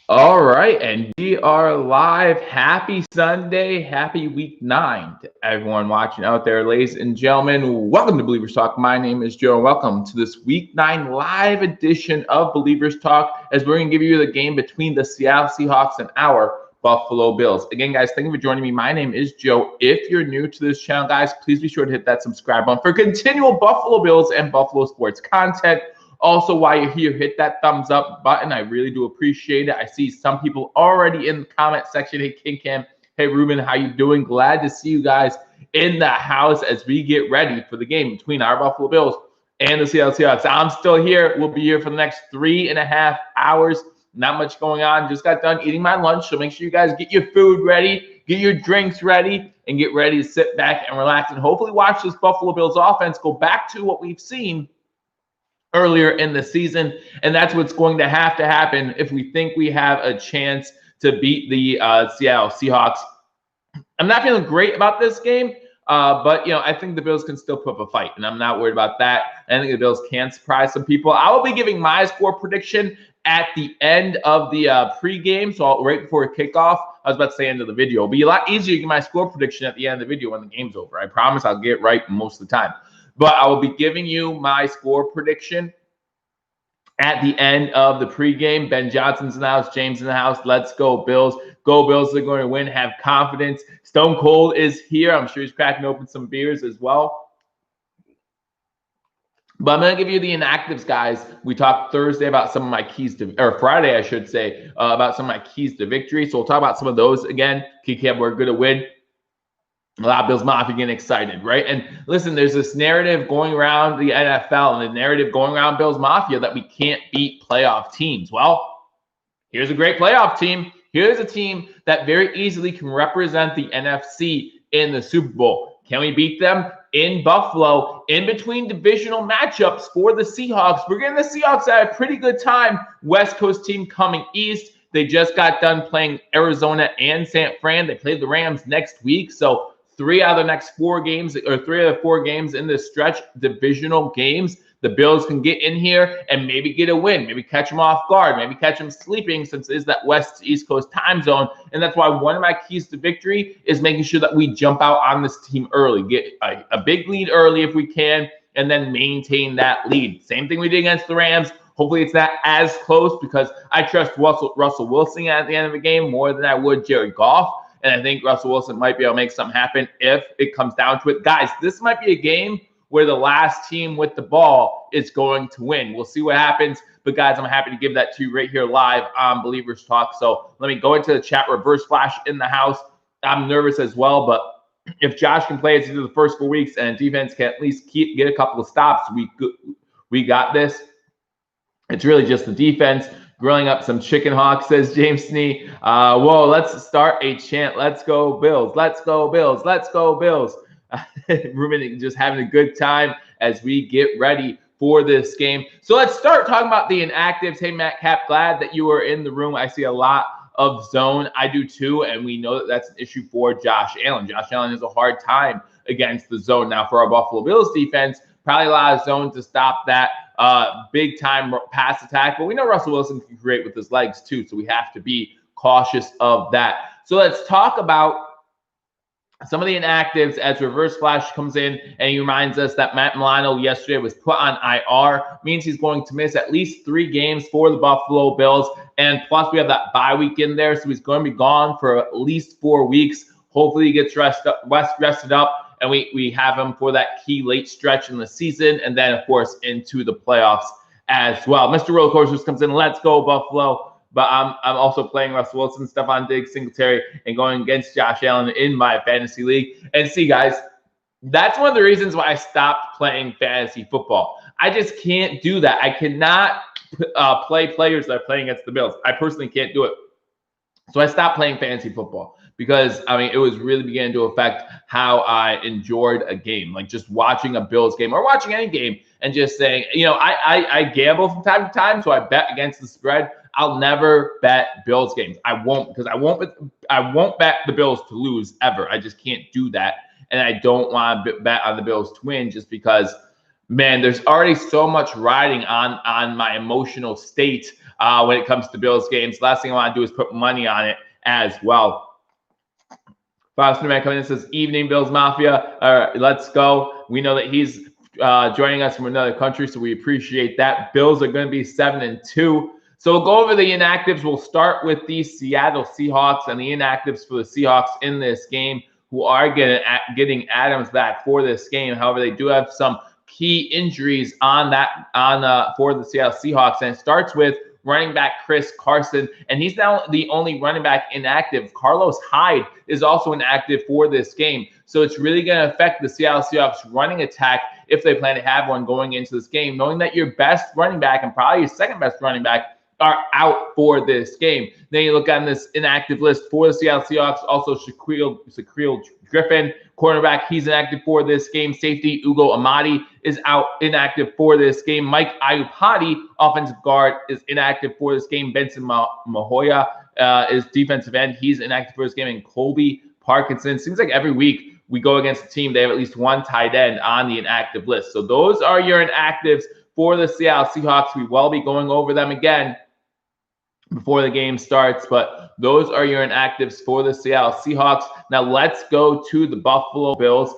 All right, and we are live. Happy Sunday, happy week 9 to everyone watching out there, ladies and gentlemen. Welcome to Believers Talk. My name is Joe, and welcome to this week 9 live edition of Believers Talk, as we're going to give you the game between the Seattle Seahawks and our Buffalo Bills. Again, guys, thank you for joining me. My name is Joe. If you're new to this channel, guys, please be sure to hit that subscribe button for continual Buffalo Bills and Buffalo sports content. Also, while you're here, hit that thumbs up button. I really do appreciate it. I see some people already in the comment section. Hey, King Cam. Hey, Ruben. How you doing? Glad to see you guys in the house as we get ready for the game between our Buffalo Bills and the Seattle Seahawks. I'm still here. We'll be here for the next 3.5 hours. Not much going on. Just got done eating my lunch. So make sure you guys get your food ready, get your drinks ready, and get ready to sit back and relax and hopefully watch this Buffalo Bills offense go back to what we've seen earlier in the season. And that's what's going to happen if we think we have a chance to beat the Seattle Seahawks. I'm not feeling great about this game, but I think the Bills can still put up a fight, and I'm not worried about that. I think the Bills can surprise some people. I will be giving my score prediction at the end of the pregame, so right before kickoff. I was about to say end of the video. It'll be a lot easier to get my score prediction at the end of the video when the game's over. I promise I'll get it right most of the time. But I will be giving you my score prediction at the end of the pregame. Ben Johnson's in the house. James in the house. Let's go, Bills. Go, Bills. They're going to win. Have confidence. Stone Cold is here. I'm sure he's cracking open some beers as well. But I'm going to give you the inactives, guys. We talked Thursday about some of my keys to, or Friday, I should say, about some of my keys to victory. So we'll talk about some of those again. Keycam, we're going to win. A lot of Bills Mafia getting excited, right? And listen, there's this narrative going around the NFL and the narrative going around Bills Mafia that we can't beat playoff teams. Well, here's a great playoff team. Here's a team that very easily can represent the NFC in the Super Bowl. Can we beat them in Buffalo in between divisional matchups for the Seahawks? We're getting the Seahawks at a pretty good time. West Coast team coming east. They just got done playing Arizona and San Fran. They played the Rams next week. So 3 out of the next 4 games, or 3 of the 4 games in this stretch, divisional games, the Bills can get in here and maybe get a win, maybe catch them off guard, maybe catch them sleeping, since it is that West to East Coast time zone. And that's why one of my keys to victory is making sure that we jump out on this team early, get a big lead early if we can, and then maintain that lead. Same thing we did against the Rams. Hopefully it's not as close, because I trust Russell Wilson at the end of the game more than I would Jared Goff. And I think Russell Wilson might be able to make something happen if it comes down to it. Guys, this might be a game where the last team with the ball is going to win. We'll see what happens. But, guys, I'm happy to give that to you right here live on Believers Talk. So let me go into the chat. Reverse Flash in the house. I'm nervous as well, but if Josh can play us through the first 4 weeks and defense can at least get a couple of stops, we got this. It's really just the defense. Grilling up some chicken hawks, says James Snee. Whoa, let's start a chant. Let's go, Bills. Let's go, Bills. Let's go, Bills. Ruben just having a good time as we get ready for this game. So let's start talking about the inactives. Hey, Matt Cap, glad that you are in the room. I see a lot of zone. I do too, and we know that that's an issue for Josh Allen. Josh Allen has a hard time against the zone. Now, for our Buffalo Bills defense, probably a lot of zone to stop that big time pass attack. But we know Russell Wilson can create with his legs too, so we have to be cautious of that. So let's talk about some of the inactives as Reverse Flash comes in, and he reminds us that Matt Milano yesterday was put on IR. Means he's going to miss at least 3 games for the Buffalo Bills. And plus we have that bye week in there, so he's going to be gone for at least 4 weeks. Hopefully he gets rested up. And we have him for that key late stretch in the season, and then, of course, into the playoffs as well. Mr. Roller Coasters comes in. Let's go, Buffalo. But I'm also playing Russell Wilson, Stephon Diggs, Singletary, and going against Josh Allen in my fantasy league. And see, guys, that's one of the reasons why I stopped playing fantasy football. I just can't do that. I cannot play players that are playing against the Bills. I personally can't do it. So I stopped playing fantasy football, because, I mean, it was really beginning to affect how I enjoyed a game, like just watching a Bills game or watching any game and just saying, I gamble from time to time, so I bet against the spread. I'll never bet Bills games. I won't, because I won't bet the Bills to lose ever. I just can't do that, and I don't want to bet on the Bills to win, just because, man, there's already so much riding on my emotional state when it comes to Bills games. Last thing I want to do is put money on it as well. Foster Man coming in says, evening, Bills Mafia. All right, let's go. We know that he's joining us from another country, so we appreciate that. Bills are going to be 7-2. So we'll go over the inactives. We'll start with the Seattle Seahawks and the inactives for the Seahawks in this game, who are getting Adams back for this game. However, they do have some key injuries for the Seattle Seahawks, and it starts with running back Chris Carson, and he's now the only running back inactive. Carlos Hyde is also inactive for this game. So it's really going to affect the Seattle Seahawks running attack if they plan to have one going into this game, knowing that your best running back and probably your second best running back are out for this game. Then you look on this inactive list for the Seattle Seahawks, also Shaquille Griffin, cornerback, he's inactive for this game. Safety Ugo Amadi is out inactive for this game. Mike Iupati, offensive guard, is inactive for this game. Benson Mahoya is defensive end. He's inactive for this game. And Colby Parkinson. Seems like every week we go against a team, they have at least one tight end on the inactive list. So those are your inactives for the Seattle Seahawks. We will be going over them again before the game starts, but those are your inactives for the Seattle Seahawks. Now let's go to the Buffalo Bills.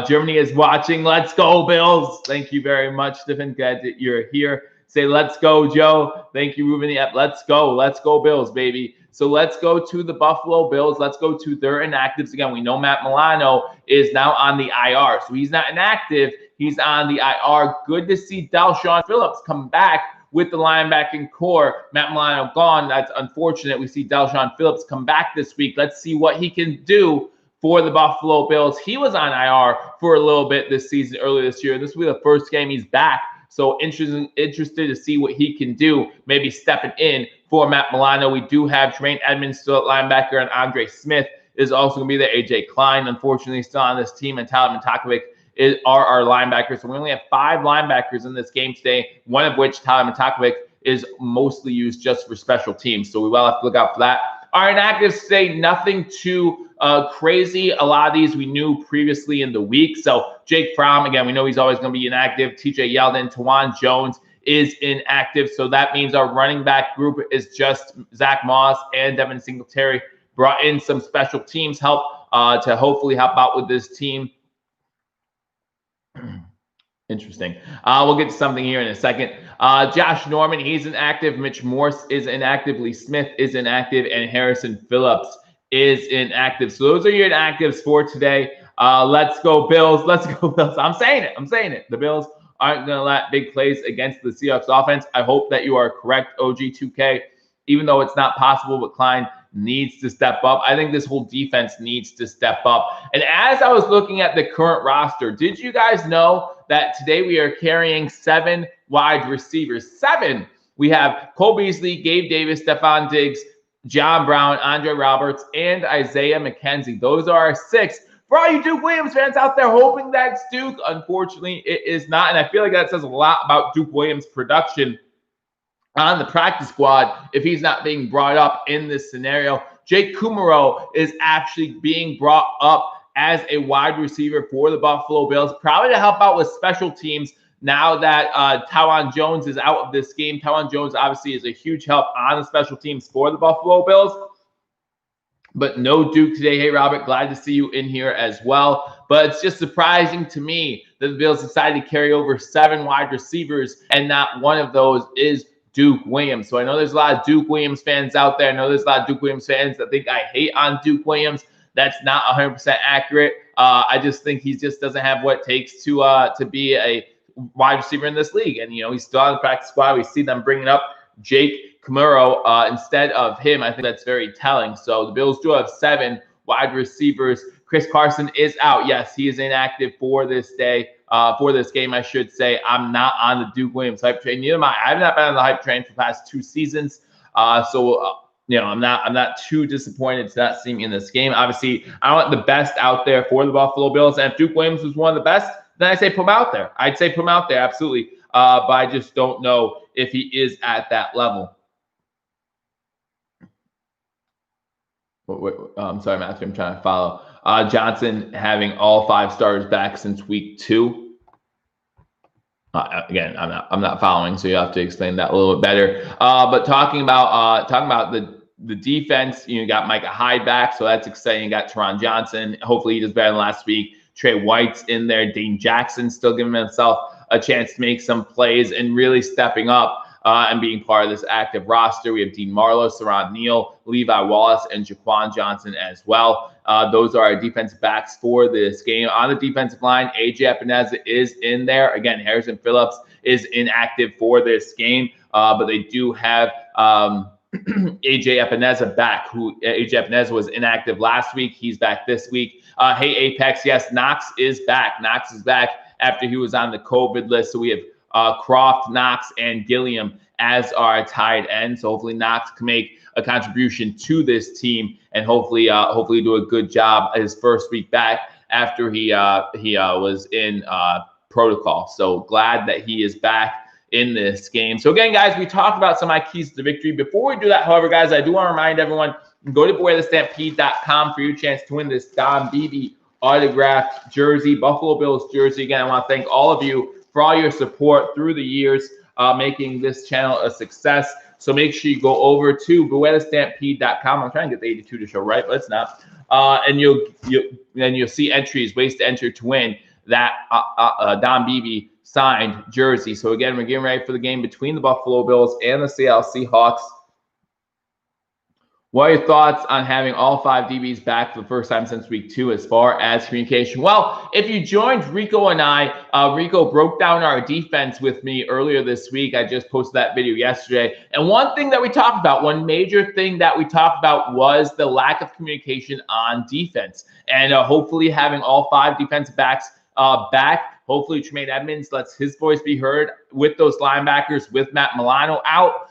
Germany is watching. Let's go, Bills. Thank you very much, Stephen. Glad that you're here. Say, let's go, Joe. Thank you, Ruben. Yep, let's go. Let's go, Bills, baby. So let's go to the Buffalo Bills. Let's go to their inactives. Again, we know Matt Milano is now on the IR, so he's not inactive. He's on the IR. Good to see Dalshawn Phillips come back with the linebacking core. Matt Milano gone. That's unfortunate. We see Dalshawn Phillips come back this week. Let's see what he can do for the Buffalo Bills. He was on IR for a little bit this season, earlier this year. This will be the first game he's back. So interested to see what he can do, maybe stepping in for Matt Milano. We do have Tremaine Edmonds still at linebacker, and Andre Smith is also going to be there. AJ Klein, unfortunately, still on this team, and Tyler Matakovic are our linebackers. So we only have 5 linebackers in this game today, one of which, Tyler Matakovic, is mostly used just for special teams. So we will have to look out for that. Our inactives today, nothing too crazy. A lot of these we knew previously in the week. So Jake Fromm, again, we know he's always going to be inactive. TJ Yeldon, Tawan Jones is inactive. So that means our running back group is just Zach Moss and Devin Singletary. Brought in some special teams help to hopefully help out with this team. Interesting. We'll get to something here in a second. Josh Norman, he's inactive. Mitch Morse is inactive. Lee Smith is inactive. And Harrison Phillips is inactive. So those are your inactives for today. Let's go, Bills. Let's go, Bills. I'm saying it. The Bills aren't going to let big plays against the Seahawks offense. I hope that you are correct, OG2K. Even though it's not possible, but Klein needs to step up. I think this whole defense needs to step up. And as I was looking at the current roster, did you guys know that today we are carrying 7 wide receivers? 7. We have Cole Beasley, Gabe Davis, Stephon Diggs, John Brown, Andre Roberts, and Isaiah McKenzie. Those are our 6. For all you Duke Williams fans out there hoping that's Duke, unfortunately, it is not. And I feel like that says a lot about Duke Williams' production on the practice squad if he's not being brought up in this scenario. Jake Kumaro is actually being brought up as a wide receiver for the Buffalo Bills, probably to help out with special teams now that Tawan Jones is out of this game. Tawan Jones obviously is a huge help on the special teams for the Buffalo Bills. But no Duke today. Hey, Robert, glad to see you in here as well. But it's just surprising to me that the Bills decided to carry over 7 wide receivers, and not one of those is Duke Williams. So I know there's a lot of Duke Williams fans out there. I know there's a lot of Duke Williams fans that think I hate on Duke Williams. That's not 100% accurate. I just think he just doesn't have what it takes to be a wide receiver in this league. And, he's still on the practice squad. We see them bringing up Jake Kumaro instead of him. I think that's very telling. So the Bills do have 7 wide receivers. Chris Carson is out. Yes, he is inactive for this day. For this game, I should say. I'm not on the Duke Williams hype train. Neither am I. I've not been on the hype train for the past 2 seasons. I'm not too disappointed to not see him in this game. Obviously, I want the best out there for the Buffalo Bills. And if Duke Williams was one of the best, then I say put him out there. I'd say put him out there, absolutely. But I just don't know if he is at that level. I'm sorry, Matthew. I'm trying to follow. Johnson having all 5 stars back since week 2. Again, I'm not following, so you have to explain that a little bit better. But talking about the defense, you got Micah Hyde back, so that's exciting. You got Teron Johnson. Hopefully, he does better than last week. Trey White's in there. Dane Jackson still giving himself a chance to make some plays and really stepping up and being part of this active roster. We have Dean Marlowe, Saran Neal, Levi Wallace, and Jaquan Johnson as well. Those are our defensive backs for this game. On the defensive line, AJ Epineza is in there. Again, Harrison Phillips is inactive for this game, but they do have AJ Epineza back, AJ Epineza was inactive last week. He's back this week. Hey, Apex, yes, Knox is back. Knox is back after he was on the COVID list. So we have Croft, Knox, and Gilliam as our tight end. So hopefully Knox can make a contribution to this team and hopefully do a good job his first week back after he was in protocol. So glad that he is back in this game. So again, guys, we talked about some of my keys to victory. Before we do that, however, guys, I do want to remind everyone, go to BewareTheStampede.com for your chance to win this Don Beebe autographed jersey, Buffalo Bills jersey. Again, I want to thank all of you for all your support through the years, making this channel a success. So make sure you go over to BewareTheStampede.com. I'm trying to get the 82 to show right, but it's not. And you'll see entries, ways to enter to win that Don Beebe signed jersey. So again, we're getting ready for the game between the Buffalo Bills and the Seattle Seahawks. What are your thoughts on having all 5 DBs back for the first time since week 2 as far as communication? Well, if you joined Rico and I, Rico broke down our defense with me earlier this week. I just posted that video yesterday. And one thing that we talked about, one major thing that we talked about was the lack of communication on defense. And hopefully having all 5 defensive backs back. Hopefully Tremaine Edmonds lets his voice be heard with those linebackers, with Matt Milano out.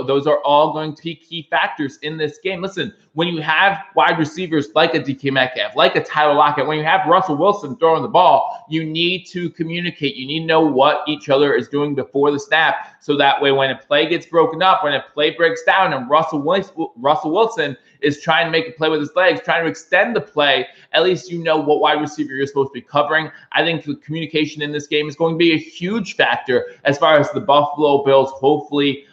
Those are all going to be key factors in this game. Listen, when you have wide receivers like a DK Metcalf, like a Tyler Lockett, when you have Russell Wilson throwing the ball, you need to communicate. You need to know what each other is doing before the snap, so that way when a play gets broken up, when a play breaks down, and Russell Wilson is trying to make a play with his legs, trying to extend the play, at least you know what wide receiver you're supposed to be covering. I think the communication in this game is going to be a huge factor as far as the Buffalo Bills hopefully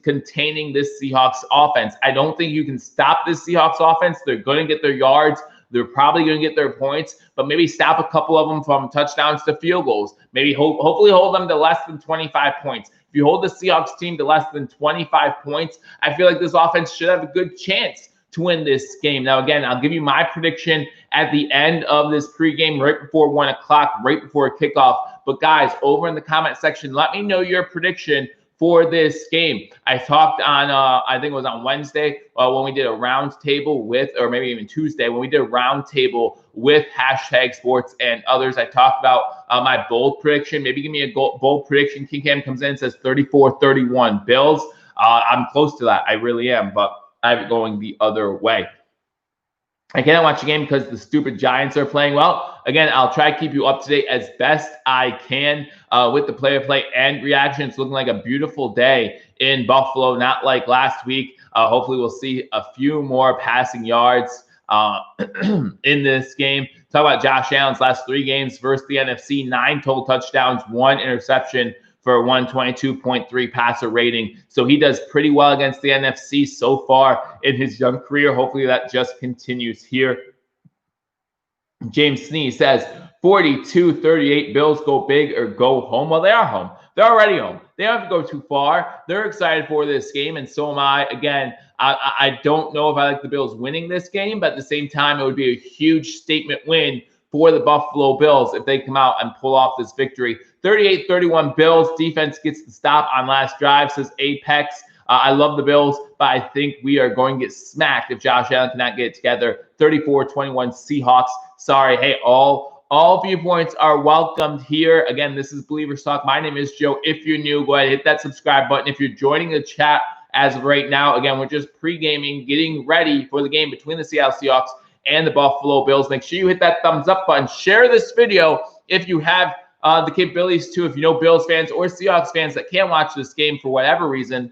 containing this Seahawks offense. I don't think you can stop this Seahawks offense. They're going to get their yards. They're probably going to get their points, but maybe stop a couple of them from touchdowns to field goals. Maybe hopefully hold them to less than 25 points. If you hold the Seahawks team to less than 25 points, I feel like this offense should have a good chance to win this game. Now, again, I'll give you my prediction at the end of this pregame, right before 1 o'clock, right before kickoff. But guys, over in the comment section, let me know your prediction for this game. I talked on, I think it was on Wednesday when we did a round table with, or maybe even Tuesday, when we did a round table with #sports and others. I talked about my bold prediction. Maybe give me a bold prediction. King Cam comes in and says 34-31 Bills. I'm close to that. I really am, but I have it going the other way. I can't watch the game because the stupid Giants are playing well. Again, I'll try to keep you up to date as best I can with the play-by-play and reaction. It's looking like a beautiful day in Buffalo, not like last week. Hopefully we'll see a few more passing yards in this game. Talk about Josh Allen's last 3 games versus the NFC, 9 total touchdowns, 1 interception for a 122.3 passer rating. So he does pretty well against the NFC so far in his young career. Hopefully that just continues here. James Snee says 42-38 Bills go big or go home. Well, they are home. They're already home. They don't have to go too far. They're excited for this game, and so am I. Again, I don't know if I like the Bills winning this game, but at the same time, it would be a huge statement win for the Buffalo Bills if they come out and pull off this victory. 38-31 Bills. Defense gets the stop on last drive, says Apex. I love the Bills, but I think we are going to get smacked if Josh Allen cannot get it together. 34-21 Seahawks. Sorry. Hey, all viewpoints are welcomed here. Again, this is Believers Talk. My name is Joe. If you're new, go ahead, hit that subscribe button. If you're joining the chat as of right now, again, we're just pre-gaming, getting ready for the game between the Seattle Seahawks and the Buffalo Bills. Make sure you hit that thumbs up button. Share this video if you have the capabilities to, if you know Bills fans or Seahawks fans that can't watch this game for whatever reason.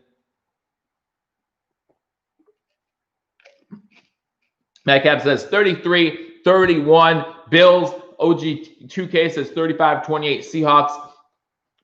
Metcalf says 33-31 Bills. OG2K says 35-28 Seahawks.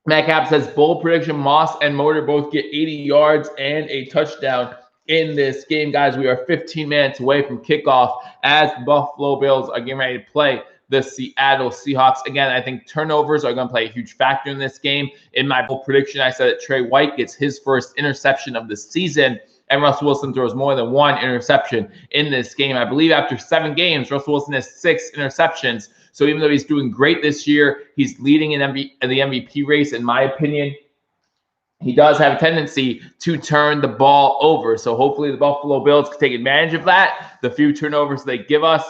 Metcalf says, bold prediction, Moss and Motor both get 80 yards and a touchdown in this game. Guys, we are 15 minutes away from kickoff as the Buffalo Bills are getting ready to play the Seattle Seahawks. Again, I think turnovers are going to play a huge factor in this game. In my bold prediction, I said that Trey White gets his first interception of the season, and Russell Wilson throws more than one interception in this game. I believe after 7 games, Russell Wilson has 6 interceptions. So even though he's doing great this year, he's leading in the MVP race, in my opinion. He does have a tendency to turn the ball over. So hopefully the Buffalo Bills can take advantage of that. The few turnovers they give us.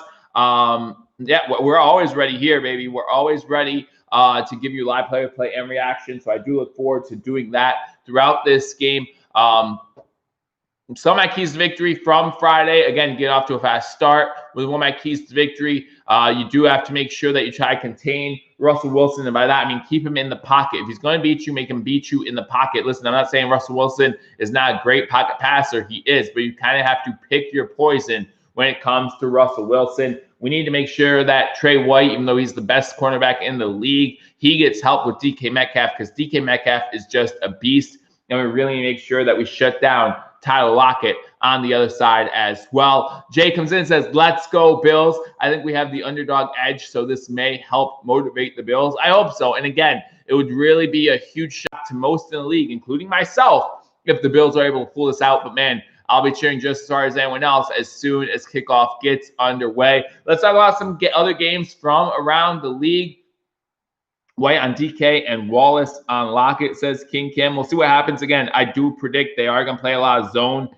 Yeah, we're always ready here, baby. We're always ready to give you live play-by-play and reaction. So I do look forward to doing that throughout this game. Some of my keys to victory from Friday. Again, get off to a fast start with one of my keys to victory. You do have to make sure that you try to contain Russell Wilson. And by that, I mean keep him in the pocket. If he's going to beat you, make him beat you in the pocket. Listen, I'm not saying Russell Wilson is not a great pocket passer. He is. But you kind of have to pick your poison when it comes to Russell Wilson. We need to make sure that Trey White, even though he's the best cornerback in the league, he gets help with DK Metcalf because DK Metcalf is just a beast. And we really need to make sure that we shut down Tyler Lockett on the other side as well. Jay comes in and says, let's go Bills. I think we have the underdog edge, so this may help motivate the Bills. I hope so. And again, it would really be a huge shock to most in the league, including myself, if the Bills are able to pull this out. But man, I'll be cheering just as hard as anyone else as soon as kickoff gets underway. Let's talk about some other games from around the league. White on DK and Wallace on Lockett, says King Kim. We'll see what happens. Again, I do predict they are going to play a lot of zone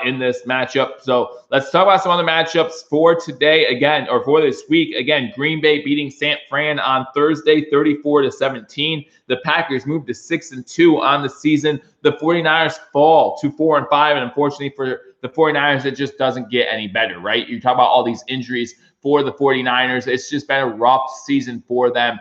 in this matchup. So let's talk about some other matchups for today again, or for this week. Again, Green Bay beating San Fran on Thursday, 34-17. The Packers moved to 6-2 on the season. The 49ers fall to 4-5. And unfortunately for the 49ers, it just doesn't get any better, right? You talk about all these injuries for the 49ers. It's just been a rough season for them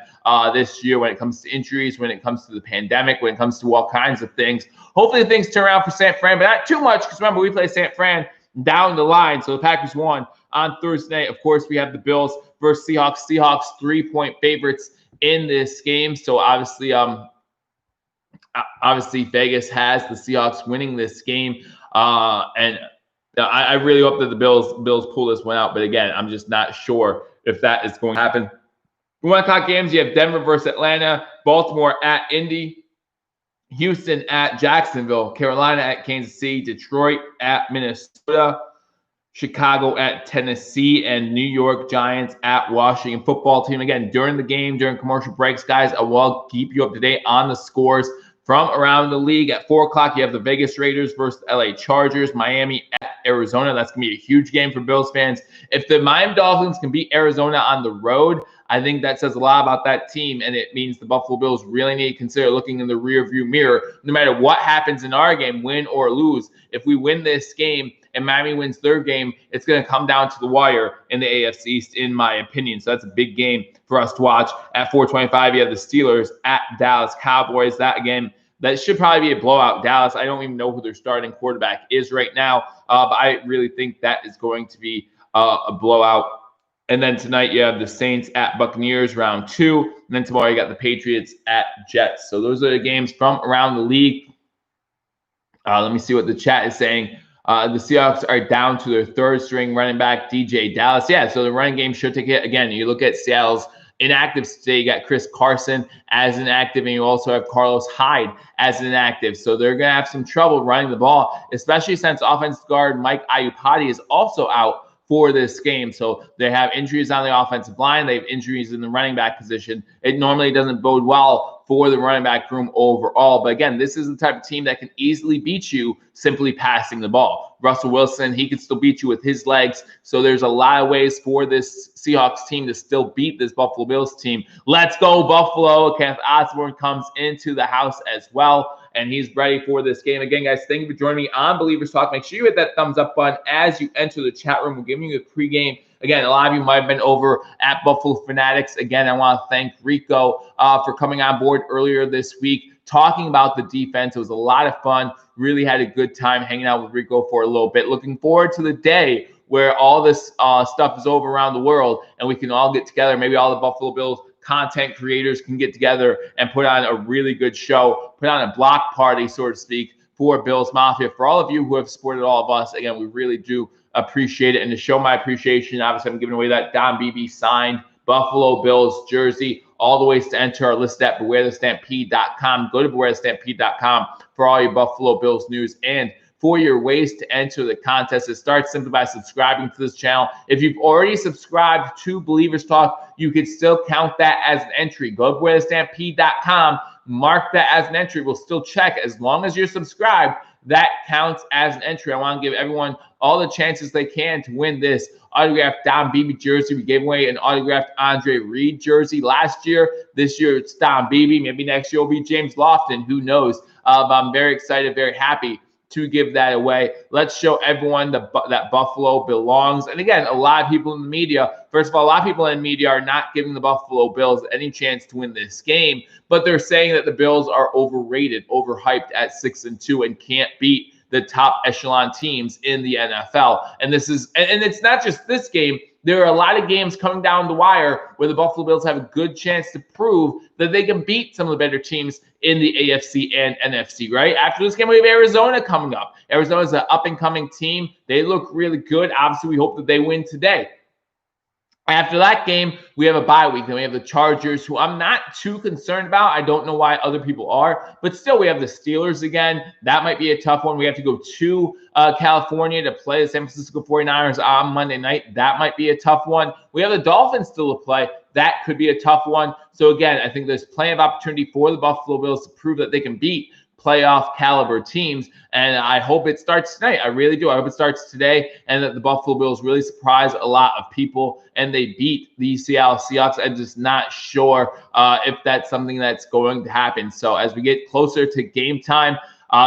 this year when it comes to injuries, when it comes to the pandemic, when it comes to all kinds of things. Hopefully things turn around for San Fran, but not too much because remember, we play San Fran down the line. So the Packers won on Thursday. Of course, we have the Bills versus Seahawks. Seahawks 3-point favorites in this game. So obviously Vegas has the Seahawks winning this game. And I really hope that the Bills pull this one out. But again, I'm just not sure if that is going to happen. 1 o'clock games, you have Denver versus Atlanta, Baltimore at Indy, Houston at Jacksonville, Carolina at Kansas City, Detroit at Minnesota, Chicago at Tennessee, and New York Giants at Washington football team. Again, during the game, during commercial breaks, guys, I will keep you up to date on the scores from around the league. At 4 o'clock, you have the Vegas Raiders versus the LA Chargers, Miami at Arizona. That's going to be a huge game for Bills fans. If the Miami Dolphins can beat Arizona on the road, I think that says a lot about that team, and it means the Buffalo Bills really need to consider looking in the rearview mirror. No matter what happens in our game, win or lose, if we win this game and Miami wins their game, it's going to come down to the wire in the AFC East, in my opinion. So that's a big game for us to watch. At 4:25, you have the Steelers at Dallas Cowboys. That should probably be a blowout. Dallas, I don't even know who their starting quarterback is right now, but I really think that is going to be a blowout. And then tonight you have the Saints at Buccaneers, round 2. And then tomorrow you got the Patriots at Jets. So those are the games from around the league. Let me see what the chat is saying. The Seahawks are down to their 3rd-string running back, DJ Dallas. Yeah, so the running game should take it. Again, you look at Seattle's inactives today. You got Chris Carson as inactive, and you also have Carlos Hyde as inactive. So they're going to have some trouble running the ball, especially since offensive guard Mike Iupati is also out for this game. So they have injuries on the offensive line. They have injuries in the running back position. It normally doesn't bode well for the running back room overall. But again, this is the type of team that can easily beat you simply passing the ball. Russell Wilson, he can still beat you with his legs. So there's a lot of ways for this Seahawks team to still beat this Buffalo Bills team. Let's go, Buffalo. Kenneth Osborne comes into the house as well, and he's ready for this game. Again, guys, thank you for joining me on Believers Talk. Make sure you hit that thumbs up button as you enter the chat room. We're giving you a pregame. Again, a lot of you might have been over at Buffalo Fanatics. Again, I want to thank Rico for coming on board earlier this week, talking about the defense. It was a lot of fun. Really had a good time hanging out with Rico for a little bit. Looking forward to the day where all this stuff is over around the world and we can all get together. Maybe all the Buffalo Bills content creators can get together and put on a really good show, put on a block party, so to speak, for Bills Mafia. For all of you who have supported all of us, again, we really do appreciate it. And to show my appreciation, obviously, I'm giving away that Don Beebe signed Buffalo Bills jersey. All the ways to enter are listed at bewarethestampede.com. Go to bewarethestampede.com for all your Buffalo Bills news and for your ways to enter the contest. It starts simply by subscribing to this channel. If you've already subscribed to Believers Talk, you could still count that as an entry. Go to bewarethestampede.com, mark that as an entry. We'll still check. As long as you're subscribed, that counts as an entry. I want to give everyone all the chances they can to win this autographed Don Beebe jersey. We gave away an autographed Andre Reed jersey last year. This year it's Don Beebe. Maybe next year will be James Lofton. Who knows? But I'm very excited, very happy to give that away. Let's show everyone that Buffalo belongs. And again, a lot of people in the media, first of all, a lot of people in the media are not giving the Buffalo Bills any chance to win this game, but they're saying that the Bills are overrated, overhyped at 6-2 and can't beat the top echelon teams in the NFL. And this is, and it's not just this game. There are a lot of games coming down the wire where the Buffalo Bills have a good chance to prove that they can beat some of the better teams in the AFC and NFC, right? After this game, we have Arizona coming up. Arizona is an up-and-coming team. They look really good. Obviously, we hope that they win today. After that game, we have a bye week. Then we have the Chargers, who I'm not too concerned about. I don't know why other people are. But still, we have the Steelers again. That might be a tough one. We have to go to California to play the San Francisco 49ers on Monday night. That might be a tough one. We have the Dolphins still to play. That could be a tough one. So, again, I think there's plenty of opportunity for the Buffalo Bills to prove that they can beat playoff caliber teams, and I hope it starts tonight. I really do. I hope it starts today, and that the Buffalo Bills really surprise a lot of people and they beat the Seattle Seahawks. I'm just not sure if that's something that's going to happen. So as we get closer to game time,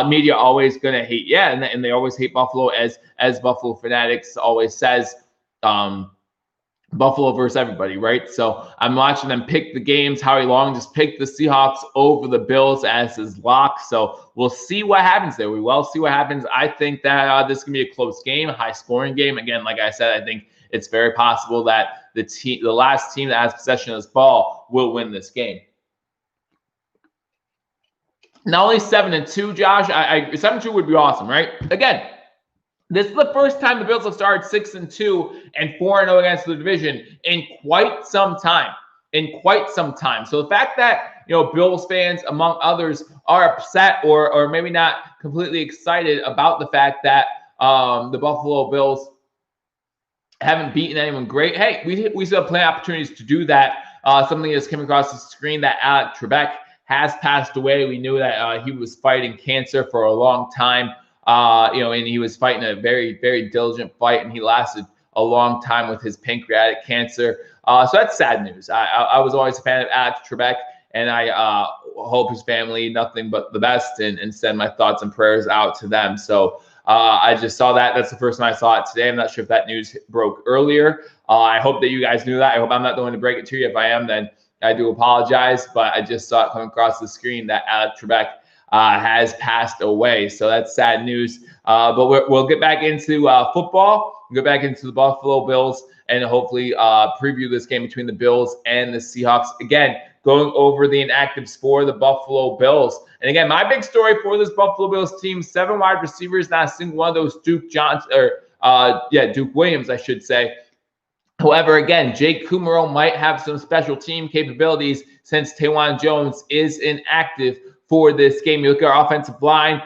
media always going to hate, and they always hate Buffalo, as Buffalo Fanatics always says. Buffalo versus everybody, right? So I'm watching them pick the games. Howie Long just picked the Seahawks over the Bills as his lock. So we'll see what happens there. We will see what happens. I think that this is going to be a close game, a high-scoring game. Again, like I said, I think it's very possible that the last team that has possession of this ball will win this game. Not only 7-2, Josh. 7-2 would be awesome, right? Again, this is the first time the Bills have started 6-2 and 4-0 against the division in quite some time. So the fact that, Bills fans, among others, are upset or maybe not completely excited about the fact that the Buffalo Bills haven't beaten anyone great. Hey, we still have plenty of opportunities to do that. Something that's came across the screen, that Alex Trebek has passed away. We knew that he was fighting cancer for a long time. And he was fighting a very, very diligent fight, and he lasted a long time with his pancreatic cancer. So that's sad news. I was always a fan of Alex Trebek, and I hope his family nothing but the best, and send my thoughts and prayers out to them. So I just saw that. That's the first time I saw it today. I'm not sure if that news broke earlier. I hope that you guys knew that. I hope I'm not the one to break it to you. If I am, then I do apologize. But I just saw it come across the screen that Alex Trebek has passed away. So that's sad news. But we'll get back into football, get back into the Buffalo Bills, and hopefully preview this game between the Bills and the Seahawks. Again, going over the inactives for the Buffalo Bills. And again, my big story for this Buffalo Bills team, 7 wide receivers, not a single one of those Duke Williams, I should say. However, again, Jake Kumaro might have some special team capabilities since Tawan Jones is inactive for this game. You look at our offensive line,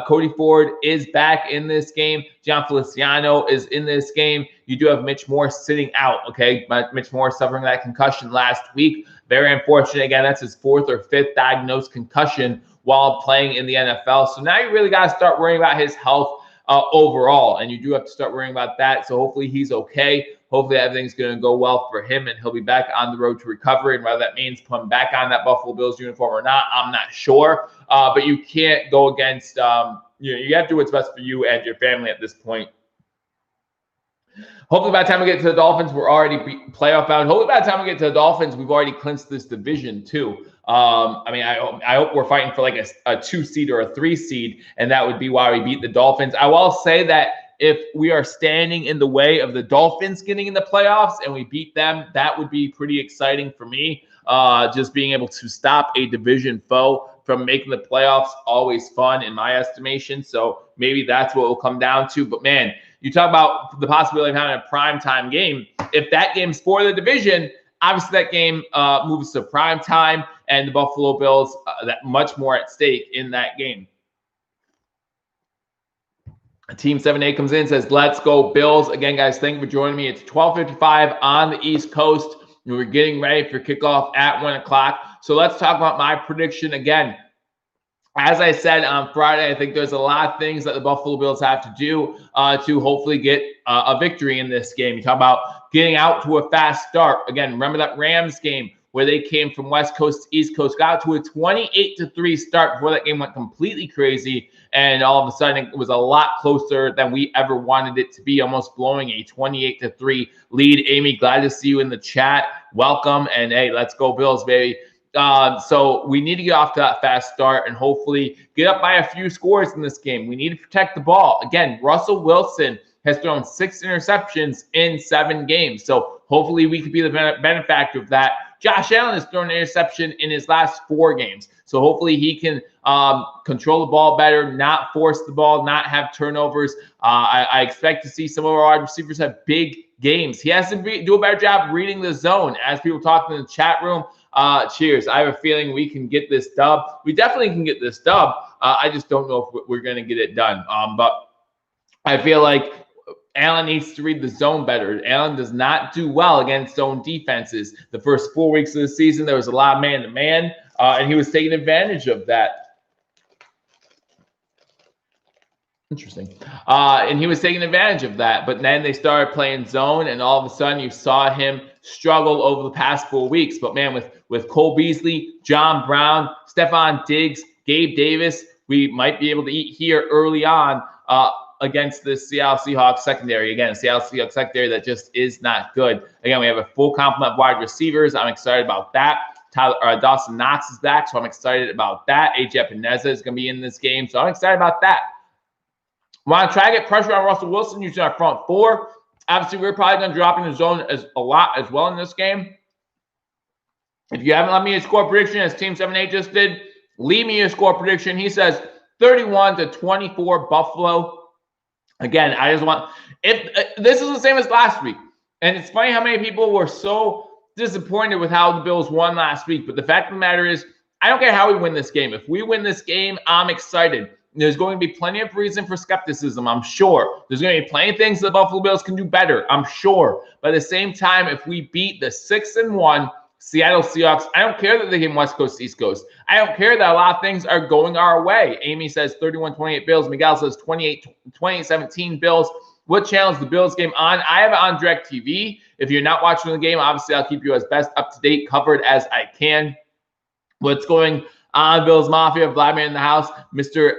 Cody Ford is back in this game. John Feliciano is in this game. You do have Mitch Moore sitting out, okay? Mitch Moore suffering that concussion last week. Very unfortunate. Again, that's his 4th or 5th diagnosed concussion while playing in the NFL. So now you really got to start worrying about his health overall, and you do have to start worrying about that. So hopefully he's okay. Hopefully everything's going to go well for him, and he'll be back on the road to recovery. And whether that means putting back on that Buffalo Bills uniform or not, I'm not sure. But you can't go against, you have to do what's best for you and your family at this point. Hopefully by the time we get to the Dolphins, we're already playoff bound. Hopefully by the time we get to the Dolphins, we've already clinched this division too. I hope we're fighting for like a 2 seed or a 3 seed, and that would be why we beat the Dolphins. I will say that if we are standing in the way of the Dolphins getting in the playoffs and we beat them, that would be pretty exciting for me. Just being able to stop a division foe from making the playoffs, always fun in my estimation. So maybe that's what it will come down to. But man, you talk about the possibility of having a primetime game. If that game's for the division, obviously that game moves to prime time, and the Buffalo Bills, that much more at stake in that game. Team 7A comes in and says, let's go Bills. Again, guys, thank you for joining me. It's 12:55 on the East Coast. We're getting ready for kickoff at 1 o'clock. So let's talk about my prediction again. As I said on Friday, I think there's a lot of things that the Buffalo Bills have to do to hopefully get a victory in this game. You talk about getting out to a fast start. Again, remember that Rams game where they came from West Coast to East Coast, got to a 28-3 start before that game went completely crazy. And all of a sudden, it was a lot closer than we ever wanted it to be, almost blowing a 28-3 lead. Amy, glad to see you in the chat. Welcome. And hey, let's go Bills, baby. So we need to get off to that fast start and hopefully get up by a few scores in this game. We need to protect the ball. Again, Russell Wilson has thrown 6 interceptions in 7 games. So hopefully we could be the benefactor of that. Josh Allen has thrown an interception in his last 4 games. So hopefully he can control the ball better, not force the ball, not have turnovers. I expect to see some of our wide receivers have big games. He has to do a better job reading the zone. As people talk in the chat room, cheers. I have a feeling we can get this dub. We definitely can get this dub. I just don't know if we're going to get it done. But I feel like Allen needs to read the zone better. Allen does not do well against zone defenses. The first 4 weeks of the season, there was a lot of man-to-man, and he was taking advantage of that. Interesting. And he was taking advantage of that. But then they started playing zone, and all of a sudden you saw him struggle over the past 4 weeks. But, man, with Cole Beasley, John Brown, Stephon Diggs, Gabe Davis, we might be able to eat here early on against the Seattle Seahawks secondary. Again, Seattle Seahawks secondary that just is not good. Again, we have a full complement of wide receivers. I'm excited about that. Dawson Knox is back, so I'm excited about that. A.J. Epineza is going to be in this game, so I'm excited about that. Want to try to get pressure on Russell Wilson using our front 4. Obviously, we're probably going to drop in the zone a lot as well in this game. If you haven't left me a score prediction, as Team 7-8 just did, leave me a score prediction. He says 31-24 Buffalo. Again, I just want – if this is the same as last week. And it's funny how many people were so disappointed with how the Bills won last week. But the fact of the matter is, I don't care how we win this game. If we win this game, I'm excited. There's going to be plenty of reason for skepticism, I'm sure. There's going to be plenty of things the Buffalo Bills can do better, I'm sure. But at the same time, if we beat the 6-1 Seattle Seahawks, I don't care that they came West Coast, East Coast. I don't care that a lot of things are going our way. Amy says 31-28 Bills. Miguel says 28-17 Bills. What channel is the Bills game on? I have it on DirecTV. If you're not watching the game, obviously I'll keep you as best up-to-date covered as I can. What's going on, Bills Mafia? Vladimir in the house. Mr.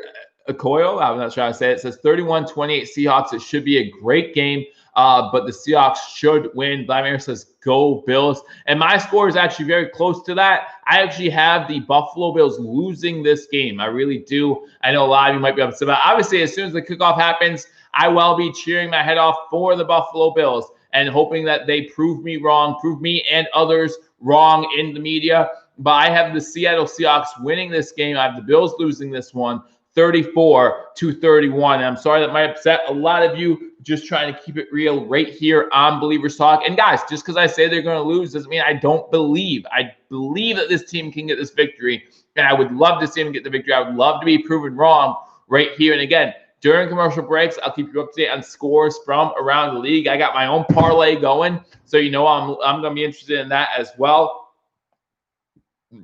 Okoyo, I'm not sure how to say it. It says 31-28 Seahawks. It should be a great game, but the Seahawks should win. Vladimir says go Bills. And my score is actually very close to that. I actually have the Buffalo Bills losing this game. I really do. I know a lot of you might be upset about it. Obviously, as soon as the kickoff happens, I will be cheering my head off for the Buffalo Bills and hoping that they prove me wrong, prove me and others wrong in the media. But I have the Seattle Seahawks winning this game. I have the Bills losing this one, 34-31. I'm sorry that might upset a lot of you. Just trying to keep it real right here on Believers Talk. And guys, just because I say they're going to lose doesn't mean I don't believe. I believe that this team can get this victory, and I would love to see them get the victory. I would love to be proven wrong right here. And again, during commercial breaks, I'll keep you up to date on scores from around the league. I got my own parlay going, so you know I'm going to be interested in that as well.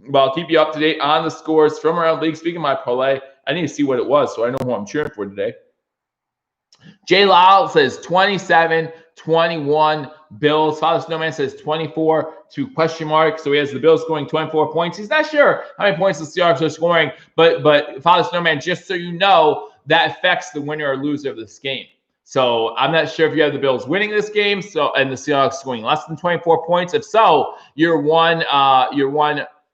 But I'll keep you up to date on the scores from around the league. Speaking of my parlay, I need to see what it was so I know who I'm cheering for today. Jay Lyle says 27-21 Bills. Father Snowman says 24 to question mark. So he has the Bills scoring 24 points. He's not sure how many points the Seahawks are scoring, but Father Snowman, just so you know, that affects the winner or loser of this game. So I'm not sure if you have the Bills winning this game, and the Seahawks scoring less than 24 points. If so, you're one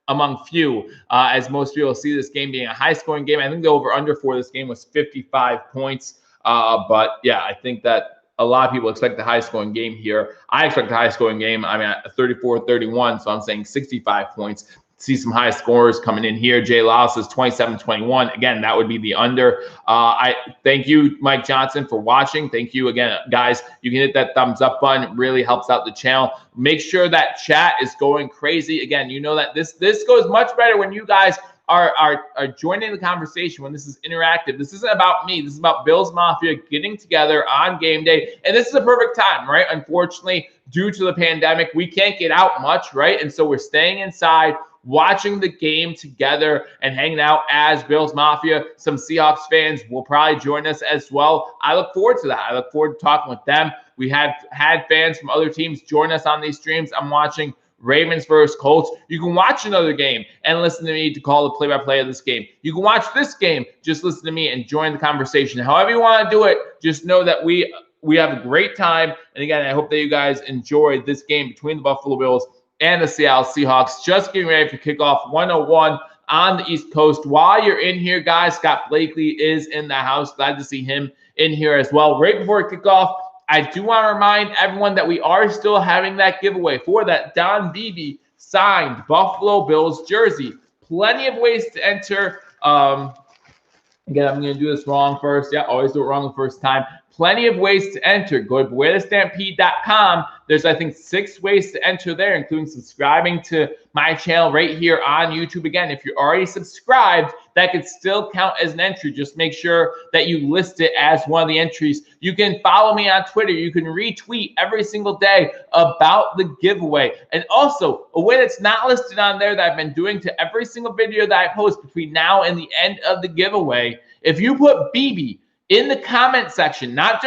among few, as most people see this game being a high-scoring game. I think the over-under for this game was 55 points. But yeah, I think that a lot of people expect the high-scoring game here. I expect the high-scoring game. I mean, at 34-31, so I'm saying 65 points. See some high scores coming in here. Jay Lyle says 27-21. Again, that would be the under. I thank you, Mike Johnson, for watching. Thank you again, guys. You can hit that thumbs up button. It really helps out the channel. Make sure that chat is going crazy. Again, you know that this goes much better when you guys are joining the conversation, when this is interactive. This isn't about me. This is about Bills Mafia getting together on game day. And this is a perfect time, right? Unfortunately, due to the pandemic, we can't get out much, right? And so we're staying inside, watching the game together and hanging out as Bills Mafia. Some Seahawks fans will probably join us as well. I look forward to that. I look forward to talking with them. We have had fans from other teams join us on these streams. I'm watching Ravens versus Colts. You can watch another game and listen to me to call the play-by-play of this game. You can watch this game, just listen to me and join the conversation. However you want to do it, just know that we have a great time. And again, I hope that you guys enjoyed this game between the Buffalo Bills and the Seattle Seahawks. Just getting ready for kickoff 101 on the East Coast. While you're in here, guys, Scott Blakely is in the house. Glad to see him in here as well. Right before kickoff, I do want to remind everyone that we are still having that giveaway for that Don Beebe signed Buffalo Bills jersey. Plenty of ways to enter. Again, I'm going to do this wrong first. Yeah, always do it wrong the first time. Plenty of ways to enter. Go to BewareTheStampede.com. There's, I think, 6 ways to enter there, including subscribing to my channel right here on YouTube. Again, if you're already subscribed, that could still count as an entry. Just make sure that you list it as one of the entries. You can follow me on Twitter. You can retweet every single day about the giveaway. And also, a way that's not listed on there that I've been doing to every single video that I post between now and the end of the giveaway, if you put BB in the comment section, not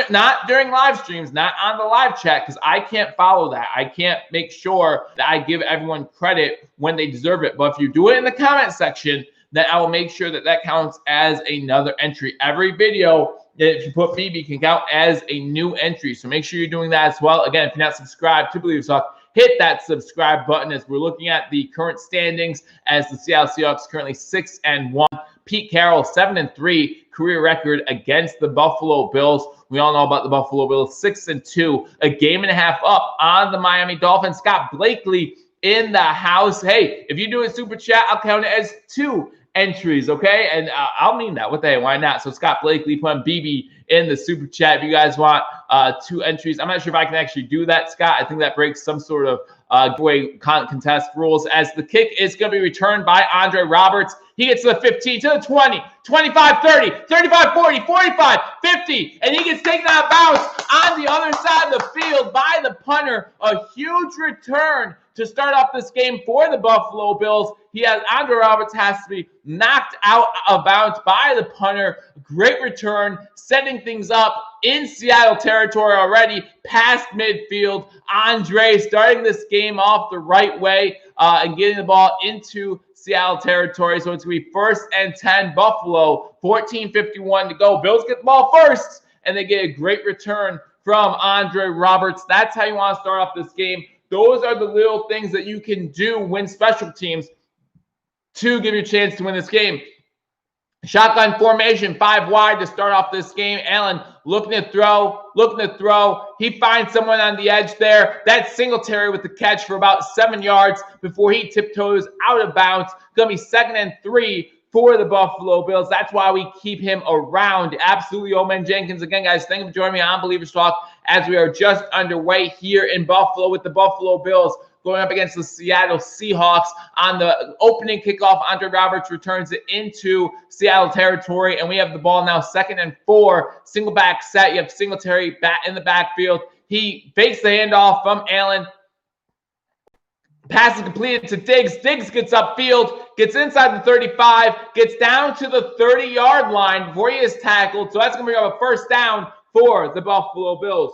during live streams, not on the live chat, because I can't follow that. I can't make sure that I give everyone credit when they deserve it. But if you do it in the comment section, then I will make sure that that counts as another entry. Every video, if you put BB, can count as a new entry. So make sure you're doing that as well. Again, if you're not subscribed to Billievers Talk, hit that subscribe button as we're looking at the current standings as the Seattle Seahawks currently 6-1. Pete Carroll, 7-3 career record against the Buffalo Bills. We all know about the Buffalo Bills, 6-2, a game and a half up on the Miami Dolphins. Scott Blakely in the house. Hey, if you do a super chat, I'll count it as 2 entries, okay? And I'll mean that. What the heck? Why not? So Scott Blakely putting BB in the super chat. If you guys want 2 entries, I'm not sure if I can actually do that, Scott. I think that breaks some sort of giveaway contest rules, as the kick is going to be returned by Andre Roberts. He gets to the 15, to the 20, 25, 30, 35, 40, 45, 50, and he gets taken out of bounds on the other side of the field by the punter. A huge return to start off this game for the Buffalo Bills. Andre Roberts has to be knocked out of bounds by the punter. Great return, setting things up in Seattle territory already, past midfield. Andre starting this game off the right way and getting the ball into Seattle territory. So it's going to be 1st and 10, Buffalo, 14:51 to go. Bills get the ball first, and they get a great return from Andre Roberts. That's how you want to start off this game. Those are the little things that you can do, win special teams, to give you a chance to win this game. Shotgun formation, 5 wide to start off this game. Allen looking to throw. He finds someone on the edge there. That's Singletary with the catch for about 7 yards before he tiptoes out of bounds. Going to be 2nd and 3 for the Buffalo Bills. That's why we keep him around. Absolutely, Omen Jenkins. Again, guys, thank you for joining me on Billievers Talk as we are just underway here in Buffalo with the Buffalo Bills going up against the Seattle Seahawks. On the opening kickoff, Andre Roberts returns it into Seattle territory, and we have the ball now 2nd and 4. Single back set. You have Singletary back in the backfield. He fakes the handoff from Allen. Pass is completed to Diggs. Diggs gets upfield, gets inside the 35, gets down to the 30-yard line before he is tackled. So that's going to be a 1st down for the Buffalo Bills.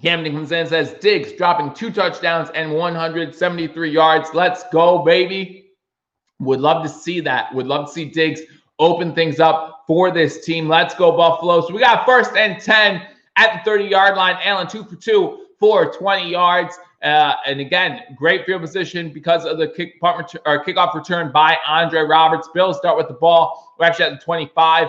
Camden comes in and says, Diggs dropping 2 touchdowns and 173 yards. Let's go, baby. Would love to see that. Would love to see Diggs open things up for this team. Let's go, Buffalo. So we got 1st and 10 at the 30-yard line. Allen 2 for 2 for 20 yards. And again, great field position because of the kickoff return by Andre Roberts. Bills start with the ball. We're actually at the 25.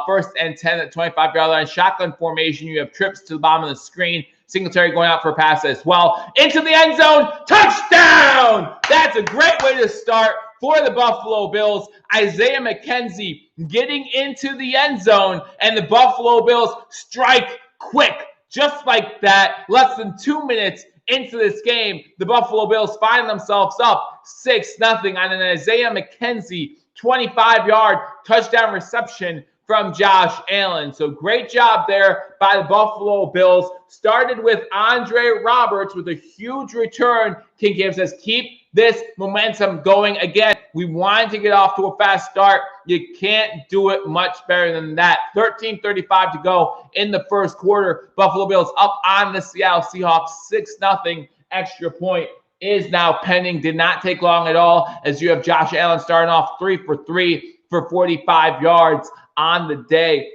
First and 10 at 25-yard line. Shotgun formation. You have trips to the bottom of the screen. Singletary going out for a pass as well. Into the end zone. Touchdown! That's a great way to start for the Buffalo Bills. Isaiah McKenzie getting into the end zone, and the Buffalo Bills strike quick. Just like that, less than 2 minutes into this game, the Buffalo Bills find themselves up 6-0 on an Isaiah McKenzie 25-yard touchdown reception from Josh Allen. So great job there by the Buffalo Bills. Started with Andre Roberts with a huge return. King Cam says, keep this momentum going. Again, we wanted to get off to a fast start. You can't do it much better than that. 13:35 to go in the first quarter. Buffalo Bills up on the Seattle Seahawks. 6-0 extra point is now pending. Did not take long at all, as you have Josh Allen starting off 3 for 3 for 45 yards on the day.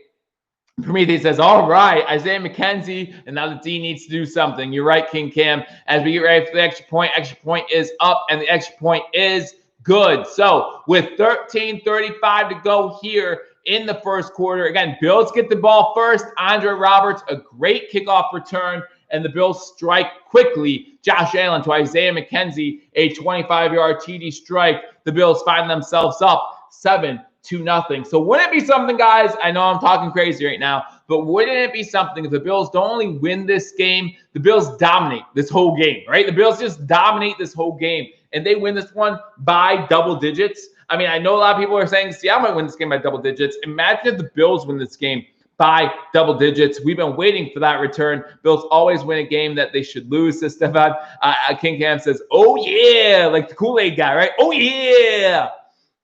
Prometheus says, all right, Isaiah McKenzie, and now the D needs to do something. You're right, King Cam. As we get ready for the extra point is up, and the extra point is good. So with 13:35 to go here in the first quarter, again, Bills get the ball first. Andre Roberts, a great kickoff return, and the Bills strike quickly. Josh Allen to Isaiah McKenzie, a 25-yard TD strike. The Bills find themselves up 7-0. So wouldn't it be something, guys? I know I'm talking crazy right now, but wouldn't it be something if the Bills don't only win this game, the Bills dominate this whole game, right? The Bills just dominate this whole game, and they win this one by double digits. I mean, I know a lot of people are saying Seattle might win this game by double digits. Imagine if the Bills win this game by double digits. We've been waiting for that return. Bills always win a game that they should lose, says Stefan. King Cam says, oh yeah, like the Kool-Aid guy, right? Oh yeah.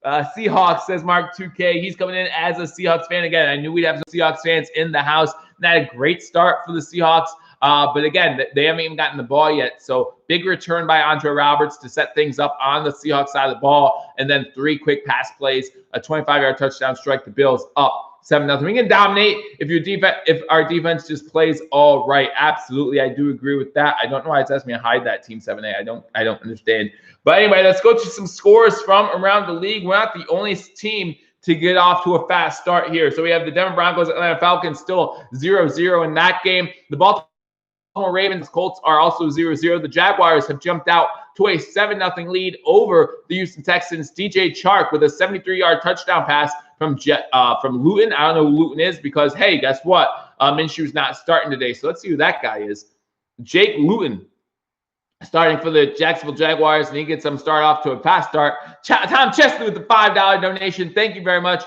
Seahawks, says Mark 2K. He's coming in as a Seahawks fan. Again, I knew we'd have some Seahawks fans in the house. Not a great start for the Seahawks. But again, they haven't even gotten the ball yet. So big return by Andre Roberts to set things up on the Seahawks side of the ball. And then 3 quick pass plays, a 25-yard touchdown strike, the Bills up 7-0. We can dominate if our defense just plays all right. Absolutely, I do agree with that. I don't know why it's asking me to hide that Team 7A. I don't understand. But anyway, let's go to some scores from around the league. We're not the only team to get off to a fast start here. So we have the Denver Broncos, Atlanta Falcons still 0-0 in that game. The Baltimore Ravens, Colts are also 0-0. The Jaguars have jumped out to a 7-0 lead over the Houston Texans. DJ Chark with a 73-yard touchdown pass from Luton. I don't know who Luton is because, hey, guess what? Minshew's not starting today. So let's see who that guy is. Jake Luton starting for the Jacksonville Jaguars, and he gets them start off to a fast start. Tom Chesney with the $5 donation. Thank you very much.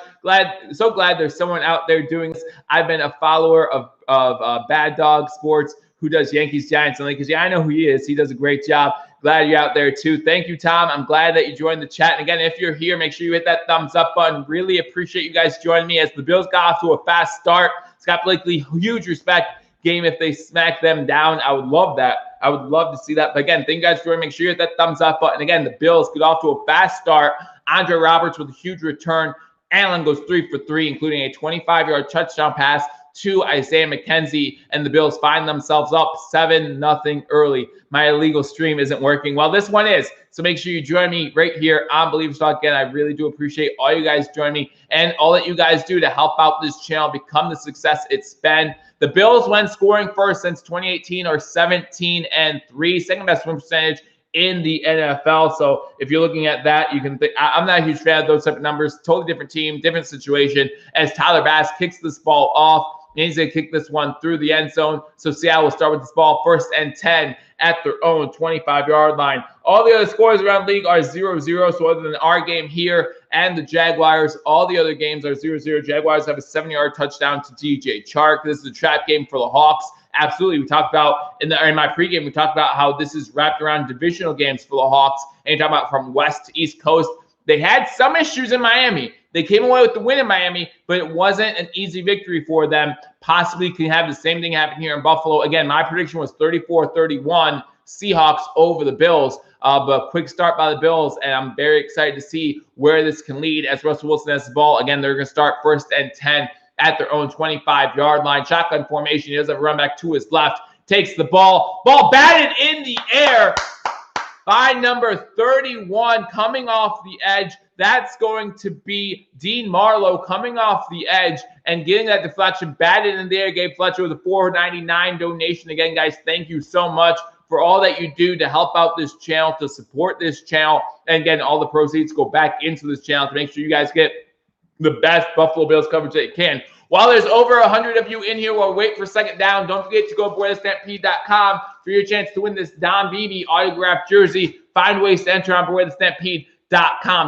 So glad there's someone out there doing this. I've been a follower of Bad Dog Sports, who does Yankees, Giants, and Lakers. Yeah, I know who he is. He does a great job. Glad you're out there too. Thank you, Tom. I'm glad that you joined the chat. And again, if you're here, make sure you hit that thumbs up button. Really appreciate you guys joining me as the Bills got off to a fast start. Scott Blakely, huge respect. Game if they smack them down. I would love that. I would love to see that. But again, thank you guys for joining. Make sure you hit that thumbs up button. Again, the Bills get off to a fast start. Andre Roberts with a huge return. Allen goes 3 for 3, including a 25-yard touchdown pass to Isaiah McKenzie, and the Bills find themselves up 7-0 early. My illegal stream isn't working. Well, this one is. So make sure you join me right here on Billievers Talk. Again, I really do appreciate all you guys joining me and all that you guys do to help out this channel become the success it's been. The Bills, when scoring first since 2018, are 17-3, second best win percentage in the NFL. So if you're looking at that, you can think I'm not a huge fan of those type of numbers. Totally different team, different situation. As Tyler Bass kicks this ball off, and he's going to kick this one through the end zone. So Seattle will start with this ball first and 10 at their own 25-yard line. All the other scores around the league are 0-0. So other than our game here and the Jaguars, all the other games are 0-0. Jaguars have a 7-yard touchdown to DJ Chark. This is a trap game for the Hawks. Absolutely. We talked about in my pregame, we talked about how this is wrapped around divisional games for the Hawks. And you're talking about from West to East Coast. They had some issues in Miami. They came away with the win in Miami, but it wasn't an easy victory for them. Possibly can have the same thing happen here in Buffalo. Again, my prediction was 34-31 Seahawks over the Bills. But quick start by the Bills, and I'm very excited to see where this can lead as Russell Wilson has the ball. Again, they're going to start first and 10 at their own 25-yard line. Shotgun formation. He does have a run back to his left. Takes the ball. Ball batted in the air by number 31 coming off the edge. That's going to be Dean Marlowe coming off the edge and getting that deflection batted in the air. Gabe Fletcher with a $4.99 donation. Again, guys, thank you so much for all that you do to help out this channel, to support this channel. And again, all the proceeds go back into this channel to make sure you guys get the best Buffalo Bills coverage that you can. While there's over 100 of you in here while waiting for second down, don't forget to go to BeWareTheStampede.com for your chance to win this Don Beebe autographed jersey. Find ways to enter on BeWareTheStampede.com.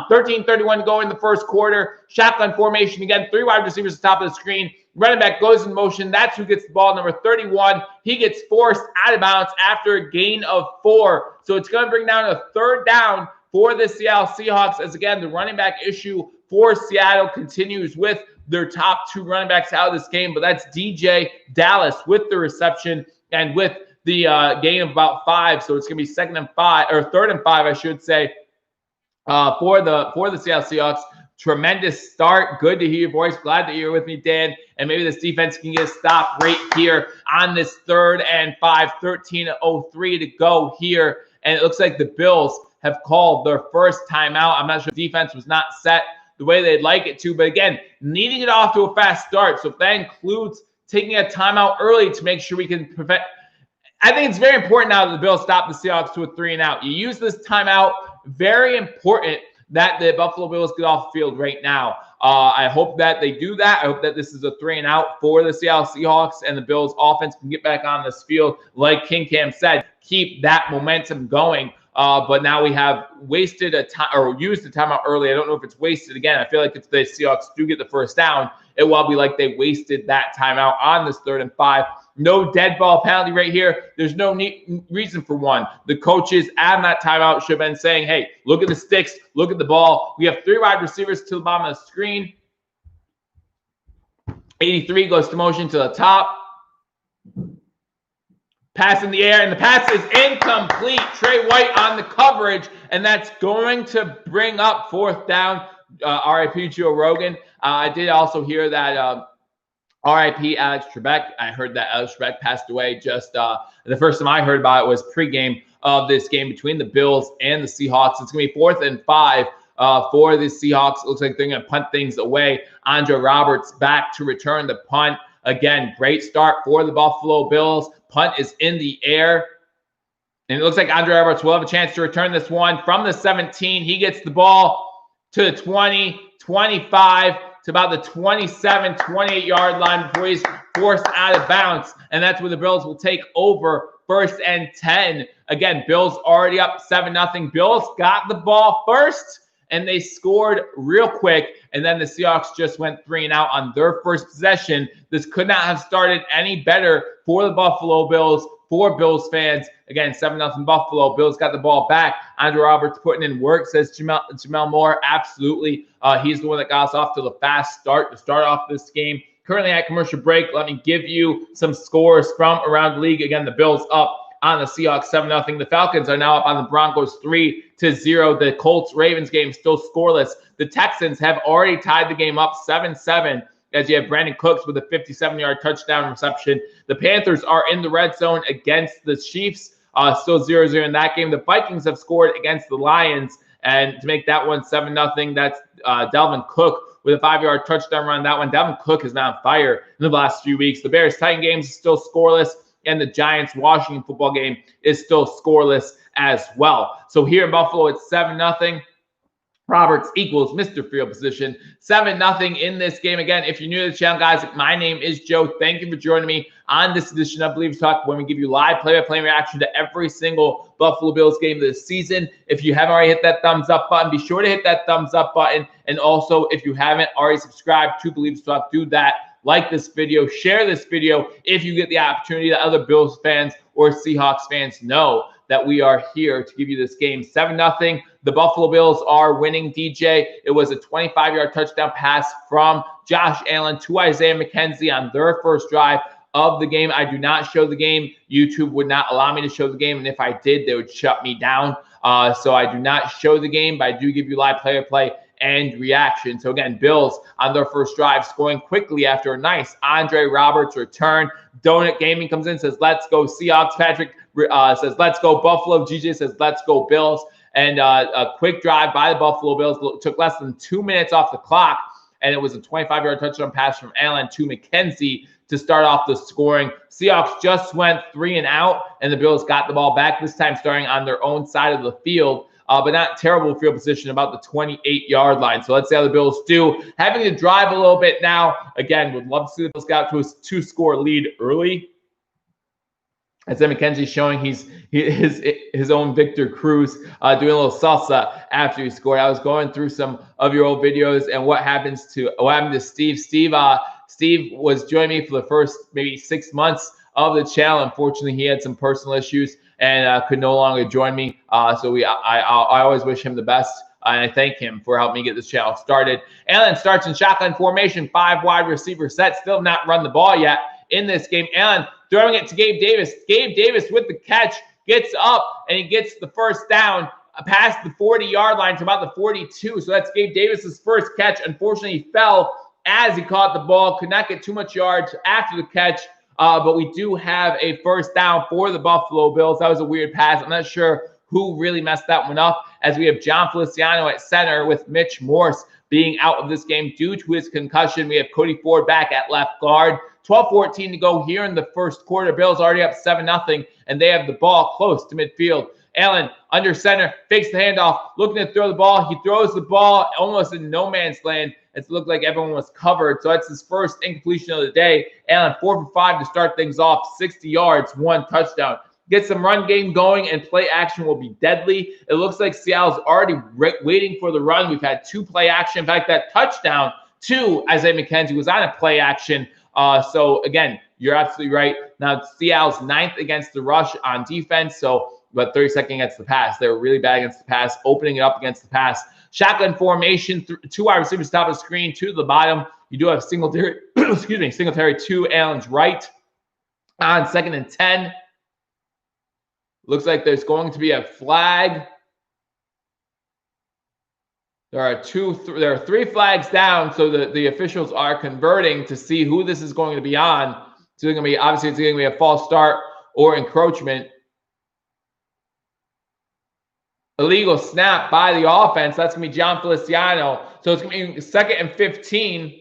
13:31 to go in the first quarter. Shotgun formation again. 3 wide receivers at the top of the screen. Running back goes in motion. That's who gets the ball, number 31. He gets forced out of bounds after a gain of 4. So it's going to bring down a third down for the Seattle Seahawks, as again, the running back issue for Seattle continues with their top 2 running backs out of this game. But that's DJ Dallas with the reception and with the gain of about 5. So it's going to be third and 5, I should say, for the Seattle Seahawks. Tremendous start. Good to hear your voice. Glad that you're with me, Dan. And maybe this defense can get a stop right here on this 3rd and 5. 13:03 to go here. And it looks like the Bills have called their first timeout. I'm not sure if defense was not set the way they'd like it to. But again, needing it off to a fast start. So if that includes taking a timeout early to make sure we can prevent. I think it's very important now that the Bills stop the Seahawks to a 3-and-out. You use this timeout. Very important that the Buffalo Bills get off the field right now. I hope that they do that. I hope that this is a 3-and-out for the Seattle Seahawks and the Bills offense can get back on this field. Like King Cam said, keep that momentum going. But now we have wasted a time or used the timeout early. I don't know if it's wasted again. I feel like if the Seahawks do get the first down, it will be like they wasted that timeout on this 3rd and 5. No dead ball penalty right here. There's no reason for one. The coaches on that timeout should have been saying, hey, look at the sticks, look at the ball. We have 3 wide receivers to the bottom of the screen. 83 goes to motion to the top. Pass in the air, and the pass is incomplete. Trey White on the coverage, and that's going to bring up 4th down. RIP Joe Rogan. I did also hear that RIP Alex Trebek. I heard that Alex Trebek passed away just the first time I heard about it was pregame of this game between the Bills and the Seahawks. It's going to be 4th and 5 for the Seahawks. It looks like they're going to punt things away. Andre Roberts back to return the punt. Again, great start for the Buffalo Bills. Punt is in the air. And it looks like Andre Roberts will have a chance to return this one from the 17. He gets the ball to the 20, 25, to about the 27, 28-yard line before he's forced out of bounds. And that's where the Bills will take over 1st and 10. Again, Bills already up 7-0. Bills got the ball first, and they scored real quick. And then the Seahawks just went 3-and-out on their first possession. This could not have started any better for the Buffalo Bills, for Bills fans. Again, 7-0 Buffalo. Bills got the ball back. Andre Roberts putting in work, says Jamel Moore. Absolutely. He's the one that got us off to the fast start to start off this game. Currently at commercial break, let me give you some scores from around the league. Again, the Bills up on the Seahawks 7-0. The Falcons are now up on the Broncos 3-0. The Colts-Ravens game still scoreless. The Texans have already tied the game up 7-7 as you have Brandon Cooks with a 57-yard touchdown reception. The Panthers are in the red zone against the Chiefs, still 0-0 in that game. The Vikings have scored against the Lions, and to make that one 7-0, that's Dalvin Cook with a 5-yard touchdown run. That one, Dalvin Cook has been on fire in the last few weeks. The Bears-Titan game is still scoreless, and the Giants-Washington football game is still scoreless as well. So here in Buffalo, it's 7-0. Roberts equals Mr. Field Position. 7-0 in this game. Again, if you're new to the channel, guys, my name is Joe. Thank you for joining me on this edition of Billievers Talk, when we give you live play-by-play reaction to every single Buffalo Bills game this season. If you haven't already hit that thumbs up button, be sure to hit that thumbs up button. And also, if you haven't already subscribed to Billievers Talk, do that. Like this video, share this video if you get the opportunity, that other Bills fans or Seahawks fans know that we are here to give you this game. 7-0. The Buffalo Bills are winning, DJ. It was a 25-yard touchdown pass from Josh Allen to Isaiah McKenzie on their first drive of the game. I do not show the game. YouTube would not allow me to show the game, and if I did, they would shut me down. So I do not show the game, but I do give you live play-by-play and reaction. So again, Bills on their first drive scoring quickly after a nice Andre Roberts return. Donut Gaming comes in, says, let's go Seahawks. Patrick says, let's go Buffalo. GJ says, let's go Bills. And a quick drive by the Buffalo Bills took less than 2 minutes off the clock, and it was a 25-yard touchdown pass from Allen to McKenzie to start off the scoring. Seahawks just went 3 and out, and the Bills got the ball back, this time starting on their own side of the field. But not terrible field position, about the 28-yard line. So let's see how the Bills do. Having to drive a little bit now. Again, would love to see the Bills get out to a 2-score lead early. As McKenzie showing his own Victor Cruz doing a little salsa after he scored. I was going through some of your old videos and what happened to Steve. Steve was joining me for the first maybe 6 months of the channel. Unfortunately, he had some personal issues and could no longer join me. So I always wish him the best. And I thank him for helping me get this channel started. Allen starts in shotgun formation, 5 wide receiver set. Still not run the ball yet in this game. Allen throwing it to Gabe Davis. Gabe Davis with the catch, gets up, and he gets the first down past the 40-yard line to about the 42. So that's Gabe Davis's first catch. Unfortunately, he fell as he caught the ball. Could not get too much yards after the catch. But we do have a first down for the Buffalo Bills. That was a weird pass. I'm not sure who really messed that one up, as we have John Feliciano at center with Mitch Morse being out of this game due to his concussion. We have Cody Ford back at left guard. 12-14 to go here in the first quarter. Bills already up 7-0, and they have the ball close to midfield. Allen under center, fakes the handoff, looking to throw the ball. He throws the ball almost in no man's land. It looked like everyone was covered. So that's his first incompletion of the day. Allen 4 for 5 to start things off, 60 yards, 1 touchdown. Get some run game going, and play action will be deadly. It looks like Seattle's already waiting for the run. We've had 2 play action. In fact, that touchdown to Isaiah McKenzie was on a play action. So again, you're absolutely right. Now Seattle's 9th against the rush on defense. So but 32nd against the pass. They were really bad against the pass, opening it up against the pass. Shotgun formation, 2 wide receivers top of the screen, 2 to the bottom. You do have Singletary, Singletary to Allen's right on 2nd and 10. Looks like there's going to be a flag. There are 3 flags down, so the officials are converting to see who this is going to be on. So it's going to be, obviously, it's going to be a false start or encroachment. Illegal snap by the offense. That's going to be John Feliciano. So it's going to be 2nd and 15.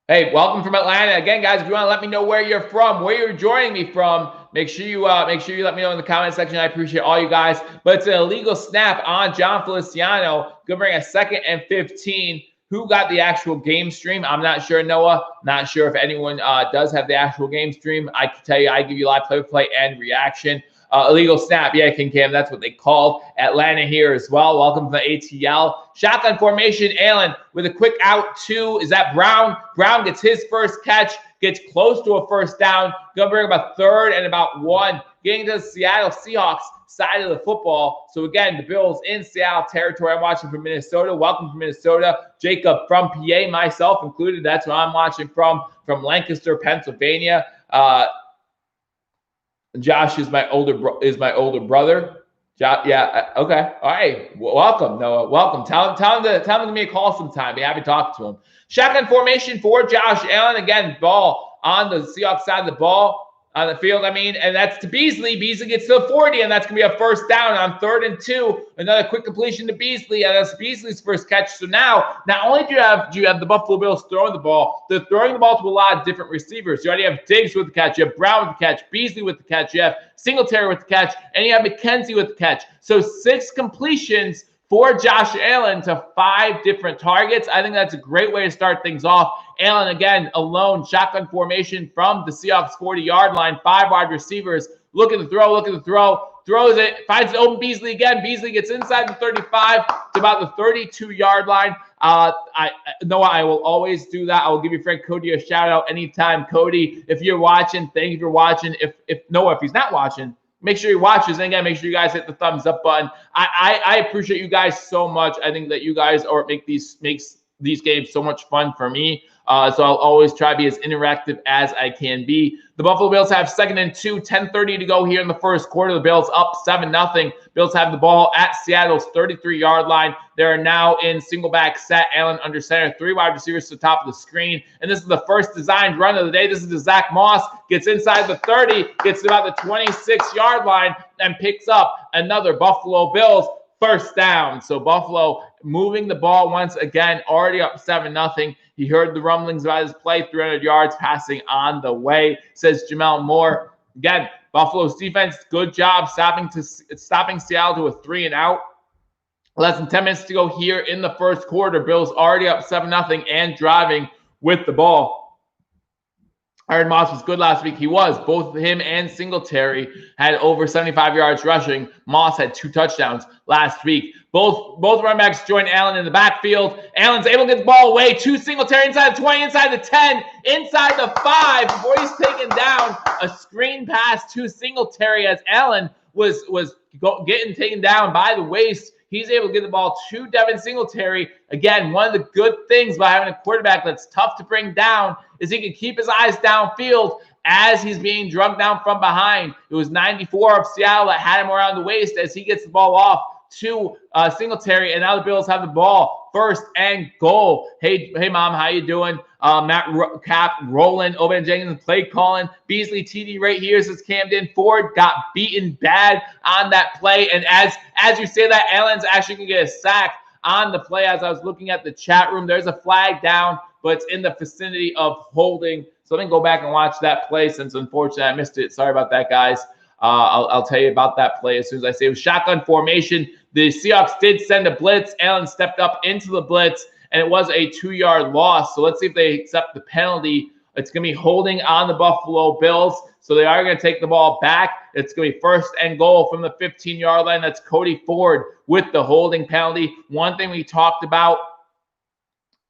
Hey, welcome from Atlanta. Again, guys, if you want to let me know where you're from, where you're joining me from, make sure you let me know in the comment section. I appreciate all you guys. But it's an illegal snap on John Feliciano. Going to bring a 2nd and 15. Who got the actual game stream? I'm not sure, Noah. Not sure if anyone does have the actual game stream. I can tell you, I give you live play-by-play and reaction. Illegal snap. Yeah, King Cam. That's what they called Atlanta here as well. Welcome to the ATL. Shotgun formation. Allen with a quick out 2. Is that Brown? Brown gets his first catch. Gets close to a first down. Gonna bring about 3rd and about 1. Getting to the Seattle Seahawks side of the football. So again, the Bills in Seattle territory. I'm watching from Minnesota. Welcome from Minnesota. Jacob from PA, myself included. That's where I'm watching from Lancaster, Pennsylvania. Josh is my older brother. Yeah. Okay. All right. Welcome, Noah. Welcome. Tell him to give me a call sometime. Be happy to talk to him. Shotgun formation for Josh Allen. Again, ball on the Seahawks side of the ball. On the field, and that's to Beasley. Beasley gets to the 40, and that's going to be a first down on 3rd and 2. Another quick completion to Beasley, and that's Beasley's first catch. So now, not only do you have the Buffalo Bills throwing the ball, they're throwing the ball to a lot of different receivers. You already have Diggs with the catch, you have Brown with the catch, Beasley with the catch, you have Singletary with the catch, and you have McKenzie with the catch. So 6 completions for Josh Allen to 5 different targets. I think that's a great way to start things off. Allen, again, alone, shotgun formation from the Seahawks 40-yard line. 5 wide receivers. Look at the throw. Throws it. Finds the open Beasley again. Beasley gets inside the 35 to about the 32-yard line. Noah, I will always do that. I will give your friend Cody a shout-out anytime. Cody, if you're watching, thank you for watching. If he's not watching, make sure he watches. And again, make sure you guys hit the thumbs up button. I appreciate you guys so much. I think that you guys makes these games so much fun for me. So I'll always try to be as interactive as I can be. The Buffalo Bills have 2nd and 2, 10:30 to go here in the first quarter. The Bills up 7-0. Bills have the ball at Seattle's 33-yard line. They are now in single back set. Allen under center, 3 wide receivers to the top of the screen. And this is the first designed run of the day. This is to Zach Moss. Gets inside the 30, gets to about the 26-yard line, and picks up another Buffalo Bills first down. So Buffalo moving the ball once again, already up 7-0. He heard the rumblings about his play, 300 yards passing on the way, says Jamel Moore. Again, Buffalo's defense, good job stopping Seattle to a 3-and-out. Less than 10 minutes to go here in the first quarter. Bills already up 7-0 and driving with the ball. Aaron Moss was good last week. He was. Both him and Singletary had over 75 yards rushing. Moss had 2 touchdowns last week. Both running backs joined Allen in the backfield. Allen's able to get the ball away to Singletary inside the 20, inside the 10, inside the 5 before he's taken down. A screen pass to Singletary as Allen was getting taken down by the waist. He's able to get the ball to Devin Singletary. Again, one of the good things about having a quarterback that's tough to bring down is he can keep his eyes downfield as he's being drugged down from behind. It was 94 of Seattle that had him around the waist as he gets the ball off to Singletary, and now the Bills have the ball. 1st and goal. Hey, Mom, how you doing? Matt Cap, Roland, Obed Jenkins, play calling. Beasley TD right here, says Camden. Ford got beaten bad on that play, and as you say that, Allen's actually going to get a sack on the play. As I was looking at the chat room, there's a flag down, but it's in the vicinity of holding. So let me go back and watch that play since, unfortunately, I missed it. Sorry about that, guys. I'll tell you about that play as soon as I say it was shotgun formation. The Seahawks did send a blitz. Allen stepped up into the blitz, and it was a 2-yard loss. So let's see if they accept the penalty. It's going to be holding on the Buffalo Bills. So they are going to take the ball back. It's going to be 1st and goal from the 15-yard line. That's Cody Ford with the holding penalty. One thing we talked about,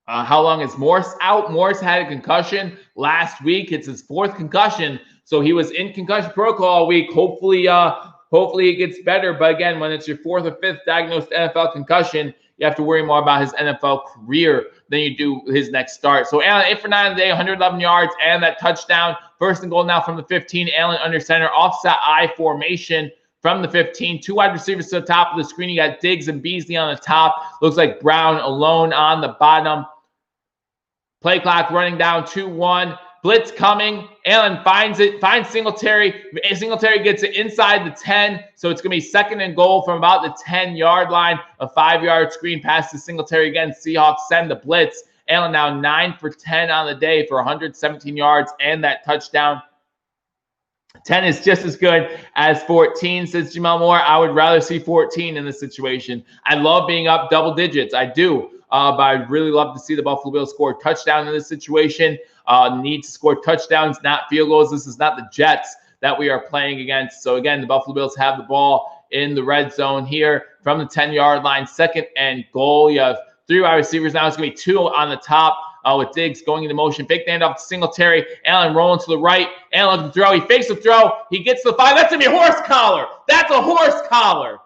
how long is Morse out? Morse had a concussion last week. It's his 4th concussion. So he was in concussion protocol all week. Hopefully it gets better. But again, when it's your 4th or 5th diagnosed NFL concussion, you have to worry more about his NFL career than you do his next start. So Allen, 8 for 9 today, 111 yards, and that touchdown. 1st and goal now from the 15. Allen under center, offset I formation from the 15. 2 wide receivers to the top of the screen. You got Diggs and Beasley on the top. Looks like Brown alone on the bottom. Play clock running down 2-1. Blitz coming. Allen finds Singletary. Singletary gets it inside the 10. So it's going to be 2nd and goal from about the 10-yard line. A 5-yard screen pass to Singletary again. Seahawks send the blitz. Allen now 9 for 10 on the day for 117 yards and that touchdown. 10 is just as good as 14, says Jamel Moore. I would rather see 14 in this situation. I love being up double digits. I do. But I'd really love to see the Buffalo Bills score a touchdown in this situation. Need to score touchdowns, not field goals. This is not the Jets that we are playing against. So, again, the Buffalo Bills have the ball in the red zone here from the 10-yard line. 2nd and goal. You have 3 wide receivers now. It's going to be 2 on the top with Diggs going into motion. Fake the handoff to Singletary. Allen rolling to the right. Allen looking to throw. He fakes the throw. He gets to the 5. That's going to be a horse collar. That's a horse collar.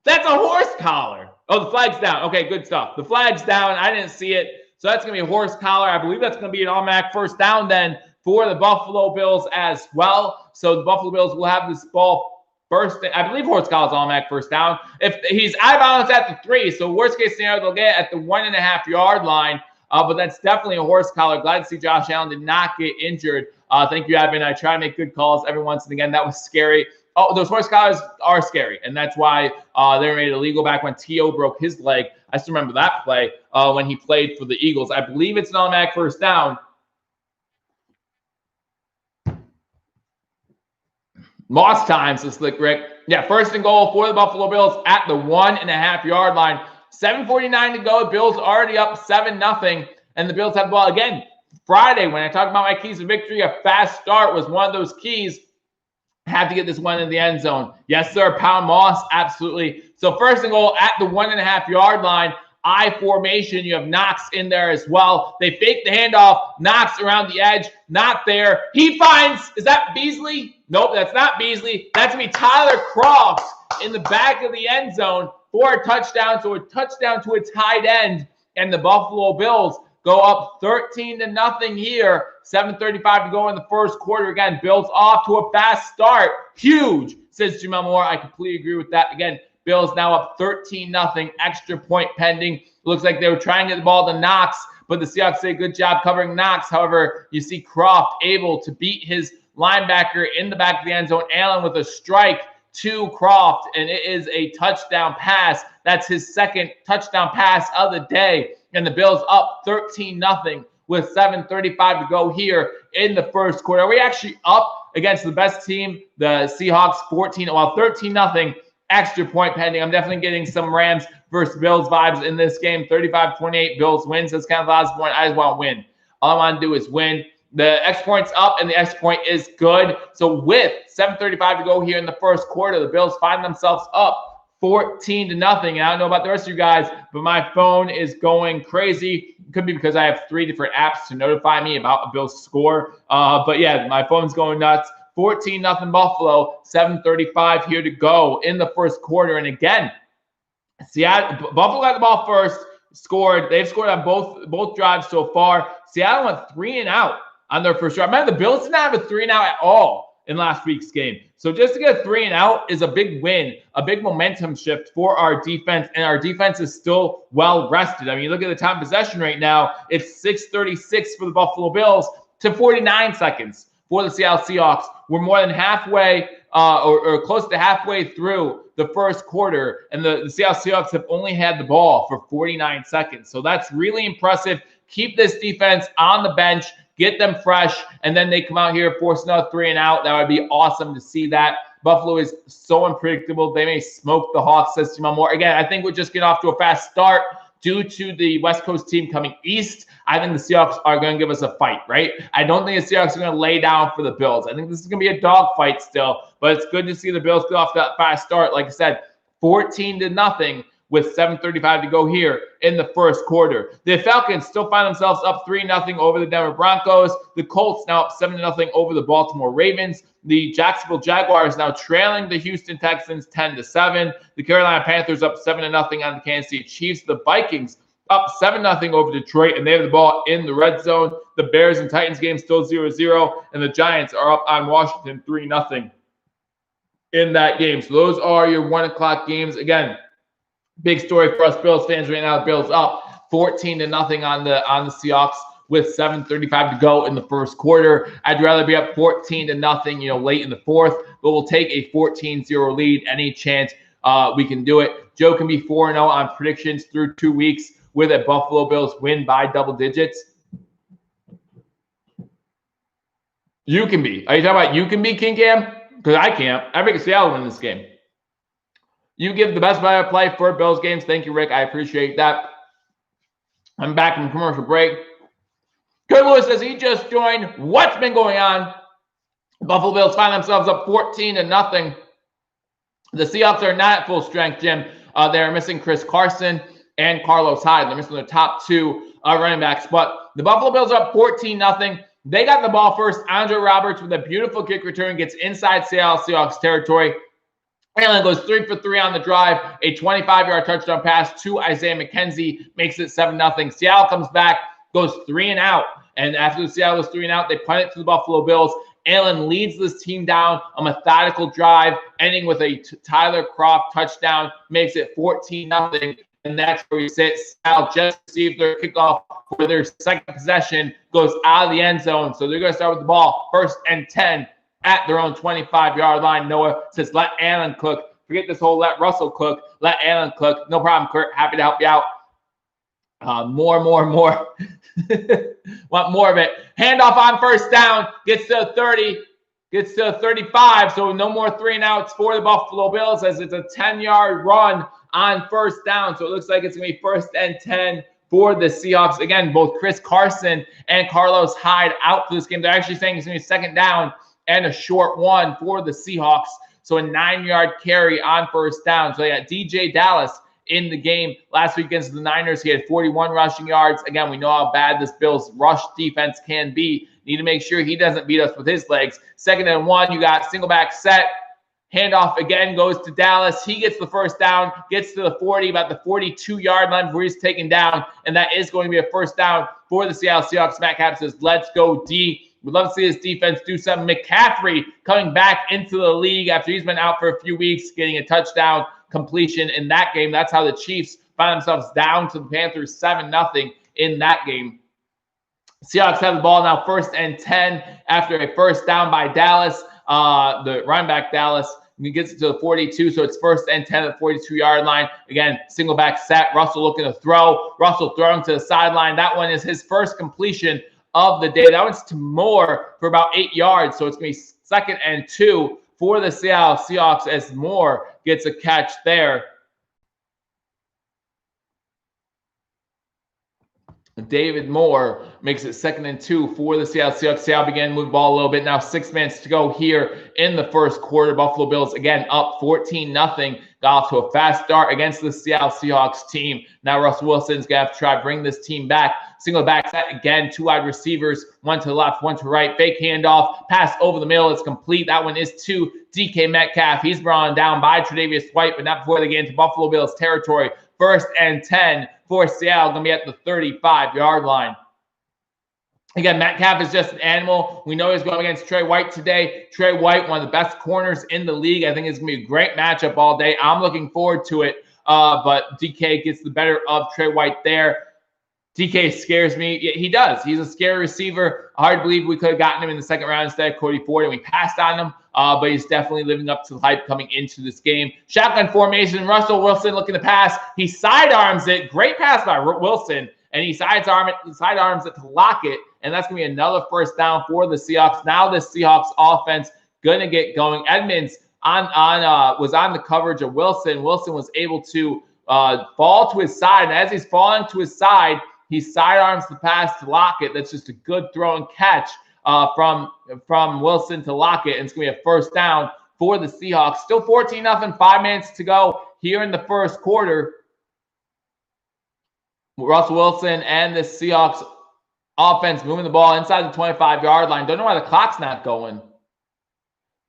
That's a horse collar. Oh, the flag's down. Okay, good stuff. The flag's down. I didn't see it. So that's going to be a horse collar. I believe that's going to be an automatic first down then for the Buffalo Bills as well. So the Buffalo Bills will have this ball first. I believe horse collar is automatic first down. If he's out of bounds at the 3, so worst case scenario, they'll get at the 1.5-yard line. But that's definitely a horse collar. Glad to see Josh Allen did not get injured. Thank you, Evan. I try to make good calls every once and again. That was scary. Oh, those horse collars are scary, and that's why they were made illegal back when T.O. broke his leg. I still remember that play when he played for the Eagles. I believe it's an automatic first down. Lost time, says Slick Rick. Yeah, 1st and goal for the Buffalo Bills at the 1.5-yard line. 7:49 to go. Bills already up 7-0, and the Bills have the ball again. Friday, when I talked about my keys to victory, a fast start was one of those keys. Have to get this one in the end zone. Yes, sir. Pound Moss. Absolutely. So 1st and goal at the 1.5-yard line. I formation. You have Knox in there as well. They fake the handoff. Knox around the edge. Not there. He finds, is that Beasley? Nope, that's not Beasley. That's going to be Tyler Croft in the back of the end zone for a touchdown. So a touchdown to a tight end. And the Buffalo Bills go up 13-0 here. 7:35 to go in the first quarter. Again, Bills off to a fast start. Huge, says Jamel Moore. I completely agree with that. Again, Bills now up 13-0. Extra point pending. Looks like they were trying to get the ball to Knox, but the Seahawks did a good job covering Knox. However, you see Croft able to beat his linebacker in the back of the end zone. Allen with a strike to Croft, and it is a touchdown pass. That's his second touchdown pass of the day, and the Bills up 13-0 with 7:35 to go here in the first quarter. Are we actually up against the best team, the Seahawks, 13-0, extra point pending? I'm definitely getting some Rams versus Bills vibes in this game. 35-28, Bills wins. That's kind of the last point. I just want to win. All I want to do is win. The X point's up, and the X point is good. So with 7:35 to go here in the first quarter, the Bills find themselves up 14-0. And I don't know about the rest of you guys, but my phone is going crazy. It could be because I have 3 different apps to notify me about a Bills score. But yeah, my phone's going nuts. 14-0 Buffalo, 7:35 here to go in the first quarter. And again, Buffalo got the ball first, scored. They've scored on both drives so far. Seattle went 3 and out on their first drive. Remember, the Bills did not have a 3 and out at all in last week's game. So just to get a 3 and out is a big win, a big momentum shift for our defense, and our defense is still well rested. I mean, you look at the time possession right now, it's 6:36 for the Buffalo Bills to 49 seconds for the Seattle Seahawks. We're more than halfway or close to halfway through the first quarter, and the Seattle Seahawks have only had the ball for 49 seconds. So that's really impressive. Keep this defense on the bench, get them fresh, and then they come out here, force another 3 and out. That would be awesome to see that. Buffalo is so unpredictable. They may smoke the Hawks, says Jamal Moore. Again, I think we'll just get off to a fast start due to the West Coast team coming east. I think the Seahawks are going to give us a fight, right? I don't think the Seahawks are going to lay down for the Bills. I think this is going to be a dogfight still, but it's good to see the Bills get off that fast start. Like I said, 14-0 with 7:35 to go here in the first quarter. The Falcons still find themselves up 3-0 over the Denver Broncos. The Colts now up 7-0 over the Baltimore Ravens. The Jacksonville Jaguars now trailing the Houston Texans 10-7. The Carolina Panthers up 7-0 on the Kansas City Chiefs. The Vikings up 7-0 over Detroit, and they have the ball in the red zone. The Bears and Titans game still 0-0, and the Giants are up on Washington 3-0 in that game. So those are your 1 o'clock games. Again, big story for us Bills fans right now. The Bills up 14-0 on the Seahawks with 7:35 to go in the first quarter. I'd rather be up 14-0, late in the fourth, but we'll take a 14-0 lead any chance we can do it. Joe can be 4-0 on predictions through 2 weeks with a Buffalo Bills win by double digits. You can be. Are you talking about you can be, King Cam? Because I can't. I think Seattle win this game. You give the best play for Bills games. Thank you, Rick. I appreciate that. I'm back from commercial break. Kurt Lewis says he just joined. What's been going on? Buffalo Bills find themselves up 14-0. The Seahawks are not at full strength, Jim. They're missing Chris Carson and Carlos Hyde. They're missing their top 2 running backs. But the Buffalo Bills are up 14-0. They got the ball first. Andre Roberts with a beautiful kick return gets inside Seattle Seahawks territory. Allen goes 3 for 3 on the drive. A 25-yard touchdown pass to Isaiah McKenzie makes it 7-0. Seattle comes back, goes 3 and out. And after the Seattle was 3 and out, they punt it to the Buffalo Bills. Allen leads this team down a methodical drive, ending with a Tyler Croft touchdown, makes it 14-0. And that's where we sit. Seattle just received their kickoff for their second possession, goes out of the end zone. So they're going to start with the ball, 1st and 10 at their own 25-yard line. Noah says, let Allen cook. Forget this whole let Russell cook. Let Allen cook. No problem, Kurt. Happy to help you out. More. Want more of it. Handoff on 1st down. Gets to 30. Gets to 35. So no more 3 and outs for the Buffalo Bills as it's a 10-yard run on 1st down. So it looks like it's going to be 1st and 10 for the Seahawks. Again, both Chris Carson and Carlos Hyde out for this game. They're actually saying it's going to be 2nd down and a short one for the Seahawks. So a 9-yard carry on 1st down. So they got DJ Dallas in the game last week against the Niners. He had 41 rushing yards. Again, we know how bad this Bills rush defense can be. Need to make sure he doesn't beat us with his legs. 2nd and 1, you got single back set. Handoff again goes to Dallas. He gets the first down, gets to the 40, about the 42-yard line where he's taken down, and that is going to be a first down for the Seattle Seahawks. Matt Cap says, let's go D. We'd love to see this defense do something. McCaffrey coming back into the league after he's been out for a few weeks, getting a touchdown completion in that game. That's how the Chiefs found themselves down to the Panthers 7-0 in that game. Seahawks have the ball now, 1st and 10 after a first down by Dallas. The running back Dallas gets it to the 42, so it's 1st and 10 at the 42-yard line. Again, single back set. Russell looking to throw. Russell throwing to the sideline. That one is his first completion of the day. That one's to Moore for about 8 yards, so it's going to be 2nd and 2 for the Seattle Seahawks as Moore gets a catch there. David Moore makes it 2nd and 2 for the Seattle Seahawks. Seattle began to move the ball a little bit. Now 6 minutes to go here in the first quarter. Buffalo Bills again up 14-0. Got off to a fast start against the Seattle Seahawks team. Now Russell Wilson's going to have to try to bring this team back. Single back set again. 2 wide receivers. 1 to the left, 1 to the right. Fake handoff. Pass over the middle. It's complete. That one is to DK Metcalf. He's brought down by Tre'Davious White, but not before they get into Buffalo Bills territory. 1st and 10 for Seattle, going to be at the 35-yard line. Again, Metcalf is just an animal. We know he's going against Trey White today. Trey White, one of the best corners in the league. I think it's going to be a great matchup all day. I'm looking forward to it. But DK gets the better of Trey White there. DK scares me. Yeah, he does. He's a scary receiver. Hard to believe we could have gotten him in the 2nd round instead of Cody Ford, and we passed on him. But he's definitely living up to the hype coming into this game. Shotgun formation. Russell Wilson looking to pass. He sidearms it. Great pass by Wilson, and he sidearms it to Lockett, and that's going to be another first down for the Seahawks. Now the Seahawks offense going to get going. Edmonds was on the coverage of Wilson. Wilson was able to fall to his side, and as he's falling to his side, he sidearms the pass to Lockett. That's just a good throw and catch from Wilson to Lockett, and it's going to be a first down for the Seahawks. Still 14-0, 5 minutes to go here in the first quarter. Russell Wilson and the Seahawks offense moving the ball inside the 25-yard line. Don't know why the clock's not going,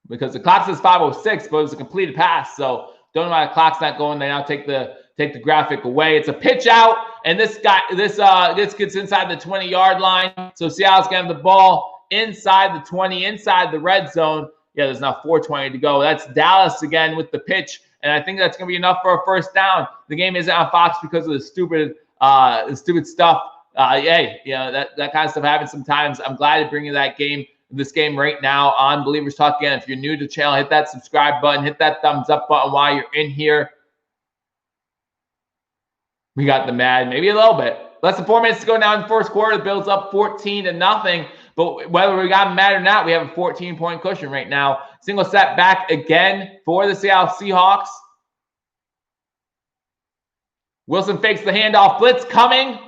because the clock says 5:06, but it was a completed pass. So don't know why the clock's not going. They now take the graphic away. It's a pitch out, and this gets inside the 20-yard line. So Seattle's going to have the ball inside the 20, inside the red zone. Yeah, there's now 4:20 to go. That's Dallas again with the pitch, and I think that's going to be enough for a first down. The game isn't on Fox because of the stupid stuff. That kind of stuff happens sometimes. I'm glad to bring you this game right now on Believers Talk. Again, if you're new to the channel, hit that subscribe button, hit that thumbs up button while you're in here. We got the mad, maybe a little bit. Less than 4 minutes to go now in the first quarter. The Bills up 14-0. But whether we got mad or not, we have a 14-point cushion right now. Single set back again for the Seattle Seahawks. Wilson fakes the handoff. Blitz coming.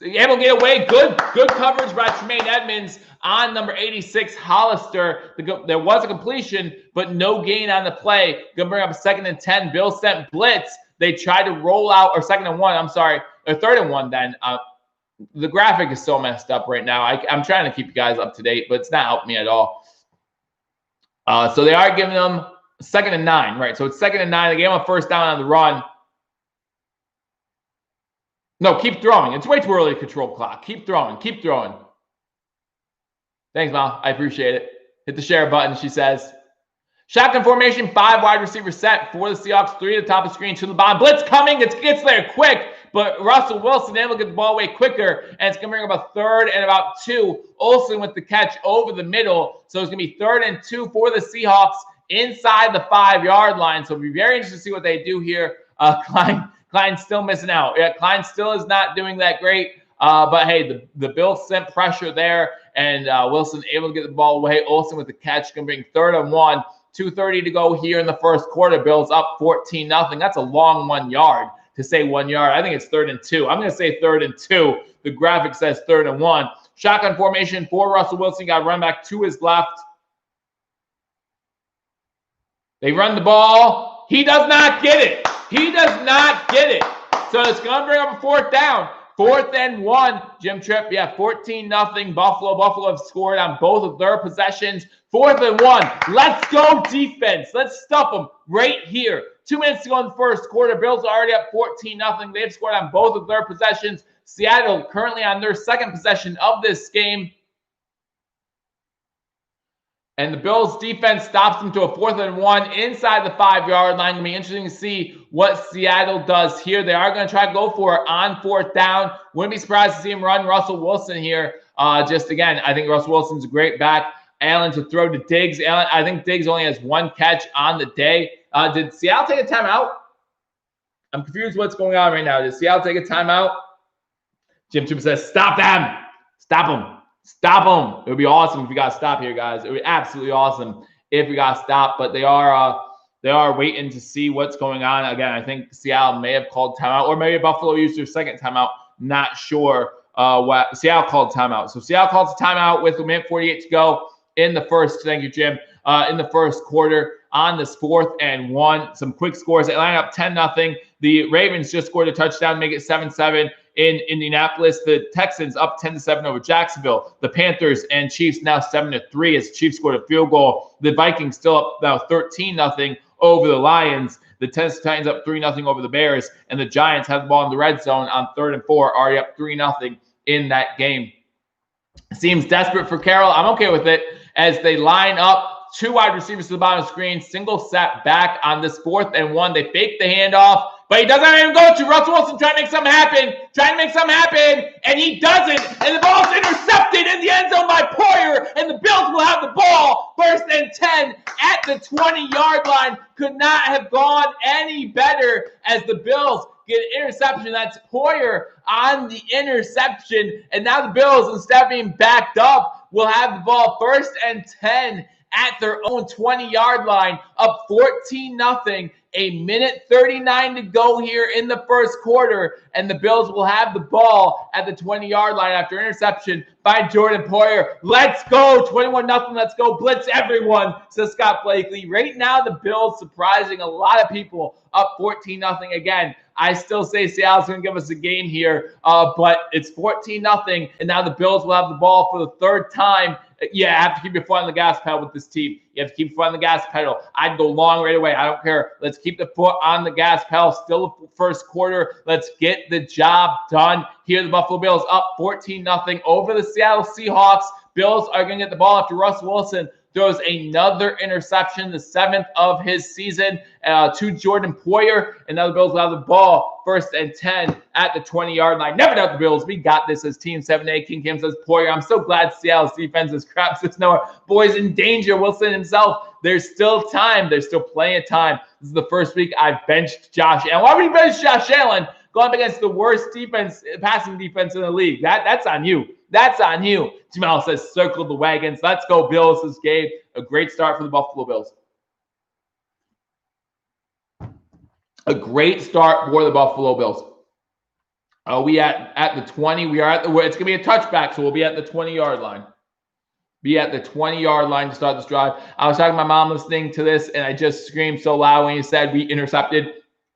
Able to get away. Good coverage by Tremaine Edmonds on number 86, Hollister. There was a completion, but no gain on the play. Going to bring up a 2nd and 10. Bills sent blitz. They tried to roll out, or 2nd and 1, I'm sorry, or 3rd and 1 then. The graphic is so messed up right now. I'm trying to keep you guys up to date, but it's not helping me at all. So they are giving them 2nd and 9, right? So it's 2nd and 9. They gave them a first down on the run. No, keep throwing. It's way too early to control clock. Keep throwing. Keep throwing. Thanks, Mom. I appreciate it. Hit the share button, she says. Shotgun formation, 5 wide receivers set for the Seahawks. 3 at the top of the screen, 2 to the bottom. Blitz coming. It gets there quick, but Russell Wilson able to get the ball away quicker, and it's going to bring up a 3rd and about 2. Olsen with the catch over the middle. So it's going to be 3rd and 2 for the Seahawks inside the 5-yard line. So it'll be very interesting to see what they do here. Klein's still missing out. Yeah, Klein still is not doing that great. But hey, the Bills sent pressure there, and Wilson able to get the ball away. Olsen with the catch, going to bring 3rd and 1. 2:30 to go here in the first quarter. Bills up 14-0. That's a long 1 yard to say 1 yard. I think it's 3rd and 2. I'm going to say 3rd and 2. The graphic says 3rd and 1. Shotgun formation for Russell Wilson. Got run back to his left. They run the ball. He does not get it. He does not get it. So it's going to bring up a 4th down. 4th and 1. Jim Tripp, yeah, 14-0 Buffalo. Buffalo have scored on both of their possessions. 4th and 1. Let's go defense. Let's stuff them right here. 2 minutes to go in the first quarter. Bills are already up 14-0. They've scored on both of their possessions. Seattle currently on their second possession of this game. And the Bills defense stops them to a 4th and 1 inside the 5-yard line. It'll be interesting to see what Seattle does here. They are going to try to go for it on 4th down. Wouldn't be surprised to see him run Russell Wilson here. Just again, I think Russell Wilson's a great back. Allen to throw to Diggs. Allen, I think Diggs only has 1 catch on the day. Did Seattle take a timeout? I'm confused what's going on right now. Did Seattle take a timeout? Jim Tripp says, stop them. Stop them. Stop them. It would be awesome if we got to stop here, guys. It would be absolutely awesome if we got to stop. But they are waiting to see what's going on. Again, I think Seattle may have called timeout, or maybe Buffalo used their second timeout. Not sure what. Seattle called timeout. So Seattle calls a timeout with a minute 48 to go in the first. Thank you, Jim. In the first quarter on this 4th and 1. Some quick scores. They line up 10-0. The Ravens just scored a touchdown to make it 7-7. In Indianapolis, the Texans up 10-7 over Jacksonville. The Panthers and Chiefs now 7-3 as the Chiefs scored a field goal. The Vikings still up now 13-0 over the Lions. The Tennessee Titans up 3-0 over the Bears. And the Giants have the ball in the red zone on 3rd and 4, already up 3-0 in that game. Seems desperate for Carroll. I'm okay with it as they line up 2 wide receivers to the bottom of the screen. Single set back on this 4th and 1. They fake the handoff, but he doesn't even go to Russell Wilson trying to make something happen, and he doesn't. And the ball's intercepted in the end zone by Poyer, and the Bills will have the ball. 1st and 10 at the 20-yard line. Could not have gone any better as the Bills get an interception. That's Poyer on the interception. And now the Bills, instead of being backed up, will have the ball 1st and 10 at their own 20-yard line, up 14-0. A minute 39 to go here in the first quarter, and the Bills will have the ball at the 20-yard line after interception by Jordan Poyer. Let's go, 21-0. Let's go, blitz everyone, says Scott Blakely. Right now, the Bills surprising a lot of people, up 14-0 again. I still say Seattle's going to give us a game here, but it's 14-0, and now the Bills will have the ball for the 3rd time. Yeah, I have to keep your foot on the gas pedal with this team. You have to keep your foot on the gas pedal. I'd go long right away. I don't care. Let's keep the foot on the gas pedal. Still the first quarter. Let's get the job done. Here, the Buffalo Bills up 14-0 over the Seattle Seahawks. Bills are going to get the ball after Russell Wilson throws another interception, the 7th of his season, to Jordan Poyer. And now the Bills will have the ball 1st and 10 at the 20-yard line. Never doubt the Bills. We got this as Team 7A. King Kim says Poyer. I'm so glad Seattle's defense is crap. Says Noah. Boys in danger. Wilson himself. There's still time. There's still plenty of time. This is the first week I've benched Josh Allen. Why would you bench Josh Allen going up against the worst defense, passing defense in the league? That's on you. That's on you. Jamal says, circle the wagons. Let's go, Bills. This game, a great start for the Buffalo Bills. A great start for the Buffalo Bills. We at the 20. We are at the. It's gonna be a touchback, so we'll be at the 20-yard line. Be at the 20-yard line to start this drive. I was talking to my mom listening to this, and I just screamed so loud when you said we intercepted.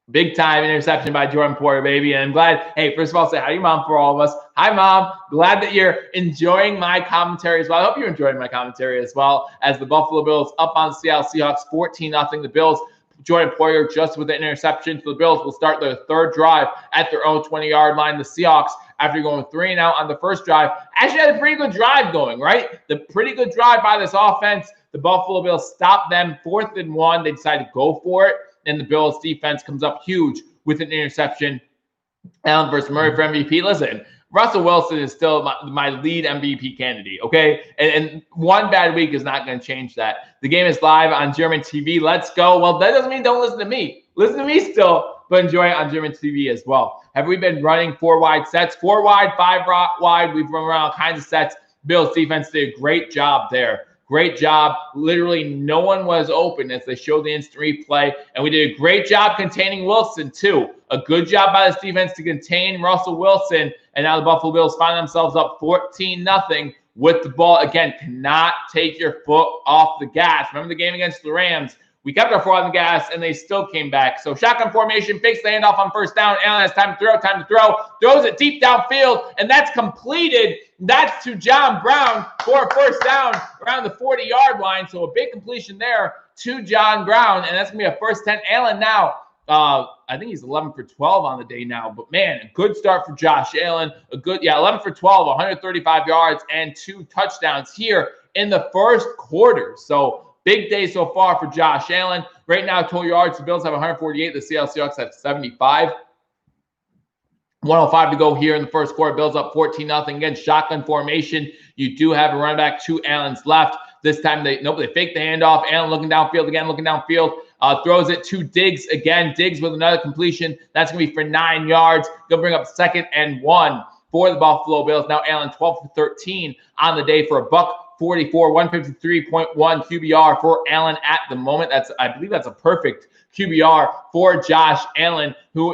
Big time interception by Jordan Poyer, baby. And I'm glad, hey, first of all, say hi to your mom for all of us. Hi, Mom. Glad that you're enjoying my commentary as well. I hope you're enjoying my commentary as well as the Buffalo Bills up on Seattle Seahawks 14-0. The Bills, Jordan Poyer just with the interception. So the Bills will start their 3rd drive at their own 20-yard line. The Seahawks, after going 3 and out on the first drive, actually had a pretty good drive going, right? The pretty good drive by this offense. The Buffalo Bills stopped them 4th and 1. They decided to go for it. And the Bills defense comes up huge with an interception. Allen versus Murray for MVP. Listen, Russell Wilson is still my lead MVP candidate, okay? And one bad week is not going to change that. The game is live on German TV. Let's go. Well, that doesn't mean don't listen to me. Listen to me still, but enjoy it on German TV as well. Have we been running 4 wide sets? 4 wide, 5 wide. We've run around all kinds of sets. Bills defense did a great job there. Great job. Literally no one was open as they showed the instant replay. And we did a great job containing Wilson, too. A good job by this defense to contain Russell Wilson. And now the Buffalo Bills find themselves up 14-0 with the ball. Again, cannot take your foot off the gas. Remember the game against the Rams? We kept our foot on the gas, and they still came back. So shotgun formation, fakes the handoff on first down. Allen has time to throw, throws it deep downfield, and that's completed. That's to John Brown for a first down around the 40-yard line. So a big completion there to John Brown, and that's going to be a first 10. Allen now, I think he's 11 for 12 on the day now. But, man, a good start for Josh Allen. 11 for 12, 135 yards, and 2 touchdowns here in the first quarter. So, big day so far for Josh Allen. Right now, total yards, the Bills have 148. The Seattle Seahawks have 75. 105 to go here in the first quarter. Bills up 14-0. Again, shotgun formation. You do have a running back, 2 Allens left. This time, they fake the handoff. Allen looking downfield again, throws it to Diggs again. Diggs with another completion. That's going to be for 9 yards. Going to bring up 2nd and 1 for the Buffalo Bills. Now, Allen 12 for 13 on the day for a buck. 44, 153.1 QBR for Allen at the moment. I believe that's a perfect QBR for Josh Allen, who,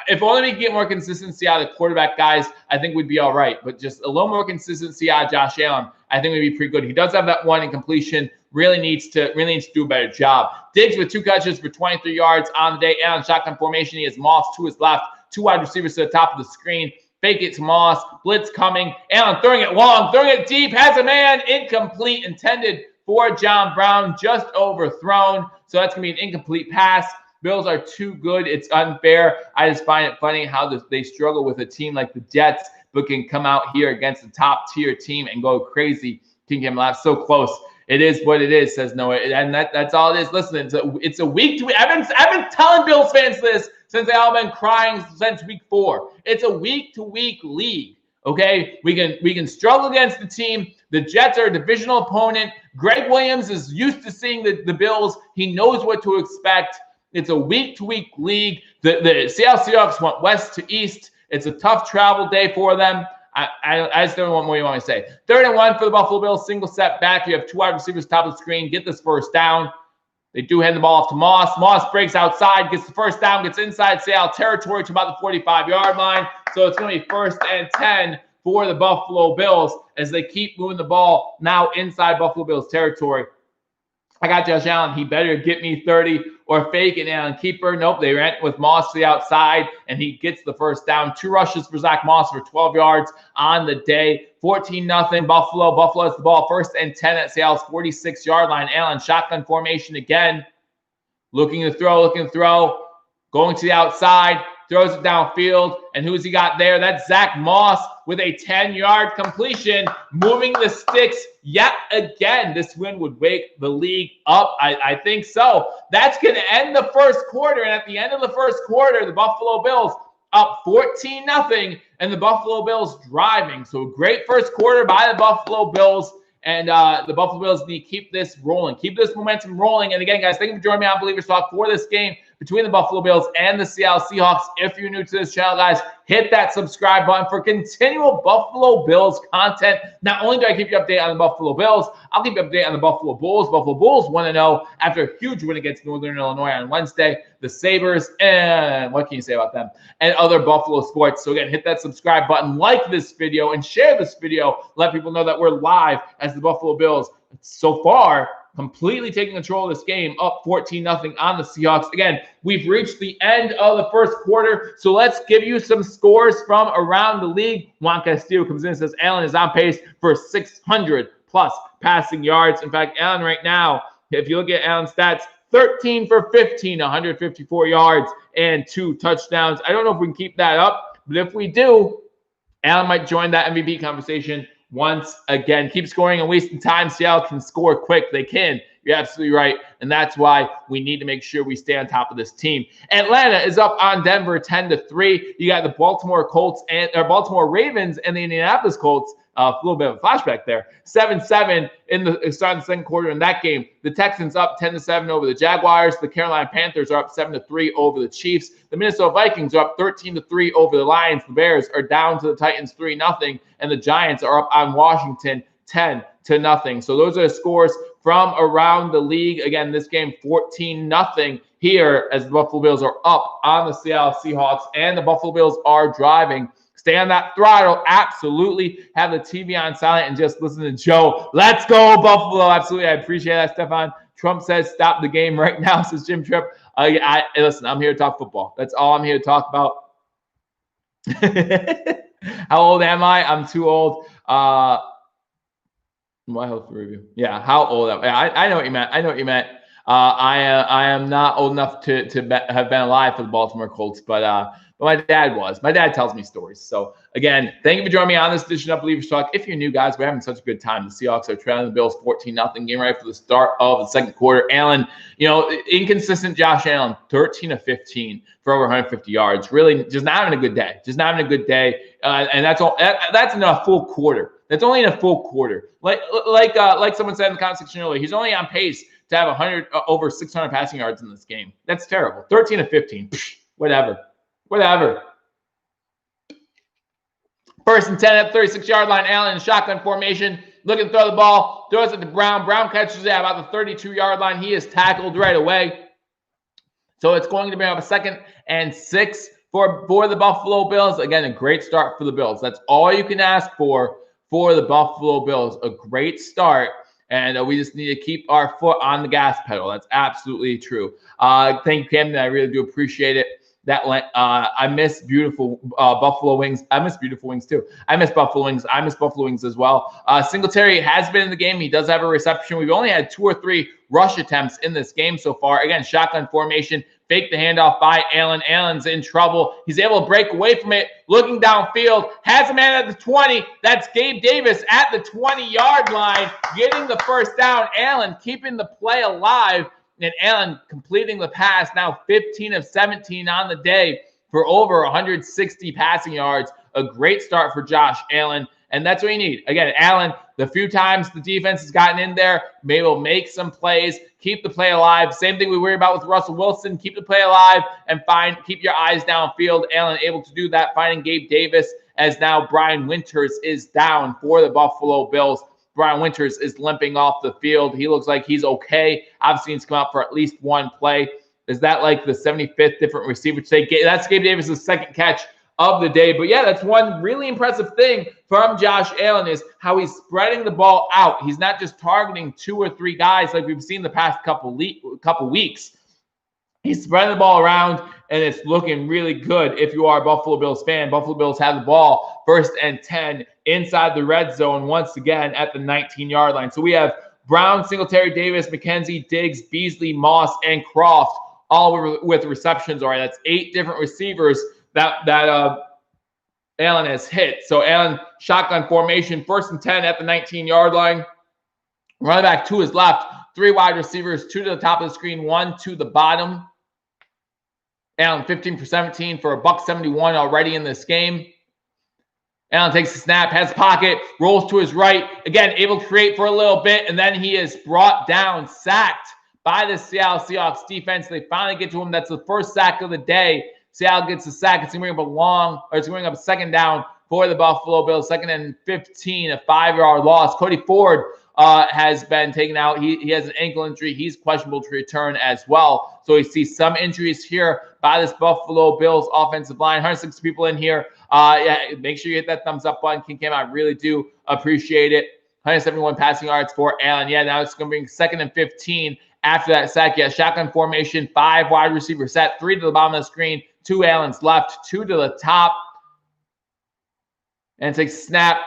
if only we could get more consistency out of the quarterback guys, I think we'd be all right. But just a little more consistency out of Josh Allen, I think we'd be pretty good. He does have that one incompletion. Really needs to do a better job. Diggs with 2 catches for 23 yards on the day. Allen shotgun formation. He has Moss to his left. 2 wide receivers to the top of the screen. Fake it to Moss. Blitz coming. Allen throwing it long. Throwing it deep. Has a man. Incomplete. Intended for John Brown. Just overthrown. So that's going to be an incomplete pass. Bills are too good. It's unfair. I just find it funny how they struggle with a team like the Jets, but can come out here against the top-tier team and go crazy. King Cam Lab so close. It is what it is, says Noah. And that's all it is. Listen, it's a week to week. I've been telling Bills fans this since they all been crying since week 4. It's a week-to-week league, okay? We can struggle against the team. The Jets are a divisional opponent. Greg Williams is used to seeing the Bills. He knows what to expect. It's a week-to-week league. The Seattle Seahawks went west to east. It's a tough travel day for them. I just don't know what more you want me to say. 3rd and 1 for the Buffalo Bills. Single set back. You have 2 wide receivers top of the screen. Get this first down. They do hand the ball off to Moss. Moss breaks outside, gets the first down, gets inside Seattle territory to about the 45-yard line. So it's going to be 1st and 10 for the Buffalo Bills as they keep moving the ball now inside Buffalo Bills territory. I got Josh Allen. He better get me 30 or fake an Allen keeper. Nope, they ran with Moss to the outside, and he gets the first down. 2 rushes for Zach Moss for 12 yards on the day. 14-0 Buffalo. Buffalo has the ball 1st and 10 at Seattle's 46-yard line. Allen shotgun formation again. Looking to throw. Going to the outside. Throws it downfield. And who's he got there? That's Zach Moss with a 10-yard completion. Moving the sticks yet again. This win would wake the league up. I think so. That's going to end the first quarter. And at the end of the first quarter, the Buffalo Bills up 14-0. And the Buffalo Bills driving. So great first quarter by the Buffalo Bills. And the Buffalo Bills need to keep this rolling. Keep this momentum rolling. And again, guys, thank you for joining me on Billievers Talk for this game between the Buffalo Bills and the Seattle Seahawks. If you're new to this channel, guys, hit that subscribe button for continual Buffalo Bills content. Not only do I keep you updated on the Buffalo Bills, I'll keep you updated on the Buffalo Bulls. Buffalo Bulls 1-0 after a huge win against Northern Illinois on Wednesday. The Sabres, and what can you say about them? And other Buffalo sports. So again, hit that subscribe button, like this video, and share this video. Let people know that we're live as the Buffalo Bills so far completely taking control of this game, up 14-0 on the Seahawks. Again, we've reached the end of the first quarter, so let's give you some scores from around the league. Juan Castillo comes in and says Allen is on pace for 600-plus passing yards. In fact, Allen right now, if you look at Allen's stats, 13 for 15, 154 yards, and 2 touchdowns. I don't know if we can keep that up, but if we do, Allen might join that MVP conversation once again. Keep scoring and wasting time. Seattle can score quick. They can. You're absolutely right. And that's why we need to make sure we stay on top of this team. Atlanta is up on Denver 10-3. You got the Baltimore Ravens and the Indianapolis Colts. A little bit of a flashback there. 7-7 in the start of the second quarter in that game. The Texans up 10-7 over the Jaguars. The Carolina Panthers are up 7-3 over the Chiefs. The Minnesota Vikings are up 13-3 over the Lions. The Bears are down to the Titans 3-0, and the Giants are up on Washington 10-0. So those are the scores from around the league. Again, this game 14-0 here as the Buffalo Bills are up on the Seattle Seahawks, and the Buffalo Bills are driving. Stay on that throttle. Absolutely. Have the TV on silent and just listen to Joe. Let's go, Buffalo. Absolutely. I appreciate that, Stefan. Trump says stop the game right now, says Jim Tripp. Listen, I'm here to talk football. That's all I'm here to talk about. How old am I? I'm too old. My health review. Yeah, how old am I? I know what you meant. I know what you meant. I am not old enough to have been alive for the Baltimore Colts, but my dad was. My dad tells me stories. So again, thank you for joining me on this edition of Believers Talk. If you're new, guys, we're having such a good time. The Seahawks are trailing the Bills 14-0, getting ready for the start of the second quarter. Allen, inconsistent Josh Allen, 13 of 15 for over 150 yards. Really, just not having a good day. Just not having a good day. And that's all. That's in a full quarter. That's only in a full quarter. Like someone said in the comment section earlier, he's only on pace to have over 600 passing yards in this game. That's terrible. 13 of 15. Psh, whatever. First and 10 at 36-yard line. Allen in shotgun formation, looking to throw the ball, throws it to Brown. Brown catches it at about the 32-yard line. He is tackled right away. So it's going to be up a 2nd and 6 for the Buffalo Bills. Again, a great start for the Bills. That's all you can ask for the Buffalo Bills. A great start. And we just need to keep our foot on the gas pedal. That's absolutely true. Thank you, Camden. I really do appreciate it. I miss beautiful Buffalo wings. I miss beautiful wings too. I miss Buffalo wings. I miss Buffalo wings as well. Singletary has been in the game. He does have a reception. We've only had 2 or 3 rush attempts in this game so far. Again, shotgun formation. Fake the handoff by Allen. Allen's in trouble. He's able to break away from it. Looking downfield. Has a man at the 20. That's Gabe Davis at the 20-yard line. Getting the first down. Allen keeping the play alive. And Allen completing the pass, now 15 of 17 on the day for over 160 passing yards. A great start for Josh Allen, and that's what you need. Again, Allen, the few times the defense has gotten in there, maybe will make some plays, keep the play alive. Same thing we worry about with Russell Wilson. Keep the play alive and keep your eyes downfield. Allen able to do that, finding Gabe Davis, as now Brian Winters is down for the Buffalo Bills. Brian Winters is limping off the field. He looks like he's okay. I've seen him come out for at least one play. Is that like the 75th different receiver today? That's Gabe Davis' second catch of the day. But yeah, that's one really impressive thing from Josh Allen is how he's spreading the ball out. He's not just targeting 2 or 3 guys like we've seen the past couple weeks. He's spreading the ball around, and it's looking really good if you are a Buffalo Bills fan. Buffalo Bills have the ball 1st and 10 inside the red zone once again at the 19-yard line. So we have Brown, Singletary, Davis, McKenzie, Diggs, Beasley, Moss, and Croft all with receptions. All right, that's 8 different receivers that Allen has hit. So Allen, shotgun formation, 1st and 10 at the 19-yard line. Running back to his left, 3 wide receivers, 2 to the top of the screen, 1 to the bottom. Allen 15 for 17 for $171 already in this game. Allen takes the snap, has pocket, rolls to his right. Again, able to create for a little bit, and then he is brought down, sacked by the Seattle Seahawks defense. They finally get to him. That's the first sack of the day. Seattle gets the sack. It's going to bring up a 2nd down for the Buffalo Bills. 2nd and 15, a 5-yard loss. Cody Ford has been taken out. He has an ankle injury. He's questionable to return as well. So we see some injuries here by this Buffalo Bills offensive line. 106 people in here. Make sure you hit that thumbs up button. King Cam, I really do appreciate it. 171 passing yards for Allen. Yeah, now it's going to bring 2nd and 15 after that sack. Yeah, shotgun formation, 5 wide receiver set, 3 to the bottom of the screen, 2 Allen's left, 2 to the top. And takes a snap.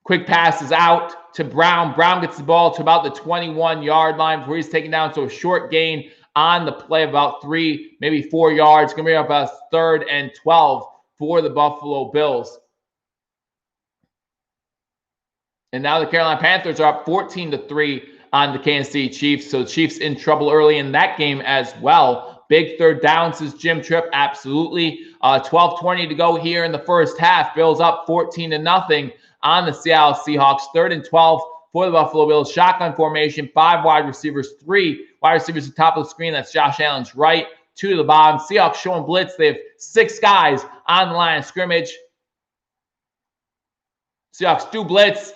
Quick pass is out to Brown. Brown gets the ball to about the 21-yard line before he's taken down. So a short gain on the play, about 3, maybe 4 yards. Going to be up a 3rd and 12 for the Buffalo Bills. And now the Carolina Panthers are up 14-3 on the Kansas City Chiefs. So the Chiefs in trouble early in that game as well. Big 3rd down, says Jim Tripp. Absolutely. 12:20 to go here in the first half. Bills up 14-0 on the Seattle Seahawks. 3rd and 12 for the Buffalo Bills. Shotgun formation, 5 wide receivers, 3 wide receivers at the top of the screen. That's Josh Allen's right, 2 to the bottom. Seahawks showing blitz. They have 6 guys on the line of scrimmage. Seahawks do blitz.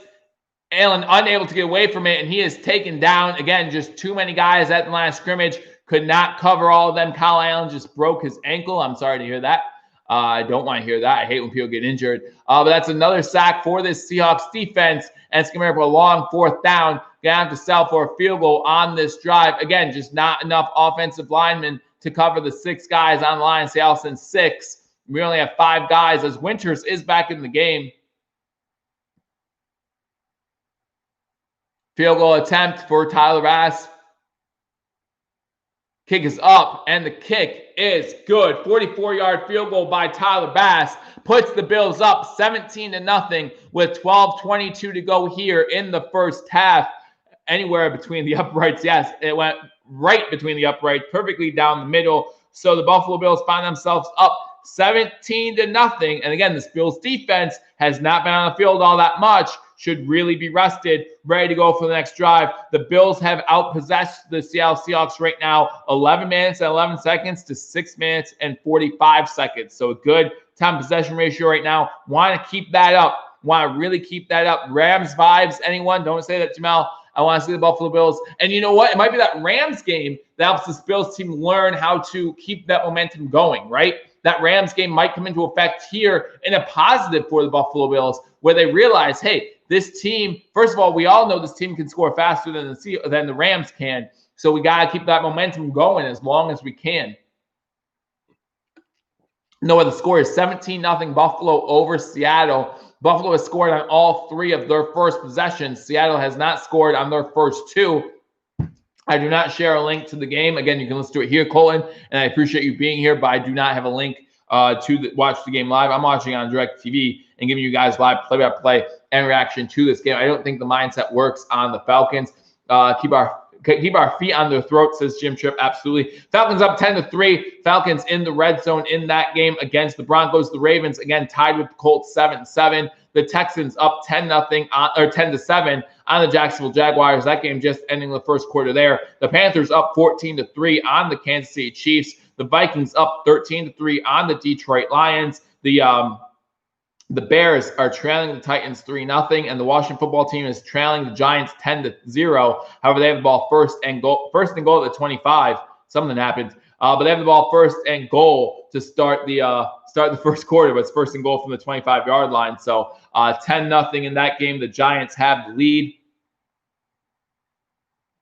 Allen unable to get away from it, and he is taken down. Again, just too many guys at the line of scrimmage. Could not cover all of them. Kyle Allen just broke his ankle. I'm sorry to hear that. I don't want to hear that. I hate when people get injured. But that's another sack for this Seahawks defense. And it's going to be a long 4th down. Gonna have to settle for a field goal on this drive. Again, just not enough offensive linemen to cover the 6 guys on the line. Seattle sends 6. We only have 5 guys as Winters is back in the game. Field goal attempt for Tyler Bass. Kick is up, and the kick is good. 44-yard field goal by Tyler Bass puts the Bills up 17-0 with 12:22 to go here in the first half. Anywhere between the uprights. Yes, it went right between the uprights, perfectly down the middle. So the Buffalo Bills find themselves up 17-0. And again, this Bills defense has not been on the field all that much. Should really be rested, ready to go for the next drive. The Bills have outpossessed the Seattle Seahawks right now, 11 minutes and 11 seconds to 6 minutes and 45 seconds. So a good time possession ratio right now. Want to keep that up. Want to really keep that up. Rams vibes, anyone? Don't say that, Jamel. I want to see the Buffalo Bills. And you know what? It might be that Rams game that helps this Bills team learn how to keep that momentum going, right? That Rams game might come into effect here in a positive for the Buffalo Bills, where they realize, hey, this team, first of all, we all know this team can score faster than the Rams can. So we got to keep that momentum going as long as we can. No, the score is 17-0 Buffalo over Seattle. Buffalo has scored on all 3 of their first possessions. Seattle has not scored on their first 2. I do not share a link to the game. Again, you can listen to it here, Colton, and I appreciate you being here, but I do not have a link to watch the game live. I'm watching on DirecTV and giving you guys live play-by-play and reaction to this game. I don't think the mindset works on the Falcons. Keep our feet on their throat, says Jim Tripp. Absolutely. Falcons up 10-3. Falcons in the red zone in that game against the Broncos. The Ravens, again, tied with the Colts 7-7. The Texans up 10-0 or 10-7 on the Jacksonville Jaguars. That game just ending the first quarter there. The Panthers up 14-3 on the Kansas City Chiefs. The Vikings up 13-3 on the Detroit Lions. The Bears are trailing the Titans 3-0, and the Washington football team is trailing the Giants 10-0. However, they have the ball first and goal at the 25. Something happened, but they have the ball first and goal to start the first quarter. But it's first and goal from the 25-yard line. So 10-0 in that game. The Giants have the lead.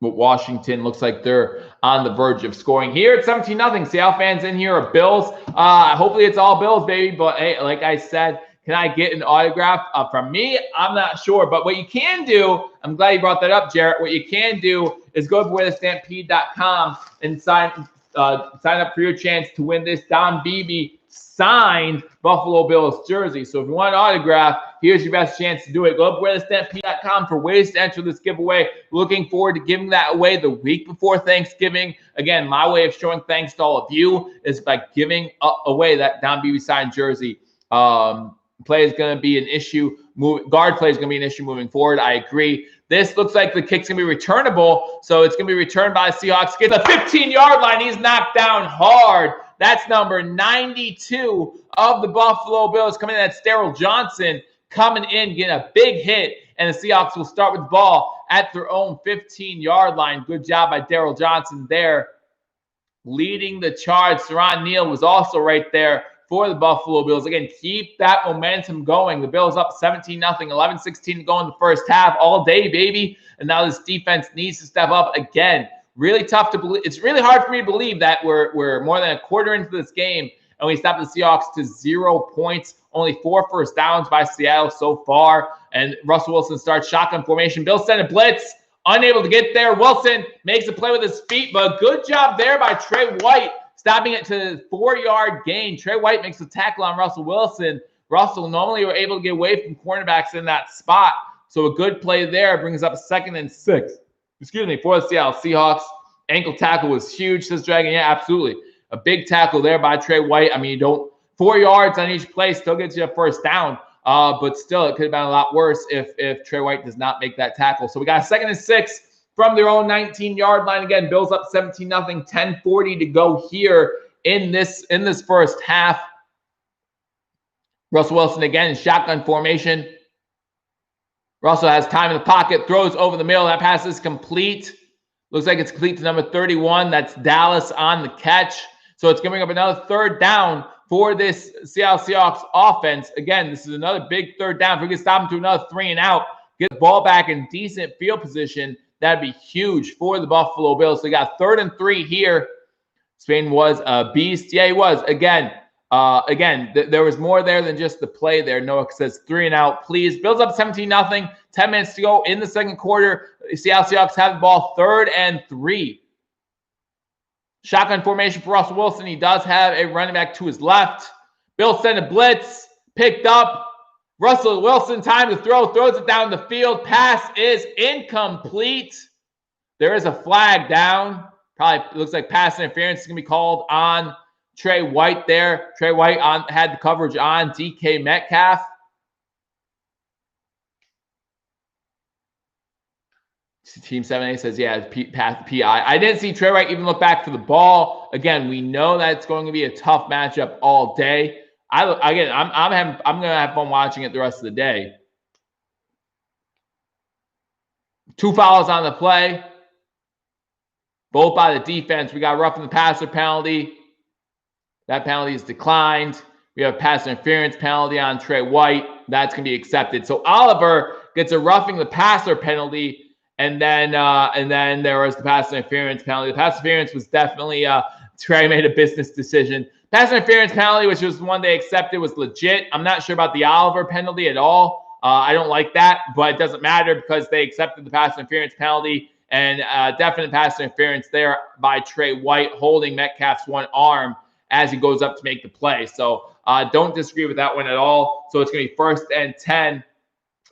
But Washington looks like they're on the verge of scoring here at 17-0. Seattle fans in here are Bills. Hopefully it's all Bills, baby. But hey, like I said, can I get an autograph from me? I'm not sure. But what you can do, I'm glad you brought that up, Jarrett. What you can do is go to wearthestampede.com and sign up for your chance to win this Don Beebe signed Buffalo Bills jersey. So if you want an autograph, here's your best chance to do it. Go to wearthestampede.com for ways to enter this giveaway. Looking forward to giving that away the week before Thanksgiving. Again, my way of showing thanks to all of you is by giving away that Don Beebe signed jersey. Play is going to be an issue. Guard play is going to be an issue moving forward. I agree. This looks like the kick's going to be returnable, so it's going to be returned by the Seahawks. Get the 15-yard line. He's knocked down hard. That's number 92 of the Buffalo Bills coming in. That's Daryl Johnson coming in, getting a big hit, and the Seahawks will start with the ball at their own 15-yard line. Good job by Daryl Johnson there, leading the charge. Saron Neal was also right there for the Buffalo Bills. Again, keep that momentum going. The Bills up 17-0, 11-16 to go in the first half all day, baby. And now this defense needs to step up again. Really tough to believe. It's really hard for me to believe that we're more than a quarter into this game and we stopped the Seahawks to 0 points. Only 4 first downs by Seattle so far. And Russell Wilson starts shotgun formation. Bills send a blitz. Unable to get there. Wilson makes a play with his feet, but good job there by Trey White, stopping it to the 4-yard gain. Trey White makes a tackle on Russell Wilson. Russell normally were able to get away from cornerbacks in that spot. So a good play there brings up 2nd and 6. For the Seattle Seahawks. Ankle tackle was huge, says Dragon. Yeah, absolutely. A big tackle there by Trey White. I mean, you don't 4 yards on each play still gets you a first down. But still, it could have been a lot worse if Trey White does not make that tackle. So we got 2nd and 6 from their own 19-yard line. Again, Bills up 17-0, 10:40 to go here in this first half. Russell Wilson again in shotgun formation. Russell has time in the pocket, throws over the middle. That pass is complete. Looks like it's complete to number 31. That's Dallas on the catch. So it's going to bring up another 3rd down for this Seattle Seahawks offense. Again, this is another big 3rd down. If we can stop them to another 3 and out, get the ball back in decent field position, That'd be huge for the Buffalo Bills. So they got 3rd and 3 here. Spain was a beast. Yeah, he was. Again, there was more there than just the play there. Noah says 3 and out, please. Bills up 17-0. 10 minutes to go in the second quarter. Seattle Seahawks have the ball 3rd and 3. Shotgun formation for Russell Wilson. He does have a running back to his left. Bills send a blitz. Picked up. Russell Wilson, time to throw. Throws it down the field. Pass is incomplete. There is a flag down. Probably looks like pass interference is going to be called on Trey White there. Trey White had the coverage on DK Metcalf. Team 7A says, yeah, pass PI. I didn't see Trey White even look back for the ball. Again, we know that it's going to be a tough matchup all day. I'm going to have fun watching it the rest of the day. 2 fouls on the play. Both by the defense. We got roughing the passer penalty. That penalty is declined. We have pass interference penalty on Trey White. That's going to be accepted. So Oliver gets a roughing the passer penalty. And then there was the pass interference penalty. The pass interference was definitely Trey made a business decision. Pass interference penalty, which was the one they accepted, was legit. I'm not sure about the Oliver penalty at all. I don't like that, but it doesn't matter because they accepted the pass interference penalty and definite pass interference there by Trey White holding Metcalf's one arm as he goes up to make the play. So don't disagree with that one at all. So it's going to be 1st and 10.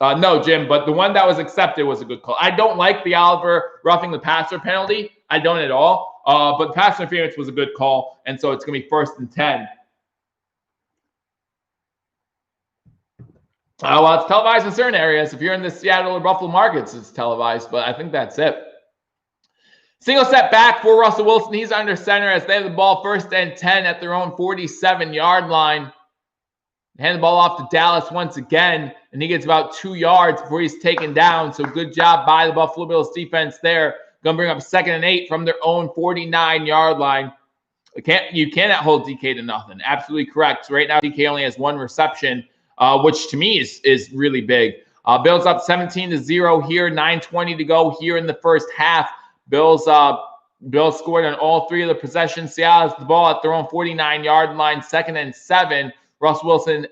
No, Jim, but the one that was accepted was a good call. I don't like the Oliver roughing the passer penalty. I don't at all. But pass interference was a good call, and so it's going to be 1st and 10. Well, it's televised in certain areas. If you're in the Seattle or Buffalo markets, it's televised, but I think that's it. Single set back for Russell Wilson. He's under center as they have the ball 1st and 10 at their own 47-yard line. Hand the ball off to Dallas once again, and he gets about 2 yards before he's taken down. So good job by the Buffalo Bills defense there. Going to bring up 2nd and 8 from their own 49-yard line. You cannot hold DK to nothing. Absolutely correct. So right now, DK only has 1 reception, which to me is really big. Bills up 17-0 here. 9:20 to go here in the first half. Bills scored on all 3 of the possessions. Seattle has the ball at their own 49-yard line. 2nd and 7. Russell Wilson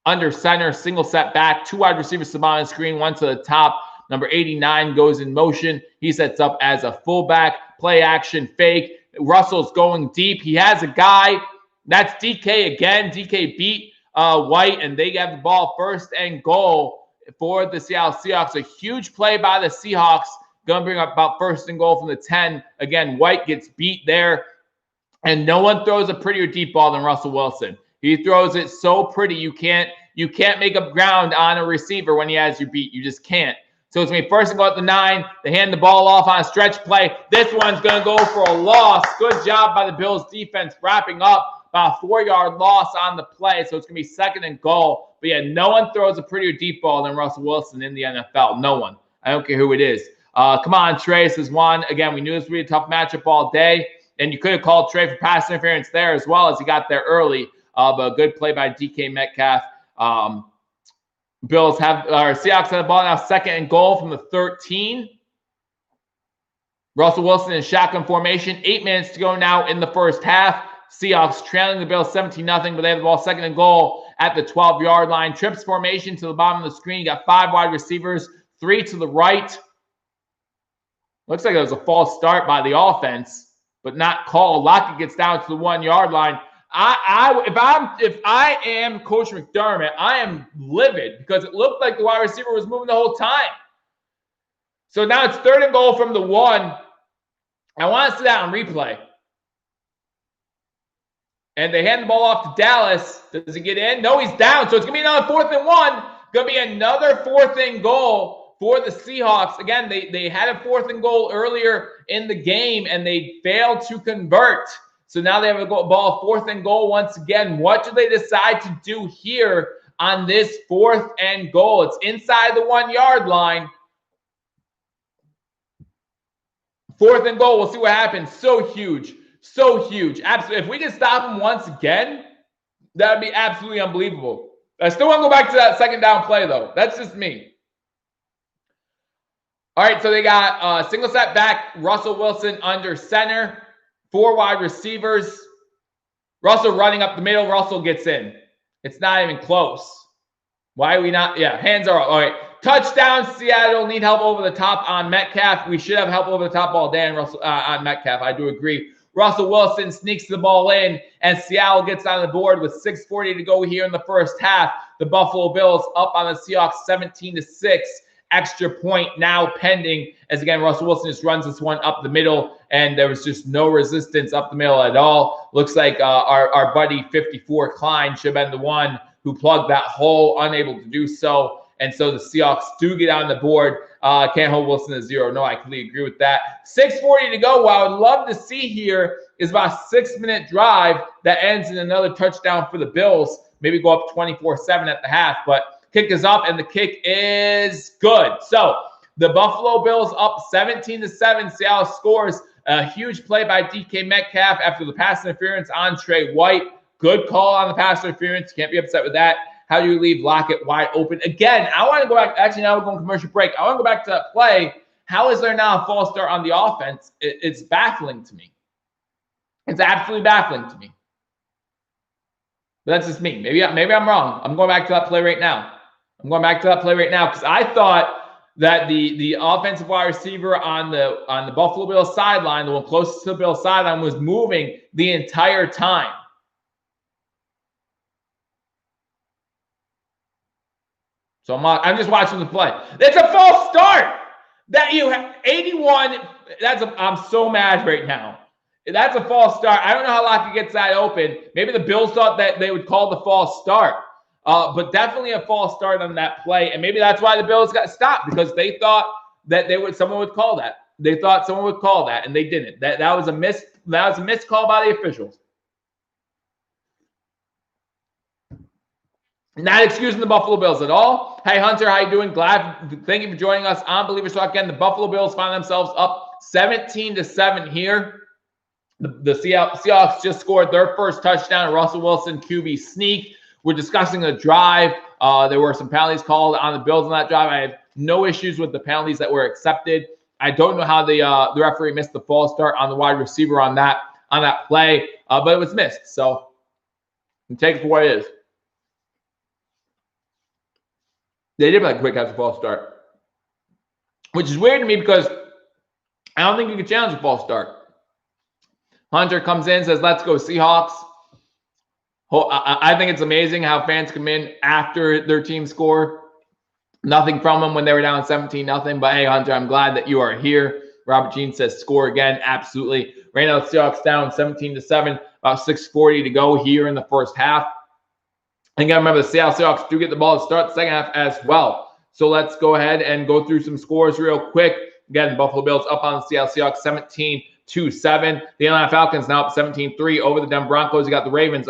under center, single set back, 2 wide receivers on the screen, 1 to the top. Number 89 goes in motion. He sets up as a fullback, play action fake. Russell's going deep. He has a guy. That's DK again. DK beat White, and they have the ball 1st and goal for the Seattle Seahawks. A huge play by the Seahawks. Going to bring up about 1st and goal from the 10. Again, White gets beat there, and no one throws a prettier deep ball than Russell Wilson. He throws it so pretty you can't make up ground on a receiver when he has you beat. You just can't. So it's going to be 1st and goal at the 9. They hand the ball off on a stretch play. This one's going to go for a loss. Good job by the Bills defense wrapping up about a 4-yard loss on the play. So it's going to be 2nd and goal. But yeah, no one throws a prettier deep ball than Russell Wilson in the NFL. No one. I don't care who it is. Come on, Trey, says Juan. Again, we knew this would be a tough matchup all day. And you could have called Trey for pass interference there as well as he got there early. But a good play by DK Metcalf. Seahawks have the ball now 2nd and goal from the 13. Russell Wilson in shotgun formation. 8 minutes to go now in the first half. Seahawks trailing the Bills 17-0, but they have the ball 2nd and goal at the 12-yard line. Trips formation to the bottom of the screen. You got 5 wide receivers, 3 to the right. Looks like it was a false start by the offense, but not called. Lockett gets down to the 1-yard line. If I am Coach McDermott, I am livid because it looked like the wide receiver was moving the whole time. So now it's 3rd and goal from the 1. I want to see that on replay. And they hand the ball off to Dallas. Does he get in? No, he's down. So it's going to be another 4th and 1. Going to be another 4th and goal for the Seahawks. Again, they had a 4th and goal earlier in the game, and they failed to convert. So now they have a ball 4th and goal once again. What do they decide to do here on this 4th and goal? It's inside the 1-yard line. 4th and goal. We'll see what happens. So huge. So huge. Absolutely. If we can stop him once again, that would be absolutely unbelievable. I still want to go back to that 2nd down play, though. That's just me. All right, so they got single set back, Russell Wilson under center, 4 wide receivers. Russell running up the middle. Russell gets in. It's not even close. Why are we not? Yeah, hands are up. All right. Touchdown, Seattle. Need help over the top on Metcalf. We should have help over the top all day on Metcalf. I do agree. Russell Wilson sneaks the ball in, and Seattle gets on the board with 6:40 to go here in the first half. The Buffalo Bills up on the Seahawks 17-6. Extra point now pending as, again, Russell Wilson just runs this one up the middle, and there was just no resistance up the middle at all. Looks like our buddy 54 Klein should have been the one who plugged that hole, unable to do so. And so the Seahawks do get on the board. Can't hold Wilson to 0. No, I completely agree with that. 6:40 to go. What I would love to see here is about a 6-minute drive that ends in another touchdown for the Bills. Maybe go up 24-7 at the half. But kick is up, and the kick is good. So the Buffalo Bills up 17-7. Seattle scores a huge play by DK Metcalf after the pass interference on Trey White. Good call on the pass interference. Can't be upset with that. How do you leave Lockett wide open? Again, I want to go back. Actually, now we're going commercial break. I want to go back to that play. How is there now a false start on the offense? It's baffling to me. It's absolutely baffling to me. But that's just me. Maybe I'm wrong. I'm going back to that play right now. Because I thought that the offensive wide receiver on the Buffalo Bills sideline, the one closest to the Bills sideline, was moving the entire time. So I'm just watching the play. It's a false start. That you have 81. I'm so mad right now. That's a false start. I don't know how Lockett gets that open. Maybe the Bills thought that they would call the false start. But definitely a false start on that play. And maybe that's why the Bills got stopped, because they thought that someone would call that. They thought someone would call that, and they didn't. That was a missed call by the officials. Not excusing the Buffalo Bills at all. Hey, Hunter, how you doing? Thank you for joining us on Billievers Talk again. The Buffalo Bills find themselves up 17-7 here. The Seahawks just scored their first touchdown. Russell Wilson QB sneak. We're discussing a drive. There were some penalties called on the Bills on that drive. I have no issues with the penalties that were accepted. I don't know how the referee missed the false start on the wide receiver on that play, but it was missed. So you take it for what it is. They did like quick after false start, which is weird to me because I don't think you can challenge a false start. Hunter comes in, says, "Let's go Seahawks." I think it's amazing how fans come in after their team score. Nothing from them when they were down 17-0. But hey, Hunter, I'm glad that you are here. Robert Jean says, "Score again." Absolutely. Right now, the Seahawks down 17-7. About 6:40 to go here in the first half. And again, remember, the Seattle Seahawks do get the ball to start the second half as well. So let's go ahead and go through some scores real quick. Again, Buffalo Bills up on the Seattle Seahawks 17-7. The Atlanta Falcons now up 17-3 over the Denver Broncos. You got the Ravens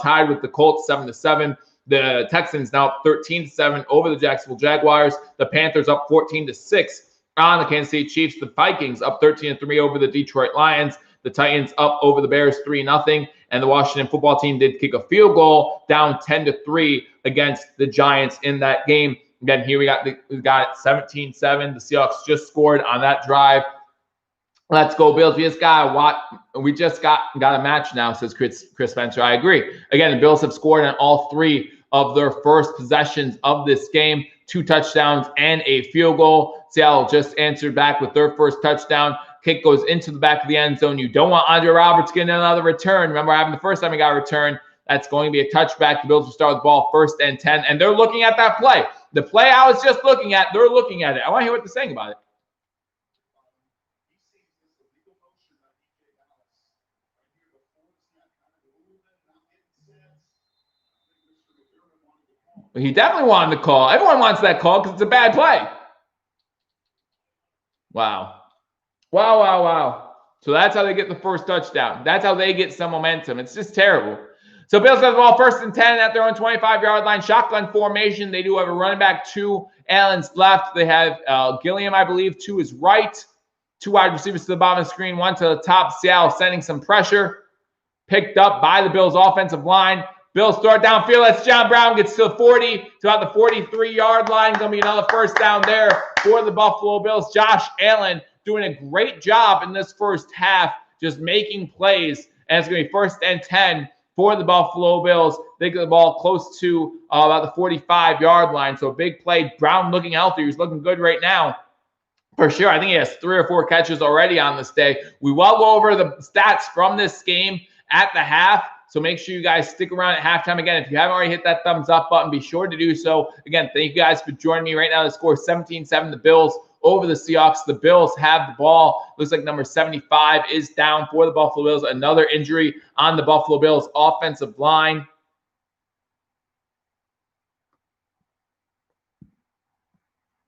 tied with the Colts 7-7. The Texans now up 13-7 over the Jacksonville Jaguars. The Panthers up 14-6 on the Kansas City Chiefs. The Vikings up 13-3 over the Detroit Lions. The Titans up over the Bears 3-0. And the Washington football team did kick a field goal down 10-3 against the Giants in that game. Again, here we got it 17-7. The Seahawks just scored on that drive. Let's go Bills. We just got a match now, says Chris Spencer. I agree. Again, the Bills have scored on all 3 of their first possessions of this game. 2 touchdowns and a field goal. Seattle just answered back with their first touchdown. Kick goes into the back of the end zone. You don't want Andre Roberts getting another return. Remember what happened the first time he got a return. That's going to be a touchback. The Bills will start with the ball 1st and 10. And they're looking at that play. The play I was just looking at, they're looking at it. I want to hear what they're saying about it. He definitely wanted the call. Everyone wants that call because it's a bad play. Wow. So that's how they get the first touchdown. That's how they get some momentum. It's just terrible. So Bills have the ball 1st and 10 at their own 25-yard line. Shotgun formation. They do have a running back, 2. Allen's left. They have Gilliam, I believe, to his right. 2 wide receivers to the bottom of the screen, 1 to the top. Seattle sending some pressure. Picked up by the Bills offensive line. Bills throw it downfield. That's John Brown. Gets to the 40, to about the 43-yard line. Going to be another first down there for the Buffalo Bills. Josh Allen doing a great job in this first half, just making plays. And it's going to be 1st and 10 for the Buffalo Bills. They get the ball close to about the 45-yard line. So a big play. Brown looking healthy. He's looking good right now. For sure. I think he has 3 or 4 catches already on this day. We will go over the stats from this game at the half. So make sure you guys stick around at halftime. Again, if you haven't already hit that thumbs up button, be sure to do so. Again, thank you guys for joining me right now. The score is 17-7, the Bills over the Seahawks. The Bills have the ball. Looks like number 75 is down for the Buffalo Bills. Another injury on the Buffalo Bills offensive line.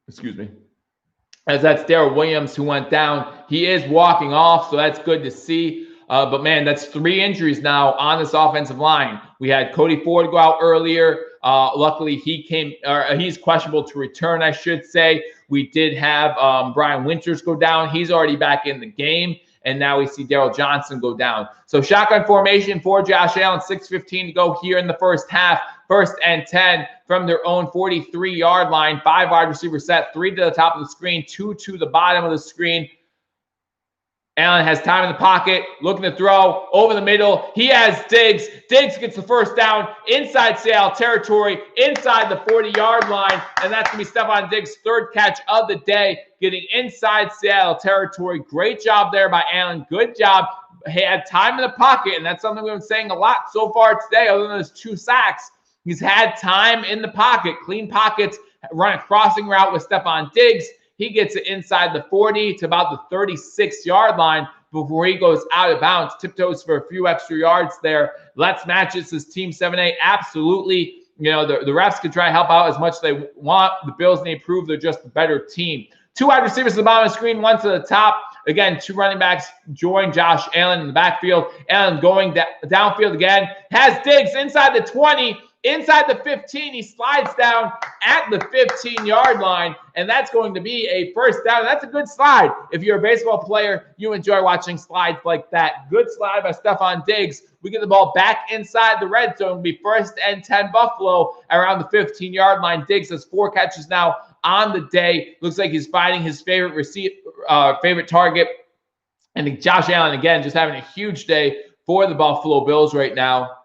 Excuse me. As that's Darrell Williams who went down. He is walking off, so that's good to see. But, man, that's 3 injuries now on this offensive line. We had Cody Ford go out earlier. Luckily, he's questionable to return, I should say. We did have Brian Winters go down. He's already back in the game. And now we see Darryl Johnson go down. So shotgun formation for Josh Allen, 6:15 to go here in the first half. 1st and 10 from their own 43-yard line. 5 wide receiver set, 3 to the top of the screen, 2 to the bottom of the screen. Allen has time in the pocket, looking to throw over the middle. He has Diggs. Diggs gets the first down inside Seattle territory, inside the 40-yard line, and that's going to be Stephon Diggs' 3rd catch of the day, getting inside Seattle territory. Great job there by Allen. Good job. He had time in the pocket, and that's something we've been saying a lot so far today, other than those 2 sacks. He's had time in the pocket, clean pockets, run a crossing route with Stephon Diggs. He gets it inside the 40 to about the 36-yard line before he goes out of bounds. Tiptoes for a few extra yards there. Let's match it, says Team 7A. Absolutely. You know, the refs can try to help out as much as they want. The Bills need to prove they're just a better team. 2 wide receivers at the bottom of the screen, 1 to the top. Again, 2 running backs join Josh Allen in the backfield. Allen going downfield again. Has Diggs inside the 20. Inside the 15, he slides down at the 15-yard line, and that's going to be a first down. That's a good slide. If you're a baseball player, you enjoy watching slides like that. Good slide by Stephon Diggs. We get the ball back inside the red zone. It'll be 1st and 10 Buffalo around the 15-yard line. Diggs has 4 catches now on the day. Looks like he's finding his favorite target. And Josh Allen, again, just having a huge day for the Buffalo Bills right now.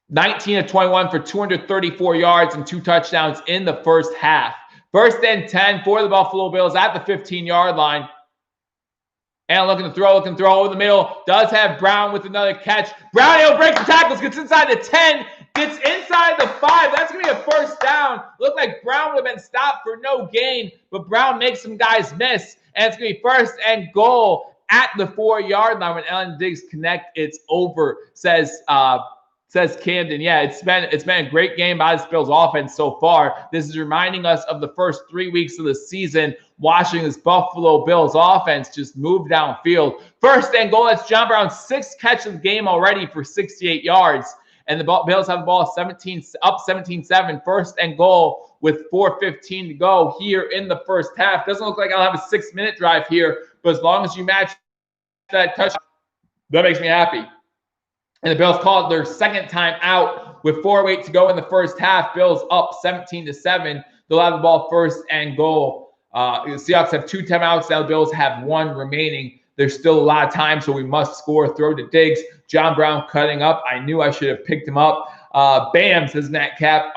19 of 21 for 234 yards and 2 touchdowns in the first half. 1st and 10 for the Buffalo Bills at the 15-yard line. And looking to throw over the middle. Does have Brown with another catch. Brown, he'll break the tackles, gets inside the 10, gets inside the 5. That's going to be a first down. Looked like Brown would have been stopped for no gain, but Brown makes some guys miss. And it's going to be 1st and goal at the 4-yard line. When Allen Diggs connect, it's over, says Camden. Yeah, it's been a great game by this Bills offense so far. This is reminding us of the first 3 weeks of the season, watching this Buffalo Bills offense just move downfield. 1st and goal. That's John Brown's 6th catch of the game already for 68 yards. And the Bills have the ball 17-7. 1st and goal with 4:15 to go here in the first half. Doesn't look like I'll have a 6-minute drive here, but as long as you match that touchdown, that makes me happy. And the Bills called their 2nd time out with 4:08 to go in the first half. Bills up 17-7. They'll have the ball 1st and goal. The Seahawks have 2 timeouts. Now the Bills have 1 remaining. There's still a lot of time, so we must score. Throw to Diggs. John Brown cutting up. I knew I should have picked him up. Bam, says Nat Cap.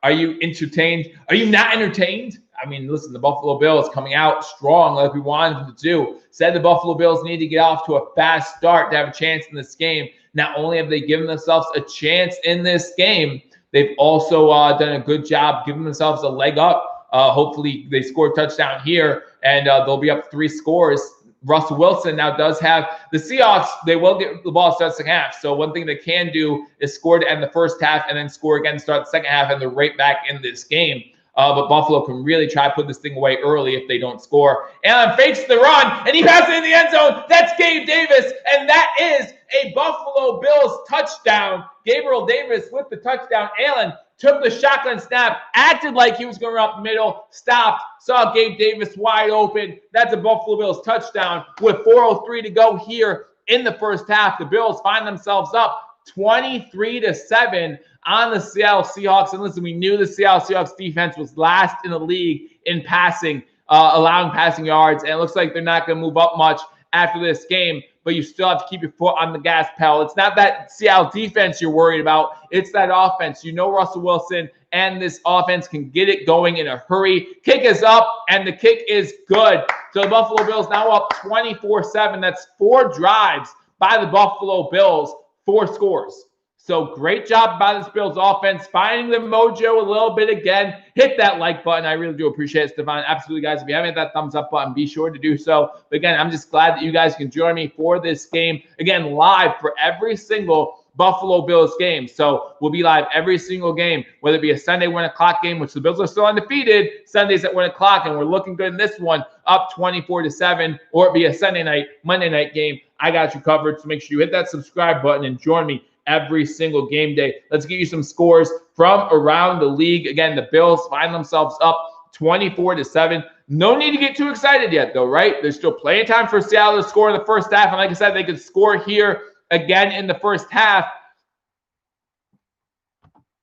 Are you entertained? Are you not entertained? I mean, listen, the Buffalo Bills coming out strong like we wanted them to do. Said the Buffalo Bills need to get off to a fast start to have a chance in this game. Not only have they given themselves a chance in this game, they've also done a good job giving themselves a leg up. Hopefully they score a touchdown here, and they'll be up 3 scores. Russell Wilson now does have the Seahawks. They will get the ball to start the second half. So one thing they can do is score to end the first half and then score again to start the second half, and they're right back in this game. But Buffalo can really try to put this thing away early if they don't score. Allen fakes the run, and he passes it in the end zone. That's Gabe Davis, and that is a Buffalo Bills touchdown. Gabriel Davis with the touchdown. Allen took the shotgun snap, acted like he was going up the middle, stopped, saw Gabe Davis wide open. That's a Buffalo Bills touchdown with 4:03 to go here in the first half. The Bills find themselves up 23-7 on the Seattle Seahawks. And listen, we knew the Seattle Seahawks defense was last in the league in passing, allowing passing yards. And it looks like they're not going to move up much after this game, but you still have to keep your foot on the gas pedal. It's not that Seattle defense you're worried about. It's that offense. You know Russell Wilson and this offense can get it going in a hurry. Kick is up, and the kick is good. So the Buffalo Bills now up 24-7. That's 4 drives by the Buffalo Bills, 4 scores. So great job by this Bills offense, finding the mojo a little bit again. Hit that like button. I really do appreciate it, Stefan. Absolutely, guys. If you haven't hit that thumbs up button, be sure to do so. But again, I'm just glad that you guys can join me for this game. Again, live for every single Buffalo Bills game. So we'll be live every single game, whether it be a Sunday 1 o'clock game, which the Bills are still undefeated, Sundays at 1 o'clock, and we're looking good in this one, up 24-7, or it be a Sunday night, Monday night game. I got you covered. So make sure you hit that subscribe button and join me every single game day. Let's give you some scores from around the league. Again, the Bills find themselves up 24-7. No need to get too excited yet, though, right? There's still plenty of time for Seattle to score in the first half. And like I said, they could score here again in the first half.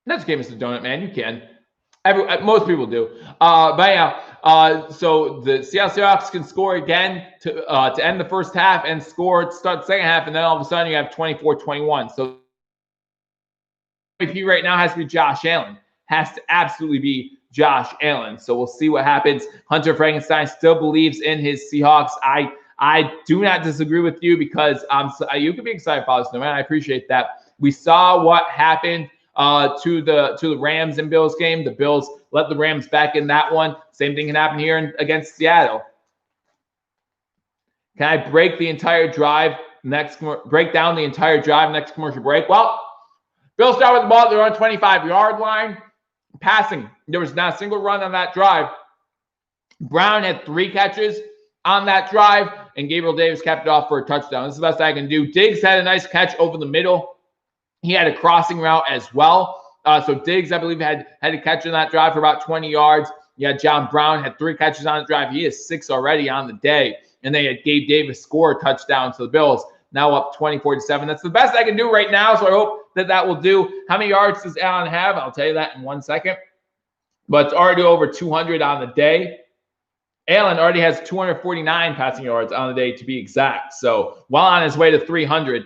That's game is a donut, man. You can. Most people do. But yeah, so the Seattle Seahawks can score again to end the first half and score to start the second half. And then all of a sudden you have 24-21. So MVP right now has to be Josh Allen. Has to absolutely be Josh Allen. So we'll see what happens. Hunter Frankenstein still believes in his Seahawks. I do not disagree with you because you can be excited about this, man. I appreciate that. We saw what happened to the Rams and Bills game. The Bills let the Rams back in that one. Same thing can happen here against Seattle. Can I break the entire drive break down the entire drive next commercial break? Well, Bills start with the ball. They're on 25-yard line. Passing. There was not a single run on that drive. Brown had 3 catches on that drive, and Gabriel Davis capped it off for a touchdown. This is the best I can do. Diggs had a nice catch over the middle. He had a crossing route as well. So Diggs, I believe, had a catch on that drive for about 20 yards. Yeah, John Brown had 3 catches on the drive. He has 6 already on the day. And they had Gabe Davis score a touchdown to the Bills. Now up 24-7. That's the best I can do right now, so I hope that will do. How many yards does Allen have? I'll tell you that in 1 second. But it's already over 200 on the day. Allen already has 249 passing yards on the day, to be exact. So well on his way to 300.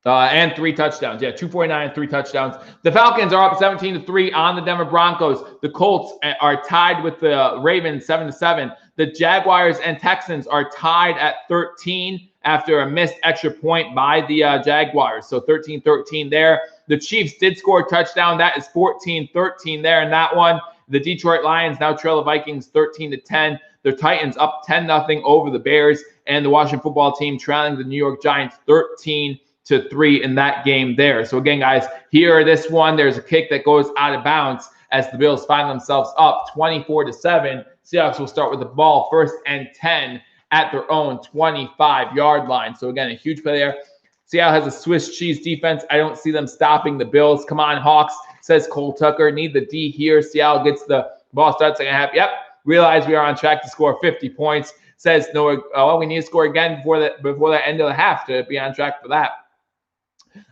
And 3 touchdowns. Yeah, 249 and 3 touchdowns. The Falcons are up 17-3 on the Denver Broncos. The Colts are tied with the Ravens 7-7. The Jaguars and Texans are tied at 13 after a missed extra point by the Jaguars. So 13-13 there. The Chiefs did score a touchdown. That is 14-13 there in that one. The Detroit Lions now trail the Vikings 13-10. The Titans up 10-0 over the Bears. And the Washington football team trailing the New York Giants 13-3 in that game there. So again, guys, here this one, there's a kick that goes out of bounds as the Bills find themselves up 24-7. Seahawks will start with the ball 1st and 10 at their own 25-yard line. So again, a huge play there. Seattle has a Swiss cheese defense. I don't see them stopping the Bills. Come on, Hawks, says Cole Tucker. Need the D here. Seattle gets the ball, starts second half. Yep, realize we are on track to score 50 points. Says Noah, well, we need to score again before the end of the half to be on track for that.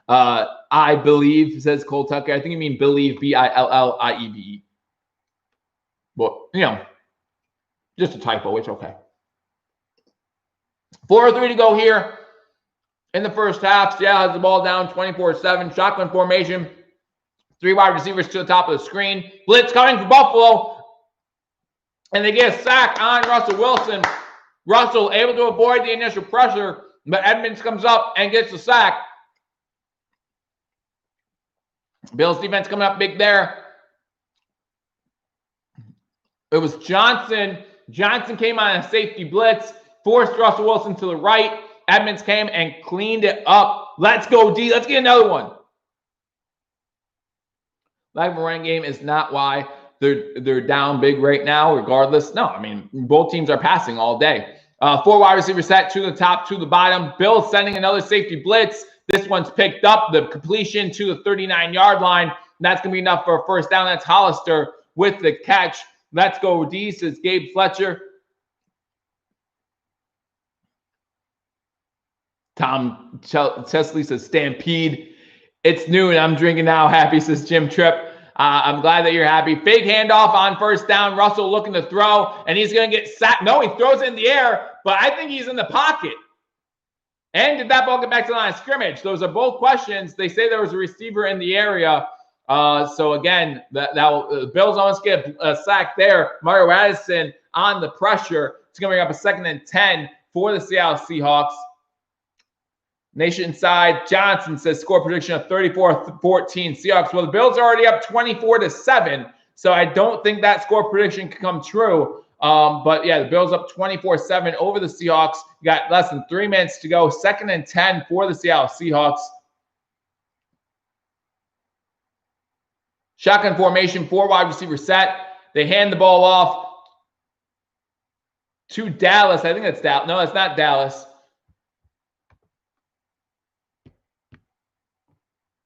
I believe, says Cole Tucker. I think you mean believe, B-I-L-L-I-E-V-E. Well, just a typo. It's okay. 4:03 to go here in the first half. Seattle has the ball down 24-7. Shotgun formation. 3 wide receivers to the top of the screen. Blitz coming for Buffalo. And they get a sack on Russell Wilson. Russell able to avoid the initial pressure, but Edmonds comes up and gets the sack. Bills defense coming up big there. It was Johnson. Johnson came on a safety blitz, forced Russell Wilson to the right. Edmonds came and cleaned it up. Let's go, D. Let's get another one. Lack of a running game is not why they're down big right now, regardless. No, I mean, both teams are passing all day. 4 wide receiver set to the top, to the bottom. Bills sending another safety blitz. This one's picked up. The completion to the 39-yard line. That's going to be enough for a first down. That's Hollister with the catch. Let's go, D, says Gabe Fletcher. Tom Chesley says Stampede. It's noon. I'm drinking now. Happy, says Jim Tripp. I'm glad that you're happy. Fake handoff on first down. Russell looking to throw, and he's going to get sacked. No, he throws it in the air, but I think he's in the pocket. And did that ball get back to the line of scrimmage? Those are both questions. They say there was a receiver in the area. So again, the Bills almost get a sack there. Mario Addison on the pressure. It's going to bring up a 2nd and 10 for the Seattle Seahawks. Nation Side Johnson says score prediction of 34-14 Seahawks. Well, the Bills are already up 24-7, so I don't think that score prediction can come true. But yeah, the Bills up 24-7 over the Seahawks. You got less than 3 minutes to go. 2nd and 10 for the Seattle Seahawks. Shotgun formation, 4 wide receiver set. They hand the ball off to Dallas. I think that's Dallas. No, it's not Dallas.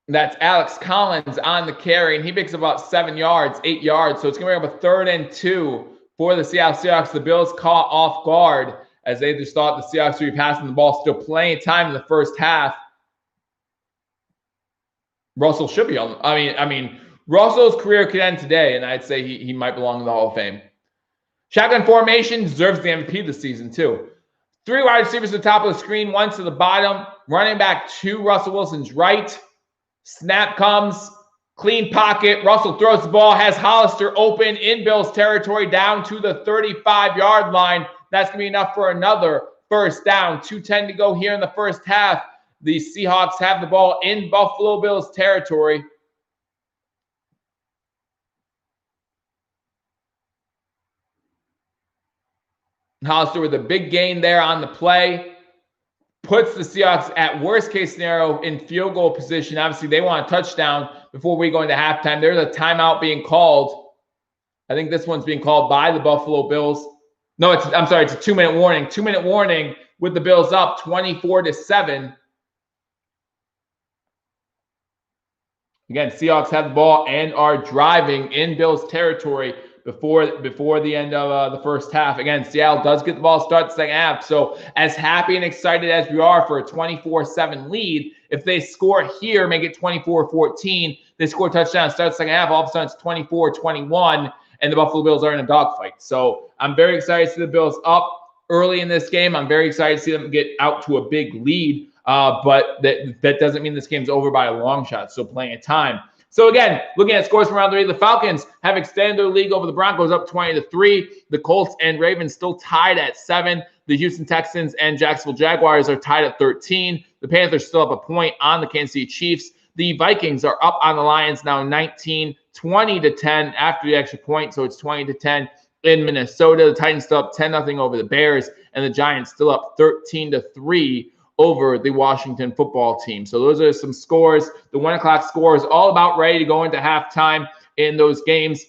That's Alex Collins on the carry, and he picks about 8 yards. So it's going to bring up a 3rd and 2 for the Seattle Seahawks. The Bills caught off guard as they just thought the Seahawks would be passing the ball. Still plenty of time in the first half. Russell should be on. I mean, Russell's career could end today, and I'd say he might belong in the Hall of Fame. Shotgun formation deserves the MVP this season too. 3 wide receivers to the top of the screen, 1 to the bottom. Running back to Russell Wilson's right. Snap comes, clean pocket. Russell throws the ball, has Hollister open in Bills territory down to the 35-yard line. That's going to be enough for another first down. 2:10 to go here in the first half. The Seahawks have the ball in Buffalo Bills territory. Hollister with a big gain there on the play. Puts the Seahawks at worst case scenario in field goal position. Obviously, they want a touchdown before we go into halftime. There's a timeout being called. I think this one's being called by the Buffalo Bills. No, it's a 2-minute warning. 2-minute warning with the Bills up 24-7. Again, Seahawks have the ball and are driving in Bills territory before the end of the first half. Again, Seattle does get the ball, start the second half. So as happy and excited as we are for a 24-7 lead, if they score here, make it 24-14, they score a touchdown, start the second half, all of a sudden it's 24-21, and the Buffalo Bills are in a dogfight. So I'm very excited to see the Bills up early in this game. I'm very excited to see them get out to a big lead, but that doesn't mean this game's over by a long shot, so plenty of time. So again, looking at scores from around the league, the Falcons have extended their lead over the Broncos up 20-3. The Colts and Ravens still tied at 7. The Houston Texans and Jacksonville Jaguars are tied at 13. The Panthers still up a point on the Kansas City Chiefs. The Vikings are up on the Lions now 19, 20-10 after the extra point. So it's 20-10 in Minnesota. The Titans still up 10-0 over the Bears, and the Giants still up 13-3 over the Washington football team. So those are some scores. The 1 o'clock score is all about ready to go into halftime in those games.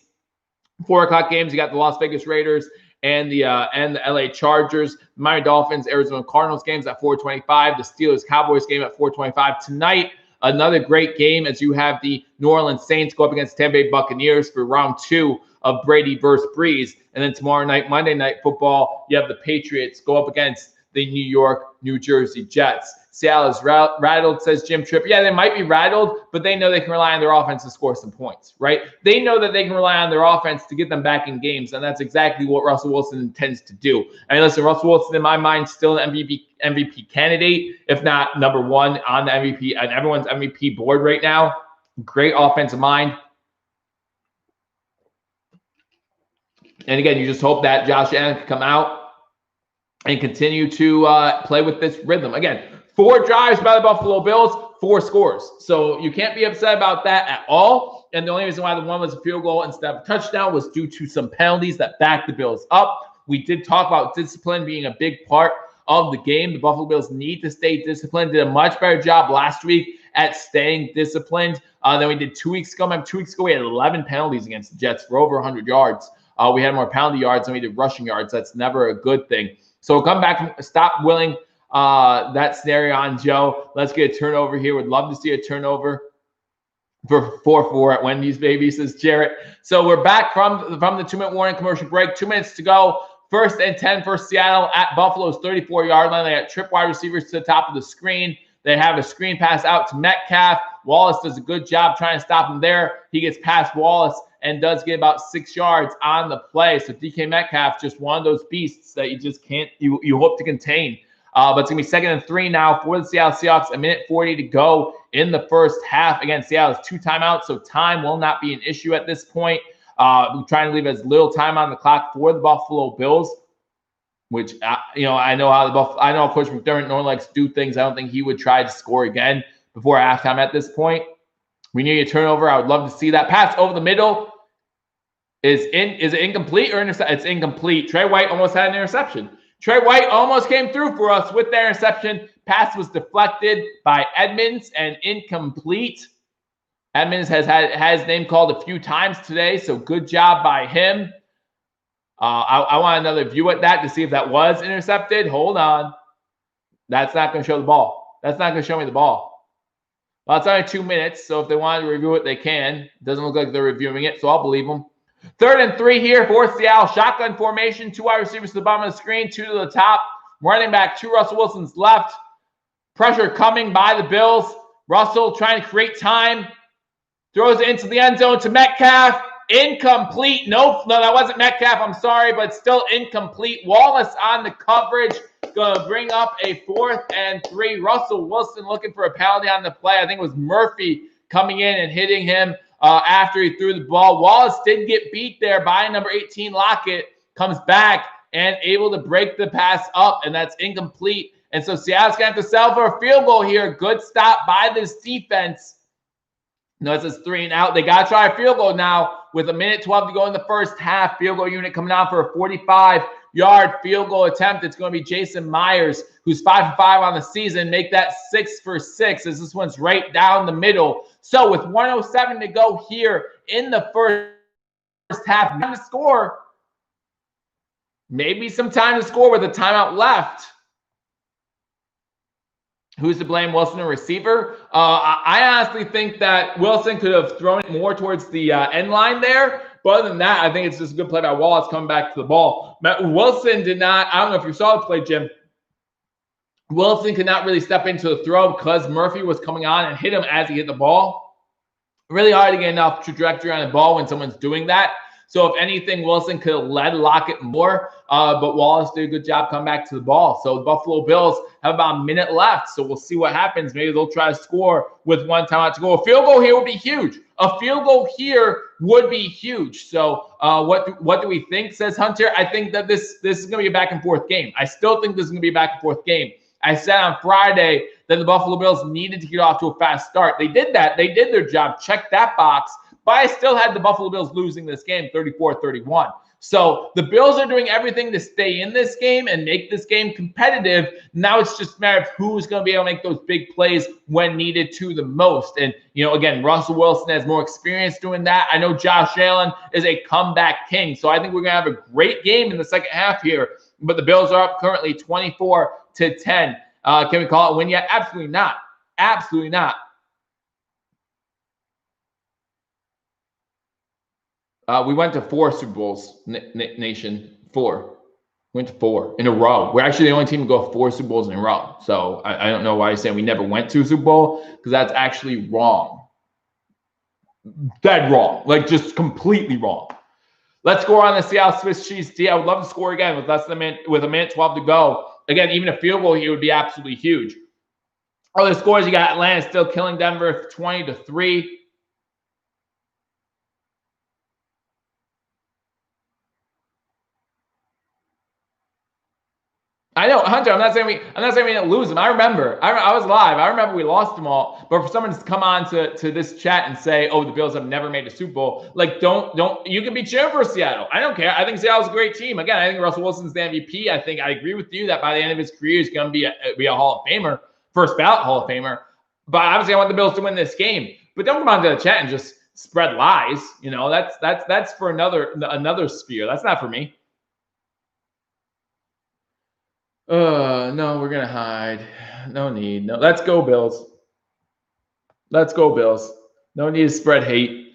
4 o'clock games, you got the Las Vegas Raiders and the LA Chargers, the Miami Dolphins, Arizona Cardinals games at 4:25. The Steelers Cowboys game at 4:25 tonight. Another great game as you have the New Orleans Saints go up against Tampa Bay Buccaneers for round 2 of Brady versus Breeze. And then tomorrow night, Monday Night Football, you have the Patriots go up against the New York, New Jersey Jets. Seattle is rattled, says Jim Tripp. Yeah, they might be rattled, but they know they can rely on their offense to score some points, right? They know that they can rely on their offense to get them back in games, and that's exactly what Russell Wilson intends to do. I mean, listen, Russell Wilson, in my mind, still an MVP candidate, if not number 1 on the MVP, on everyone's MVP board right now. Great offensive mind. And again, you just hope that Josh Allen can come out and continue to play with this rhythm. Again, 4 drives by the Buffalo Bills, 4 scores. So you can't be upset about that at all. And the only reason why the one was a field goal instead of a touchdown was due to some penalties that backed the Bills up. We did talk about discipline being a big part of the game. The Buffalo Bills need to stay disciplined. Did a much better job last week at staying disciplined than we did 2 weeks ago. 2 weeks ago, we had 11 penalties against the Jets for over 100 yards. We had more penalty yards than we did rushing yards. That's never a good thing. So come back, stop willing that scenario on Joe. Let's get a turnover here. Would love to see a turnover for 4-4 at Wendy's, baby, says Jarrett. So we're back from the 2-minute warning commercial break. 2 minutes to go. First and 10 for Seattle at Buffalo's 34-yard line. They got trip wide receivers to the top of the screen. They have a screen pass out to Metcalf. Wallace does a good job trying to stop him there. He gets past Wallace and does get about 6 yards on the play. So DK Metcalf, just one of those beasts that you just can't, you hope to contain. But it's going to be 2nd and 3 now for the Seattle Seahawks. 1:40 to go in the first half. Again, Seattle has 2 timeouts, so time will not be an issue at this point. We're trying to leave as little time on the clock for the Buffalo Bills, which, I know how Coach McDermott normally likes to do things. I don't think he would try to score again before halftime at this point. We need a turnover. I would love to see that. Pass over the middle is it incomplete or intercept? It's incomplete. Trey White almost had an interception. Trey White almost came through for us with their interception. Pass was deflected by Edmonds and incomplete. Edmonds has had his name called a few times today, so good job by him. I want another view at that to see if that was intercepted. Hold on. That's not going to show the ball. That's not going to show me the ball. Well, it's only 2 minutes, so if they wanted to review it, they can. It doesn't look like they're reviewing it, so I'll believe them. 3rd and 3 here for Seattle. Shotgun formation. 2 wide receivers to the bottom of the screen, 2 to the top. Running back to Russell Wilson's left. Pressure coming by the Bills. Russell trying to create time. Throws it into the end zone to Metcalf. Incomplete. No, that wasn't Metcalf. I'm sorry, but still incomplete. Wallace on the coverage. Going to bring up a 4th and 3. Russell Wilson looking for a penalty on the play. I think it was Murphy coming in and hitting him after he threw the ball. Wallace did get beat there by number 18, Lockett. Comes back and able to break the pass up, and that's incomplete. And so Seattle's going to have to settle for a field goal here. Good stop by this defense. No, it says 3 and out. They got to try a field goal now with 1:12 to go in the first half. Field goal unit coming out for a 45-yard field goal attempt. It's going to be Jason Myers, who's 5 for 5 on the season. Make that 6 for 6 as this one's right down the middle. So with 1:07 to go here in the first half, time to score. Maybe some time to score with a timeout left. Who's to blame, Wilson or receiver? I honestly think that Wilson could have thrown it more towards the end line there. But other than that, I think it's just a good play by Wallace coming back to the ball. Wilson did not, I don't know if you saw the play, Jim. Wilson could not really step into the throw because Murphy was coming on and hit him as he hit the ball. Really hard to get enough trajectory on the ball when someone's doing that. So if anything, Wilson could have led Lockett more, but Wallace did a good job coming back to the ball. So the Buffalo Bills have about a minute left, so we'll see what happens. Maybe they'll try to score with 1 timeout to go. A field goal here would be huge. A field goal here would be huge. So what do we think, says Hunter? I think that this is going to be a back-and-forth game. I still think this is going to be a back-and-forth game. I said on Friday that the Buffalo Bills needed to get off to a fast start. They did that. They did their job. Check that box. But I still had the Buffalo Bills losing this game 34-31. So the Bills are doing everything to stay in this game and make this game competitive. Now it's just a matter of who's going to be able to make those big plays when needed to the most. And, again, Russell Wilson has more experience doing that. I know Josh Allen is a comeback king. So I think we're going to have a great game in the second half here. But the Bills are up currently 24-10. Can we call it a win yet? Absolutely not. Absolutely not. We went to 4 Super Bowls, Nation. 4. Went to 4 in a row. We're actually the only team to go 4 Super Bowls in a row. So I don't know why you're saying we never went to a Super Bowl, because that's actually wrong. Dead wrong. Like, just completely wrong. Let's score on the Seattle Swiss Cheese D. I would love to score again with less than a minute, with 1:12 to go. Again, even a field goal here would be absolutely huge. Other scores, you got Atlanta still killing Denver 20-3. I know, Hunter. I'm not saying we didn't lose them. I remember. I was live. I remember we lost them all. But for someone to come on to this chat and say, "Oh, the Bills have never made a Super Bowl," like, don't. You can be cheering for Seattle. I don't care. I think Seattle's a great team. Again, I think Russell Wilson's the MVP. I think I agree with you that by the end of his career, he's going to be a Hall of Famer, first ballot Hall of Famer. But obviously, I want the Bills to win this game. But don't come on to the chat and just spread lies. That's for another sphere. That's not for me. No, we're going to hide. No need. No, let's go, Bills. Let's go, Bills. No need to spread hate.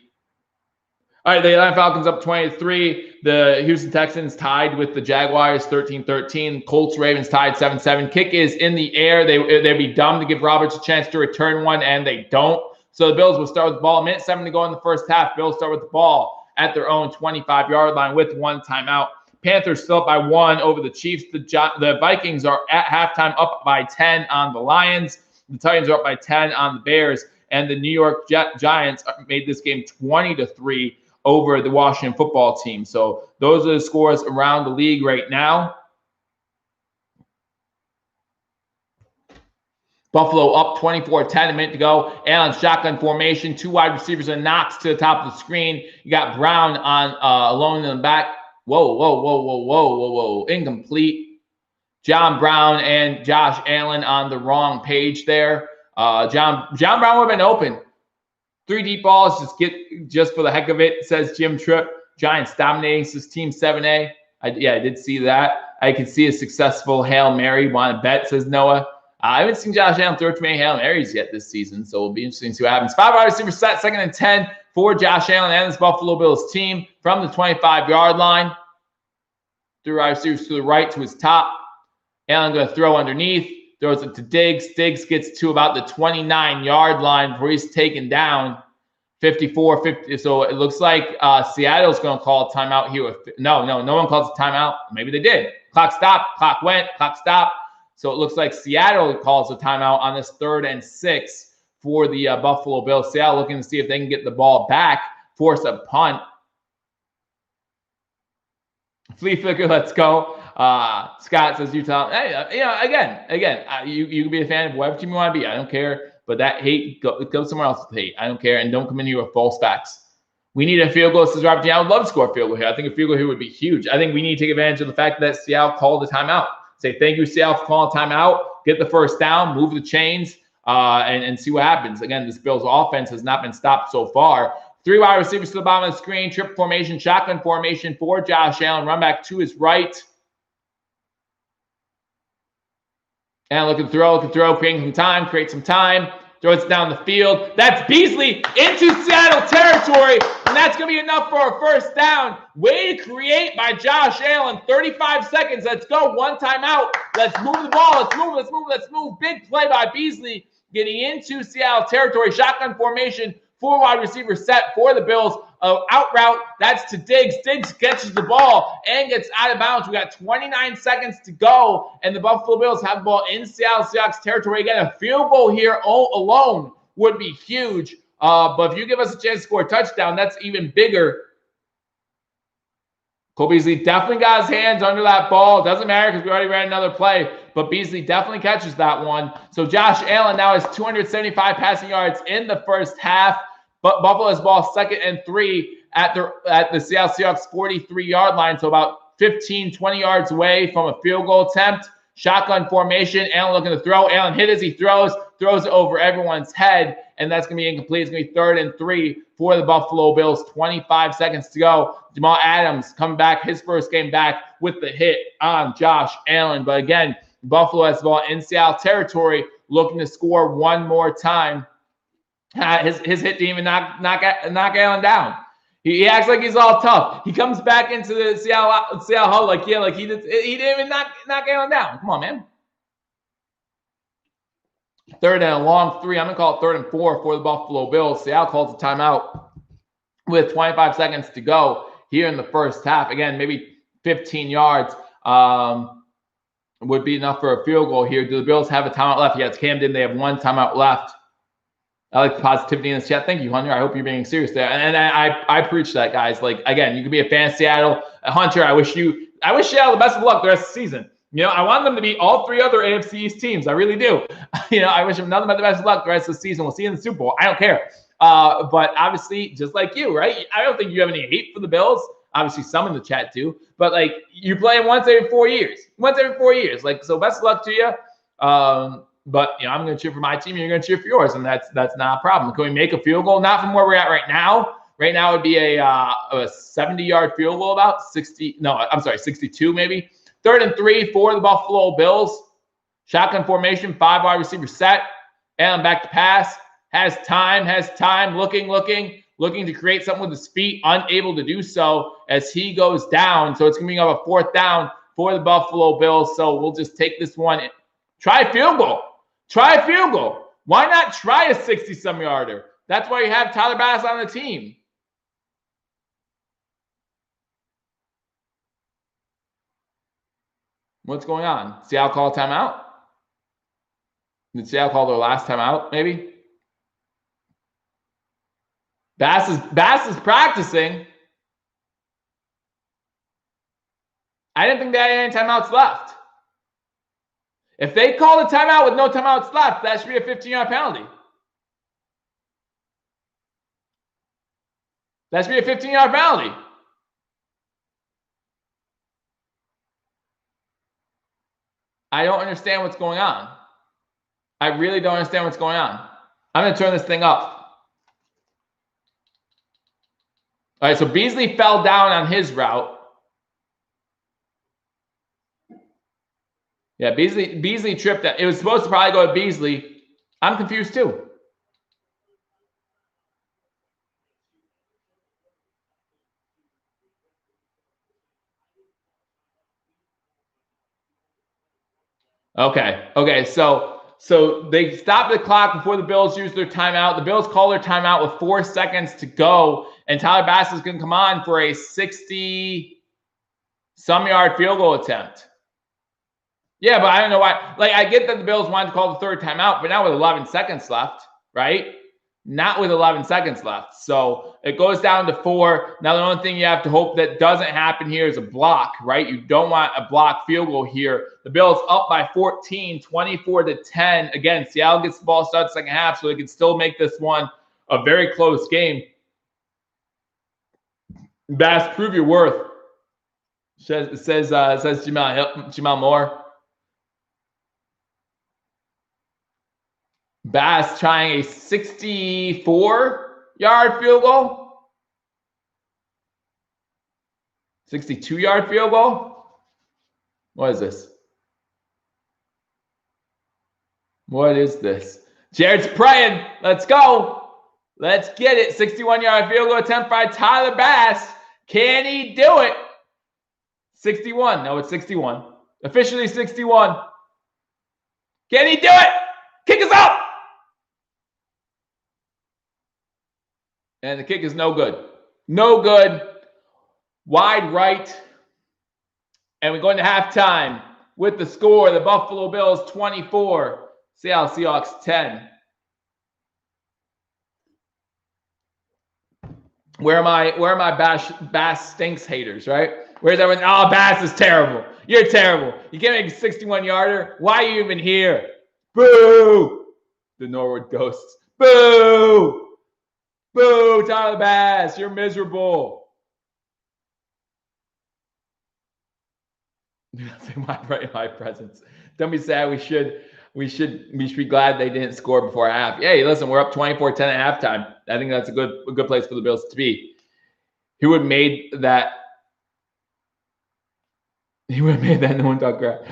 All right, the Atlanta Falcons up 20-3. The Houston Texans tied with the Jaguars 13-13. Colts Ravens tied 7-7. Kick is in the air. They'd be dumb to give Roberts a chance to return one, and they don't. So the Bills will start with the ball. 1:07 to go in the first half. Bills start with the ball at their own 25-yard line with one timeout. Panthers still up by 1 over the Chiefs. The Vikings are at halftime up by 10 on the Lions. The Titans are up by 10 on the Bears. And the New York Giants made this game 20-3 over the Washington football team. So those are the scores around the league right now. Buffalo up 24-10, a minute to go. Allen shotgun formation, 2 wide receivers and Knox to the top of the screen. You got Brown on alone in the back. Whoa. Incomplete. John Brown and Josh Allen on the wrong page there. John Brown would have been open. 3 deep balls, just for the heck of it, says Jim Tripp. Giants dominating this team 7A. I did see that. I could see a successful Hail Mary. Want to bet, says Noah. I haven't seen Josh Allen throw too many Hail Marys yet this season, so it'll be interesting to see what happens. 5 wide receivers set, 2nd and 10 for Josh Allen and this Buffalo Bills team from the 25-yard line. 3 wide receivers to the right to his top. Allen going to throw underneath. Throws it to Diggs. Diggs gets to about the 29-yard line before he's taken down. 54-50. So it looks like Seattle's going to call a timeout here. No one calls a timeout. Maybe they did. Clock stopped. Clock went. Clock stopped. So it looks like Seattle calls a timeout on this 3rd and 6 for the Buffalo Bills. Seattle looking to see if they can get the ball back, force a punt. Flea Flicker, let's go. Scott says Utah. Hey, again, you can be a fan of whatever team you want to be. I don't care. But that hate, go somewhere else with hate. I don't care. And don't come in here with false facts. We need a field goal, says Robert. I would love to score a field goal here. I think a field goal here would be huge. I think we need to take advantage of the fact that Seattle called the timeout. Say thank you, Seattle, for calling timeout. Get the first down, move the chains, and see what happens. Again, this Bills offense has not been stopped so far. 3 wide receivers to the bottom of the screen, triple formation, shotgun formation for Josh Allen. Run back to his right. And looking to throw, create some time. Throws it down the field. That's Beasley into Seattle territory, and that's going to be enough for a first down. Way to create by Josh Allen. 35 seconds. Let's go. 1 timeout. Let's move the ball. Let's move. Big play by Beasley getting into Seattle territory. Shotgun formation. 4 wide receivers set for the Bills. Out route, that's to Diggs. Diggs catches the ball and gets out of bounds. We got 29 seconds to go, and the Buffalo Bills have the ball in Seattle Seahawks territory. Again, a field goal here alone would be huge. But if you give us a chance to score a touchdown, that's even bigger. Cole Beasley definitely got his hands under that ball. Doesn't matter because we already ran another play, but Beasley definitely catches that one. So Josh Allen now has 275 passing yards in the first half. But Buffalo's ball 2nd and 3 at the Seattle Seahawks 43-yard line, so about 15, 20 yards away from a field goal attempt. Shotgun formation. Allen looking to throw. Allen hit as he throws it over everyone's head, and that's going to be incomplete. It's going to be 3rd and 3 for the Buffalo Bills. 25 seconds to go. Jamal Adams coming back, his first game back with the hit on Josh Allen. But again, Buffalo has the ball in Seattle territory, looking to score one more time. His hit didn't even knock Allen down. He acts like he's all tough. He comes back into the Seattle huddle like he didn't even knock Allen down. Come on, man. 3rd and a long 3. I'm going to call it 3rd and 4 for the Buffalo Bills. Seattle calls a timeout with 25 seconds to go here in the first half. Again, maybe 15 yards would be enough for a field goal here. Do the Bills have a timeout left? Yeah, it's Camden. They have 1 timeout left. I like the positivity in this chat. Thank you, Hunter. I hope you're being serious there. And I preach that, guys. Like, again, you can be a fan of Seattle. Hunter, I wish Seattle the best of luck the rest of the season. You know, I want them to beat all 3 other AFC East teams. I really do. You know, I wish them nothing but the best of luck the rest of the season. We'll see you in the Super Bowl. I don't care. But obviously, just like you, right? I don't think you have any hate for the Bills. Obviously, some in the chat do. But, like, you play them once every 4 years. Like, so best of luck to you. But, you know, I'm going to cheer for my team, and you're going to cheer for yours, and that's not a problem. Can we make a field goal? Not from where we're at right now. Right now it would be a 70-yard field goal, about 62 maybe. 3rd and 3 for the Buffalo Bills. Shotgun formation, 5 wide receivers set. Allen back to pass. Has time. Looking looking to create something with his feet, unable to do so as he goes down. So it's going to be a 4th down for the Buffalo Bills. So we'll just take this one. Try a field goal. Try a field goal. Why not try a 60-some yarder? That's why you have Tyler Bass on the team. What's going on? Seattle call a timeout? Did Seattle call their last timeout, maybe? Bass is practicing. I didn't think they had any timeouts left. If they call a timeout with no timeouts left, that should be a 15-yard penalty. That should be a 15-yard penalty. I don't understand what's going on. I really don't understand what's going on. I'm going to turn this thing up. All right, so Beasley fell down on his route. Yeah, Beasley tripped. It was supposed to probably go to Beasley. I'm confused too. Okay, so they stopped the clock before the Bills used their timeout. The Bills call their timeout with 4 seconds to go, and Tyler Bass is going to come on for a 60-some-yard field goal attempt. Yeah, but I don't know why. Like, I get that the Bills wanted to call the 3rd timeout, but not with 11 seconds left, right? Not with 11 seconds left. So it goes down to 4. Now, the only thing you have to hope that doesn't happen here is a block, right? You don't want a block field goal here. The Bills up by 14, 24-10. Again, Seattle gets the ball started second half, so they can still make this one a very close game. Bass, prove your worth. Says Jamal Moore. Bass trying a 64-yard field goal. 62-yard field goal. What is this? What is this? Jared's praying. Let's go. Let's get it. 61-yard field goal attempt by Tyler Bass. Can he do it? 61. No, it's 61. Officially 61. Can he do it? Kick us out. And the kick is no good. No good. Wide right. And we go into halftime with the score. The Buffalo Bills 24. Seattle Seahawks 10. Where are my Bass stinks haters, right? Where's everyone? Oh, Bass is terrible. You're terrible. You can't make a 61-yarder. Why are you even here? Boo! The Norwood Ghosts. Boo! Boo, Tyler Bass, you're miserable. my presence. Don't be sad. We should be glad they didn't score before half. Hey, listen, we're up 24-10 at halftime. I think that's a good place for the Bills to be. He would have made that. No one talk crap.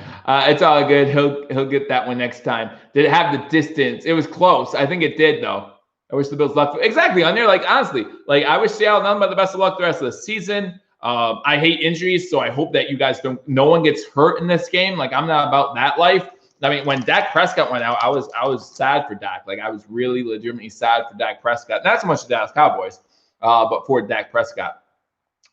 It's all good. He'll get that one next time. Did it have the distance? It was close. I think it did though. I wish the Bills left. Exactly. On there, like, honestly, like, I wish Seattle nothing but the best of luck the rest of the season. I hate injuries, so I hope that you guys no one gets hurt in this game. Like, I'm not about that life. I mean, when Dak Prescott went out, I was sad for Dak. Like, I was really legitimately sad for Dak Prescott. Not so much the Dallas Cowboys, but for Dak Prescott.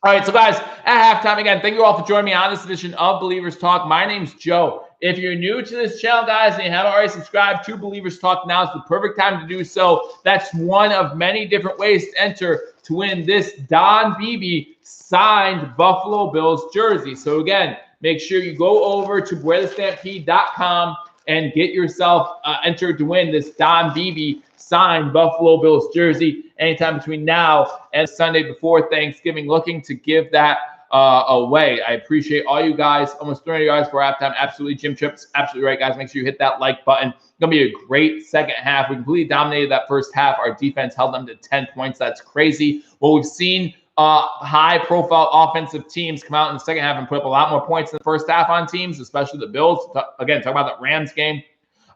All right, so guys, at halftime, again, thank you all for joining me on this edition of Believers Talk. My name's Joe. If you're new to this channel, guys, and you haven't already subscribed to Believers Talk, now is the perfect time to do so. That's one of many different ways to enter to win this Don Beebe signed Buffalo Bills jersey. So again, make sure you go over to wearthestampede.com and get yourself entered to win this Don Beebe signed Buffalo Bills jersey anytime between now and Sunday before Thanksgiving. Looking to give that away. I appreciate all you guys. Almost 300 yards for halftime. Absolutely. Jim Trips, absolutely right, guys. Make sure you hit that like button. It's going to be a great second half. We completely dominated that first half. Our defense held them to 10 points. That's crazy. Well, we've seen high-profile offensive teams come out in the second half and put up a lot more points in the first half on teams, especially the Bills. Again, talk about that Rams game.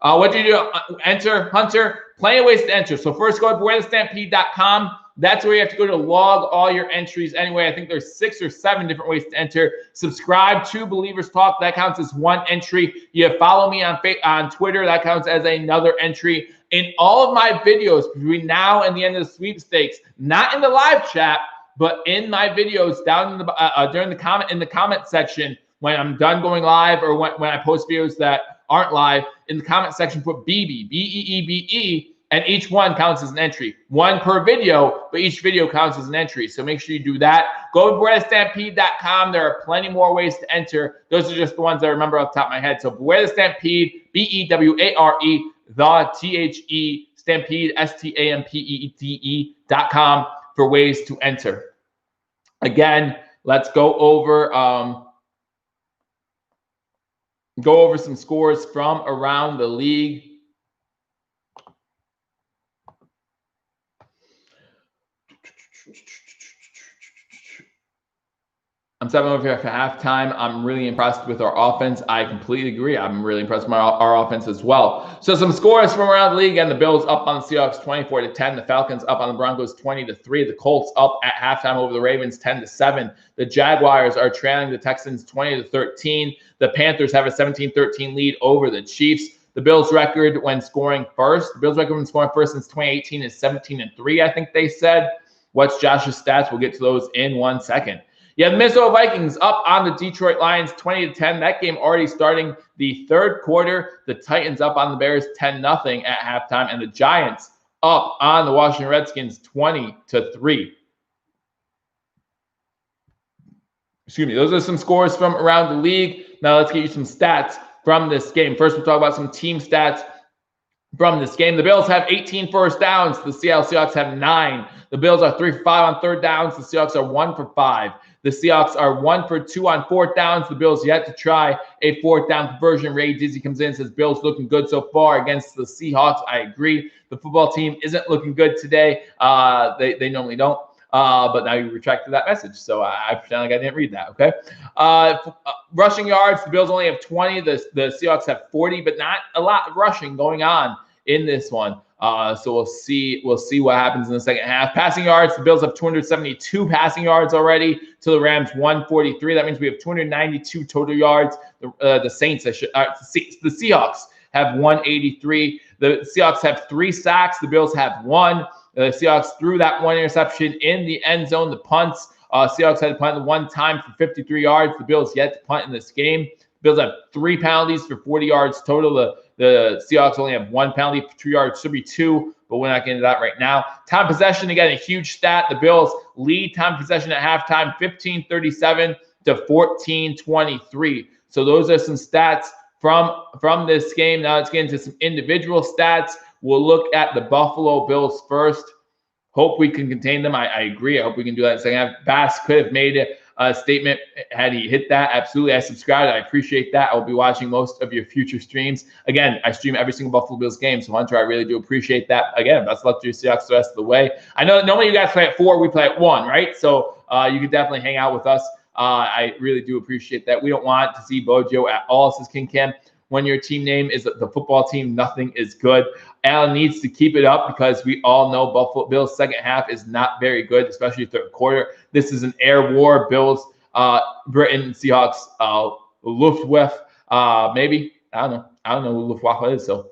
What do you do? Enter, Hunter. Plenty of ways to enter. So first, go to wearthestampede.com. That's where you have to go to log all your entries. Anyway, I think there's 6 or 7 different ways to enter. Subscribe to Believers Talk. That counts as one entry. You follow me on Twitter. That counts as another entry. In all of my videos between now and the end of the sweepstakes, not in the live chat, but in my videos down in the during the comment section when I'm done going live, or when I post videos that aren't live, in the comment section put BB, BEEBE, and each one counts as an entry. One per video, but each video counts as an entry. So make sure you do that. Go to BewareTheStampede.com. There are plenty more ways to enter. Those are just the ones I remember off the top of my head. So Beware the Stampede, BEWARE, the Stampede, STAMPEDE.com for ways to enter. Again, let's go over some scores from around the league. I'm 7 over here for halftime. I'm really impressed with our offense. I completely agree. I'm really impressed with our offense as well. So some scores from around the league, and the Bills up on the Seahawks 24-10. The Falcons up on the Broncos 20-3. The Colts up at halftime over the Ravens 10-7. The Jaguars are trailing the Texans 20-13. The Panthers have a 17-13 lead over the Chiefs. The Bills' record when scoring first, since 2018 is 17-3, I think they said. What's Josh's stats? We'll get to those in 1 second. You have the Minnesota Vikings up on the Detroit Lions 20-10. That game already starting the third quarter. The Titans up on the Bears 10-0 at halftime. And the Giants up on the Washington Redskins 20-3. Excuse me. Those are some scores from around the league. Now let's get you some stats from this game. First, we'll talk about some team stats from this game. The Bills have 18 first downs. The Seattle Seahawks have 9. The Bills are 3 for 5 on third downs. The Seahawks are 1 for 5. The Seahawks are 1 for 2 on fourth downs. The Bills yet to try a fourth down conversion. Ray Dizzy comes in and says, Bills looking good so far against the Seahawks. I agree. The football team isn't looking good today. They normally don't. But now you retracted that message. So I pretend like I didn't read that, okay? Rushing yards, the Bills only have 20. The Seahawks have 40, but not a lot of rushing going on in this one. So we'll see what happens in the second half. Passing yards, the Bills have 272 passing yards already to the Rams 143. That means we have 292 total yards. The Seahawks have 183. The Seahawks have 3 sacks. The Bills have 1. The Seahawks threw that 1 interception in the end zone. The punts, Seahawks had to punt 1 time for 53 yards. The Bills yet to punt in this game. The Bills have 3 penalties for 40 yards total. The Seahawks only have 1 penalty for 2 yards. Should be 2, but we're not getting into that right now. Time possession, again, a huge stat. The Bills lead time possession at halftime, 15-37 to 14-23. So those are some stats from this game. Now let's get into some individual stats. We'll look at the Buffalo Bills first. Hope we can contain them. I agree. I hope we can do that in the second half. Bass could have made a statement had he hit that. Absolutely. I subscribed. I appreciate that. I will be watching most of your future streams. Again, I stream every single Buffalo Bills game. So, Hunter, I really do appreciate that. Again, best of luck to your Seahawks the rest of the way. I know that normally you guys play at 4. We play at 1, right? So you can definitely hang out with us. I really do appreciate that. We don't want to see Bojo at all, says King Cam. When your team name is the football team, nothing is good. Allen needs to keep it up because we all know Buffalo Bills' second half is not very good, especially third quarter. This is an air war. Bills, Britain, Seahawks, Luftwaffe, maybe. I don't know who Luftwaffe is. So,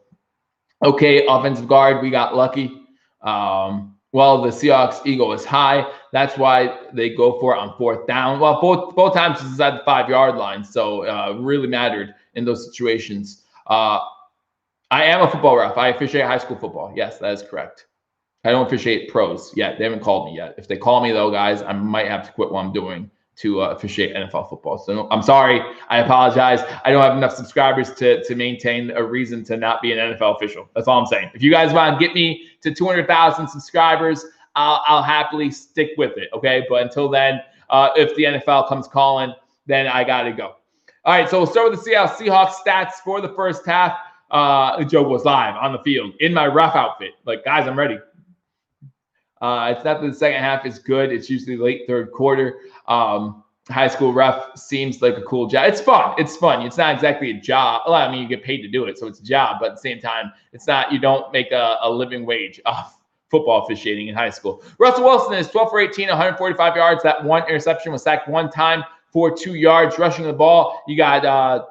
okay, offensive guard, we got lucky. Well, the Seahawks ego is high. That's why they go for it on fourth down. Well, both times it's inside the 5-yard line, so really mattered in those situations. I am a football ref. I officiate high school football. Yes, that is correct. I don't officiate pros yet. They haven't called me yet. If they call me, though, guys, I might have to quit what I'm doing to officiate NFL football. So I'm sorry. I apologize. I don't have enough subscribers to maintain a reason to not be an NFL official. That's all I'm saying. If you guys want to get me to 200,000 subscribers, I'll happily stick with it, okay? But until then, if the NFL comes calling, then I got to go. All right, so we'll start with the Seattle Seahawks stats for the first half. Joe was live on the field in my ref outfit. Like, guys, I'm ready. It's not that the second half is good. It's usually late third quarter. High school ref seems like a cool job. It's fun. It's fun. It's not exactly a job. Well, I mean, you get paid to do it, so it's a job. But at the same time, it's not. You don't make a living wage off football officiating in high school. Russell Wilson is 12 for 18, 145 yards. That one interception, was sacked one time for 2 yards. Rushing the ball, you got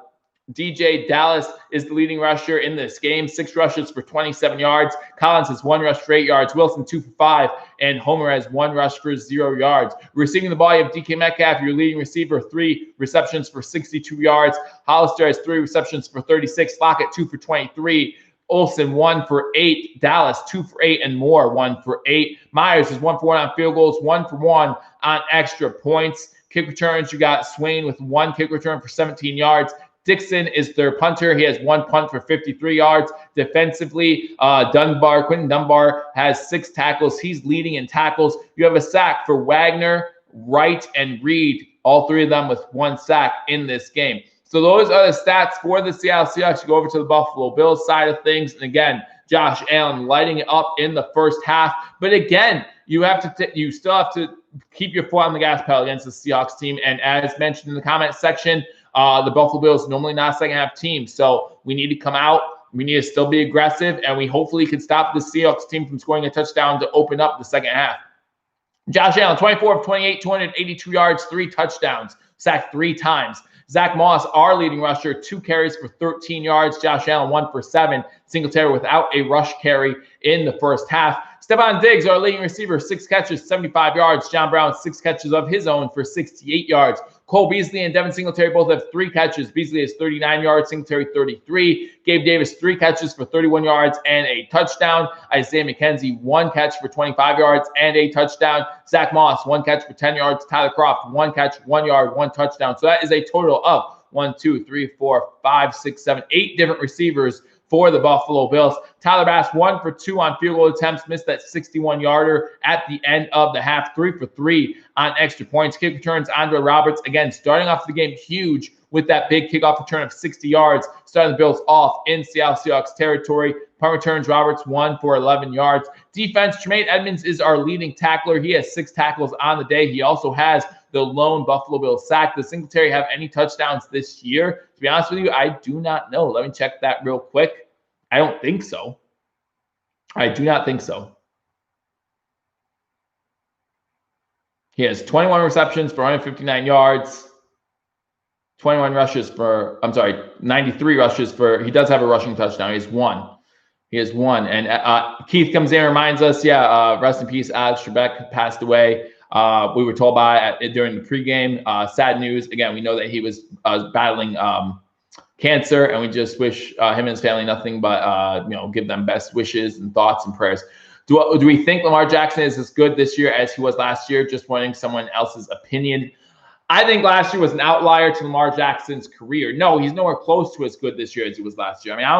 DJ Dallas is the leading rusher in this game. 6 rushes for 27 yards. Collins has 1 rush for 8 yards. Wilson 2 for 5. And Homer has 1 rush for 0 yards. Receiving the ball, you have DK Metcalf, your leading receiver, 3 receptions for 62 yards. Hollister has 3 receptions for 36. Lockett 2 for 23. Olsen 1 for 8. Dallas 2 for 8 and more 1 for 8. Myers is 1 for 1 on field goals, 1 for 1 on extra points. Kick returns, you got Swain with 1 kick return for 17 yards. Dixon is their punter. He has 1 punt for 53 yards. Defensively, Quentin Dunbar has 6 tackles. He's leading in tackles. You have a sack for Wagner, Wright, and Reed, all 3 of them with 1 sack in this game. So those are the stats for the Seattle Seahawks. You go over to the Buffalo Bills side of things. And again, Josh Allen lighting it up in the first half. But again, you still have to keep your foot on the gas pedal against the Seahawks team. And as mentioned in the comment section, the Buffalo Bills normally not a second half team. So we need to come out. We need to still be aggressive. And we hopefully can stop the Seahawks team from scoring a touchdown to open up the second half. Josh Allen, 24 of 28, 282 yards, 3 touchdowns, sacked 3 times. Zach Moss, our leading rusher, 2 carries for 13 yards. Josh Allen, 1 for 7. Singletary without a rush carry in the first half. Stephon Diggs, our leading receiver, 6 catches, 75 yards. John Brown, 6 catches of his own for 68 yards. Cole Beasley and Devin Singletary both have 3 catches. Beasley has 39 yards, Singletary 33. Gabe Davis, 3 catches for 31 yards and a touchdown. Isaiah McKenzie, 1 catch for 25 yards and a touchdown. Zach Moss, 1 catch for 10 yards. Tyler Kroft, 1 catch, 1 yard, 1 touchdown. So that is a total of 1, 2, 3, 4, 5, 6, 7, 8 different receivers for the Buffalo Bills. Tyler Bass, 1 for 2 on field goal attempts, missed that 61-yarder at the end of the half, 3 for 3 on extra points. Kick returns, Andre Roberts, again, starting off the game huge with that big kickoff return of 60 yards, starting the Bills off in Seattle Seahawks territory. Punt returns, Roberts, 1 for 11 yards. Defense, Tremaine Edmonds is our leading tackler. He has 6 tackles on the day. He also has the lone Buffalo Bills sack. Does Singletary have any touchdowns this year? To be honest with you, I do not know. Let me check that real quick. I don't think so. I do not think so. He has 21 receptions for 159 yards, 93 rushes for, he does have a rushing touchdown. He has 1. He has 1. And Keith comes in and reminds us, rest in peace, Alex Trebek passed away. We were told during the pregame. Sad news. Again, we know that he was battling cancer, and we just wish him and his family nothing but give them best wishes and thoughts and prayers. Do we think Lamar Jackson is as good this year as he was last year? Just wanting someone else's opinion. I think last year was an outlier to Lamar Jackson's career. No, he's nowhere close to as good this year as he was last year. I mean, I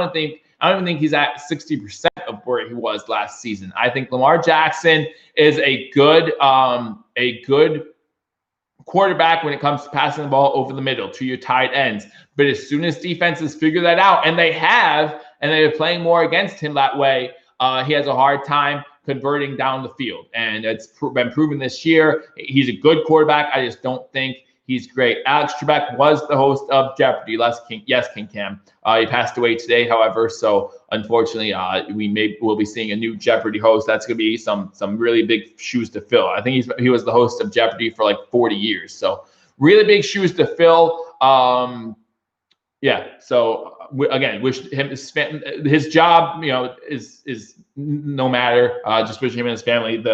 don't even think he's at 60% of where he was last season. I think Lamar Jackson is a good quarterback when it comes to passing the ball over the middle to your tight ends. But as soon as defenses figure that out, and they're playing more against him that way, he has a hard time converting down the field. And it's been proven this year. He's a good quarterback. I just don't think he's great. Alex Trebek was the host of Jeopardy. Yes, King Cam. He passed away today, however. So unfortunately, we'll be seeing a new Jeopardy host. That's going to be some really big shoes to fill. I think he was the host of Jeopardy for like 40 years. So really big shoes to fill. So again, wish him his job, is no matter. Just wish him and his family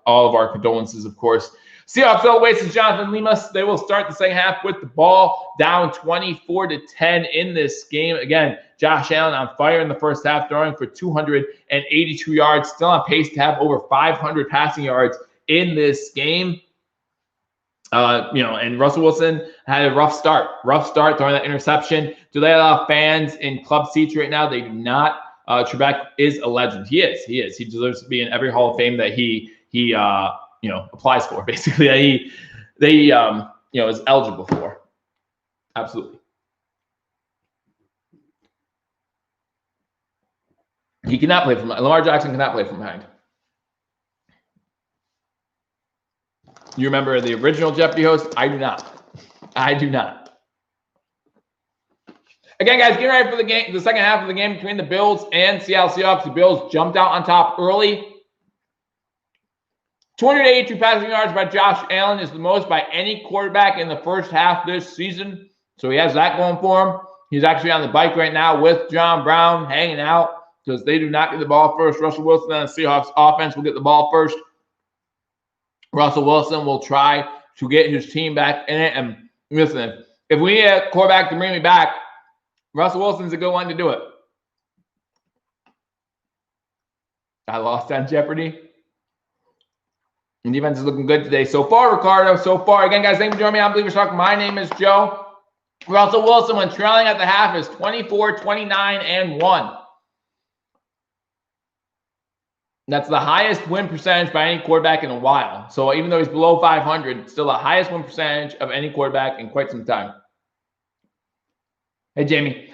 all of our condolences, of course. Seahawks Oasis and Jonathan Lemus, they will start the second half with the ball down 24-10 in this game. Again, Josh Allen on fire in the first half, throwing for 282 yards, still on pace to have over 500 passing yards in this game. And Russell Wilson had a rough start throwing that interception. Do they allow fans in club seats right now? They do not. Trebek is a legend. He is. He deserves to be in every Hall of Fame that he applies for, basically, that he is eligible for. Absolutely. He cannot play from Lamar Jackson cannot play from behind. You remember the original Jeopardy host? I do not. Again, guys, get ready for the game, the second half of the game between the Bills and Seattle Seahawks. The Bills jumped out on top early. 282 passing yards by Josh Allen is the most by any quarterback in the first half this season. So he has that going for him. He's actually on the bike right now with John Brown, hanging out because they do not get the ball first. Russell Wilson on the Seahawks offense will get the ball first. Russell Wilson will try to get his team back in it. And listen, if we need a quarterback to bring me back, Russell Wilson's a good one to do it. I lost on Jeopardy. And defense is looking good today. So far, Ricardo, so far. Again, guys, thank you for joining me on Billievers Talk. My name is Joe. Russell Wilson, when trailing at the half, is 24, 29, and 1. That's the highest win percentage by any quarterback in a while. So even though he's below 500, still the highest win percentage of any quarterback in quite some time. Hey, Jamie.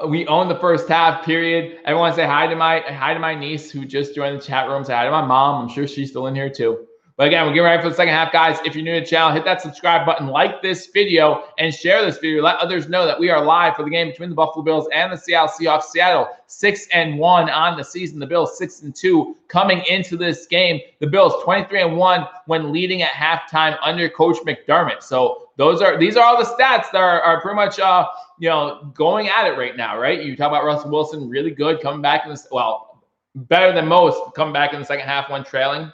We own the first half, period. Everyone say hi to my niece who just joined the chat room. Say hi to my mom. I'm sure she's still in here too. But again, we're getting ready for the second half, guys. If you're new to the channel, hit that subscribe button, like this video, and share this video. Let others know that we are live for the game between the Buffalo Bills and the Seattle Seahawks. Seattle 6-1 on the season. The Bills 6-2 coming into this game. The Bills 23-1 when leading at halftime under Coach McDermott. So these are all the stats that are pretty much going at it right now, right? You talk about Russell Wilson, really good, coming back in this, well, better than most, coming back in the second half when trailing.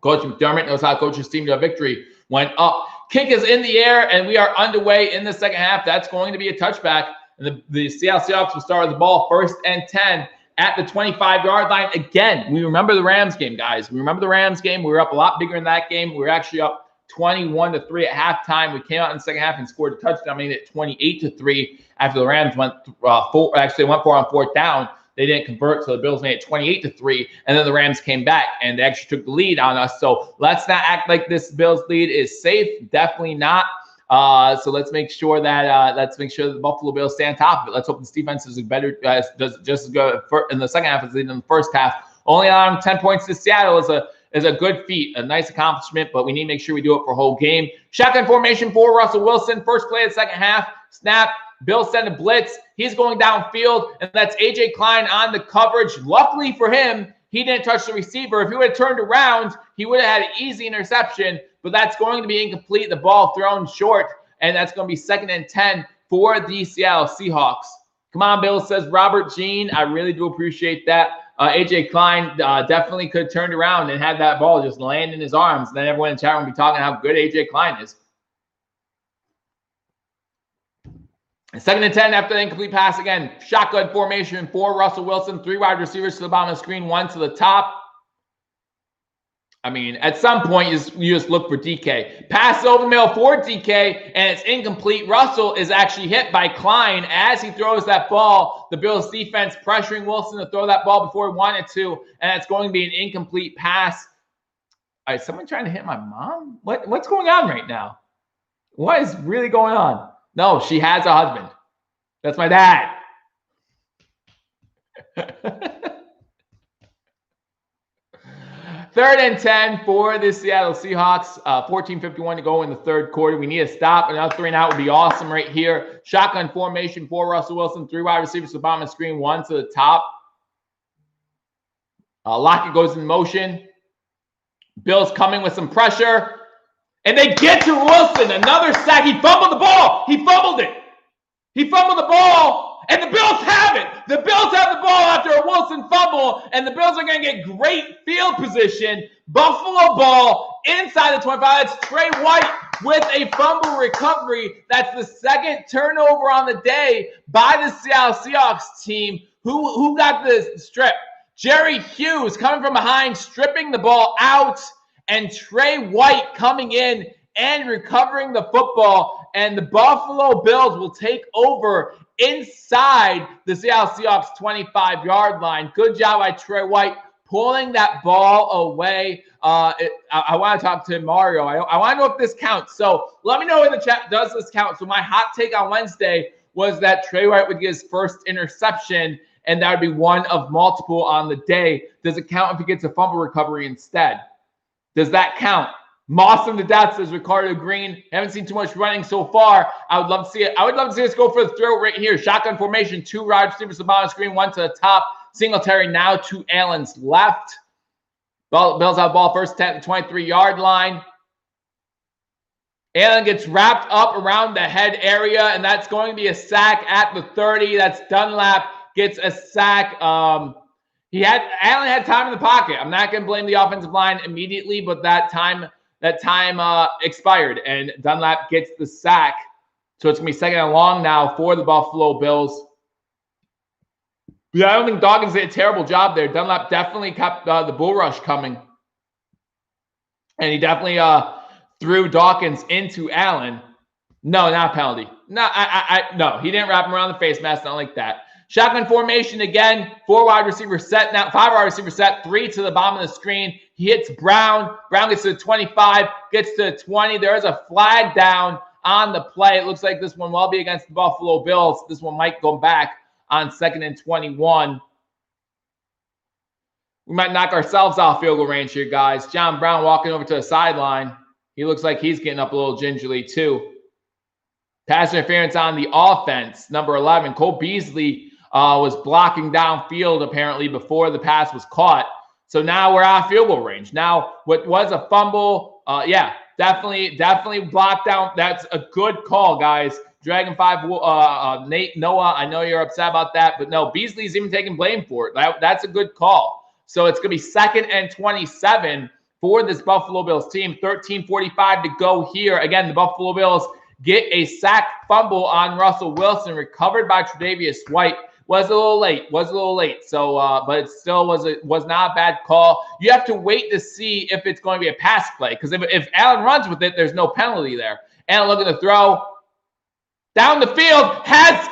Coach McDermott knows how to coach his team to a victory. Went up. Kick is in the air, and we are underway in the second half. That's going to be a touchback. And the Seattle Seahawks will start with the ball 1st and 10 at the 25-yard line. Again, we remember the Rams game, guys. We remember the Rams game. We were up a lot bigger in that game. We were actually up 21-3 at halftime. We came out in the second half and scored a touchdown, making it 28-3 after the Rams went for on 4th down. They didn't convert, so the Bills made it 28-3, and then the Rams came back and they actually took the lead on us. So let's not act like this Bills lead is safe. Definitely not. So let's make sure that the Buffalo Bills stay on top of it. Let's hope this defense is better, does just as good in the second half as they did in the first half. Only allowing 10 points to Seattle is a good feat, a nice accomplishment, but we need to make sure we do it for a whole game. Shotgun formation for Russell Wilson. First play of the second half. Snap. Bill send a blitz. He's going downfield, and that's A.J. Klein on the coverage. Luckily for him, he didn't touch the receiver. If he would have turned around, he would have had an easy interception, but that's going to be incomplete. The ball thrown short, and that's going to be 2nd and 10 for the Seattle Seahawks. Come on, Bill, says Robert Jean. I really do appreciate that. A.J. Klein definitely could have turned around and had that ball just land in his arms. And then everyone in the chat room will be talking how good A.J. Klein is. 2nd and 10 after the incomplete pass. Again, shotgun formation for Russell Wilson. 3 wide receivers to the bottom of the screen, 1 to the top. I mean, at some point, you just look for DK. Pass over the middle for DK, and it's incomplete. Russell is actually hit by Klein as he throws that ball. The Bills defense pressuring Wilson to throw that ball before he wanted to, and it's going to be an incomplete pass. All right, someone trying to hit my mom? What's going on right now? What is really going on? No, she has a husband. That's my dad. 3rd and 10 for the Seattle Seahawks. 14:51 to go in the third quarter. We need a stop. Another 3 and out would be awesome right here. Shotgun formation for Russell Wilson. 3 wide receivers to the bottom of the screen, 1 to the top. Lockett goes in motion. Bills coming with some pressure. And they get to Wilson. Another sack. He fumbled the ball. He fumbled it. He fumbled the ball. And the Bills have it. The Bills have the ball after a Wilson fumble. And the Bills are going to get great field position. Buffalo ball inside the 25. That's Trey White with a fumble recovery. That's the 2nd turnover on the day by the Seattle Seahawks team. Who got the strip? Jerry Hughes coming from behind, stripping the ball out. And Trey White coming in and recovering the football. And the Buffalo Bills will take over inside the Seattle Seahawks 25-yard line. Good job by Trey White pulling that ball away. I want to talk to Mario. I want to know if this counts. So let me know in the chat, does this count? So my hot take on Wednesday was that Trey White would get his first interception, and that would be one of multiple on the day. Does it count if he gets a fumble recovery instead? Does that count? Moss to death, says Ricardo Green. Haven't seen too much running so far. I would love to see it. I would love to see us go for the throw right here. Shotgun formation, 2 wide receivers to the bottom of the screen, 1 to the top. Singletary now to Allen's left. Bills have ball first 10 to 23-yard line. Allen gets wrapped up around the head area, and that's going to be a sack at the 30. That's Dunlap gets a sack. Allen had time in the pocket. I'm not going to blame the offensive line immediately, but that time expired, and Dunlap gets the sack. So it's going to be second and long now for the Buffalo Bills. Yeah, I don't think Dawkins did a terrible job there. Dunlap definitely kept the bull rush coming. And he definitely threw Dawkins into Allen. No, not a penalty. No, no, he didn't wrap him around the face mask. Not like that. Shotgun formation again. 4 wide receiver set now. 5 wide receiver set. 3 to the bottom of the screen. He hits Brown. Brown gets to the 25. Gets to the 20. There is a flag down on the play. It looks like this one will be against the Buffalo Bills. This one might go back on 2nd and 21. We might knock ourselves off field goal range here, guys. John Brown walking over to the sideline. He looks like he's getting up a little gingerly, too. Pass interference on the offense, number 11. Cole Beasley was blocking downfield, apparently, before the pass was caught. So now we're out of field goal range. Now, what was a fumble, definitely blocked down. That's a good call, guys. Dragon 5, Nate, Noah, I know you're upset about that, but no, Beasley's even taking blame for it. That's a good call. So it's going to be 2nd and 27 for this Buffalo Bills team. 13:45 to go here. Again, the Buffalo Bills get a sack fumble on Russell Wilson, recovered by Tre'Davious White. Was a little late. So, but it still was not a bad call. You have to wait to see if it's going to be a pass play, because if Allen runs with it, there's no penalty there. Allen looking to throw down the field, has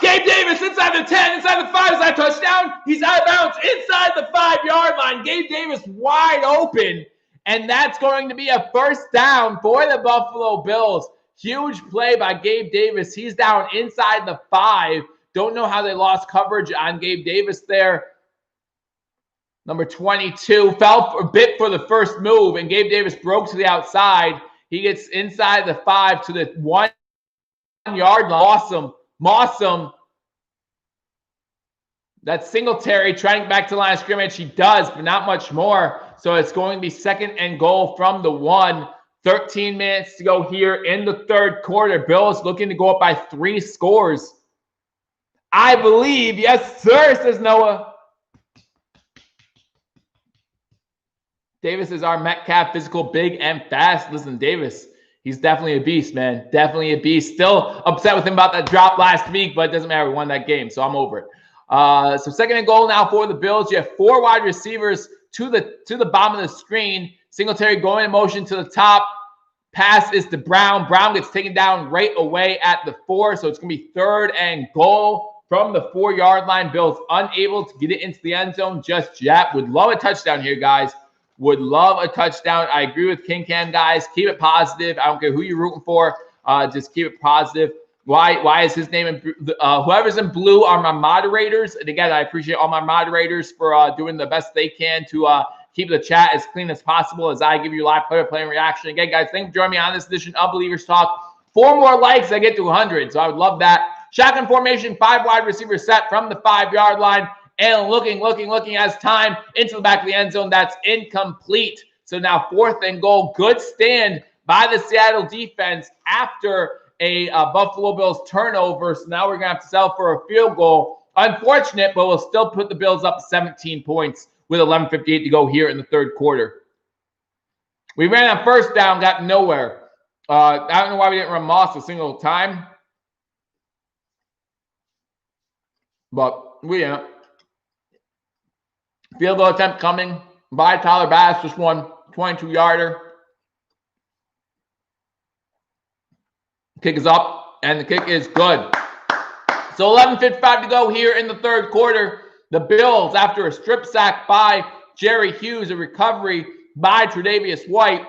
Gabe Davis inside the 10, inside the 5, is that a touchdown? He's out of bounds inside the 5-yard line. Gabe Davis wide open, and that's going to be a first down for the Buffalo Bills. Huge play by Gabe Davis. He's down inside the 5. Don't know how they lost coverage on Gabe Davis there. Number 22 fell a bit for the first move, and Gabe Davis broke to the outside. He gets inside the 5 to the 1-yard line. Awesome. That's Singletary trying to get back to the line of scrimmage. He does, but not much more. So it's going to be 2nd and goal from the 1. 13 minutes to go here in the 3rd quarter. Bills looking to go up by 3 scores. I believe. Yes, sir, says Noah. Davis is our Metcalf, physical, big, and fast. Listen, Davis, he's definitely a beast, man. Definitely a beast. Still upset with him about that drop last week, but it doesn't matter. We won that game, so I'm over it. So 2nd and goal now for the Bills. You have 4 wide receivers to the bottom of the screen. Singletary going in motion to the top. Pass is to Brown. Brown gets taken down right away at the 4, so it's going to be 3rd and goal from the 4-yard line. Bills unable to get it into the end zone just yet. Would love a touchdown here, guys. Would love a touchdown. I agree with King Cam, guys. Keep it positive. I don't care who you're rooting for. Just keep it positive. Why is his name in whoever's in blue are my moderators. And again, I appreciate all my moderators for doing the best they can to keep the chat as clean as possible as I give you live player reaction. Again, guys, thanks for joining me on this edition of Believers Talk. 4 more likes, I get to 100, so I would love that. Shotgun formation, 5 wide receivers set from the 5-yard line. And looking as time into the back of the end zone. That's incomplete. So now 4th and goal. Good stand by the Seattle defense after a Buffalo Bills turnover. So now we're going to have to settle for a field goal. Unfortunate, but we'll still put the Bills up 17 points with 11:58 to go here in the 3rd quarter. We ran on 1st down, got nowhere. I don't know why we didn't run Moss a single time. But we didn't. Field goal attempt coming by Tyler Bass. Just one 22-yarder. Kick is up, and the kick is good. So 11:55 to go here in the 3rd quarter. The Bills, after a strip sack by Jerry Hughes, a recovery by Tre'Davious White,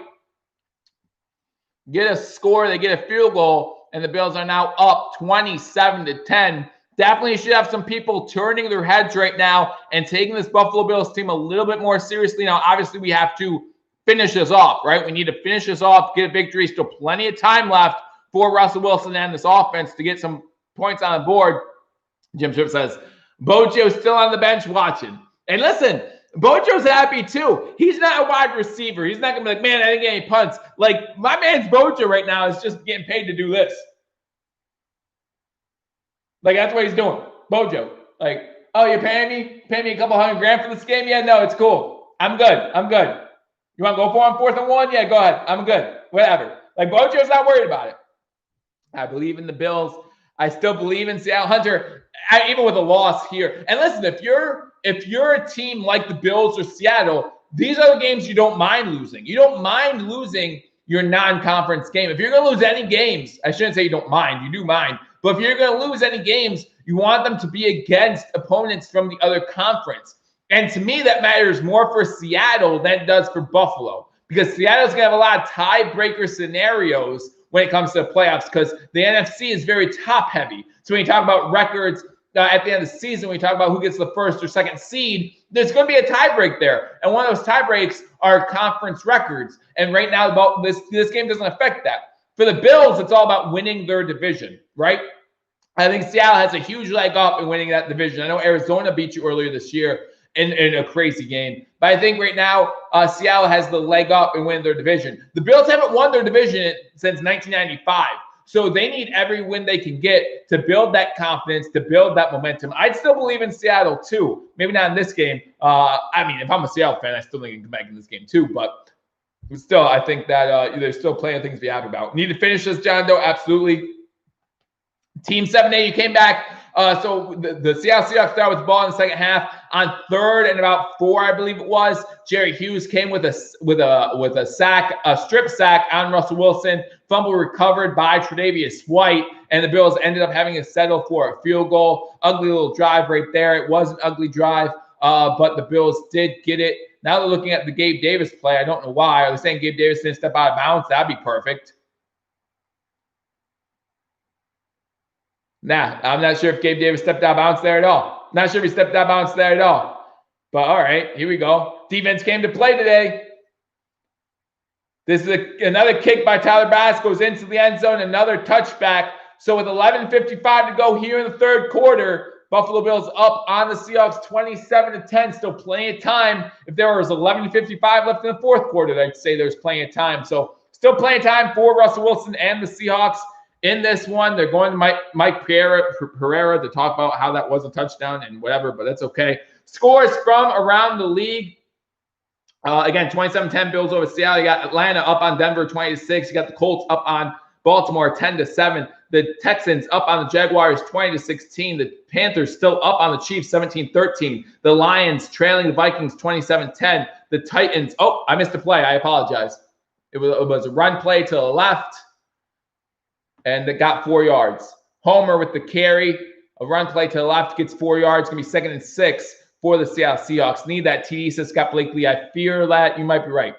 get a score. They get a field goal, and the Bills are now up 27-10. Definitely should have some people turning their heads right now and taking this Buffalo Bills team a little bit more seriously. Now, obviously, we have to finish this off, right? We need to finish this off, get a victory. Still plenty of time left for Russell Wilson and this offense to get some points on the board. Jim Tripp says, Bojo's still on the bench watching. And listen, Bojo's happy too. He's not a wide receiver. He's not going to be like, man, I didn't get any punts. Like, my man's Bojo right now is just getting paid to do this. Like, that's what he's doing. Bojo. Like, oh, you're paying me? Paying me a couple $100,000 for this game? Yeah, no, it's cool. I'm good. You want to go for on 4th and 1? Yeah, go ahead. I'm good. Whatever. Like, Bojo's not worried about it. I believe in the Bills. I still believe in Seattle. Hunter, even with a loss here. And listen, if you're a team like the Bills or Seattle, these are the games you don't mind losing. You don't mind losing your non-conference game. If you're going to lose any games, I shouldn't say you don't mind. You do mind. But if you're going to lose any games, you want them to be against opponents from the other conference. And to me, that matters more for Seattle than it does for Buffalo, because Seattle's going to have a lot of tiebreaker scenarios when it comes to the playoffs, because the NFC is very top-heavy. So when you talk about records at the end of the season, when you talk about who gets the 1st or 2nd seed, there's going to be a tiebreak there. And one of those tiebreaks are conference records. And right now, this game doesn't affect that. For the Bills, it's all about winning their division, right? I think Seattle has a huge leg up in winning that division. I know Arizona beat you earlier this year in a crazy game. But I think right now, Seattle has the leg up in winning their division. The Bills haven't won their division since 1995. So they need every win they can get to build that confidence, to build that momentum. I'd still believe in Seattle too. Maybe not in this game. I mean, if I'm a Seattle fan, I still think I can come back in this game too. But still, I think that there's still plenty of things to be happy about. Need to finish this, John Doe? Absolutely. Team 7A, you came back. So the Seattle Seahawks started with the ball in the second half. On 3rd and about 4, I believe it was, Jerry Hughes came with a sack, a strip sack on Russell Wilson. Fumble recovered by Tre'Davious White, and the Bills ended up having to settle for a field goal. Ugly little drive right there. It was an ugly drive, but the Bills did get it. Now they're looking at the Gabe Davis play. I don't know why. Are they saying Gabe Davis didn't step out of bounds? That'd be perfect. Nah, I'm not sure if Gabe Davis stepped out of bounds there at all. Not sure if he stepped out of bounds there at all. But all right, here we go. Defense came to play today. This is another kick by Tyler Bass, goes into the end zone, another touchback. So with 11:55 to go here in the 3rd quarter, Buffalo Bills up on the Seahawks 27-10. Still plenty of time. If there was 11:55 left in the 4th quarter, I'd say there's plenty of time. So still plenty of time for Russell Wilson and the Seahawks. In this one, they're going to Mike Pereira to talk about how that was a touchdown and whatever, but that's okay. Scores from around the league. Again, 27-10 Bills over Seattle. You got Atlanta up on Denver 20-6. You got the Colts up on Baltimore 10-7. The Texans up on the Jaguars 20-16. The Panthers still up on the Chiefs 17-13. The Lions trailing the Vikings 27-10. The Titans, oh, I missed a play. I apologize. It was a run play to the left, and it got 4 yards. Homer with the carry, a run play to the left, gets 4 yards. Going to be 2nd and 6 for the Seattle Seahawks. Need that TD, says Scott Blakely. I fear that you might be right.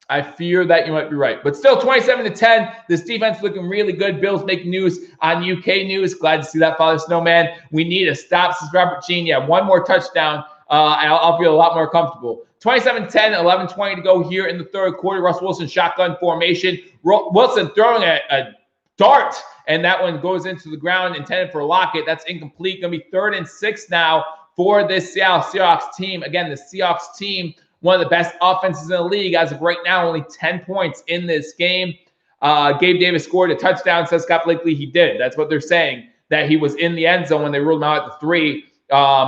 But still 27-10. This defense looking really good. Bills making news on UK news. Glad to see that, Father Snowman. We need to stop, says Robert Jean. Yeah, one more touchdown. I'll feel a lot more comfortable. 27-10, 11:20 to go here in the 3rd quarter. Russell Wilson shotgun formation. Wilson throwing a dart, and that one goes into the ground, intended for Lockett. That's incomplete. Going to be 3rd and 6 now for this Seattle Seahawks team. Again, the Seahawks team, one of the best offenses in the league. As of right now, only 10 points in this game. Gabe Davis scored a touchdown, says Scott Blakely. He did. That's what they're saying, that he was in the end zone when they ruled him out at the 3.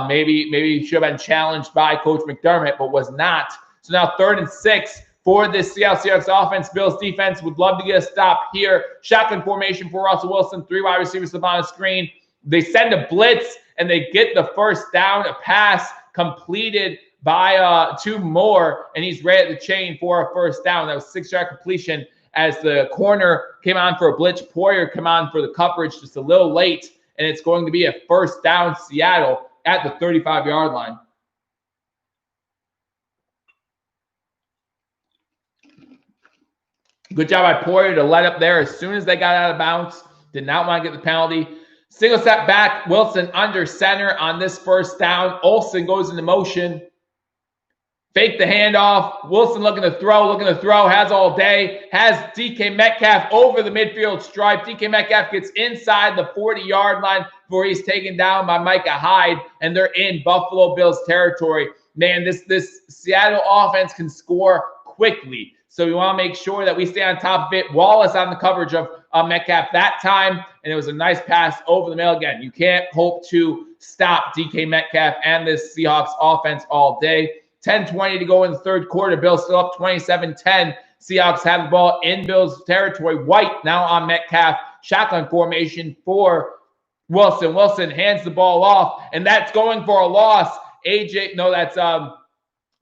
Maybe he should have been challenged by Coach McDermott, but was not. So now 3rd and 6 for this Seattle Seahawks offense. Bills defense would love to get a stop here. Shotgun formation for Russell Wilson. 3 wide receivers up on the screen. They send a blitz, and they get the first down. A pass completed by 2 more, and he's right at the chain for a first down. That was 6-yard completion as the corner came on for a blitz. Poyer came on for the coverage just a little late, and it's going to be a first down Seattle at the 35-yard line. Good job by Poyer to let up there as soon as they got out of bounds. Did not want to get the penalty. Single step back. Wilson under center on this first down. Olsen goes into motion. Fake the handoff. Wilson looking to throw, has all day. Has DK Metcalf over the midfield stripe. DK Metcalf gets inside the 40-yard line before he's taken down by Micah Hyde, and they're in Buffalo Bills territory. man, this Seattle offense can score quickly. So we want to make sure that we stay on top of it. Wallace on the coverage of Metcalf that time, and it was a nice pass over the middle. Again, you can't hope to stop DK Metcalf and this Seahawks offense all day. 10:20 to go in the third quarter. Bills still up 27-10. Seahawks have the ball in Bills territory. White now on Metcalf. Shotgun formation for Wilson. Wilson hands the ball off, and that's going for a loss. That's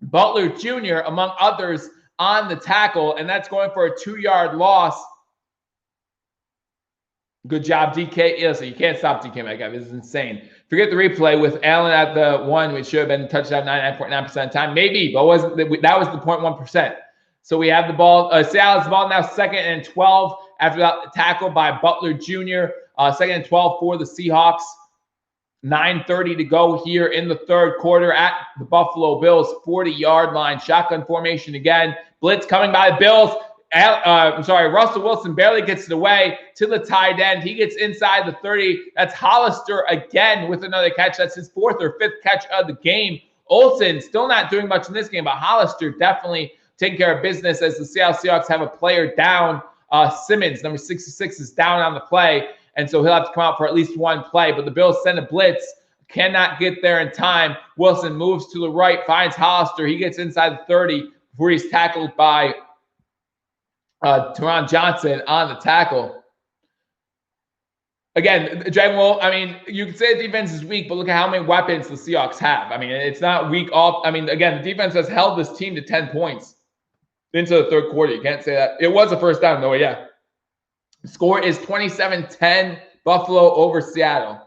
Butler Jr., among others, on the tackle, and that's going for a 2-yard loss. Good job, DK. Listen, you can't stop DK Metcalf. This is insane. Forget the replay with Allen at the 1, which should have been touchdown 99.9% of the time. Maybe, but that was the 0.1%. So we have the ball. Seattle's the ball now 2nd and 12 after that tackle by Butler Jr. 2nd and 12 for the Seahawks. 9:30 to go here in the third quarter at the Buffalo Bills 40-yard line. Shotgun formation again. Blitz coming by the Bills. Russell Wilson barely gets it away to the tight end. He gets inside the 30. That's Hollister again with another catch. That's his 4th or 5th catch of the game. Olsen still not doing much in this game, but Hollister definitely taking care of business as the Seattle Seahawks have a player down. Simmons, number 66, is down on the play, and so he'll have to come out for at least one play. But the Bills send a blitz, cannot get there in time. Wilson moves to the right, finds Hollister. He gets inside the 30 before he's tackled by Teron Johnson on the tackle. Again, you can say the defense is weak, but look at how many weapons the Seahawks have. I mean, it's not weak off. Again, the defense has held this team to 10 points into the third quarter. You can't say that. It was a first down, though, yeah. The score is 27-10, Buffalo over Seattle.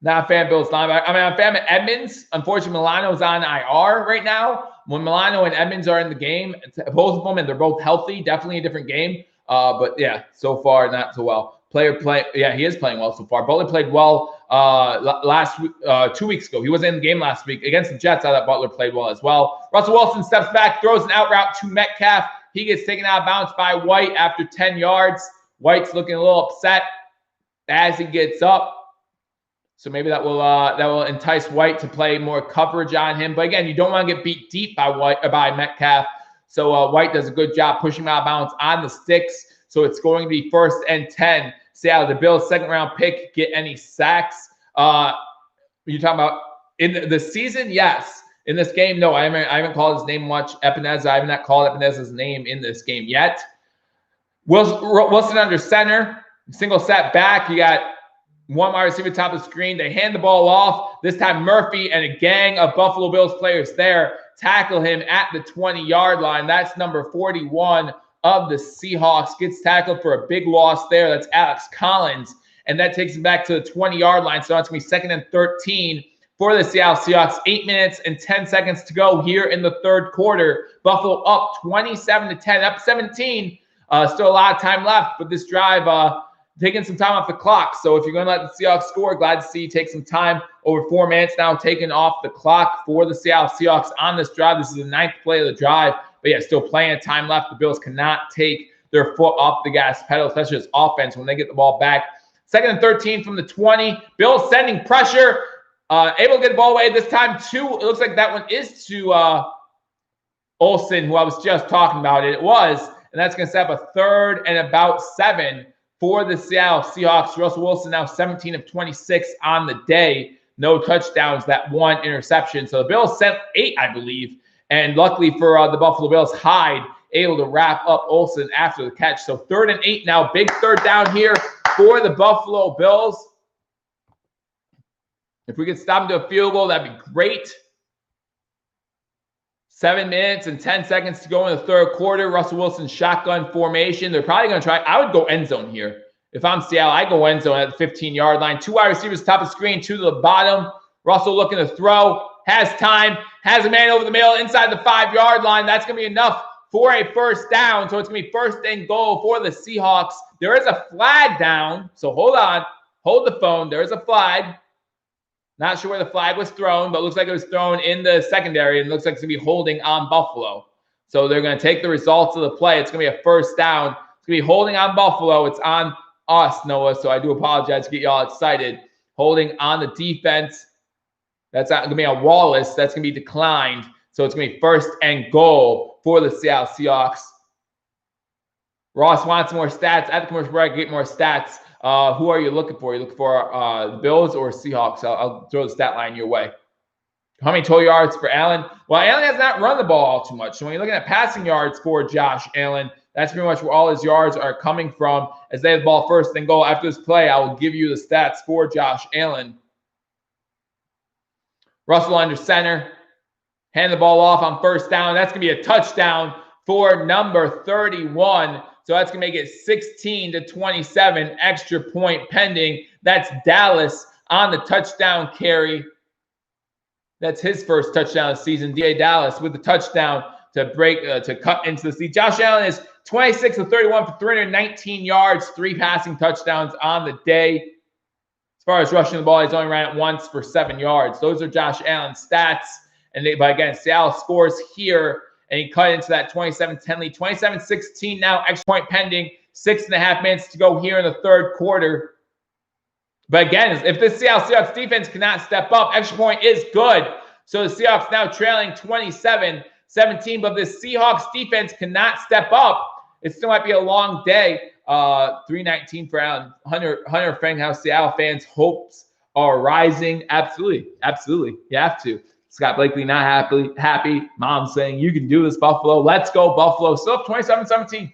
Not a fan of Bills linebacker. I'm a fan of Edmonds. Unfortunately, Milano's on IR right now. When Milano and Edmonds are in the game, both of them, and they're both healthy, definitely a different game. But yeah, so far, not so well. He is playing well so far. Butler played well last week, 2 weeks ago. He was in the game last week against the Jets. I thought Butler played well as well. Russell Wilson steps back, throws an out route to Metcalf. He gets taken out of bounds by White after 10 yards. White's looking a little upset as he gets up. So maybe that will entice White to play more coverage on him. But again, you don't want to get beat deep by Metcalf. So White does a good job pushing him out of bounds on the sticks. So it's going to be 1st and 10. Seattle, the Bills' 2nd-round pick, get any sacks? You're talking about in the season? Yes. In this game, no. I haven't called his name much. Epineza. I have not called Epineza's name in this game yet. Wilson under center. Single set back. You got one wide receiver top of the screen. They hand the ball off. This time Murphy and a gang of Buffalo Bills players there tackle him at the 20-yard line. That's number 41 of the Seahawks. Gets tackled for a big loss there. That's Alex Collins. And that takes him back to the 20-yard line. So it's going to be 2nd and 13 for the Seattle Seahawks. 8 minutes and 10 seconds to go here in the third quarter. Buffalo up 27-10, up 17. Still a lot of time left, but this drive taking some time off the clock. So if you're going to let the Seahawks score, glad to see you take some time. Over 4 minutes now taken off the clock for the Seattle Seahawks on this drive. This is the 9th play of the drive. But yeah, still plenty of time left. The Bills cannot take their foot off the gas pedal, especially as offense when they get the ball back. 2nd and 13 from the 20. Bills sending pressure. Able to get the ball away this time, too. It looks like that one is to Olsen, who I was just talking about. It was. And that's going to set up a 3rd and about 7 for the Seattle Seahawks. Russell Wilson now 17 of 26 on the day. No touchdowns, that one interception. So the Bills sent 8, I believe. And luckily for the Buffalo Bills, Hyde able to wrap up Olsen after the catch. So 3rd and 8 now. Big 3rd down here for the Buffalo Bills. If we could stop them to a field goal, that'd be great. 7 minutes and 10 seconds to go in the third quarter. Russell Wilson shotgun formation. They're probably going to try. I would go end zone here. If I'm Seattle, I go end zone at the 15-yard line. 2 wide receivers top of the screen, 2 to the bottom. Russell looking to throw. Has time. Has a man over the middle inside the 5-yard line. That's going to be enough for a 1st down. So it's going to be 1st and goal for the Seahawks. There is a flag down. So hold on. Hold the phone. There is a flag. Not sure where the flag was thrown, but it looks like it was thrown in the secondary, and it looks like it's going to be holding on Buffalo. So they're going to take the results of the play. It's going to be a 1st down. It's going to be holding on Buffalo. It's on us, Noah, so I do apologize to get you all excited. Holding on the defense That's not going to be on Wallace. That's going to be declined. So it's going to be 1st and goal for the Seattle Seahawks. Ross wants more stats. At the commercial break, get more stats. Who are you looking for? You looking for the Bills or Seahawks? I'll throw the stat line your way. How many total yards for Allen? Well, Allen has not run the ball all too much. So when you're looking at passing yards for Josh Allen, that's pretty much where all his yards are coming from. As they have the ball 1st and goal. After this play, I will give you the stats for Josh Allen. Russell under center. Hand the ball off on 1st down. That's going to be a touchdown for number 31. So that's going to make it 16-27, extra point pending. That's Dallas on the touchdown carry. That's his 1st touchdown of the season. D.A. Dallas with the touchdown to cut into the lead. Josh Allen is 26-31 for 319 yards, 3 passing touchdowns on the day. As far as rushing the ball, he's only ran it once for 7 yards. Those are Josh Allen's stats. But again, Seattle scores here, and he cut into that 27-10 lead. 27-16 now, extra point pending. 6.5 minutes to go here in the 3rd quarter. But again, if the Seattle Seahawks defense cannot step up, extra point is good. So the Seahawks now trailing 27-17. But if the Seahawks defense cannot step up, it still might be a long day. 3:19 for Allen. Hunter Frank, how Seattle fans' hopes are rising. Absolutely. You have to. Scott Blakely not happy. Mom saying, you can do this, Buffalo. Let's go, Buffalo. Still up 27-17.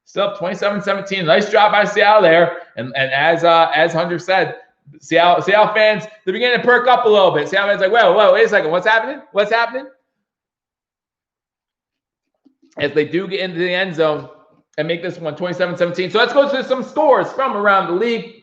Still up 27-17. Nice job by Seattle there. And as Hunter said, Seattle fans, they're beginning to perk up a little bit. Seattle fans like, whoa, wait a second. What's happening? As they do get into the end zone and make this one 27-17. So let's go to some scores from around the league.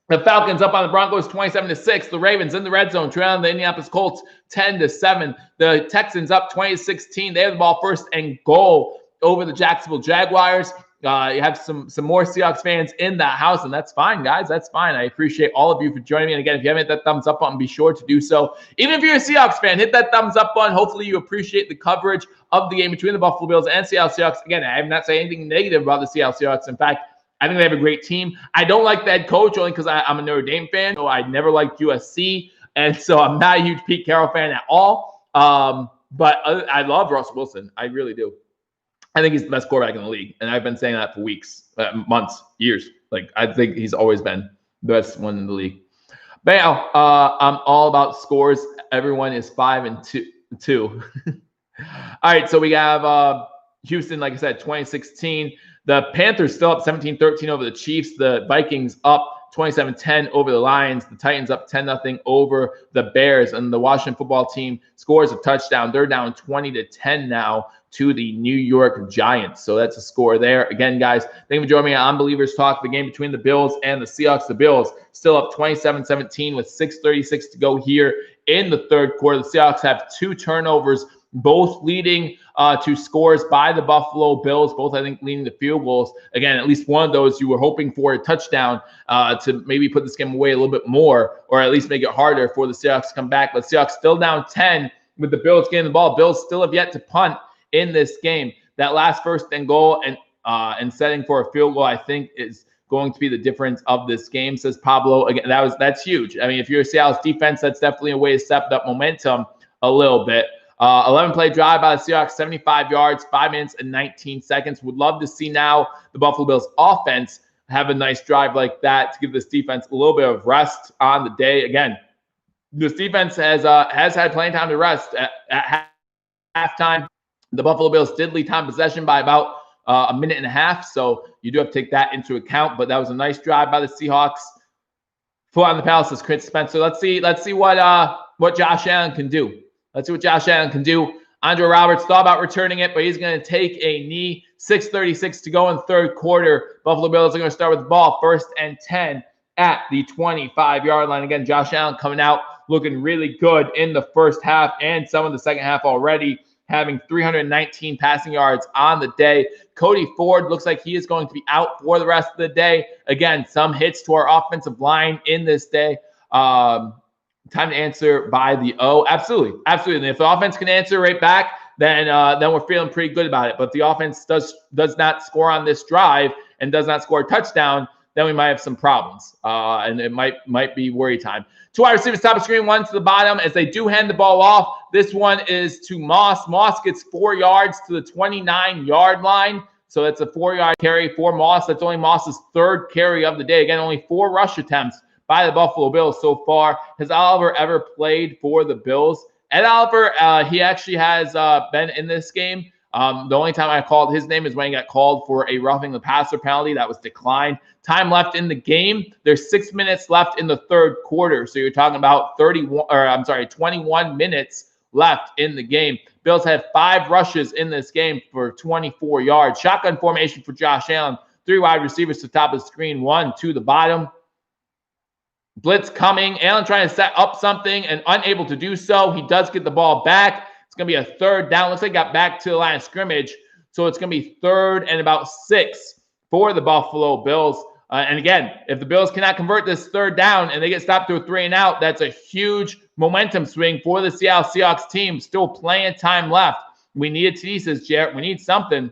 The Falcons up on the Broncos 27-6. The Ravens in the red zone trailing the Indianapolis Colts 10-7. The Texans up 20-16. They have the ball 1st and goal over the Jacksonville Jaguars. You have some more Seahawks fans in the house, and that's fine, guys. That's fine. I appreciate all of you for joining me. And again, if you haven't hit that thumbs up button, be sure to do so. Even if you're a Seahawks fan, hit that thumbs up button. Hopefully you appreciate the coverage of the game between the Buffalo Bills and Seattle Seahawks. Again, I have not said anything negative about the Seattle Seahawks. In fact, I think they have a great team. I don't like the head coach only because I'm a Notre Dame fan. So I never liked USC. And so I'm not a huge Pete Carroll fan at all. But I love Russell Wilson. I really do. I think he's the best quarterback in the league. And I've been saying that for weeks, months, years. Like, I think he's always been the best one in the league. But now, I'm all about scores. Everyone is 5-2. All right, so we have Houston, like I said, 2016. The Panthers still up 17-13 over the Chiefs. The Vikings up 27-10 over the Lions. The Titans up 10-0 over the Bears. And the Washington football team scores a touchdown. They're down 20-10 now to the New York Giants. So that's a score there. Again, guys, thank you for joining me on Billievers Talk, the game between the Bills and the Seahawks. The Bills still up 27-17 with 6:36 to go here in the 3rd quarter. The Seahawks have 2 turnovers, both leading to scores by the Buffalo Bills, both, I think, leading to field goals. Again, at least one of those you were hoping for a touchdown to maybe put this game away a little bit more, or at least make it harder for the Seahawks to come back. But Seahawks still down 10 with the Bills getting the ball. Bills still have yet to punt in this game. That last 1st and goal and setting for a field goal, I think, is going to be the difference of this game, says Pablo. Again, that's huge. I mean, if you're a Seattle's defense, that's definitely a way to step up momentum a little bit. 11-play drive by the Seahawks, 75 yards, 5 minutes and 19 seconds. Would love to see now the Buffalo Bills offense have a nice drive like that to give this defense a little bit of rest on the day. Again, this defense has had plenty of time to rest at halftime. The Buffalo Bills did lead time possession by about a minute and a half, so you do have to take that into account. But that was a nice drive by the Seahawks. Foot on the pedal, says Chris Spencer. Let's see what Josh Allen can do. Let's see what Josh Allen can do. Andre Roberts thought about returning it, but he's going to take a knee. 6:36 to go in the 3rd quarter. Buffalo Bills are going to start with the ball 1st and 10 at the 25-yard line. Again, Josh Allen coming out looking really good in the 1st half and some of the 2nd half already, having 319 passing yards on the day. Cody Ford looks like he is going to be out for the rest of the day. Again, some hits to our offensive line in this day. Time to answer by the O. Absolutely. And if the offense can answer right back, then we're feeling pretty good about it. But if the offense does not score on this drive and does not score a touchdown, then we might have some problems, and it might be worry time. 2 wide receivers top of the screen, 1 to the bottom as they do hand the ball off. This one is to Moss. Moss gets 4 yards to the 29-yard line. So that's a 4-yard carry for Moss. That's only Moss's 3rd carry of the day. Again, only 4 rush attempts by the Buffalo Bills so far. Has Oliver ever played for the Bills? Ed Oliver, he actually has been in this game. The only time I called his name is when he got called for a roughing the passer penalty that was declined. Time left in the game. There's 6 minutes left in the 3rd quarter. So you're talking about 21 minutes left in the game. Bills had 5 rushes in this game for 24 yards. Shotgun formation for Josh Allen. 3 wide receivers to the top of the screen, 1 to the bottom. Blitz coming. Allen trying to set up something and unable to do so. He does get the ball back. It's going to be a 3rd down. Looks like he got back to the line of scrimmage. So it's going to be 3rd and about 6 for the Buffalo Bills. And again, if the Bills cannot convert this 3rd down and they get stopped to a 3 and out, that's a huge momentum swing for the Seattle Seahawks team. Still plenty of time left. We need a TD, says Jarrett. We need something.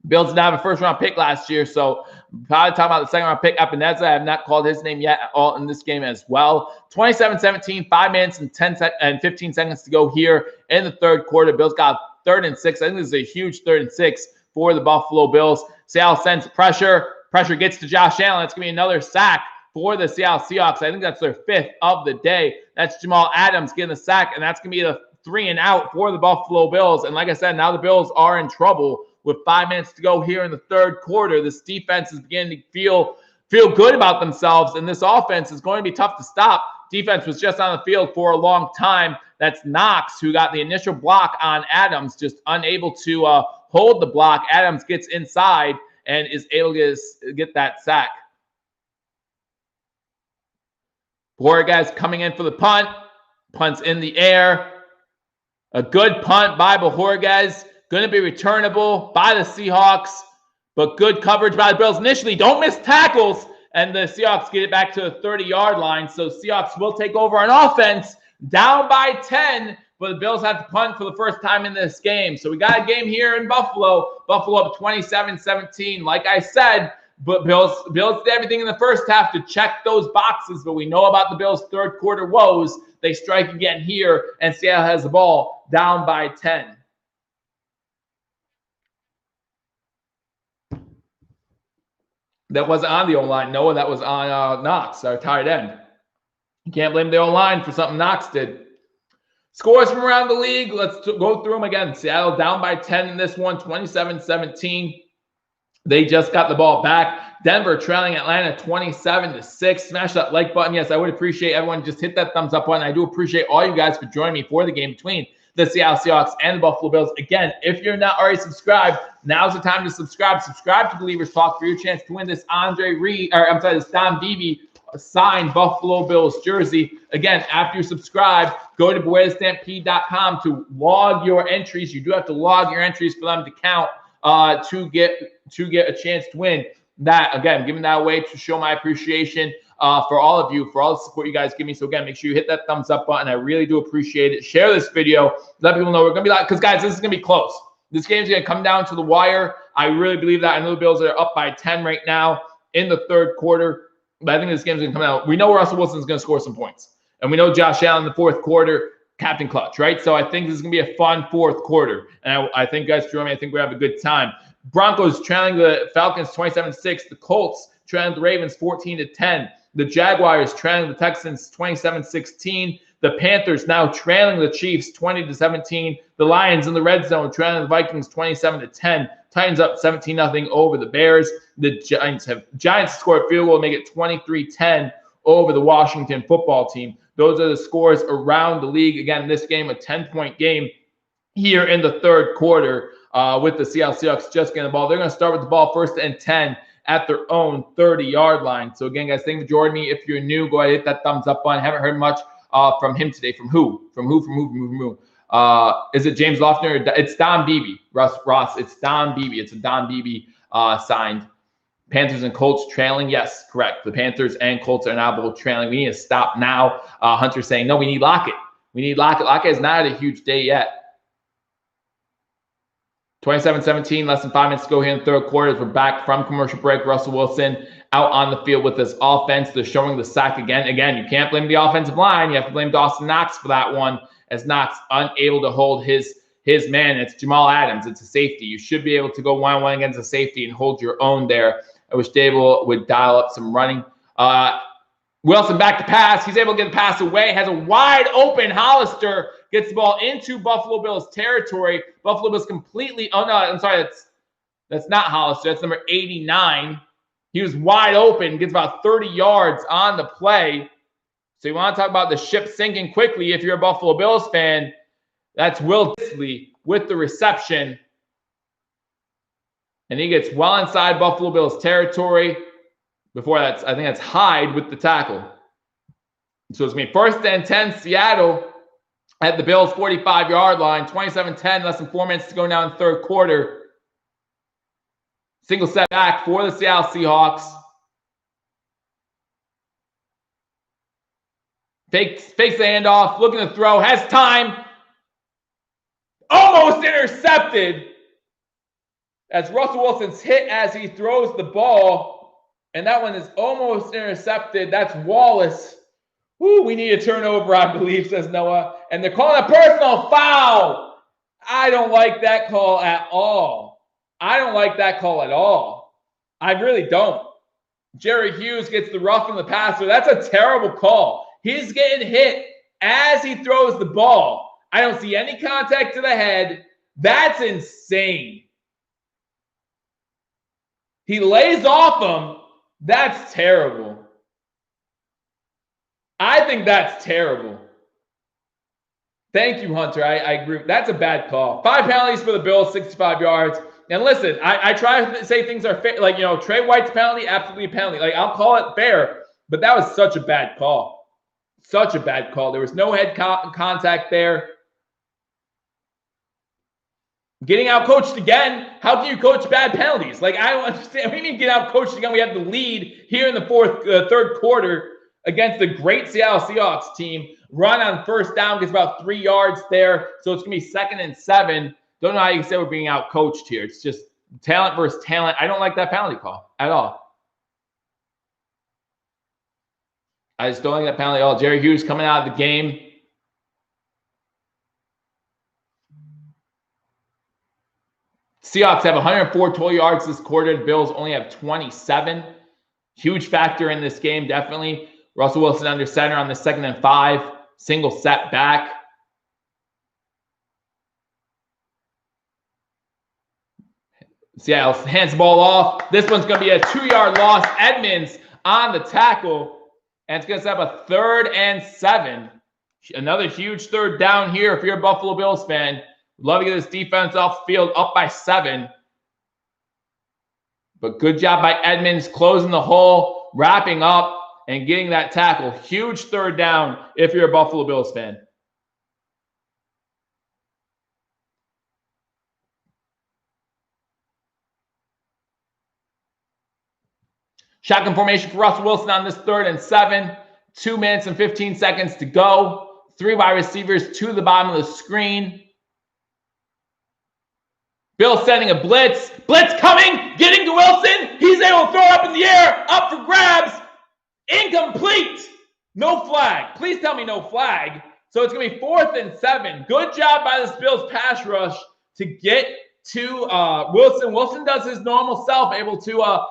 Bills did not have a 1st-round pick last year, so probably talking about the 2nd-round pick, Epineza. I have not called his name yet at all in this game as well. 27-17, 5 minutes and 15 seconds to go here in the 3rd quarter. Bills got 3rd and 6. I think this is a huge 3rd and 6 for the Buffalo Bills. Seattle sends pressure. Pressure gets to Josh Allen. It's going to be another sack for the Seattle Seahawks. I think that's their 5th of the day. That's Jamal Adams getting the sack, and that's going to be the 3 and out for the Buffalo Bills. And like I said, now the Bills are in trouble with 5 minutes to go here in the 3rd quarter. This defense is beginning to feel good about themselves, and this offense is going to be tough to stop. Defense was just on the field for a long time. That's Knox, who got the initial block on Adams, just unable to hold the block. Adams gets inside and is able to get that sack. Borges coming in for the punt. Punt's in the air. A good punt by Borges. Going to be returnable by the Seahawks, but good coverage by the Bills initially. Don't miss tackles, and the Seahawks get it back to the 30-yard line. So Seahawks will take over on offense, down by 10, but the Bills have to punt for the first time in this game. So we got a game here in Buffalo. Buffalo up 27-17. Like I said, but Bills did everything in the first half to check those boxes, but we know about the Bills' 3rd quarter woes. They strike again here, and Seattle has the ball down by 10. That wasn't on the O-line, Noah. That was on Knox, our tight end. You can't blame the O-line for something Knox did. Scores from around the league. Let's go through them again. Seattle down by 10 in this one, 27-17. They just got the ball back. Denver trailing Atlanta 27-6. Smash that like button. Yes, I would appreciate everyone. Just hit that thumbs up button. I do appreciate all you guys for joining me for the game between the Seattle Seahawks and the Buffalo Bills. Again, if you're not already subscribed, now's the time to subscribe. Subscribe to Billievers Talk for your chance to win this this Don Beebe signed Buffalo Bills jersey. Again, after you subscribe, go to BewareTheStampede.com to log your entries. You do have to log your entries for them to count to get a chance to win that. Again, giving that away to show my appreciation for all of you, for all the support you guys give me. So again, make sure you hit that thumbs up button. I really do appreciate it. Share this video. Let people know we're going to be like, because guys, this is going to be close. This game's going to come down to the wire. I really believe that. I know the Bills are up by 10 right now in the 3rd quarter, but I think this game's going to come out. We know Russell Wilson's going to score some points, and we know Josh Allen in the 4th quarter, Captain Clutch, right? So I think this is going to be a fun 4th quarter, and I think, guys, join me. I think we're having a good time. Broncos trailing the Falcons 27-6. The Colts trailing the Ravens 14-10. The Jaguars trailing the Texans 27-16. The Panthers now trailing the Chiefs 20-17. The Lions in the red zone trailing the Vikings 27-10. Titans up 17-0 over the Bears. The Giants score a field goal to make it 23-10 over the Washington football team. Those are the scores around the league. Again, this game, a 10-point game here in the 3rd quarter with the Seattle Seahawks just getting the ball. They're going to start with the ball 1st and 10 at their own 30-yard line. So again, guys, thank you for joining me. If you're new, go ahead and hit that thumbs up button. Haven't heard much from him today. From who? Is it James Loeffner? It's Don Beebe. Ross, it's Don Beebe. It's a Don Beebe signed. Panthers and Colts trailing. Yes, correct. The Panthers and Colts are now both trailing. We need to stop now. Hunter's saying, no, we need Lockett. We need Lockett. Lockett has not had a huge day yet. 27-17, less than 5 minutes to go here in the 3rd quarter. We're back from commercial break. Russell Wilson out on the field with this offense. They're showing the sack again. Again, you can't blame the offensive line. You have to blame Dawson Knox for that one, as Knox unable to hold his man. It's Jamal Adams. It's a safety. You should be able to go 1-on-1 against a safety and hold your own there. I wish Dable would dial up some running. Wilson back to pass. He's able to get the pass away. Has a wide open Hollister. Gets the ball into Buffalo Bills territory. Buffalo Bills completely. Oh, no. I'm sorry. That's not Hollister. That's number 89. He was wide open. Gets about 30 yards on the play. So you want to talk about the ship sinking quickly if you're a Buffalo Bills fan. That's Will Dissly with the reception. And he gets well inside Buffalo Bills territory. Before that, I think that's Hyde with the tackle. So it's going to be 1st and 10 Seattle at the Bills' 45-yard line. 27-10, less than 4 minutes to go now in the third quarter. Single set back for the Seattle Seahawks. Fakes the handoff, looking to throw, has time. Almost intercepted. As Russell Wilson's hit as he throws the ball. And that one is almost intercepted. That's Wallace. Woo, we need a turnover, I believe, says Noah. And they're calling a personal foul. I don't like that call at all. I don't like that call at all. I really don't. Jerry Hughes gets the roughing the passer. That's a terrible call. He's getting hit as he throws the ball. I don't see any contact to the head. That's insane. He lays off him. That's terrible. I think that's terrible. Thank you, Hunter. I agree. That's a bad call. 5 penalties for the Bills, 65 yards. And listen, I try to say things are fair. Like, Trey White's penalty, absolutely a penalty. Like, I'll call it fair. But that was such a bad call. Such a bad call. There was no head contact there. Getting out coached again. How can you coach bad penalties? Like, I don't understand. We mean get out coached again. We have the lead here in the third quarter against the great Seattle Seahawks team. Run on first down, gets about 3 yards there. So it's going to be 2nd and 7. Don't know how you can say we're being out coached here. It's just talent versus talent. I don't like that penalty call at all. I just don't like that penalty at all. Jerry Hughes coming out of the game. Seahawks have 104 total yards this quarter. The Bills only have 27. Huge factor in this game, definitely. Russell Wilson under center on the 2nd and 5. Single set back. Seattle hands the ball off. This one's going to be a 2-yard loss. Edmonds on the tackle. And it's going to set up a 3rd and 7. Another huge third down here if you're a Buffalo Bills fan. Love to get this defense off field up by 7. But good job by Edmonds closing the hole, wrapping up, and getting that tackle. Huge third down if you're a Buffalo Bills fan. Shotgun formation for Russell Wilson on this 3rd and 7. 2 minutes and 15 seconds to go. 3 wide receivers to the bottom of the screen. Bill sending a blitz. Blitz coming. Getting to Wilson. He's able to throw it up in the air. Up for grabs. Incomplete. No flag. Please tell me no flag. So it's going to be 4th and 7. Good job by this Bills pass rush to get to Wilson. Wilson does his normal self, able to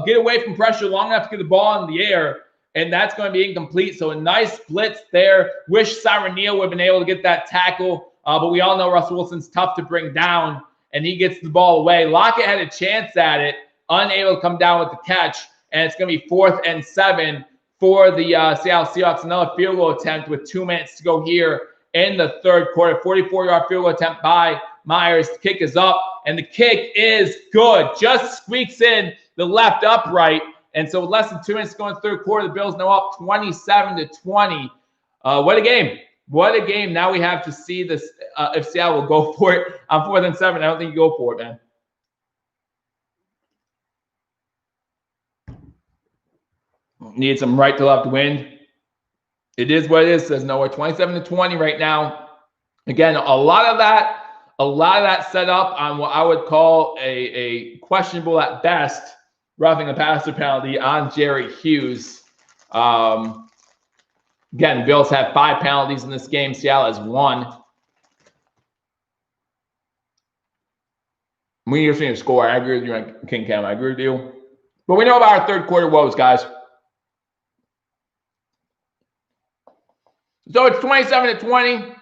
get away from pressure long enough to get the ball in the air. And that's going to be incomplete. So a nice blitz there. Wish Siren Neal would have been able to get that tackle. But we all know Russell Wilson's tough to bring down. And he gets the ball away. Lockett had a chance at it. Unable to come down with the catch. And it's going to be 4th and 7 for the Seattle Seahawks. Another field goal attempt with 2 minutes to go here in the third quarter. 44-yard field goal attempt by Myers. The kick is up. And the kick is good. Just squeaks in the left upright. And so with less than 2 minutes to go in the third quarter, the Bills now up 27-20. What a game. What a game. Now we have to see this if Seattle will go for it on 4th and 7. I don't think you go for it, man. Need some right to left wind. It is what it is, says Noah. 27-20 right now. Again, a lot of that set up on what I would call a questionable at best roughing the passer penalty on Jerry Hughes. Again, Bills have 5 penalties in this game. Seattle has 1. We just need to score. I agree with you, King Cam. I agree with you. But we know about our third quarter woes, guys. So it's 27-20.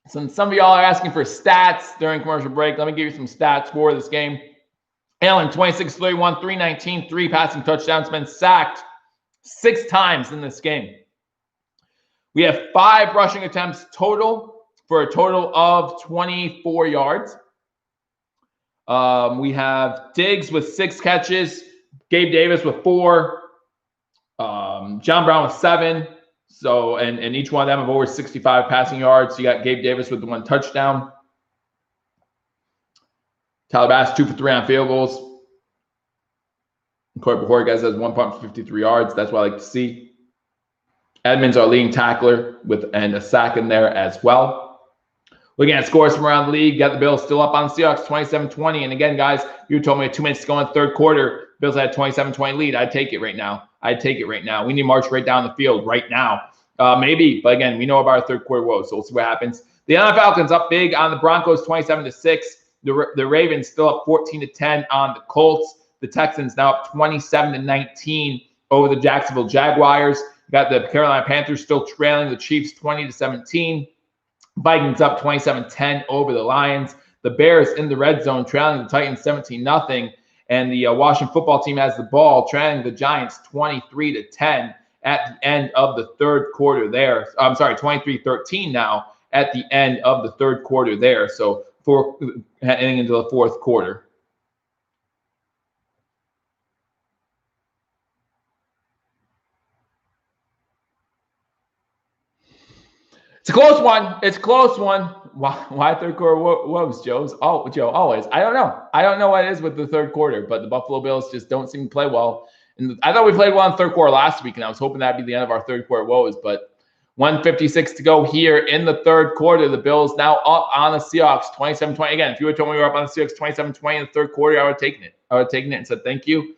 Some of y'all are asking for stats during commercial break. Let me give you some stats for this game. Allen, 26-31, 319, 3 passing touchdowns. Been sacked 6 times in this game. We have 5 rushing attempts total for a total of 24 yards. We have Diggs with 6 catches, Gabe Davis with 4, John Brown with 7. So, and each one of them have over 65 passing yards. You got Gabe Davis with the 1 touchdown. Tyler Bass 2 for 3 on field goals. Corey Bojorquez has 1 punt for 53 yards. That's what I like to see. Edmonds, our leading tackler, and a sack in there as well. Looking at scores from around the league, got the Bills still up on the Seahawks, 27-20. And again, guys, you told me with 2 minutes to go in the third quarter, Bills had a 27-20 lead. I'd take it right now. We need to march right down the field right now. Maybe, but again, we know about our third quarter woes, so we'll see what happens. The Atlanta Falcons up big on the Broncos, 27-6. The Ravens still up 14-10 on the Colts. The Texans now up 27-19 over the Jacksonville Jaguars. Got the Carolina Panthers still trailing the Chiefs 20-17. Vikings up 27-10 over the Lions. The Bears in the red zone trailing the Titans 17-0. And the Washington football team has the ball trailing the Giants 23-10 at the end of the third quarter there. I'm sorry, 23-13 now at the end of the third quarter there. So heading into the fourth quarter. It's a close one. Why third quarter woes, Joe? Always. I don't know what it is with the third quarter, but the Buffalo Bills just don't seem to play well. And I thought we played well in the third quarter last week, and I was hoping that'd be the end of our third quarter woes. But 1:56 to go here in the third quarter. The Bills now up on the Seahawks, 27-20. Again, if you would have told me we were up on the Seahawks 27-20 in the third quarter, I would have taken it. And said thank you.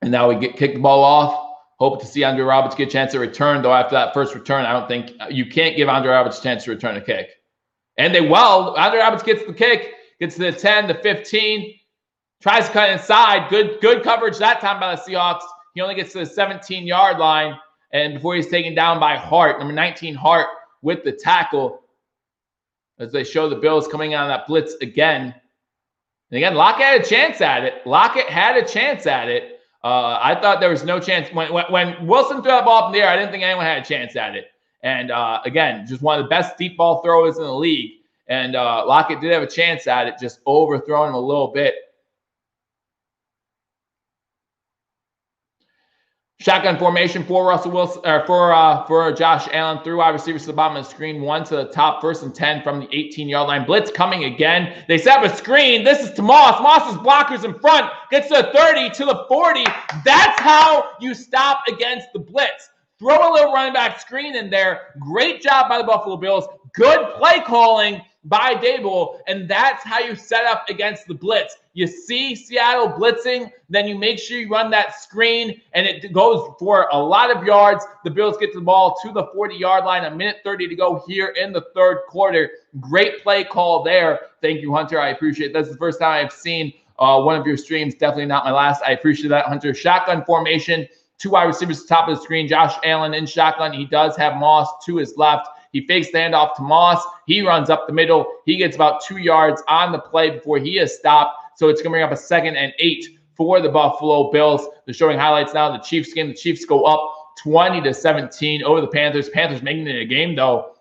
And now we kick the ball off. Hope to see Andre Roberts get a chance to return, though after that first return, I don't think you can't give Andre Roberts a chance to return a kick. And Andre Roberts gets the kick, gets to the 10, the 15, tries to cut inside. Good coverage that time by the Seahawks. He only gets to the 17-yard line, and before he's taken down by Hart, number 19 Hart with the tackle, as they show the Bills coming on that blitz again. And again, Lockett had a chance at it. I thought there was no chance. When Wilson threw that ball up in the air, I didn't think anyone had a chance at it. And again, just one of the best deep ball throwers in the league. And Lockett did have a chance at it, just overthrowing him a little bit. Shotgun formation for Russell Wilson, or for Josh Allen, through wide receivers to the bottom of the screen, 1 to the top, 1st and 10 from the 18-yard line. Blitz coming again. They set up a screen. This is to Moss. Moss's blockers in front. Gets to the 30, to the 40. That's how you stop against the blitz. Throw a little running back screen in there. Great job by the Buffalo Bills. Good play calling by Dable, and that's how you set up against the blitz. You see Seattle blitzing, then you make sure you run that screen, and it goes for a lot of yards. The Bills get the ball to the 40-yard line, 1:30 to go here in the third quarter. Great play call there. Thank you, Hunter. I appreciate it. That's the first time I've seen one of your streams. Definitely not my last. I appreciate that, Hunter. Shotgun formation, 2 wide receivers at the top of the screen. Josh Allen in shotgun. He does have Moss to his left. He fakes the handoff to Moss. He runs up the middle. He gets about 2 yards on the play before he is stopped. So it's going to bring up a 2nd and 8 for the Buffalo Bills. They're showing highlights now of the Chiefs game. The Chiefs go up 20-17 over the Panthers. Panthers making it a game, though.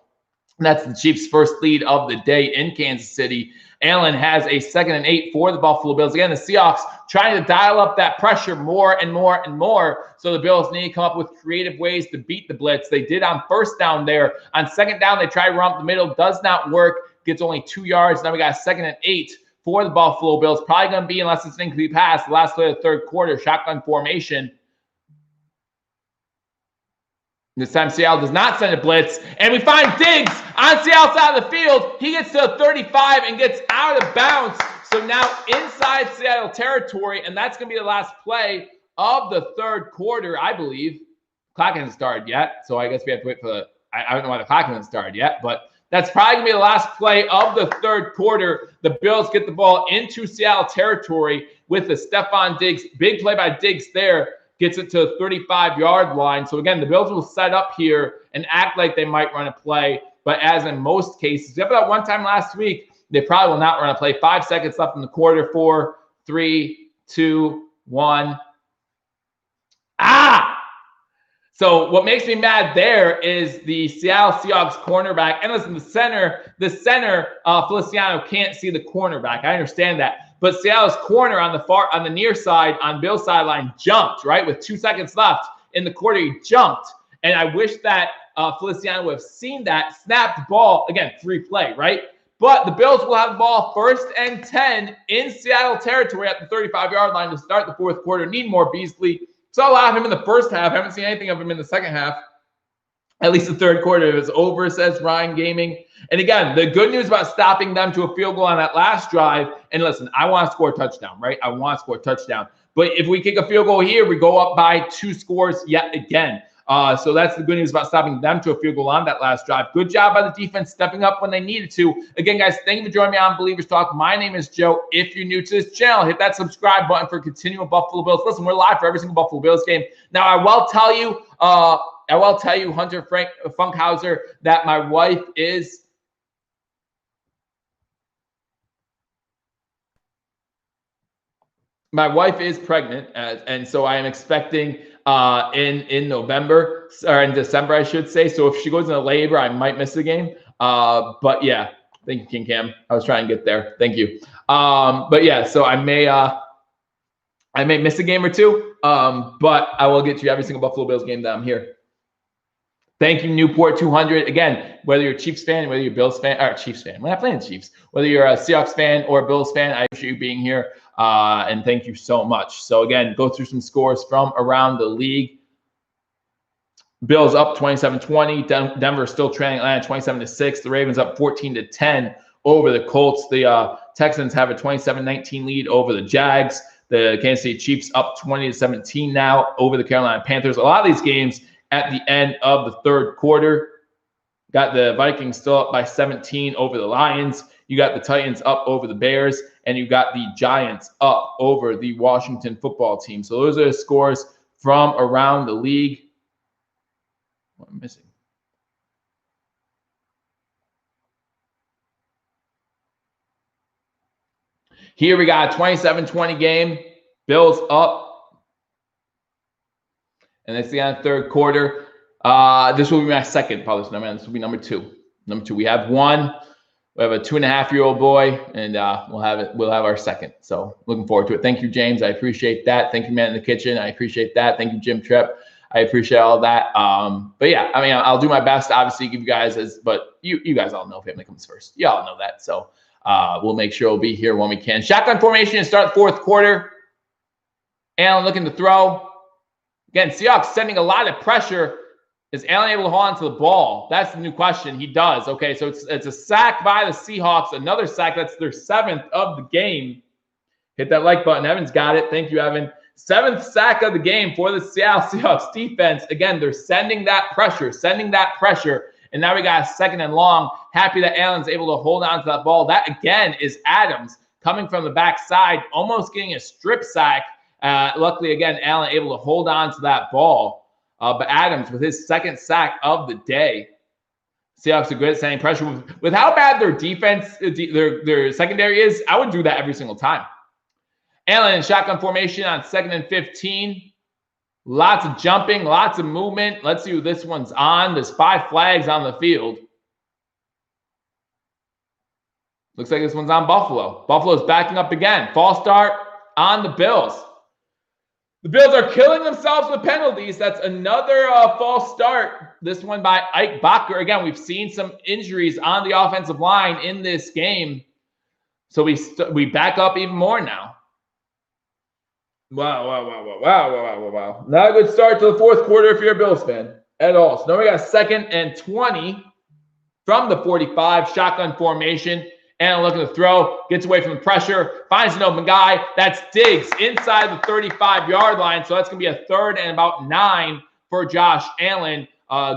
That's the Chiefs' first lead of the day in Kansas City. Allen has a 2nd and 8 for the Buffalo Bills. Again, the Seahawks trying to dial up that pressure more and more and more. So the Bills need to come up with creative ways to beat the blitz. They did on first down there. On second down, they tried to run up the middle. Does not work. Gets only 2 yards. Now we got a 2nd and 8 for the Buffalo Bills. Probably going to be, unless it's an incomplete pass, the last play of the third quarter. Shotgun formation. This time, Seattle does not send a blitz. And we find Diggs on Seattle's side of the field. He gets to 35 and gets out of bounds. So now inside Seattle territory, and that's going to be the last play of the third quarter, I believe. Clock hasn't started yet, so I guess we have to wait for the – I don't know why the clock hasn't started yet, but that's probably going to be the last play of the third quarter. The Bills get the ball into Seattle territory with the Stephon Diggs. Big play by Diggs there. Gets it to the 35-yard line. So, again, the Bills will set up here and act like they might run a play. But as in most cases, except for that one time last week, they probably will not run a play. 5 seconds left in the quarter. 4, 3, 2, 1. So what makes me mad there is the Seattle Seahawks cornerback. And listen, the center, Feliciano can't see the cornerback. I understand that. But Seattle's corner on the near side, on Bill's sideline, jumped, right? With 2 seconds left in the quarter, he jumped. And I wish that Feliciano would have seen that, snapped the ball. Again, free play, right? But the Bills will have the ball 1st and 10 in Seattle territory at the 35-yard line to start the fourth quarter. Need more Beasley. Saw a lot of him in the first half. Haven't seen anything of him in the second half. At least the third quarter is over, says Ryan Gaming. And again, the good news about stopping them to a field goal on that last drive, and listen, I want to score a touchdown, right? I want to score a touchdown. But if we kick a field goal here, we go up by 2 scores yet again. So that's the good news about stopping them to a field goal on that last drive. Good job by the defense stepping up when they needed to. Again, guys, thank you for joining me on Believers Talk. My name is Joe. If you're new to this channel, hit that subscribe button for continual Buffalo Bills. Listen, we're live for every single Buffalo Bills game. Now, I will tell you, Hunter Funkhauser, that my wife is pregnant, and so I am expecting in November or in December, I should say. So if she goes into labor, I might miss the game. But yeah, thank you, King Cam. I was trying to get there. Thank you. But yeah, so I may miss a game or two. But I will get you every single Buffalo Bills game that I'm here. Thank you, Newport 200. Again, whether you're a Chiefs fan, whether you're a Bills fan, or Chiefs fan, we're not playing the Chiefs. Whether you're a Seahawks fan or a Bills fan, I appreciate you being here. And thank you so much. So again, go through some scores from around the league. Bills up 27-20. Denver still trailing Atlanta 27-6. The Ravens up 14-10 over the Colts. The Texans have a 27-19 lead over the Jags. The Kansas City Chiefs up 20-17 now over the Carolina Panthers. A lot of these games at the end of the third quarter. Got the Vikings still up by 17 over the Lions. You got the Titans up over the Bears, and you got the Giants up over the Washington football team. So those are the scores from around the league. What am I missing? Here we got a 27-20 game. Bills up. And it's the end of the third quarter. This will be my second published number. This will be number 2. Number 2. We have one. We have a 2.5-year-old boy, and we'll have our second. So looking forward to it. Thank you, James. I appreciate that. Thank you, Man in the Kitchen. I appreciate that. Thank you, Jim Tripp. I appreciate all that. But yeah, I mean, I'll do my best, obviously, give you guys but you guys all know family comes first. You all know that. So we'll make sure we'll be here when we can. Shotgun formation to start the fourth quarter. Allen looking to throw. Again, Seahawks sending a lot of pressure. Is Allen able to hold on to the ball? That's the new question. He does. Okay, so it's a sack by the Seahawks. Another sack. That's their 7th of the game. Hit that like button. Evan's got it. Thank you, Evan. 7th sack of the game for the Seattle Seahawks defense. Again, they're sending that pressure. And now we got a 2nd and long. Happy that Allen's able to hold on to that ball. That, again, is Adams coming from the backside, almost getting a strip sack. Luckily, again, Allen able to hold on to that ball. But Adams with his 2nd sack of the day. Seahawks are good at sending pressure. With how bad their defense, their secondary is, I would do that every single time. Allen in shotgun formation on 2nd and 15. Lots of jumping, lots of movement. Let's see who this one's on. There's 5 flags on the field. Looks like this one's on Buffalo. Buffalo's backing up again. False start on the Bills. The Bills are killing themselves with penalties. That's another false start. This one by Ike Bacher. Again, we've seen some injuries on the offensive line in this game. So we back up even more now. Wow. Not a good start to the fourth quarter if you're a Bills fan at all. So now we got 2nd and 20 from the 45. Shotgun formation. And looking to throw, gets away from the pressure, finds an open guy. That's Diggs inside the 35-yard line. So that's going to be a 3rd and about 9 for Josh Allen.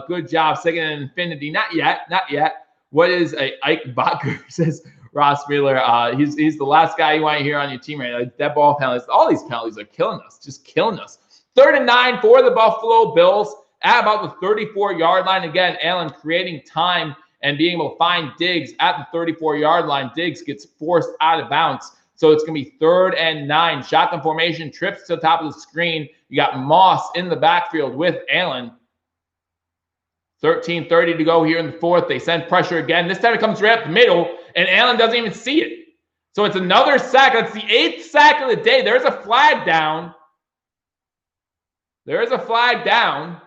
Good job. 2nd and infinity. Not yet. What is a Ike Bacher, says Ross Wheeler. He's the last guy you want to hear on your team right now. Like, dead ball penalties. All these penalties are killing us. Just killing us. 3rd and 9 for the Buffalo Bills at about the 34-yard line. Again, Allen creating time and being able to find Diggs at the 34-yard line. Diggs gets forced out of bounds. So it's going to be 3rd and 9. Shotgun formation, trips to the top of the screen. You got Moss in the backfield with Allen. 13:30 to go here in the 4th. They send pressure again. This time it comes right up the middle, and Allen doesn't even see it. So it's another sack. That's the 8th sack of the day. There's a flag down. There is a flag down.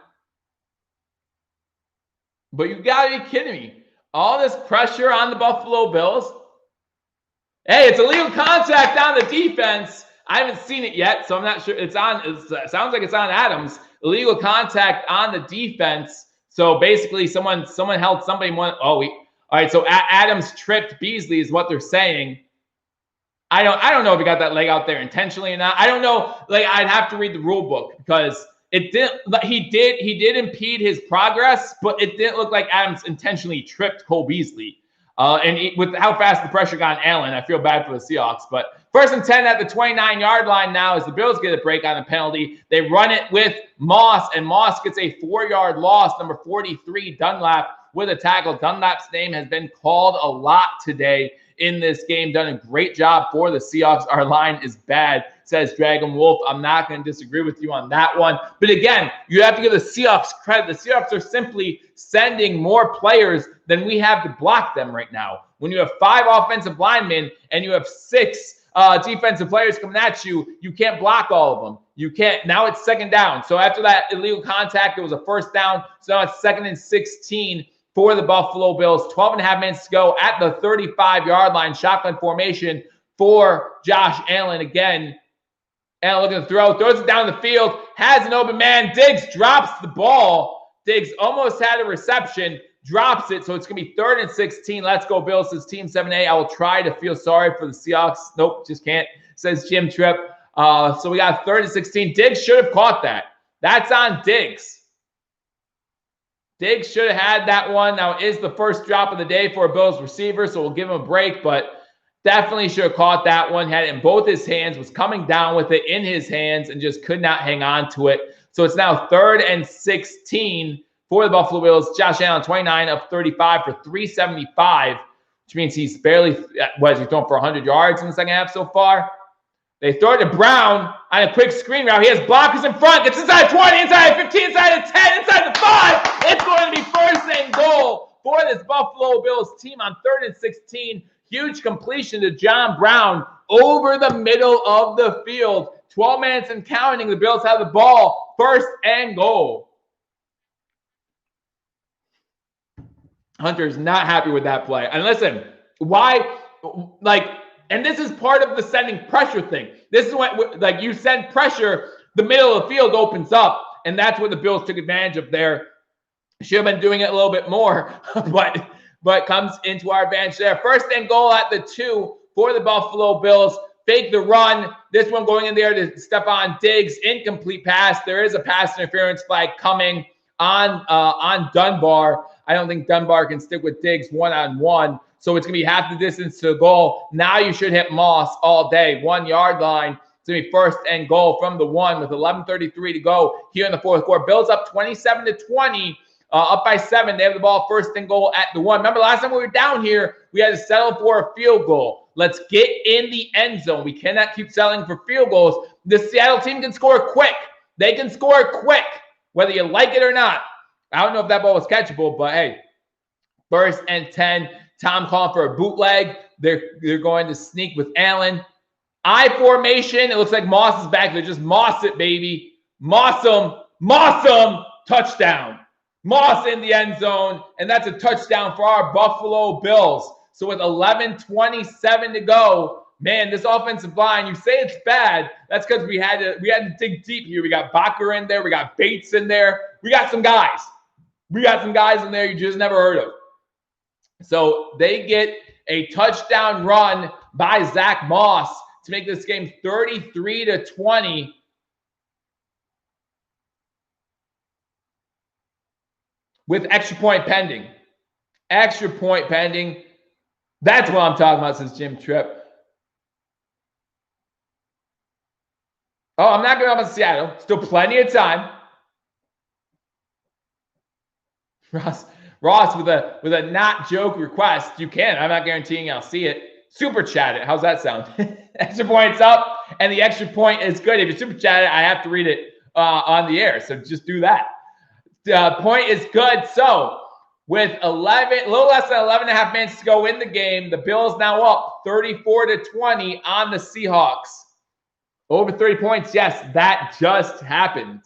But you got to be kidding me. All this pressure on the Buffalo Bills. Hey, it's illegal contact on the defense. I haven't seen it yet, so I'm not sure. It sounds like it's on Adams. Illegal contact on the defense. So basically, someone held somebody. All right. So Adams tripped Beasley is what they're saying. I don't know if he got that leg out there intentionally or not. I don't know. Like, I'd have to read the rule book because it didn't. He did impede his progress, but it didn't look like Adams intentionally tripped Cole Beasley. With how fast the pressure got on Allen, I feel bad for the Seahawks. But 1st and 10 at the 29-yard line now as the Bills get a break on a penalty. They run it with Moss, and Moss gets a 4-yard loss. Number 43, Dunlap, with a tackle. Dunlap's name has been called a lot today in this game. Done a great job for the Seahawks. Our line is bad, says Dragon Wolf. I'm not going to disagree with you on that one. But again, you have to give the Seahawks credit. The Seahawks are simply sending more players than we have to block them right now. When you have 5 offensive linemen and you have 6 defensive players coming at you, you can't block all of them. You can't. Now it's 2nd down. So after that illegal contact, it was a 1st down. So now it's 2nd and 16 for the Buffalo Bills. 12 and a half minutes to go at the 35-yard line. Shotgun formation for Josh Allen again. Allen looking to throw. Throws it down the field. Has an open man. Diggs drops the ball. Diggs almost had a reception. Drops it. So it's going to be 3rd and 16. Let's go, Bills. Says Team 7A. I will try to feel sorry for the Seahawks. Nope, just can't. Says Jim Tripp. So we got 3rd and 16. Diggs should have caught that. That's on Diggs. Diggs should have had that one. Now, it is the first drop of the day for a Bills receiver, so we'll give him a break, but definitely should have caught that one. Had it in both his hands, was coming down with it in his hands, and just could not hang on to it. So it's now 3rd and 16 for the Buffalo Bills. Josh Allen, 29 of 35 for 375, which means he's barely, what is he throwing for 100 yards in the second half so far? They throw it to Brown on a quick screen route. He has blockers in front. Gets inside 20, inside 15, inside 10, inside the 5. It's going to be 1st and goal for this Buffalo Bills team on 3rd and 16. Huge completion to John Brown over the middle of the field. 12 minutes and counting. The Bills have the ball. 1st and goal. Hunter's not happy with that play. And listen, why, and this is part of the sending pressure thing. This is what, you send pressure, the middle of the field opens up, and that's what the Bills took advantage of there. Should have been doing it a little bit more, but comes into our advantage there. 1st and goal at the 2 for the Buffalo Bills. Fake the run. This one going in there to Stephon Diggs. Incomplete pass. There is a pass interference flag coming on Dunbar. I don't think Dunbar can stick with Diggs one-on-one. So it's going to be half the distance to the goal. Now you should hit Moss all day. 1-yard line. It's going to be 1st and goal from the 1 with 11:33 to go here in the 4th quarter. Bills up 27-20, up by 7. They have the ball 1st and goal at the 1. Remember last time we were down here, we had to settle for a field goal. Let's get in the end zone. We cannot keep settling for field goals. The Seattle team can score quick. They can score quick, whether you like it or not. I don't know if that ball was catchable, but hey, 1st and 10. Tom calling for a bootleg. They're going to sneak with Allen. I formation. It looks like Moss is back. They're just Moss it, baby. Moss him. Touchdown. Moss in the end zone, and that's a touchdown for our Buffalo Bills. So with 11:27 to go, man, this offensive line, you say it's bad. That's because we had to dig deep here. We got Bacher in there. We got Bates in there. We got some guys. In there you just never heard of. So they get A touchdown run by Zach Moss to make this game 33-20. With extra point pending. Extra point pending. That's what I'm talking about, since Jim Tripp. Oh, I'm not going up in Seattle. Still plenty of time. Ross with a not joke request. You can. I'm not guaranteeing I'll see it. Super chat it. How's that sound? Extra point's up, and the extra point is good. If you super chat it, I have to read it on the air. So just do that. Point is good. So with a little less than 11 and a half minutes to go in the game, the Bills now up 34-20 on the Seahawks. Over 30 points. Yes, that just happened.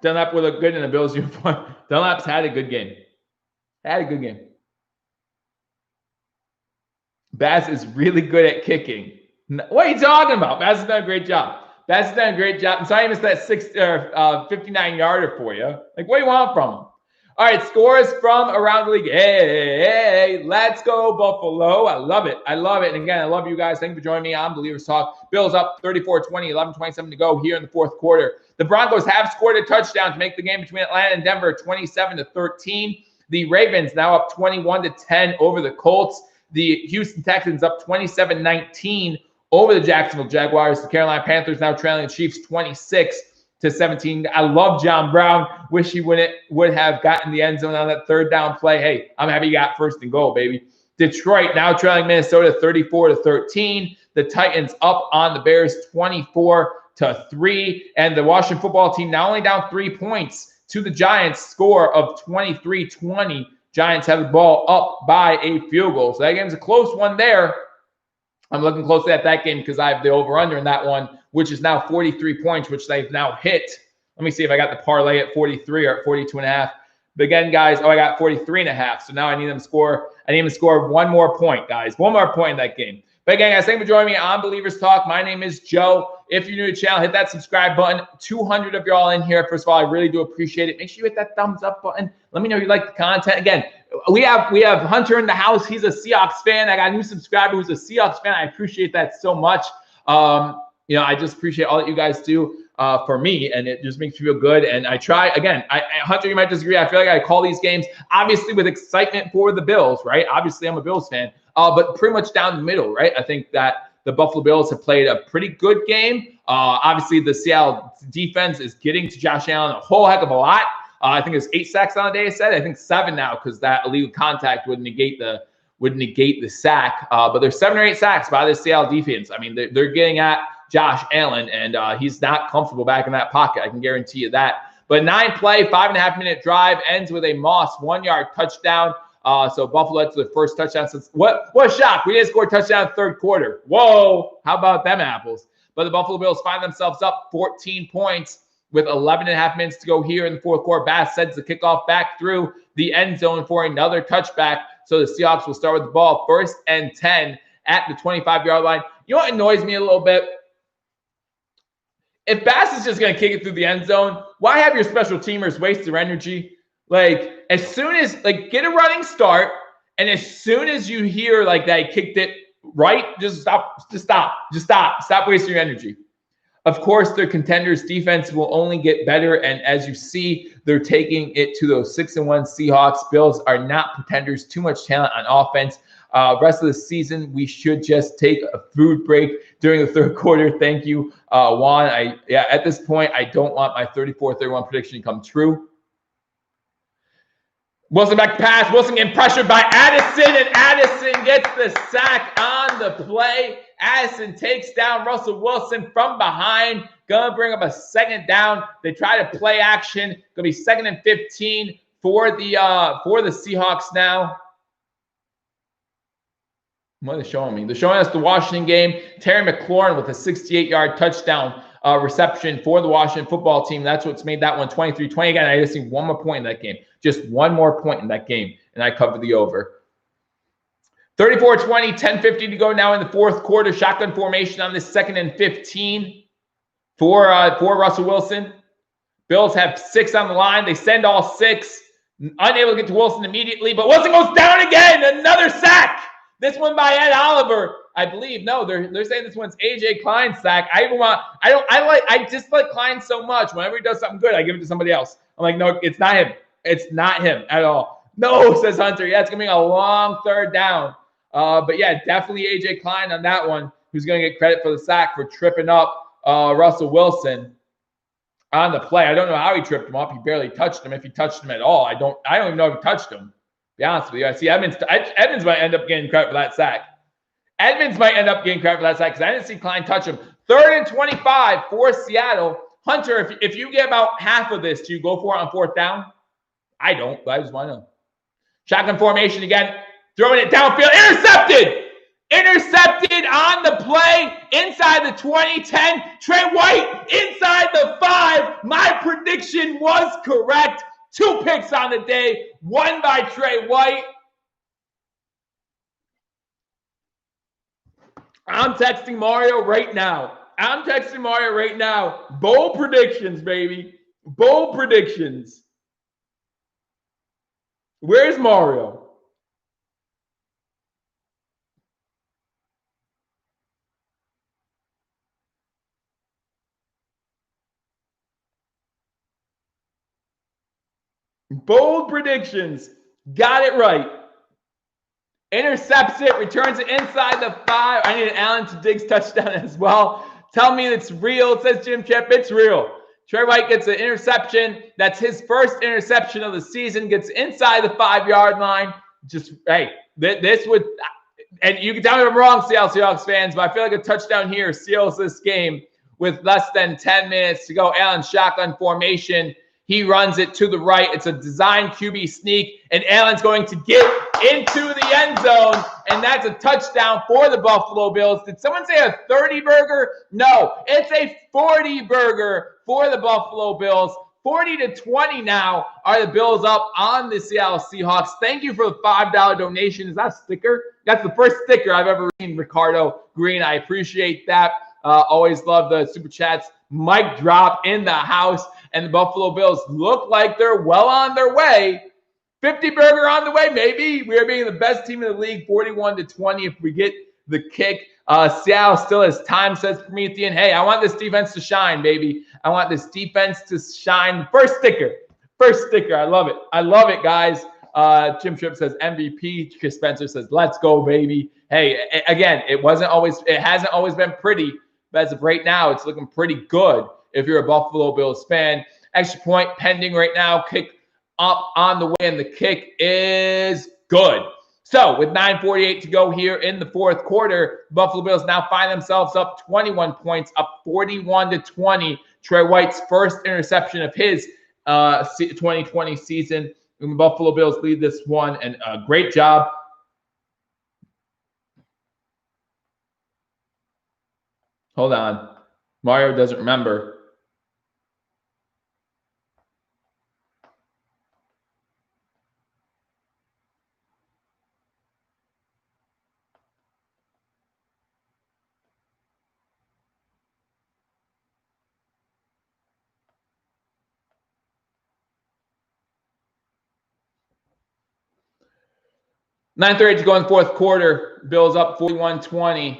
Dunlap will look good in a Bills uniform. Dunlap's had a good game. Bass is really good at kicking. What are you talking about? Bass has done a great job. I'm sorry I missed that 59-yarder for you. Like, what do you want from him? All right, scores from around the league. Hey, let's go, Buffalo. I love it. And again, I love you guys. Thank you for joining me on Billievers Talk. Bills up 34-20, 11:27 to go here in the fourth quarter. The Broncos have scored a touchdown to make the game between Atlanta and Denver 27-13. The Ravens now up 21-10 over the Colts. The Houston Texans up 27-19 over the Jacksonville Jaguars. The Carolina Panthers now trailing the Chiefs 26-17. I love John Brown. Wish he would have gotten the end zone on that third down play. Hey, I'm happy you got first and goal, baby. Detroit now trailing Minnesota 34-13. The Titans up on the Bears 24-3. And the Washington football team now only down 3 points to the Giants score of 23-20. Giants have the ball up by a field goal. So that game's a close one there. I'm looking closely at that game because I have the over-under in that one, which is now 43 points, which they've now hit. Let me see if I got the parlay at 43 or at 42.5. But again, guys, I got 43.5. So now I need them to score. One more point, guys. One more point in that game. But again, guys, thank you for joining me on Billievers Talk. My name is Joe. If you're new to the channel, hit that subscribe button. 200 of y'all in here. First of all, I really do appreciate it. Make sure you hit that thumbs up button. Let me know you like the content. Again, we have Hunter in the house. He's a Seahawks fan. I got a new subscriber who's a Seahawks fan. I appreciate that so much. I just appreciate all that you guys do for me, and it just makes me feel good. And I try, again, Hunter, you might disagree. I feel like I call these games, obviously, with excitement for the Bills, right? Obviously, I'm a Bills fan, but pretty much down the middle, right? I think that the Buffalo Bills have played a pretty good game. Obviously, the Seattle defense is getting to Josh Allen a whole heck of a lot. I think it's 8 sacks on the day. I said I think 7 now because that illegal contact would negate the sack. But there's 7 or 8 sacks by the Seattle defense. I mean, they're getting at Josh Allen, and he's not comfortable back in that pocket. I can guarantee you that. But 9-play, 5.5-minute drive ends with a Moss 1-yard touchdown. So Buffalo led to the first touchdown since what a shock. We didn't score a touchdown in the third quarter. Whoa, how about them apples? But the Buffalo Bills find themselves up 14 points with 11.5 minutes to go here in the fourth quarter. Bass sends the kickoff back through the end zone for another touchback. So the Seahawks will start with the ball 1st and 10 at the 25-yard line. You know what annoys me a little bit? If Bass is just going to kick it through the end zone, why have your special teamers waste their energy? Like, as soon as, get a running start, and as soon as you hear, that he kicked it right, just stop wasting your energy. Of course, their contenders' defense will only get better, and as you see, they're taking it to those 6-1 Seahawks. Bills are not pretenders. Too much talent on offense. Rest of the season, we should just take a food break during the third quarter. Thank you, Juan. At this point, I don't want my 34-31 prediction to come true. Wilson back to pass. Wilson getting pressured by Addison, and Addison gets the sack on the play. Addison takes down Russell Wilson from behind. Gonna bring up a 2nd down. They try to play action. Gonna be 2nd and 15 for the Seahawks now. What are they showing me? They're showing us the Washington game. Terry McLaurin with a 68-yard touchdown reception for the Washington football team. That's what's made that one 23-20. Again, I just need one more point in that game. Just one more point in that game, and I cover the over. 34-20, 10:50 to go now in the fourth quarter. Shotgun formation on this 2nd and 15 for Russell Wilson. Bills have 6 on the line. They send all 6 Unable to get to Wilson immediately, but Wilson goes down again. Another sack. This one by Ed Oliver, I believe. No, they're saying this one's AJ Klein's sack. I just like Klein so much. Whenever he does something good, I give it to somebody else. I'm like, no, it's not him. It's not him at all. No, says Hunter. Yeah, it's gonna be a long third down. But yeah, definitely AJ Klein on that one, who's gonna get credit for the sack for tripping up Russell Wilson on the play. I don't know how he tripped him up. He barely touched him. If he touched him at all, I don't even know if he touched him. To be honest with you, I see Edmonds might end up getting credit for that sack. Edmonds might end up getting credit for that sack because I didn't see Klein touch him. 3rd and 25 for Seattle. Hunter, if you get about half of this, do you go for it on 4th down? I don't, but I just want to know. Shotgun formation again. Throwing it downfield. Intercepted! Intercepted on the play inside the 2010. Trey White inside the 5. My prediction was correct. 2 picks on the day. 1 by Trey White. I'm texting Mario right now. Bold predictions, baby. Bold predictions. Where's Mario? Bold predictions. Got it right. Intercepts it, returns it inside the 5. I need an Allen to Diggs touchdown as well. Tell me it's real. It says Jim Chip. It's real. Trey White gets an interception. That's his first interception of the season. Gets inside the 5-yard line. Just, hey, this would, and you can tell me if I'm wrong, Seattle Seahawks fans, but I feel like a touchdown here seals this game with less than 10 minutes to go. Allen shotgun formation. He runs it to the right. It's a design QB sneak, and Allen's going to get into the end zone, and that's a touchdown for the Buffalo Bills. Did someone say a 30-burger? No, it's a 40-burger for the Buffalo Bills. 40-20 now are the Bills up on the Seattle Seahawks. Thank you for the $5 donation. Is that a sticker? That's the first sticker I've ever seen, Ricardo Green. I appreciate that. Always love the super chats. Mic drop in the house. And the Buffalo Bills look like they're well on their way. 50-burger on the way, maybe. We are being the best team in the league, 41-20 if we get the kick. Seattle still has time, says Promethean. Hey, I want this defense to shine, baby. I want this defense to shine. First sticker. I love it, guys. Jim Tripp says MVP. Chris Spencer says, let's go, baby. Hey, again, it hasn't always been pretty, but as of right now, it's looking pretty good. If you're a Buffalo Bills fan, extra point pending right now. Kick up on the way, and the kick is good. So with 9:48 to go here in the 4th quarter, Buffalo Bills now find themselves up 21 points, up 41-20. Trey White's first interception of his 2020 season. And the Buffalo Bills lead this one, and a great job. Hold on. Mario doesn't remember. $9:30 to go in the 4th quarter. Bills up 41-20.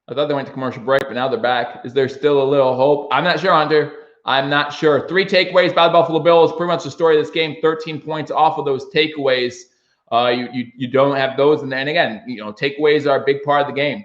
I thought they went to commercial break, but now they're back. Is there still a little hope? I'm not sure, Hunter. I'm not sure. 3 takeaways by the Buffalo Bills. Pretty much the story of this game. 13 points off of those takeaways. You don't have those. And then again, takeaways are a big part of the game.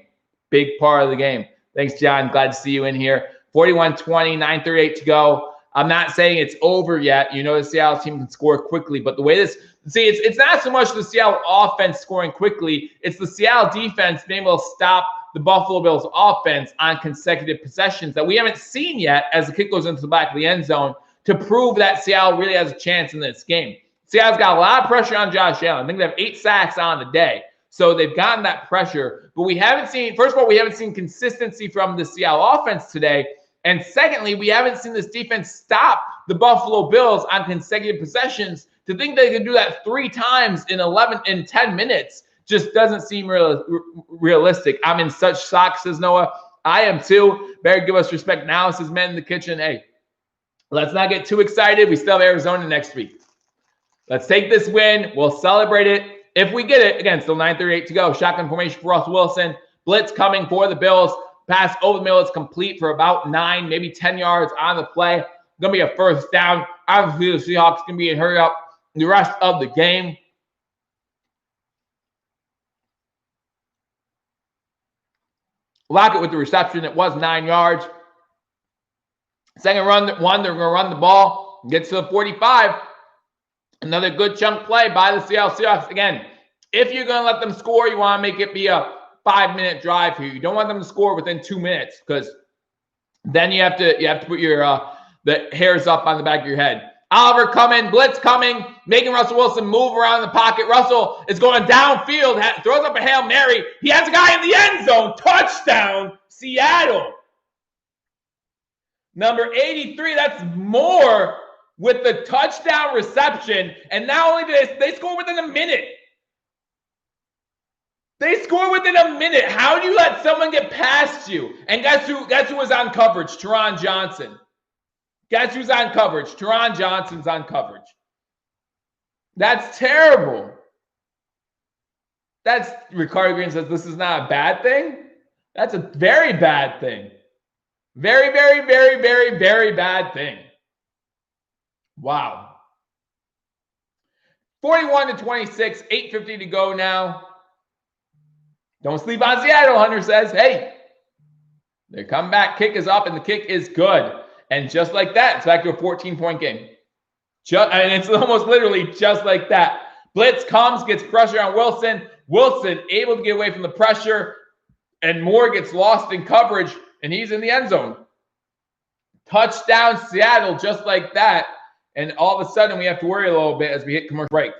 Big part of the game. Thanks, John. Glad to see you in here. 41-20, 9:38 to go. I'm not saying it's over yet. The Seattle team can score quickly, but the way it's not so much the Seattle offense scoring quickly. It's the Seattle defense being able to stop the Buffalo Bills offense on consecutive possessions that we haven't seen yet as the kick goes into the back of the end zone to prove that Seattle really has a chance in this game. Seattle's got a lot of pressure on Josh Allen. I think they have 8 sacks on the day. So they've gotten that pressure, but we haven't seen consistency from the Seattle offense today. And secondly, we haven't seen this defense stop the Buffalo Bills on consecutive possessions. To think they can do that 3 times in 10 minutes just doesn't seem realistic. I'm in such shock, says Noah. I am too. Better give us respect now, says Men in the Kitchen. Hey, let's not get too excited. We still have Arizona next week. Let's take this win. We'll celebrate it if we get it. Again, still 9:38 to go. Shotgun formation for Russell Wilson. Blitz coming for the Bills. Pass over the middle is complete for about 9, maybe 10 yards on the play. Going to be a first down. Obviously, the Seahawks going to be in hurry up the rest of the game. Lockett with the reception. It was 9 yards. Second run, one, they're going to run the ball. Gets to the 45. Another good chunk play by the Seattle Seahawks. Again, if you're going to let them score, you want to make it be a 5-minute drive here. You don't want them to score within 2 minutes because then you have to put your the hairs up on the back of your head. Oliver coming, blitz coming, making Russell Wilson move around the pocket. Russell is going downfield, throws up a Hail Mary. He has a guy in the end zone. Touchdown, Seattle. Number 83, that's more with the touchdown reception. And not only did they score within a minute. They score within a minute. How do you let someone get past you? And guess who was on coverage? Teron Johnson. Guess who's on coverage? Teron Johnson's on coverage. That's terrible. That's Ricardo Green says this is not a bad thing. That's a very bad thing. Very, very, very, very, very bad thing. Wow. 41-26, 8:50 to go now. Don't sleep on Seattle, Hunter says. Hey, they come back. Kick is up, and the kick is good. And just like that, it's back to a 14-point game. And it's almost literally just like that. Blitz comes, gets pressure on Wilson. Wilson able to get away from the pressure, and Moore gets lost in coverage, and he's in the end zone. Touchdown, Seattle, just like that. And all of a sudden, we have to worry a little bit as we hit commercial break.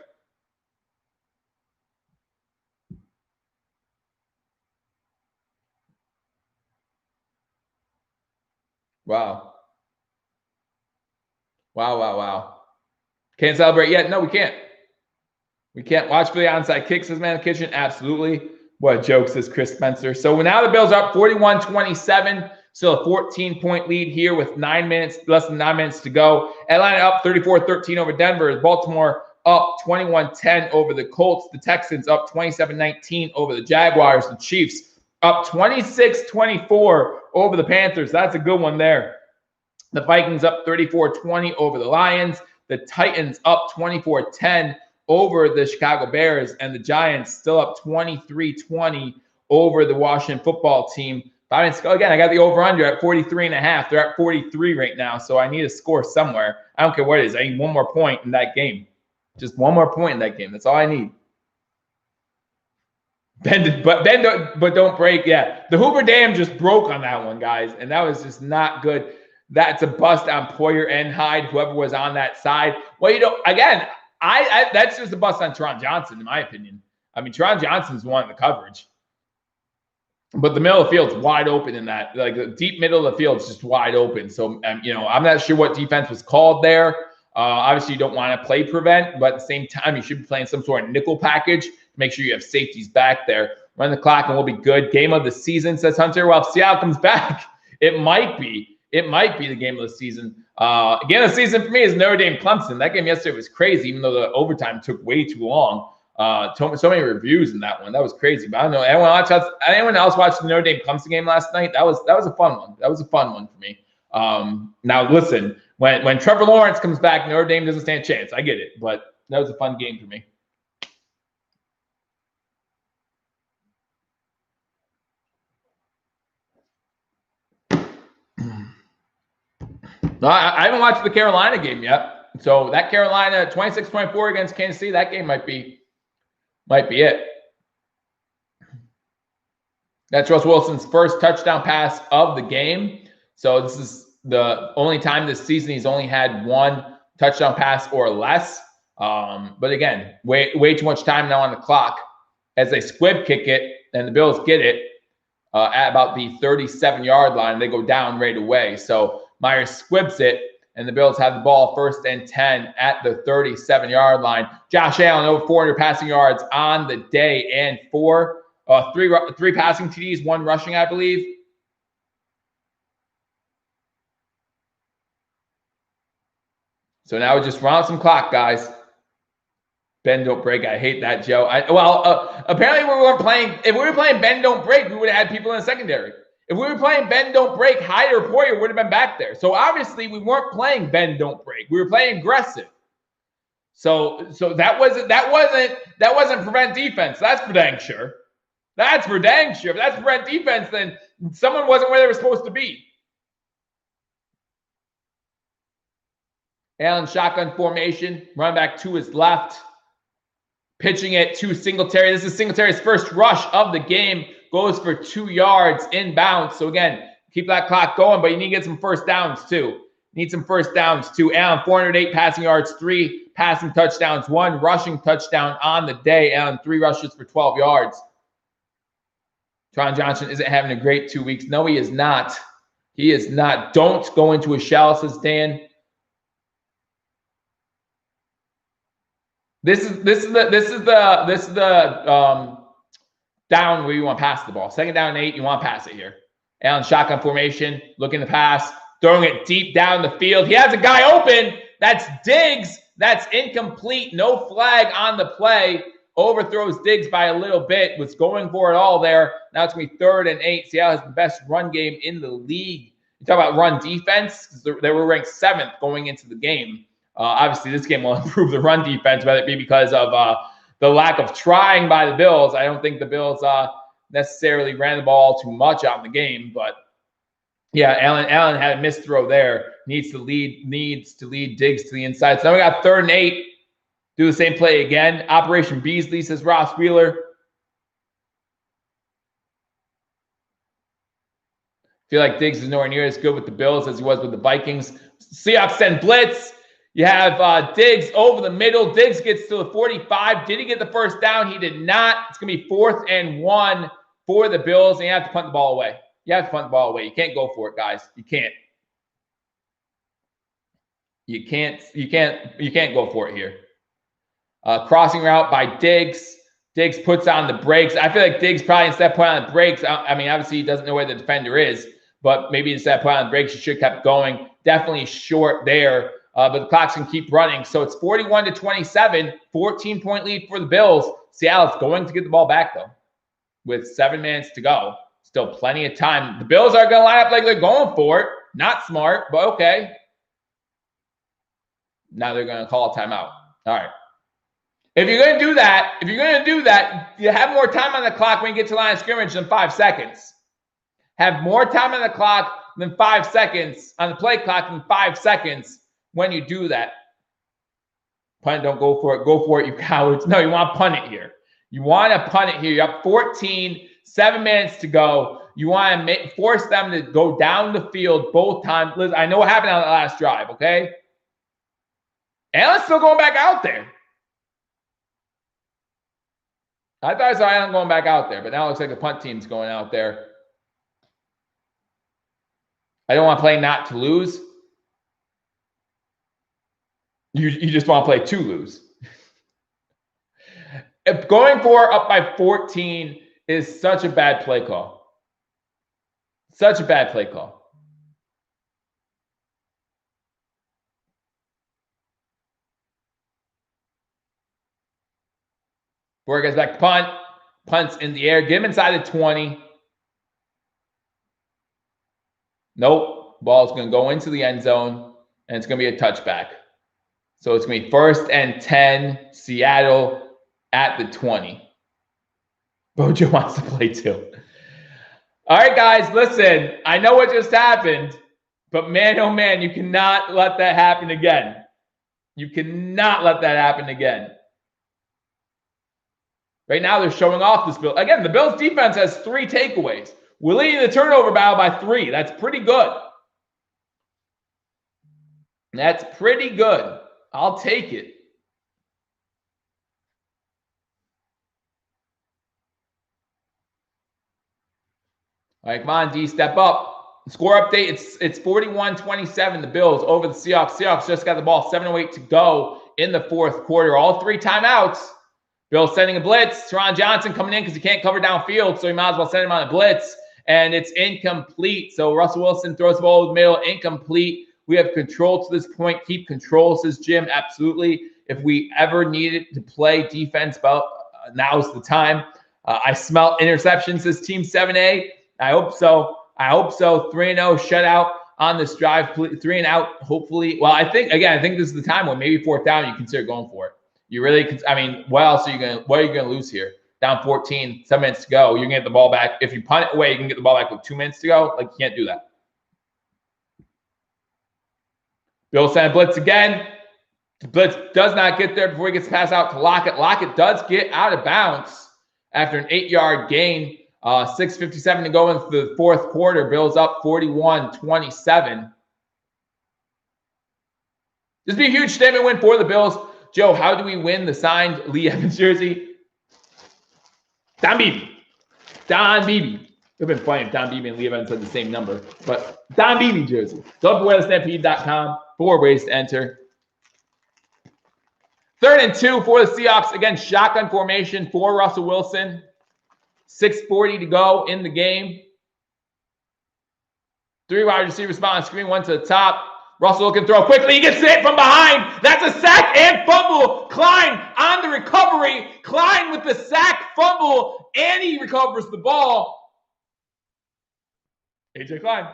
Wow. Wow. Can't celebrate yet? No, we can't. We can't watch for the onside kicks, says Man in the Kitchen. Absolutely. What a joke, says Chris Spencer. So now the Bills are up 41-27. Still a 14-point lead here with less than 9 minutes to go. Atlanta up 34-13 over Denver. Baltimore up 21-10 over the Colts. The Texans up 27-19 over the Jaguars. The Chiefs up 26-24 over the Panthers. That's a good one there. The Vikings up 34-20 over the Lions. The Titans up 24-10 over the Chicago Bears. And the Giants still up 23-20 over the Washington football team. 5 minutes ago, again, I got the over-under at 43.5. They're at 43 right now, so I need a score somewhere. I don't care what it is. I need one more point in that game. Just one more point in that game. That's all I need. Bend, but don't break. Yeah, the Hoover Dam just broke on that one, guys, and that was just not good. That's a bust on Poyer and Hyde, whoever was on that side. Well, again, I that's just a bust on Teron Johnson, in my opinion. I mean, Teron Johnson's one in the coverage. But the middle of the field's wide open in that. Like, the deep middle of the field's just wide open. So, I'm not sure what defense was called there. Obviously, you don't want to play prevent, but at the same time, you should be playing some sort of nickel package to make sure you have safeties back there. Run the clock and we'll be good. Game of the season, says Hunter. Well, if Seattle comes back, it might be. It might be the game of the season. Game of the season for me is Notre Dame Clemson. That game yesterday was crazy, even though the overtime took way too long. So many reviews in that one. That was crazy. But I don't know. Anyone else watched the Notre Dame Clemson game last night? That was a fun one. That was a fun one for me. Now listen, when Trevor Lawrence comes back, Notre Dame doesn't stand a chance. I get it, but that was a fun game for me. No, I haven't watched the Carolina game yet. So that Carolina 26-24 against Kansas City, that game might be it. That's Russell Wilson's first touchdown pass of the game. So this is the only time this season he's only had one touchdown pass or less. But again, way too much time now on the clock as they squib kick it, and the Bills get it at about the 37-yard line. They go down right away. So Myers squibs it, and the Bills have the ball 1st and 10 at the 37-yard line. Josh Allen over 400 passing yards on the day and three passing TDs, 1 rushing, I believe. So now we just run out some clock, guys. Bend don't break. I hate that, Joe. Apparently we weren't playing. If we were playing bend don't break, we would have had people in the secondary. If we were playing bend don't break, Hyde or Poyer would have been back there. So obviously we weren't playing bend don't break. We were playing aggressive. So that wasn't prevent defense. That's for dang sure. That's for dang sure. If that's prevent defense, then someone wasn't where they were supposed to be. Allen shotgun formation. Run back to his left. Pitching it to Singletary. This is Singletary's first rush of the game. Goes for 2 yards inbounds. So again, keep that clock going, but you need to get some first downs too. Need some first downs too. Allen, 408 passing yards, 3 passing touchdowns, 1 rushing touchdown on the day. Allen, 3 rushes for 12 yards. Tron Johnson isn't having a great 2 weeks. No, he is not. He is not. Don't go into a shell, says Dan. This is the down where you want to pass the ball. 2nd down and 8, you want to pass it here. Allen shotgun formation, looking to pass, throwing it deep down the field. He has a guy open. That's Diggs. That's incomplete. No flag on the play. Overthrows Diggs by a little bit. Was going for it all there. Now it's going to be 3rd and 8. Seattle has the best run game in the league. You talk about run defense. They were ranked 7th going into the game. Obviously, this game will improve the run defense, whether it be because of the lack of trying by the Bills. I don't think the Bills necessarily ran the ball too much out in the game, but yeah, Allen had a missed throw there. Needs to lead Diggs to the inside. So now we got 3rd and 8. Do the same play again. Operation Beasley, says Ross Wheeler. Feel like Diggs is nowhere near as good with the Bills as he was with the Vikings. Seahawks send blitz. You have Diggs over the middle. Diggs gets to the 45. Did he get the first down? He did not. It's going to be 4th and 1 for the Bills, and you have to punt the ball away. You have to punt the ball away. You can't go for it, guys. You can't. You can't go for it here. Crossing route by Diggs. Diggs puts on the brakes. I feel like Diggs probably instead of putting on the brakes, I mean, obviously he doesn't know where the defender is, but maybe instead of putting on the brakes, he should have kept going. Definitely short there. But the clock's can keep running. So it's 41-27, 14-point lead for the Bills. Seattle's going to get the ball back, though, with 7 minutes to go. Still plenty of time. The Bills are going to line up like they're going for it. Not smart, but okay. Now they're going to call a timeout. All right. If you're going to do that, you have more time on the clock when you get to the line of scrimmage than 5 seconds. Have more time on the clock than 5 seconds, on the play clock than 5 seconds. When you do that, punt, don't go for it. Go for it, you cowards. No, you want to punt it here. You want to punt it here. You have 14, 7 minutes to go. You want to force them to go down the field both times. Listen, I know what happened on the last drive, okay? Allen's still going back out there. I thought I saw Allen going back out there, but now it looks like the punt team's going out there. I don't want to play not to lose. You just want to play to lose. If going for up by 14 is such a bad play call. Such a bad play call. Boyer gets back to punt. Punts in the air. Get him inside the 20. Nope. Ball's going to go into the end zone, and it's going to be a touchback. So it's going to be 1st and 10, Seattle at the 20. Bojo wants to play too. All right, guys, listen. I know what just happened, but man, oh man, you cannot let that happen again. You cannot let that happen again. Right now, they're showing off this Bill. Again, the Bills' defense has 3 takeaways. We're leading the turnover battle by 3. That's pretty good. That's pretty good. I'll take it. All right, come on, D, step up. Score update, it's 41-27, the Bills over the Seahawks. Seahawks just got the ball, 7:08 to go in the 4th quarter. All 3 timeouts. Bills sending a blitz. Tron Johnson coming in because he can't cover downfield, so he might as well send him on a blitz. And it's incomplete. So Russell Wilson throws the ball over the middle, incomplete. We have control to this point. Keep control, says Jim. Absolutely. If we ever needed to play defense, now's the time. I smell interceptions this Team 7A. I hope so. 3-0 shutout on this drive, 3 and out, hopefully. Well, I think this is the time when maybe 4th down, you consider going for it. You really, what else are you going to lose here? Down 14, 7 minutes to go. You're going to get the ball back. If you punt it away, you can get the ball back with 2 minutes to go. You can't do that. Bill sent a blitz again. The blitz does not get there before he gets passed out to Lockett. Lockett does get out of bounds after an 8-yard gain. 6:57 to go into the 4th quarter. Bills up 41-27. This would be a huge statement win for the Bills. Joe, how do we win the signed Lee Evans jersey? Don Beebe. We've been playing Don Beebe and Lee Evans had the same number, but Don Beebe jersey. Don't forget stampede.com. 4 ways to enter. 3rd and 2 for the Seahawks. Again, shotgun formation for Russell Wilson. 6:40 to go in the game. 3 wide receivers spot on screen, 1 to the top. Russell can throw quickly. He gets hit from behind. That's a sack and fumble. Klein on the recovery. Klein with the sack, fumble, and he recovers the ball. AJ Klein.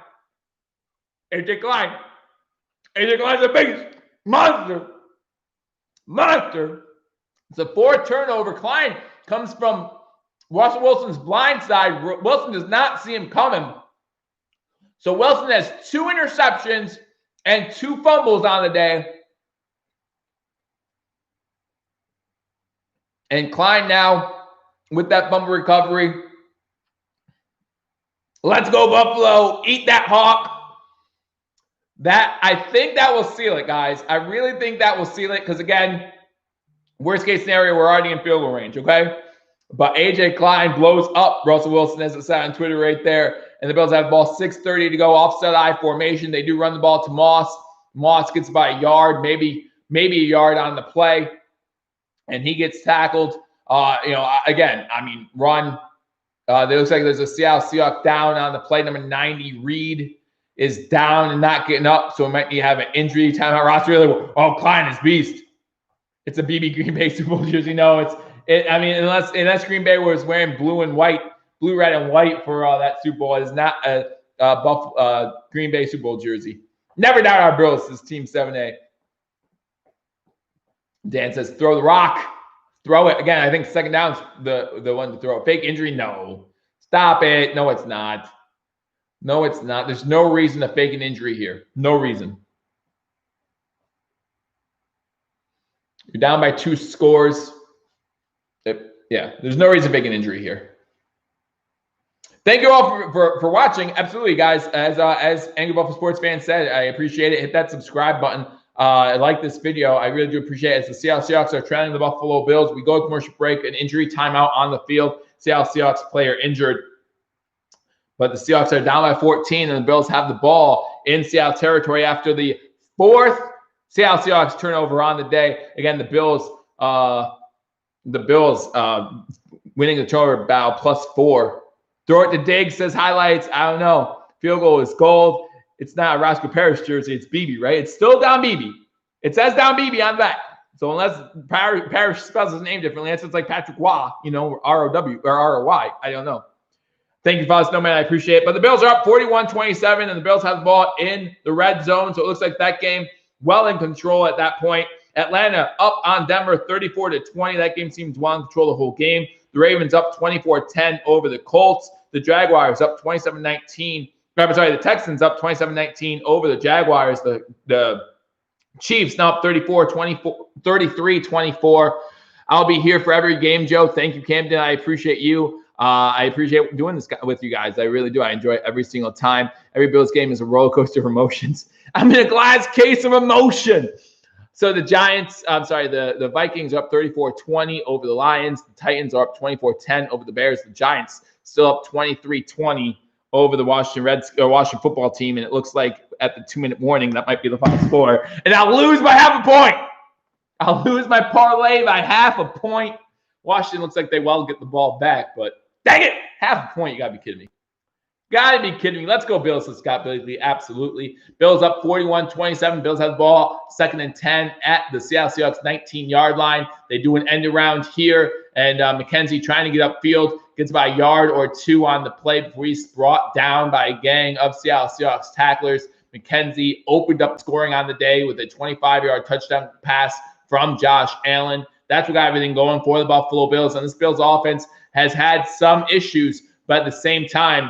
AJ Klein's a big monster. It's a 4th turnover. Klein comes from Russell Wilson's blind side. Wilson does not see him coming. So Wilson has 2 interceptions and 2 fumbles on the day. And Klein now with that fumble recovery. Let's go, Buffalo. Eat that hawk. I think that will seal it, guys. I really think that will seal it because, again, worst case scenario, we're already in field goal range, okay? But AJ Klein blows up Russell Wilson, as it said on Twitter right there. And the Bills have the ball, 6:30 to go, offset I formation. They do run the ball to Moss. Moss gets by a yard, maybe a yard on the play. And he gets tackled. Run. It looks like there's a Seattle Seahawks down on the play. Number 90, Reed, is down and not getting up. So it might have an injury timeout roster. Klein is beast. It's a BB Green Bay Super Bowl jersey. No, unless Green Bay was wearing blue, red, and white for that Super Bowl, it's not a Green Bay Super Bowl jersey. Never doubt our Bills. This Team 7A. Dan says, throw the rock. Throw it. Again, I think 2nd down's the one to throw. Fake injury? No. Stop it. No, it's not. There's no reason to fake an injury here. No reason. You're down by 2 scores. There's no reason to fake an injury here. Thank you all for watching. Absolutely, guys. As Angry Buffalo sports fans said, I appreciate it. Hit that subscribe button. I like this video. I really do appreciate it. As the Seattle Seahawks are trailing the Buffalo Bills, we go to commercial break, an injury timeout on the field. Seattle Seahawks player injured. But the Seahawks are down by 14, and the Bills have the ball in Seattle territory after the 4th Seattle Seahawks turnover on the day. Again, the Bills winning the turnover battle, +4. Throw it to Diggs, says highlights. I don't know. Field goal is gold. It's not a Roscoe Parrish jersey. It's Beebe, right? It's still Don Beebe. It says Don Beebe on the back. So unless Parrish spells his name differently, it's like Patrick Waugh, R-O-W or R-O-Y. I don't know. Thank you, Father Snowman. I appreciate it. But the Bills are up 41-27, and the Bills have the ball in the red zone. So it looks like that game well in control at that point. Atlanta up on Denver 34-20. That game seems well in control the whole game. The Ravens up 24-10 over the Colts. The Jaguars up 27-19. The Texans up 27-19 over the Jaguars. The Chiefs now up 33-24. I'll be here for every game, Joe. Thank you, Camden. I appreciate you. I appreciate doing this with you guys. I really do. I enjoy it every single time. Every Bills game is a roller coaster of emotions. I'm in a glass case of emotion. So the the Vikings are up 34-20 over the Lions. The Titans are up 24-10 over the Bears. The Giants still up 23-20 over the Washington football team. And it looks like at the 2-minute warning, that might be the final score. And I'll lose by half a point. I'll lose my parlay by half a point. Washington looks like they will get the ball back, but dang it, half a point. You got to be kidding me. Gotta be kidding me. Let's go Bills, says Scott Billy. Absolutely. Bills up 41-27. Bills have the ball 2nd and 10 at the Seattle Seahawks 19-yard line. They do an end around here, and McKenzie trying to get upfield, gets about a yard or two on the play before he's brought down by a gang of Seattle Seahawks tacklers. McKenzie opened up scoring on the day with a 25-yard touchdown pass from Josh Allen. That's what got everything going for the Buffalo Bills. And this Bills offense has had some issues, but at the same time,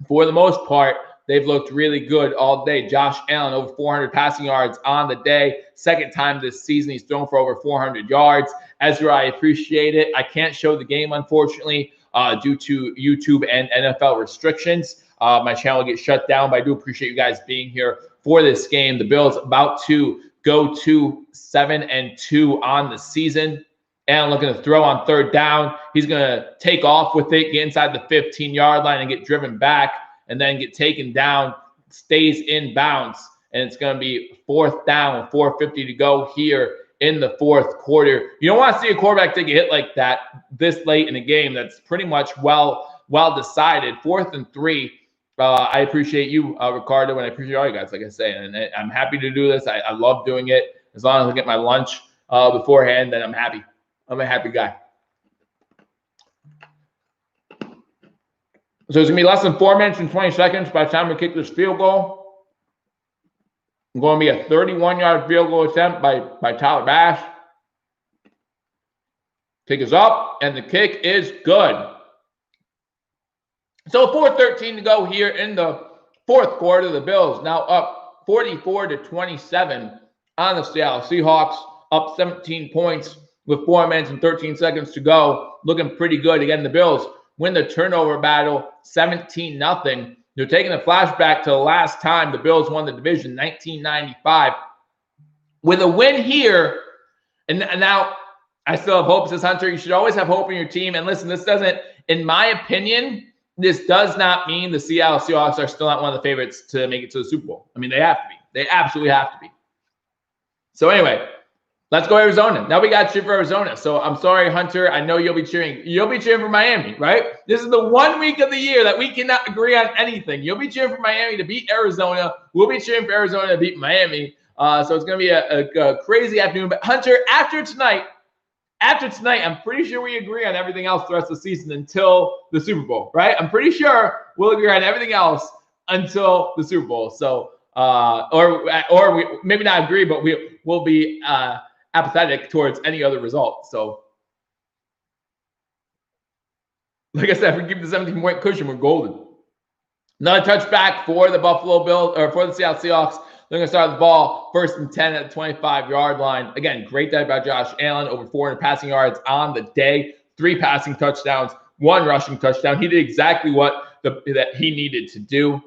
for the most part, they've looked really good all day. Josh Allen, over 400 passing yards on the day. Second time this season he's thrown for over 400 yards. Ezra, I appreciate it. I can't show the game, unfortunately, due to YouTube and NFL restrictions. My channel will get shut down, but I do appreciate you guys being here for this game. The Bills about to go to 7-2 on the season. Allen looking to throw on 3rd down. He's going to take off with it, get inside the 15-yard line and get driven back and then get taken down, stays in bounds. And it's going to be 4th down with 4:50 to go here in the 4th quarter. You don't want to see a quarterback take a hit like that this late in a game that's pretty much well decided. 4th and 3. I appreciate you, Ricardo, and I appreciate all you guys, like I say. And I'm happy to do this. I love doing it. As long as I get my lunch beforehand, then I'm happy. I'm a happy guy. So it's going to be less than 4 minutes and 20 seconds by the time we kick this field goal. It's going to be a 31-yard field goal attempt by Tyler Bass. Kick is up, and the kick is good. So 4:13 to go here in the 4th quarter. The Bills now up 44-27 on the Seattle Seahawks, up 17 points with 4 minutes and 13 seconds to go. Looking pretty good. Again, the Bills win the turnover battle 17-0. They're taking a flashback to the last time the Bills won the division, 1995. With a win here, and now I still have hope, says Hunter. You should always have hope in your team. And listen, this doesn't, in my opinion, this does not mean the Seattle Seahawks are still not one of the favorites to make it to the Super Bowl. I mean, they have to be. They absolutely have to be. So anyway, let's go Arizona. Now we got to cheer for Arizona. So I'm sorry, Hunter. I know you'll be cheering. You'll be cheering for Miami, right? This is the 1 week of the year that we cannot agree on anything. You'll be cheering for Miami to beat Arizona. We'll be cheering for Arizona to beat Miami. So it's going to be a crazy afternoon. But Hunter, after tonight, I'm pretty sure we agree on everything else the rest of the season until the Super Bowl, right? I'm pretty sure we'll agree on everything else until the Super Bowl. So, or we maybe not agree, but we'll be apathetic towards any other result. So, like I said, if we keep the 17-point cushion, we're golden. Another touchback for the Buffalo Bills, or for the Seattle Seahawks. They're going to start the ball 1st and 10 at the 25-yard line. Again, great day by Josh Allen, over 400 passing yards on the day, 3 passing touchdowns, 1 rushing touchdown. He did exactly what that he needed to do.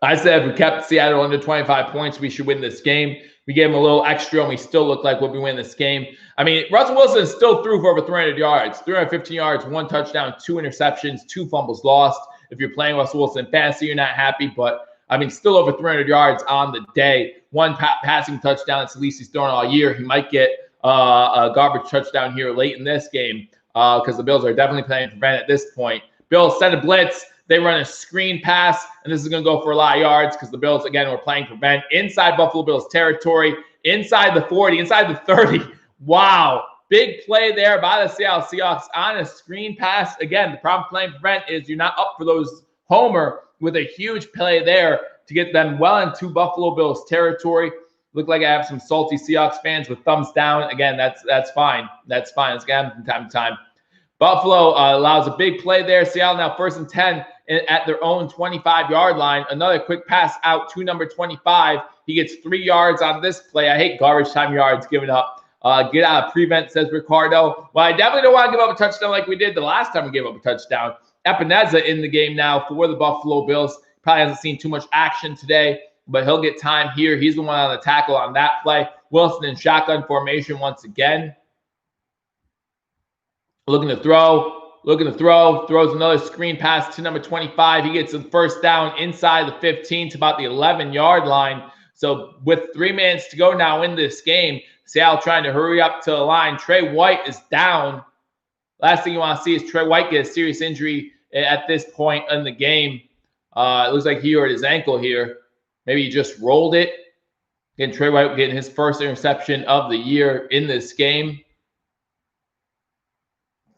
I said if we kept Seattle under 25 points, we should win this game. We gave him a little extra, and we still look like we'll be winning this game. I mean, Russell Wilson still threw for over 300 yards, 315 yards, 1 touchdown, 2 interceptions, 2 fumbles lost. If you're playing Russell Wilson fantasy, you're not happy, but I mean, still over 300 yards on the day. 1 passing touchdown. It's the least he's thrown all year. He might get a garbage touchdown here late in this game because the Bills are definitely playing prevent at this point. Bills send a blitz. They run a screen pass, and this is going to go for a lot of yards because the Bills, again, were playing prevent inside Buffalo Bills territory, inside the 40, inside the 30. Wow. Big play there by the Seattle Seahawks on a screen pass. Again, the problem playing prevent is you're not up for those homer with a huge play there to get them well into Buffalo Bills territory. Look like I have some salty Seahawks fans with thumbs down. Again, that's fine. That's fine. It's going to happen from time to time. Buffalo allows a big play there. Seattle now 1st and 10 at their own 25-yard line. Another quick pass out to number 25. He gets 3 yards on this play. I hate garbage time yards given up. Get out of prevent, says Ricardo. Well, I definitely don't want to give up a touchdown like we did the last time we gave up a touchdown. Epineza in the game now for the Buffalo Bills. Probably hasn't seen too much action today, but he'll get time here. He's the one on the tackle on that play. Wilson in shotgun formation once again. Looking to throw, throws another screen pass to number 25. He gets the 1st down inside the 15 to about the 11-yard line. So with 3 minutes to go now in this game, Seattle trying to hurry up to the line. Trey White is down. Last thing you want to see is Trey White get a serious injury at this point in the game. It looks like he hurt his ankle here. Maybe he just rolled it. Again, Trey White getting his first interception of the year in this game.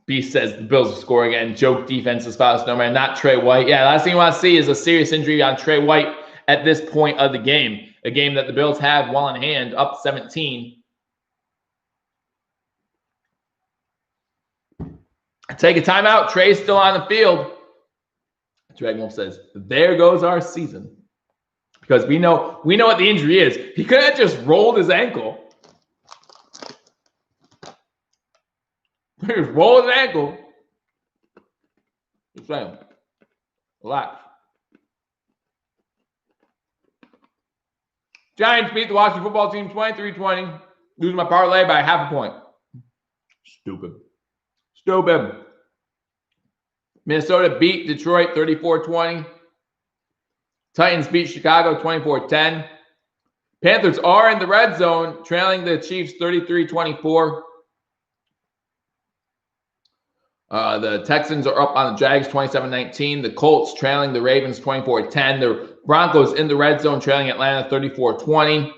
Beast says the Bills will score again. Joke defense is spotless, no man, not Trey White. Yeah, last thing you want to see is a serious injury on Trey White at this point of the game. A game that the Bills have well in hand, up 17. Take a timeout. Trey's still on the field. Dragon says, there goes our season. Because we know what the injury is. He could have just rolled his ankle. He just rolled his ankle. Just saying. Relax. Giants beat the Washington football team 23-20. Losing my parlay by half a point. Stupid. Minnesota beat Detroit 34-20. Titans beat Chicago 24-10. Panthers are in the red zone, trailing the Chiefs 33-24. The Texans are up on the Jags 27-19. The Colts trailing the Ravens 24-10. The Broncos in the red zone, trailing Atlanta 34-20.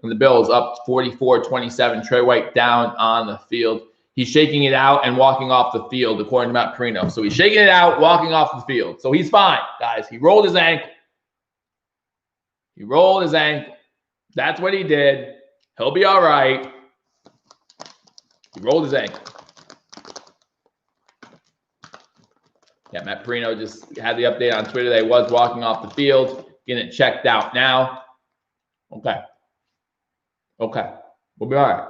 And the Bills up 44-27. Trey White down on the field. He's shaking it out and walking off the field, according to Matt Perino. So he's shaking it out, walking off the field. So he's fine, guys. He rolled his ankle. That's what he did. He'll be all right. He rolled his ankle. Yeah, Matt Perino just had the update on Twitter that he was walking off the field, getting it checked out now. Okay. We'll be all right.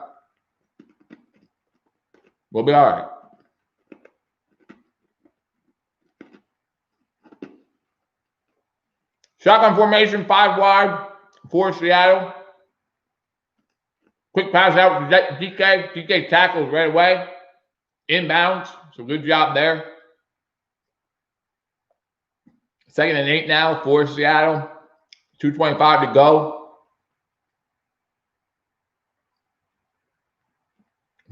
Shotgun formation, 5 wide for Seattle. Quick pass out to DK. DK tackles right away. Inbounds. So good job there. 2nd and 8 now for Seattle. 2:25 to go.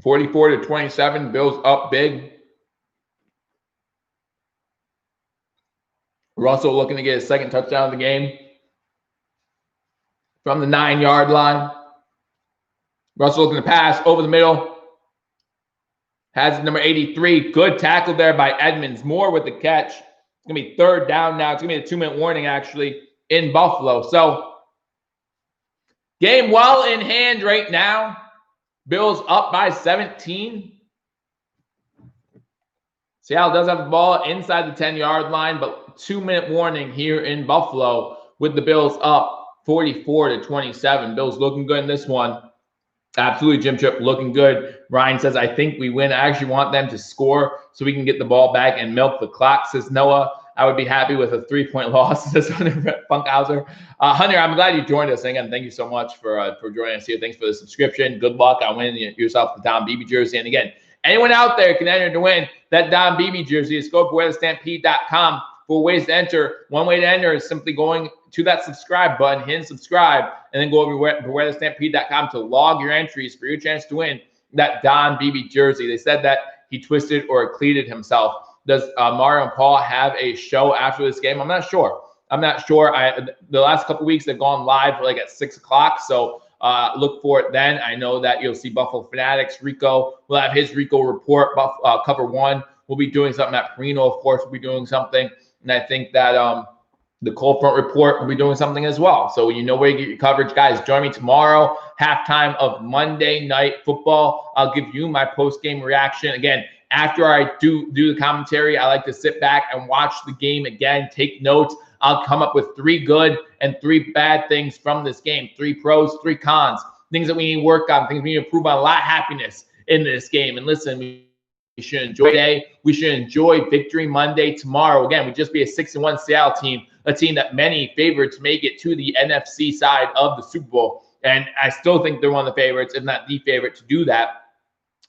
44-27. Bills up big. Russell looking to get his 2nd touchdown of the game from the 9-yard line. Russell looking to pass over the middle. Has number 83. Good tackle there by Edmonds. Moore with the catch. It's going to be 3rd down now. It's going to be a 2-minute warning, actually, in Buffalo. So, game well in hand right now. Bills up by 17. Seattle does have the ball inside the 10-yard line, but 2-minute warning here in Buffalo with the Bills up 44-27. Bills looking good in this one. Absolutely, Jim Tripp looking good. Ryan says, I think we win. I actually want them to score so we can get the ball back and milk the clock, says Noah. I would be happy with a 3-point loss, says Hunter Funkhauser. Hunter, I'm glad you joined us. And again, thank you so much for joining us here. Thanks for the subscription. Good luck on winning yourself the Don Beebe jersey. And again, anyone out there can enter to win that Don Beebe jersey. Just go to BewhareTheStampede.com for ways to enter. One way to enter is simply going to that subscribe button, hit subscribe, and then go over to BewhareTheStampede.com to log your entries for your chance to win that Don Beebe jersey. They said that he twisted or cleated himself. Does Mario and Paul have a show after this game? I'm not sure. The last couple weeks they've gone live like at 6 o'clock. So look for it then. I know that you'll see Buffalo Fanatics. Rico will have his Rico report. Cover 1 will be doing something. Matt Perino, of course, will be doing something. And I think that the Cold Front Report will be doing something as well. So you know where you get your coverage. Guys, join me tomorrow, halftime of Monday Night Football. I'll give you my post-game reaction. Again, after I do the commentary, I like to sit back and watch the game again, take notes. I'll come up with 3 good and 3 bad things from this game. 3 pros, 3 cons, things that we need to work on, things we need to improve on. A lot of happiness in this game. And listen, we should enjoy today. We should enjoy Victory Monday tomorrow. Again, we just be a 6-1 Seattle team, a team that many favorites make it to the NFC side of the Super Bowl. And I still think they're one of the favorites, if not the favorite, to do that.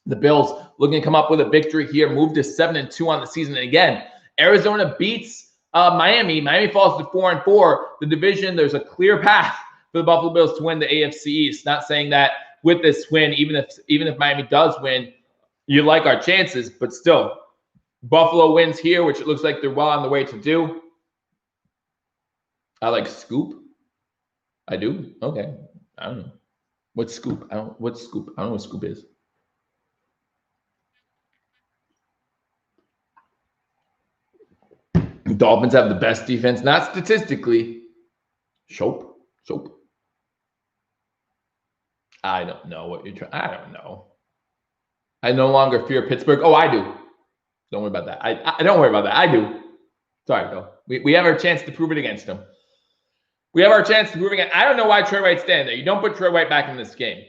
The Bills looking to come up with a victory here, move to 7-2 on the season. And again, Arizona beats Miami. Miami falls to 4-4. The division, there's a clear path for the Buffalo Bills to win the AFC East. Not saying that with this win, even if Miami does win, you like our chances, but still, Buffalo wins here, which it looks like they're well on the way to do. I like scoop. I do. Okay. I don't know. What's scoop? What's scoop? I don't know what scoop is. Dolphins have the best defense, not statistically. Soap. I don't know what you're trying. I don't know. I no longer fear Pittsburgh. Oh, I do. Don't worry about that. I don't worry about that. I do. Sorry, Bill. We have our chance to prove it against them. We have our chance to prove it against. I don't know why Trey White's standing there. You don't put Trey White back in this game.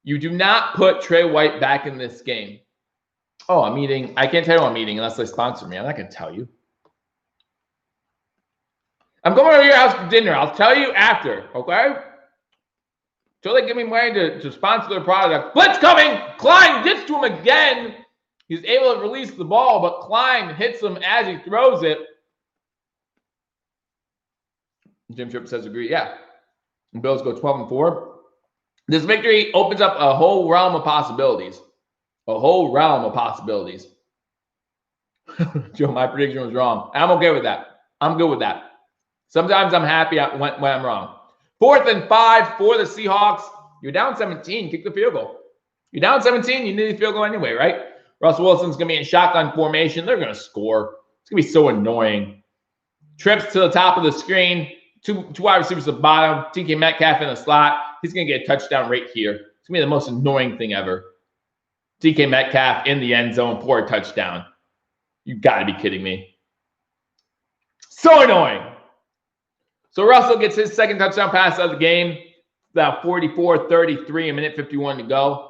You do not put Trey White back in this game. Oh, I'm eating. I can't tell you I'm eating unless they sponsor me. I'm not going to tell you. I'm going over your house for dinner. I'll tell you after, okay? Until they give me money to sponsor their product. Blitz coming! Klein gets to him again. He's able to release the ball, but Klein hits him as he throws it. Jim Tripp says agree. Yeah. The Bills go 12-4. This victory opens up a whole realm of possibilities. A whole realm of possibilities. Joe, my prediction was wrong. I'm okay with that. I'm good with that. Sometimes I'm happy when I'm wrong. 4th and 5 for the Seahawks. You're down 17. Kick the field goal. You're down 17. You need the field goal anyway, right? Russell Wilson's going to be in shotgun formation. They're going to score. It's going to be so annoying. Trips to the top of the screen. Two wide receivers at the bottom. DK Metcalf in the slot. He's going to get a touchdown right here. It's going to be the most annoying thing ever. DK Metcalf in the end zone for a touchdown. You got to be kidding me. So annoying. So Russell gets his second touchdown pass of the game. About 44-33, a minute 51 to go.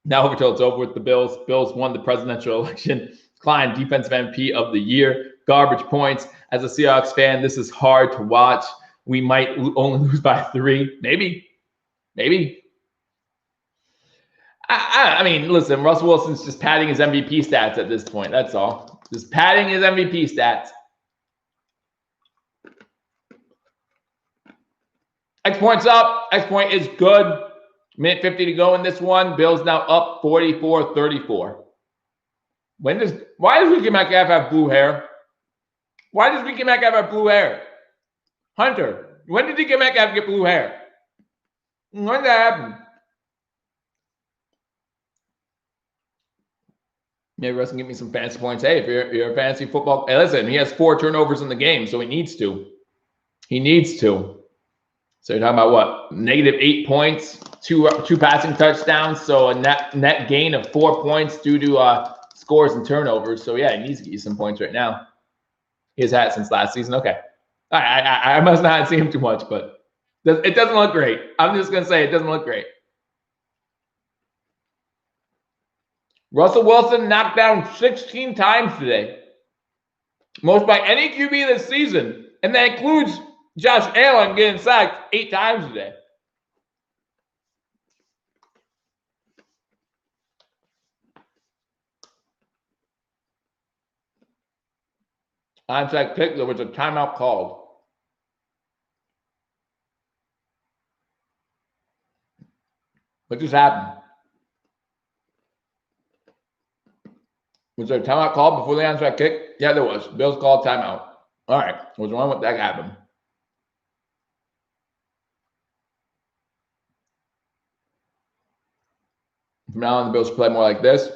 Now over till it's over with the Bills. Bills won the presidential election. Klein, defensive MVP of the year. Garbage points. As a Seahawks fan, this is hard to watch. We might only lose by 3. Maybe. I mean, listen, Russell Wilson's just padding his MVP stats at this point. That's all. Just padding his MVP stats. X points up. X point is good. Minute 50 to go in this one. Bills now up 44-34. Why does DK Metcalf have blue hair? Why does DK Metcalf have blue hair? Hunter, when did DK Metcalf get blue hair? When did that happen? Maybe Russ can give me some fantasy points. Hey, if you're a fantasy football, hey, listen, he has 4 turnovers in the game, so he needs to. So you're talking about what? -8 points, two passing touchdowns, so a net gain of 4 points due to scores and turnovers. So yeah, he needs to get you some points right now. He has had it since last season. Okay, I must not see him too much, but it doesn't look great. I'm just gonna say it doesn't look great. Russell Wilson knocked down 16 times today, most by any QB this season, and that includes Josh Allen getting sacked 8 times today. Onside kick, there was a timeout called. What just happened? Was there a timeout called before the onside kick? Yeah, there was. Bills called timeout. All right. What's wrong with that happened? From now on, the Bills play more like this.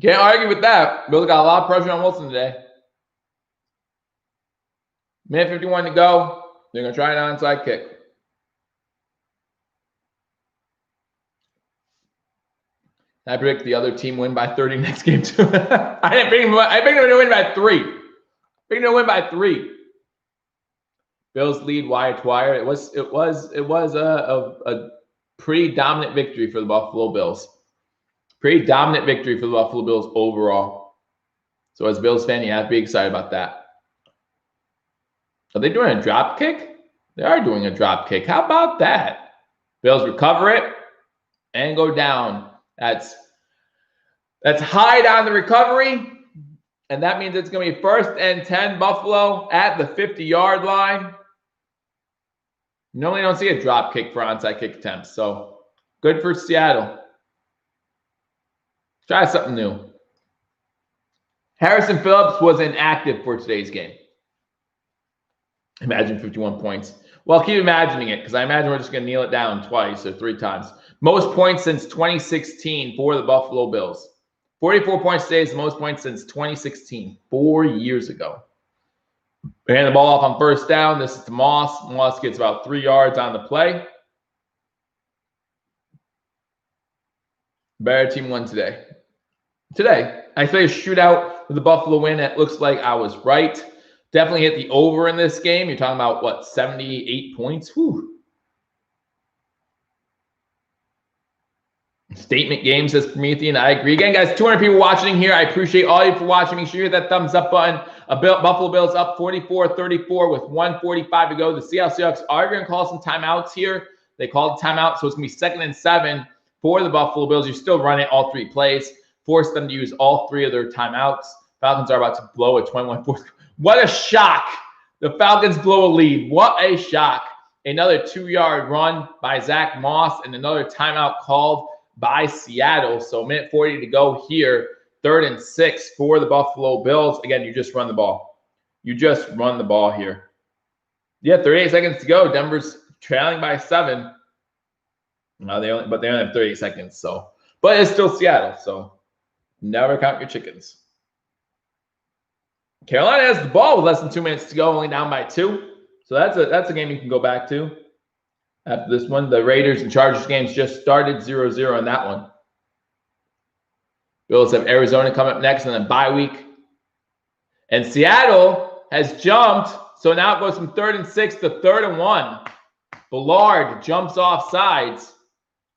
Can't argue with that. Bills got a lot of pressure on Wilson today. Minute 51 to go. They're going to try an onside kick. I predict the other team win by 30 next game too. I didn't pick them. I picked them to win by 3. Picked them to win by 3. Bills lead wire to wire. It was a pretty dominant victory for the Buffalo Bills. Pretty dominant victory for the Buffalo Bills overall. So as a Bills fan, you have to be excited about that. Are they doing a drop kick? They are doing a drop kick. How about that? Bills recover it and go down. That's high on the recovery, and that means it's going to be 1st and 10 Buffalo at the 50-yard line. Normally don't see a drop kick for onside kick attempts, so good for Seattle. Try something new. Harrison Phillips was inactive for today's game. Imagine 51 points. Well, keep imagining it because I imagine we're just going to kneel it down twice or 3 times. Most points since 2016 for the Buffalo Bills. 44 points today is the most points since 2016, 4 years ago. We hand the ball off on first down. This is to Moss. Moss gets about 3 yards on the play. Better team won today. I say a shootout with the Buffalo win. It looks like I was right. Definitely hit the over in this game. You're talking about, what, 78 points? Whew. Statement game, says Promethean. I agree. Again, guys, 200 people watching here. I appreciate all you for watching. Make sure you hit that thumbs up button. Buffalo Bills up 44-34 with 1:45 to go. The Seattle Seahawks are going to call some timeouts here. They called timeout, so it's going to be 2nd and 7 for the Buffalo Bills. You still run it all 3 plays. Force them to use all 3 of their timeouts. Falcons are about to blow a 21-4. What a shock. The Falcons blow a lead. What a shock. Another 2-yard run by Zach Moss and another timeout called by Seattle. So 1:40 to go here. 3rd and 6 for the Buffalo Bills. Again, you just run the ball. You just run the ball here. Yeah, 38 seconds to go. Denver's trailing by 7. They only have 38 seconds. So, but it's still Seattle. So never count your chickens. Carolina has the ball with less than 2 minutes to go, only down by 2. So that's a game you can go back to after this one. The Raiders and Chargers games just started 0-0 on that one. Bills have Arizona coming up next and then bye week. And Seattle has jumped. So now it goes from 3rd and 6 to 3rd and 1. Ballard jumps off sides.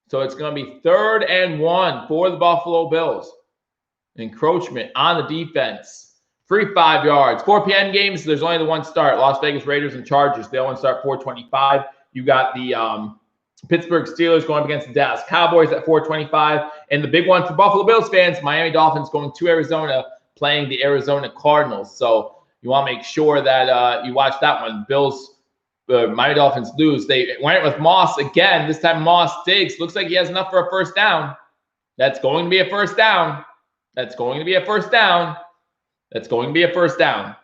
So it's going to be 3rd and 1 for the Buffalo Bills. Encroachment on the defense. Free 5 yards. 4 p.m. games. So there's only the one start. Las Vegas Raiders and Chargers. They only start 4:25. You got the Pittsburgh Steelers going up against the Dallas Cowboys at 4:25. And the big one for Buffalo Bills fans, Miami Dolphins going to Arizona, playing the Arizona Cardinals. So you want to make sure that you watch that one. Miami Dolphins lose. They went with Moss again. This time Moss digs. Looks like he has enough for a first down. That's going to be a first down. That's going to be a first down. That's going to be a first down.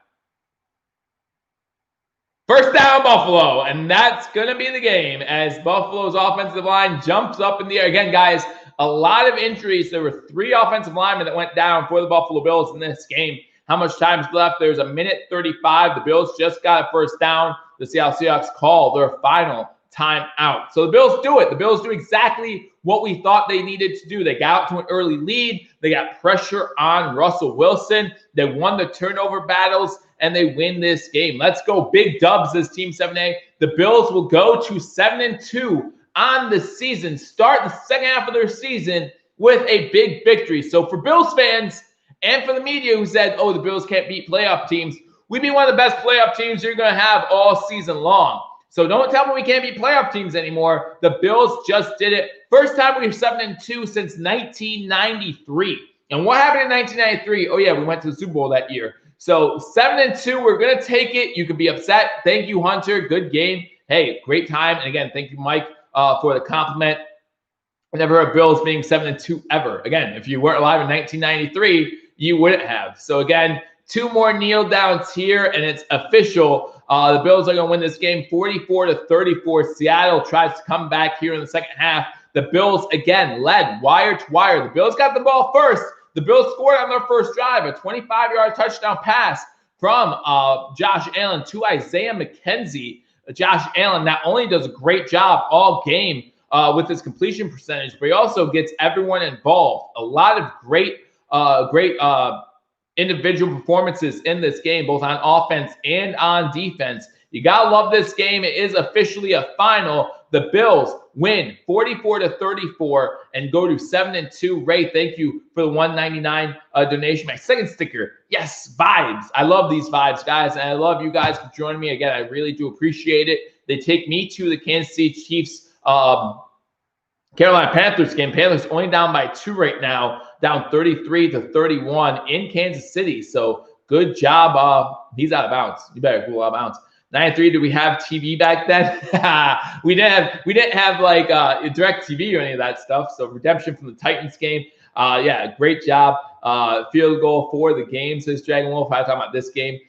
First down, Buffalo. And that's going to be the game as Buffalo's offensive line jumps up in the air. Again, guys, a lot of injuries. There were 3 offensive linemen that went down for the Buffalo Bills in this game. How much time's left? There's 1:35. The Bills just got a first down. The Seattle Seahawks call their final timeout. So the Bills do it. The Bills do exactly what we thought they needed to do. They got out to an early lead. They got pressure on Russell Wilson. They won the turnover battles, and they win this game. Let's go. Big dubs as Team 7A. The Bills will go to 7-2 on the season, start the second half of their season with a big victory. So for Bills fans and for the media who said, oh, the Bills can't beat playoff teams, we beat one of the best playoff teams you're going to have all season long. So don't tell me we can't beat playoff teams anymore. The Bills just did it. First time we were 7-2 since 1993. And what happened in 1993? Oh, yeah, we went to the Super Bowl that year. So 7-2, we're going to take it. You can be upset. Thank you, Hunter. Good game. Hey, great time. And again, thank you, Mike, for the compliment. I never heard of Bills being 7-2 ever. Again, if you weren't alive in 1993, you wouldn't have. So again, 2 more kneel downs here, and it's official. The Bills are going to win this game 44-34. Seattle tries to come back here in the second half. The Bills, again, led wire to wire. The Bills got the ball first. The Bills scored on their first drive, a 25-yard touchdown pass from Josh Allen to Isaiah McKenzie. Josh Allen not only does a great job all game with his completion percentage, but he also gets everyone involved. A lot of great individual performances in this game, both on offense and on defense. You got to love this game. It is officially a final. The Bills win 44-34 and go to 7-2. Ray, thank you for the $1.99 donation. My second sticker. Yes, vibes. I love these vibes, guys, and I love you guys for joining me. Again, I really do appreciate it. They take me to the Kansas City Chiefs Carolina Panthers game. Panthers only down by 2 right now, down 33-31 in Kansas City. So good job. He's out of bounds. You better go out of bounds. 93. Did we have TV back then? we didn't have like direct TV or any of that stuff. So redemption from the Titans game. Yeah, great job. Field goal for the game, says Dragon Wolf. I'm talking about this game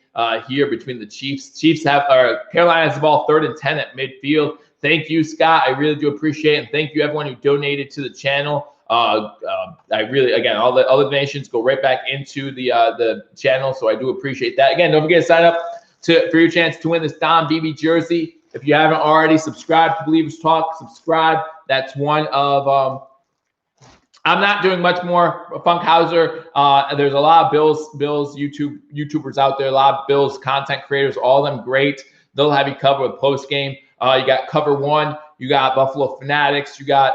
here between the Chiefs. Carolina has the ball 3rd and 10 at midfield. Thank you, Scott. I really do appreciate it. And thank you, everyone who donated to the channel. I really, again, all the donations go right back into the channel. So I do appreciate that. Again, don't forget to sign up for your chance to win this Don Beebe jersey. If you haven't already, subscribe to Believers Talk. Subscribe. That's one of I'm not doing much more Funkhauser. There's a lot of Bills YouTubers out there, a lot of Bills content creators, all of them great. They'll have you covered with post game. You got Cover One, you got Buffalo Fanatics, you got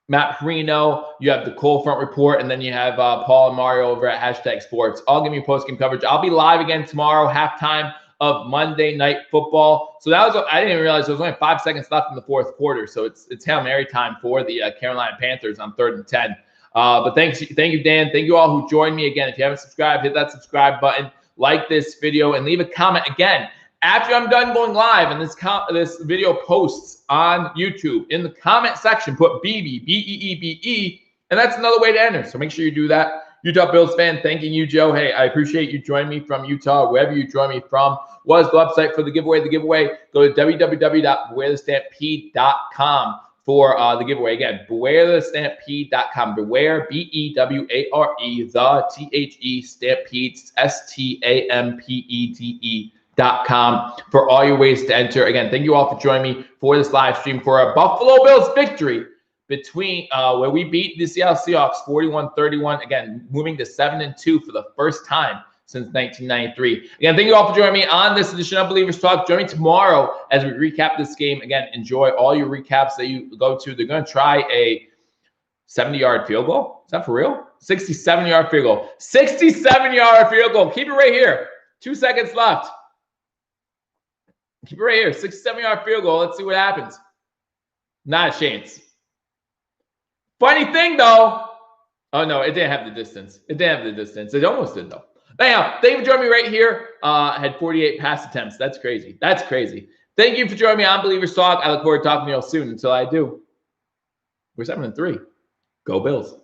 Matt Perino, you have the Cold Front Report, and then you have Paul and Mario over at Hashtag Sports. I'll give you post game coverage. I'll be live again tomorrow, halftime of Monday Night Football. So that was, I didn't even realize there was only 5 seconds left in the 4th quarter. So it's Hail Mary time for the Carolina Panthers on 3rd and 10. But thank you, Dan. Thank you all who joined me. Again, if you haven't subscribed, hit that subscribe button, like this video, and leave a comment. Again, after I'm done going live and this video posts on YouTube, in the comment section, put BB, B-E-E-B-E, and that's another way to enter. So make sure you do that. Utah Bills fan, thanking you, Joe. Hey, I appreciate you joining me from Utah, wherever you join me from. What is the website for the giveaway? The giveaway, go to www.bewarethestampede.com for the giveaway. Again, bewarethestampede.com. Beware, B-E-W-A-R-E, the T-H-E, Stampede, S-T-A-M-P-E-D-E.com for all your ways to enter. Again, thank you all for joining me for this live stream for a Buffalo Bills victory between where we beat the Seattle Seahawks 41-31. Again, moving to 7-2 for the first time since 1993. Again, thank you all for joining me on this edition of Believers Talk. Join me tomorrow as we recap this game. Again, enjoy all your recaps that you go to. They're going to try a 70-yard field goal. Is that for real? 67-yard field goal. 67-yard field goal. Keep it right here. 2 seconds left. Keep it right here. 67-yard field goal. Let's see what happens. Not a chance. Funny thing, though. Oh, no, it didn't have the distance. It didn't have the distance. It almost did, though. But anyhow, thank you for joining me right here. Had 48 pass attempts. That's crazy. That's crazy. Thank you for joining me on Believers Talk. I look forward to talking to you all soon. Until I do, we're 7-3. Go Bills.